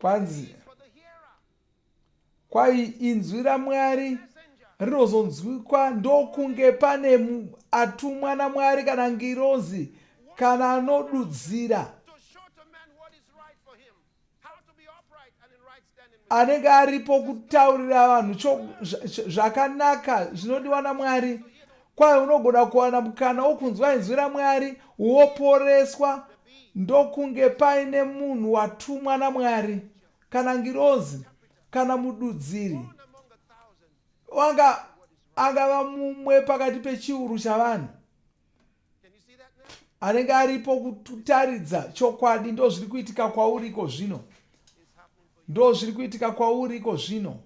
Kwanzi kwai inzwi raMwari rinozonzwikwa ndokunge pane atumwa naMwari kana ngirozi kana anodudzira anenge aripo kutaurira vanhu zvakanaka zvinodiwa naMwari. Kwai unogona kuwana mukana wokunzwa inzwi raMwari woporeswa ndokunge paine munhu watumwa naMwari kana ngirozi kana mududziri. Angava mumwe pakati pechiuru chavanhu anenge aripo kutaridza chokwadi. Ndo zviri kuitika kwauri iko zvino. Ndo zviri kuitika kwauri iko zvino.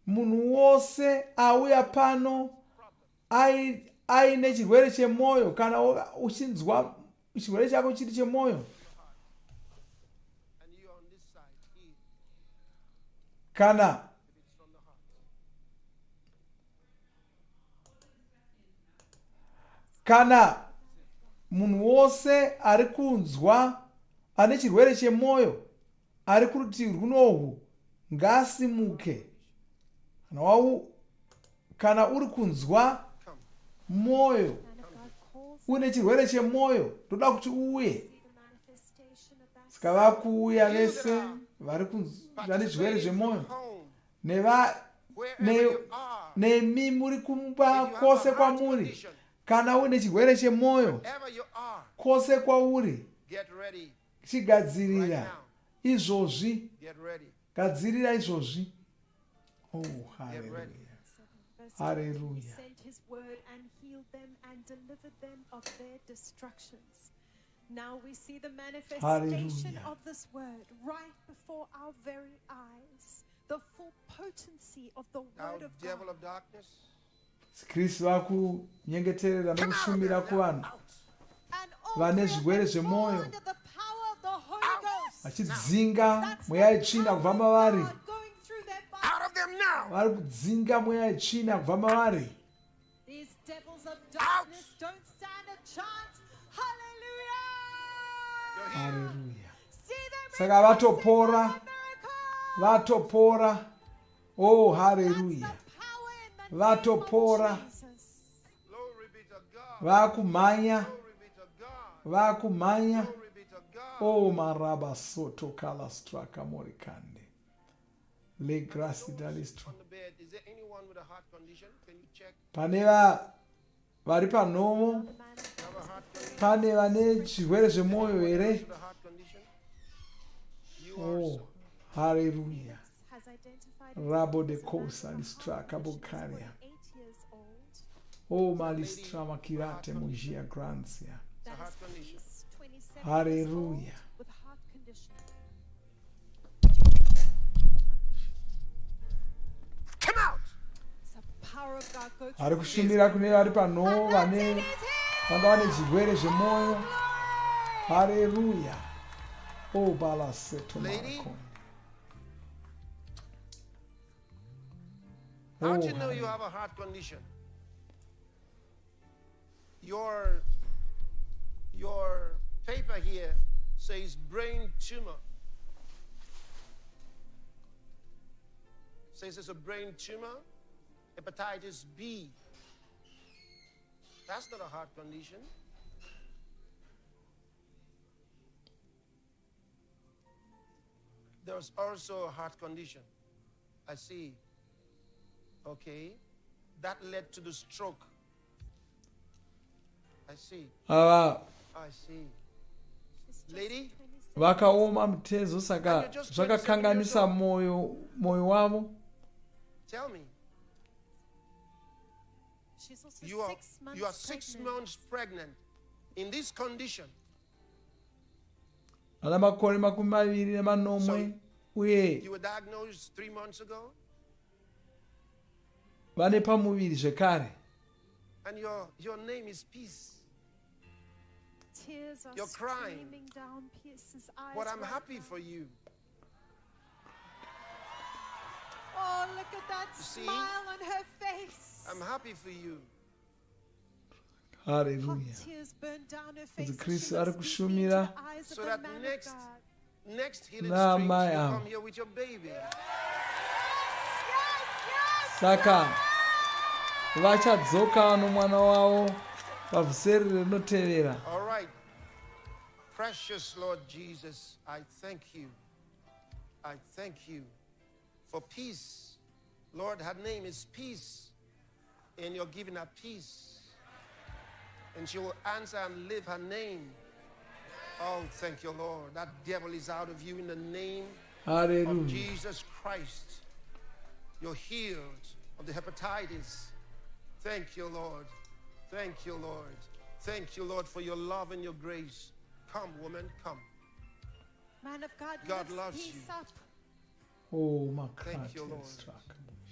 Munhu wose auya pano aine chirwere chemwoyo kana uchinzwa chirwere chako chiri chemwoyo, kana munhu wose ari kunzwa ane chirwere chemwoyo ari kurutivi runohu ngaasimuke. Kana uri kunzwa mwoyo une chirwere chemwoyo, ndoda kuti uye. Saka vakuuya vese vane zvirwere zvemwoyo, nemi muri kumba kwose kwamuri. Kana une chirwere chemwoyo kwose kwauri, chigadzirira izvozvi. Gadzirira izvozvi. Oh, hallelujah. Hallelujah. His word and healed them and delivered them of their destructions. Now we see the manifestation of this word right before our very eyes. The full potency of the word of God. Devil of darkness. Kristu vakunyengeterera nokushumira kuvanhu vane zvirwere zvemwoyo, vachidzinga mweya yetsvina kubva mavari. Vari kudzinga mweya yetsvina kubva mavari. These devils of darkness don't stand a chance. Hallelujah. Hallelujah. Saka vatopora. Oh, hallelujah. Vatopora. Vakumanya. Vakumanya. Oh, maraba soto kala straka morikande. Le grasi dalistro. On the bed, is there anyone with a heart condition? Can you check? Paneva vari panomo. Pane vane chirwere zvemoyo here? Oh, hallelujah. Rabo de kosa listraka bokaria. Oh, malistra makirate mujia gransia. Hallelujah. Come out. Ari kushumira kune vari pano vane chirwere zvemoyo. Hallelujah. Oh, balaseto marako. How do you know you have a heart condition? Your paper here says brain tumor. Says it's a brain tumor, hepatitis B. That's not a heart condition. There's also a heart condition. I see. Okay. That led to the stroke. I see. I see. Lady? Vakaoma mtezo saka zvakakanganisa moyo wavo. Tell me. You are 6 months pregnant in this condition. Ana makore makumi maviri nemanomwe uye You were diagnosed 3 months ago, vane pamuviri zvekare. and your name is Peace. Tears are You're crying. streaming down Pierce's eyes. But I'm right happy now. for you. Oh, look at that see? smile on her face. I'm happy for you. Hallelujah. Tears burned down her face. Kristu ari kushumira So that next healing Na streams mai will avo. come here with your baby. saka vachadzoka nomwana wavo pavhuserere rinotevera. All right. Precious Lord Jesus, I thank you. I thank you for peace. Lord, her name is Peace, and you're giving her peace. And she will answer and live her name. Oh, thank you, Lord. That devil is out of you in the name Hallelujah. of Jesus Christ. You're healed of the hepatitis. Thank you, Lord. Thank you, Lord. Thank you, Lord, for your love and your grace. Come, woman, come. Man of God, God lift loves Peace you. up. Oh, my God. Thank you, Lord.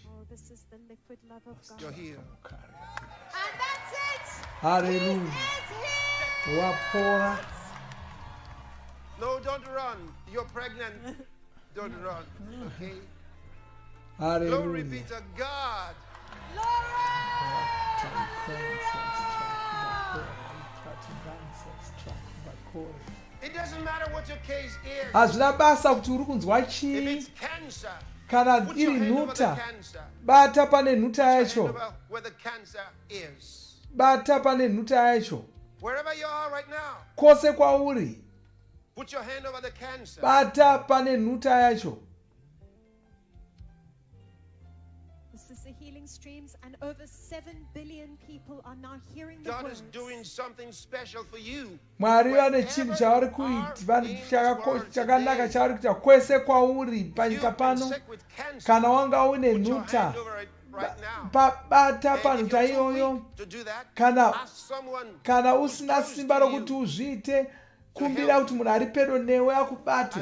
Oh, this is the liquid love of God. You're here. And that's it. Hallelujah. Wapora. No, don't run. You're pregnant. Don't run. Okay? Glory be Hallelujah. to God. It doesn't matter what your case is. Hazvina basa kuti uri kunzwa If chii. it's cancer, Kana put your iri hand over the nhuta, cancer. bata pane nhuta Hand yacho. over where the cancer is. Bata pane nhuta yacho. Wherever you are right now, Kwose kwauri, put your hand over the cancer. bata pane nhuta yacho. This is the healing streams, and over 7 billion people are now hearing the God words. is doing something special for you. Mwari vane chinhu chavari kuita, vane chakanaka chavari kuita kwese kwauri panyika pano. Kana wanga une nhuta, bata panhuta iyoyo. Kana usina simba rokuti uzviite, kumbira kuti munhu ari pedo newe akubate.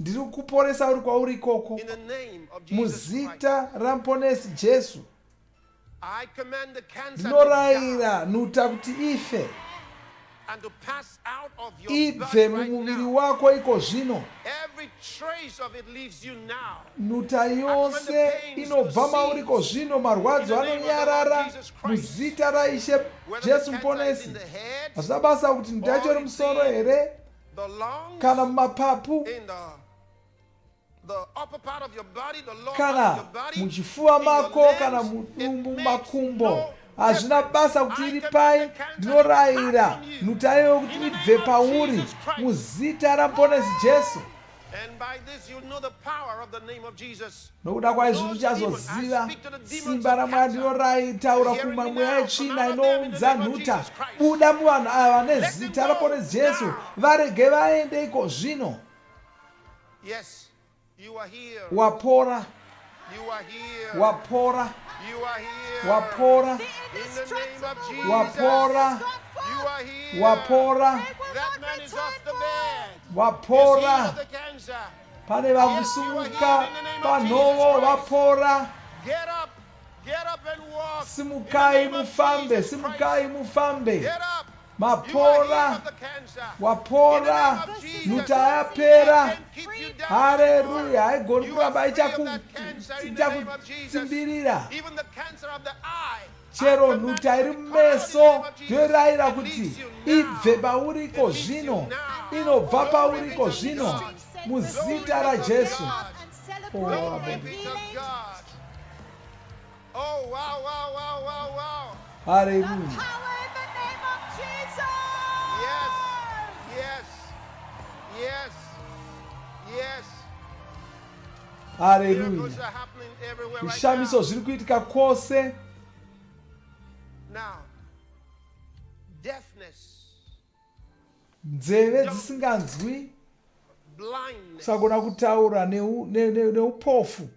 Ndiri kuporesa uri kwauri ikoko. In the name of Jesus Christ. Muzita ramuponesi Jesu. I command the cancer to die Ndinorayira nhuta kuti ife. and to pass out of your Ibve body right mumuviri now. wako iko zvino. Every trace of it leaves you now. Nhuta yose inobva mauri iko zvino, marwadzo anonyarara muzita raIshe Jesu muponesi. Hazvina basa kuti nhuta yacho iri musoro here The lungs, kana mumapapu in the the upper part of your body, the lower part of kana your body, muchifuwa in your mako kana legs, mudumbu it makumbo makes hazvina basa kuti iri pai. Ndinorayira nutairo kuti ibve pauri muzita raponesi Jesu. And by this you'll know the power of the name of Jesus. Nokuda kwaizvi uchazoziva simba raMwari. Ndinotaura kuma mweya yetsvina inoudza nhuta, buda muvanhu ava nezita raponesi Jesu, varege vaende iko zvino. Yes, you are here. Wapora, You are here. wapora, You are here. wapora, In the name of Jesus. wapora, You are here. wapora, That man is off the bed. wapora. Is healed of the cancer. Pane vakusumuka panhovo vapora. Get up. Get up and walk. Simukai mufambe, simukai mufambe. Get up. Mapora, wapora, nhuta yapera. Haleluya, haigoni kuramba ichakutsimbirira. Even the cancer of the eye. Chero nhuta iri mumeso ndoirayira kuti ibve pauri iko zvino, inobva pauri iko zvino, muzita raJesu. Glory be to God. Oh, wow, wow, wow, wow, wow. Haleluya. Yes, yes, yes, yes. Haleluya. Miracles are happening everywhere right Zvishamiso zviri kuitika kwose. now. Deafness, Nzeve dzisinganzwi, blindness, kusagona kutaura neupofu,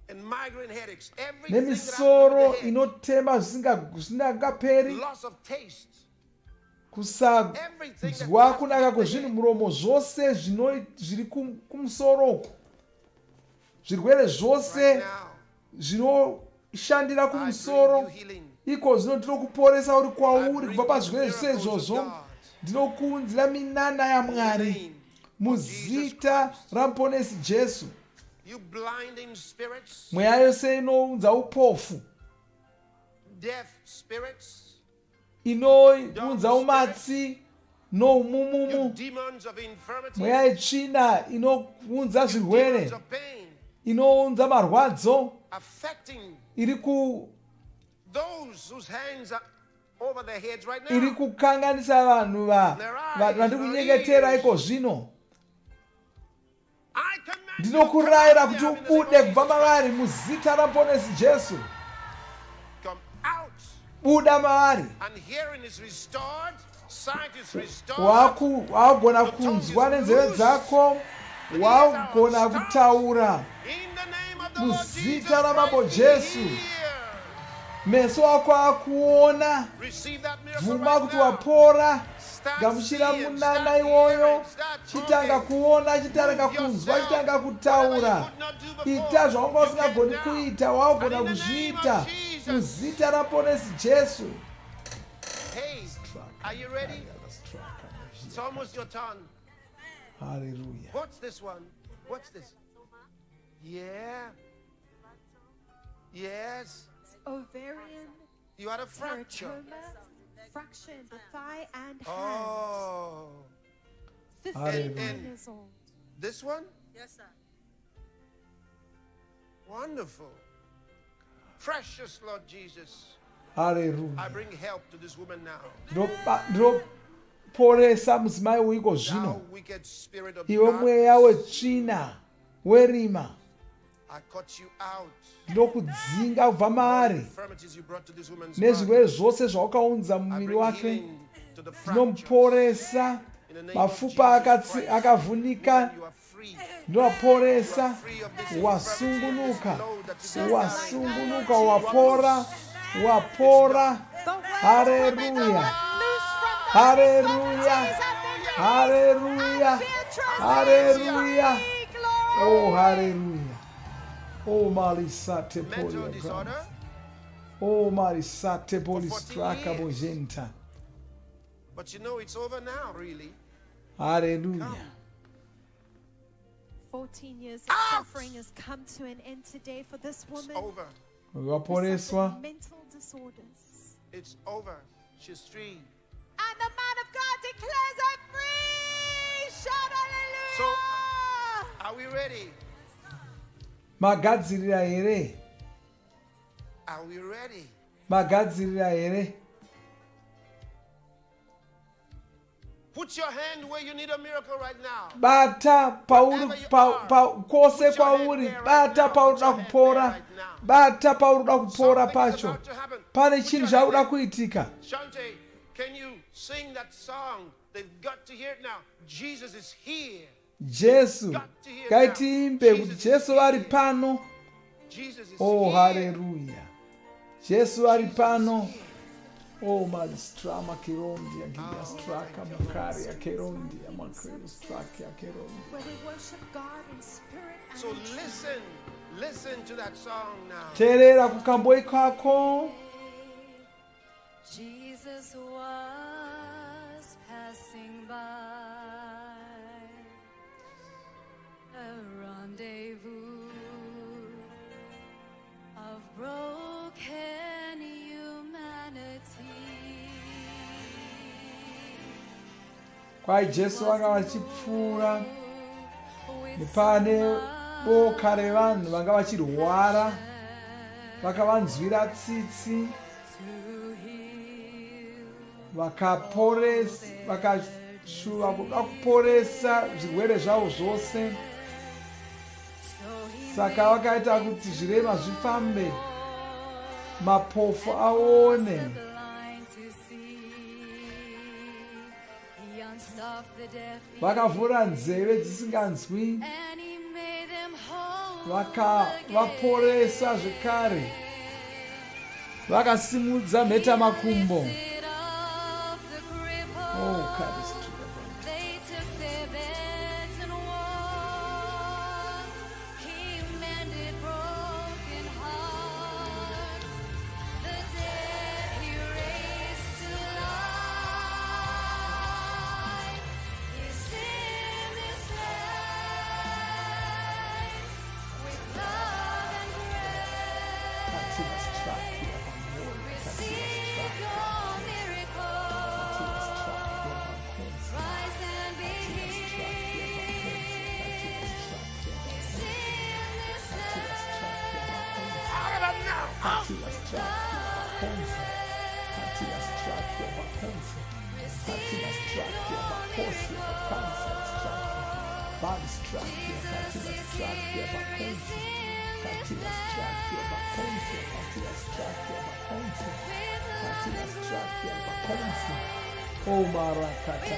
and migraine headaches. Everything nemisoro that happens in the inotema zvisingaperi, head, loss of taste. kusanzwa kunaka kwezvinhu muromo, zvose zviri kumusoro uku, zvirwere zvose zvinoshandira kumusoro iko zvino ndinokuporesa uri kwauri kubva pazvirwere zvose izvozvo. Ndinokuunzira minana yaMwari muzita ramuponesi Jesu. You blinding spirits, Mweya yose inounza upofu, deaf spirits, inounza umatsi you noumumumu, demons of infirmity, mweya yetsvina inounza zvirwere, demons of pain, inounza marwadzo, affecting iri those whose hands are over their heads right iri now. kukanganisa vanhu vari kunyengetera iko zvino. Ndinokurayira kuti ubude kubva mavari muzita ramuponesi Jesu. Come out. Buda mavari. And hearing is restored, sight is restored. Wagona kunzwa nenzeve dzako, wagona kutaura muzita ramambo Jesu. Meso ako akuona, bvuma kuti wapora, gamuchira munana iwoyo, chitanga kuona, chitanga kunzwa, chitanga kutaura. Ita zvawanga usingagoni kuita, wagona kuzviita muzita ramuponesi Jesu. Hey, are you ready? It's almost your turn. Hallelujah. What's this one? What's this? Yeah. Yes. Ovarian You had a fracture. teratoma, fraction, the thigh and hand. Oh. 59 years old. This one? Yes, sir. Wonderful. Precious Lord Jesus. Hallelujah. I bring help to this woman now. Ndinoporesa mudzimai uiko Thou zvino. wicked spirit of Iwe mweya darkness, wetsvina, werima, I cut you out. ndinokudzinga kubva maari Infirmities you brought to this woman's nezvirwere zvose zvawakaunza mumuviri wake. Ndinomuporesa mapfupa akavhunika, ndinoporesa. Wasungunuka, wasungunuka, wapora, wapora. Haleluya, haleluya, haleluya, haleluya. Oh, haleluya. Oh, Marisate Polia. Oh, Marisate Polistraka Bogenta. But you know it's over now, really. Hallelujah. 14 years of suffering has come to an end today for this woman. Over. Waporeswa. Mental disorders. It's over. She's free. And the man of God declares her free. Shout hallelujah. So I Are we ready? Magadzirira here? Are we ready? Magadzirira here? Put your hand where you need a miracle right now. Bata kose kwauri, bata pauruda kupora, bata pauruda kupora pacho. Pane chinhu chauda kuitika. Shante, can you sing that song? They've got to hear it now. Jesus is here. Jesu, ngaitiimbe kuti Jesu ari pano. Oh, hallelujah. Jesu ari pano. Oh, Malistrama Kerondia, Gigastraka, Makaria Kerondia, Makristraka Kerondia. Where we worship God in spirit and So listen to that song now. Terera kukamboi kako. Jesus was passing by a rendezvous of broken humanity. Kwai Jesu vanga vachipfuura nepane boka revanhu vanga vachirwara vakavanzwira tsitsi vakashuva kuda kuporesa zvirwere zvavo zvose. Saka vakaita kuti zvirema zvifambe, mapofu aone. Vakavhura nzeve dzisinganzwi, vakavaporesa zvekare, vakasimudza mheta makumbo. Oh, Christ. They took their beds and walked. He mended broken hearts. The dead he raised to life. He's in this place with love and grace. Receive your miracle. Rise and be healed. He's in this place. Out of it now. Out. Oh, Marakata.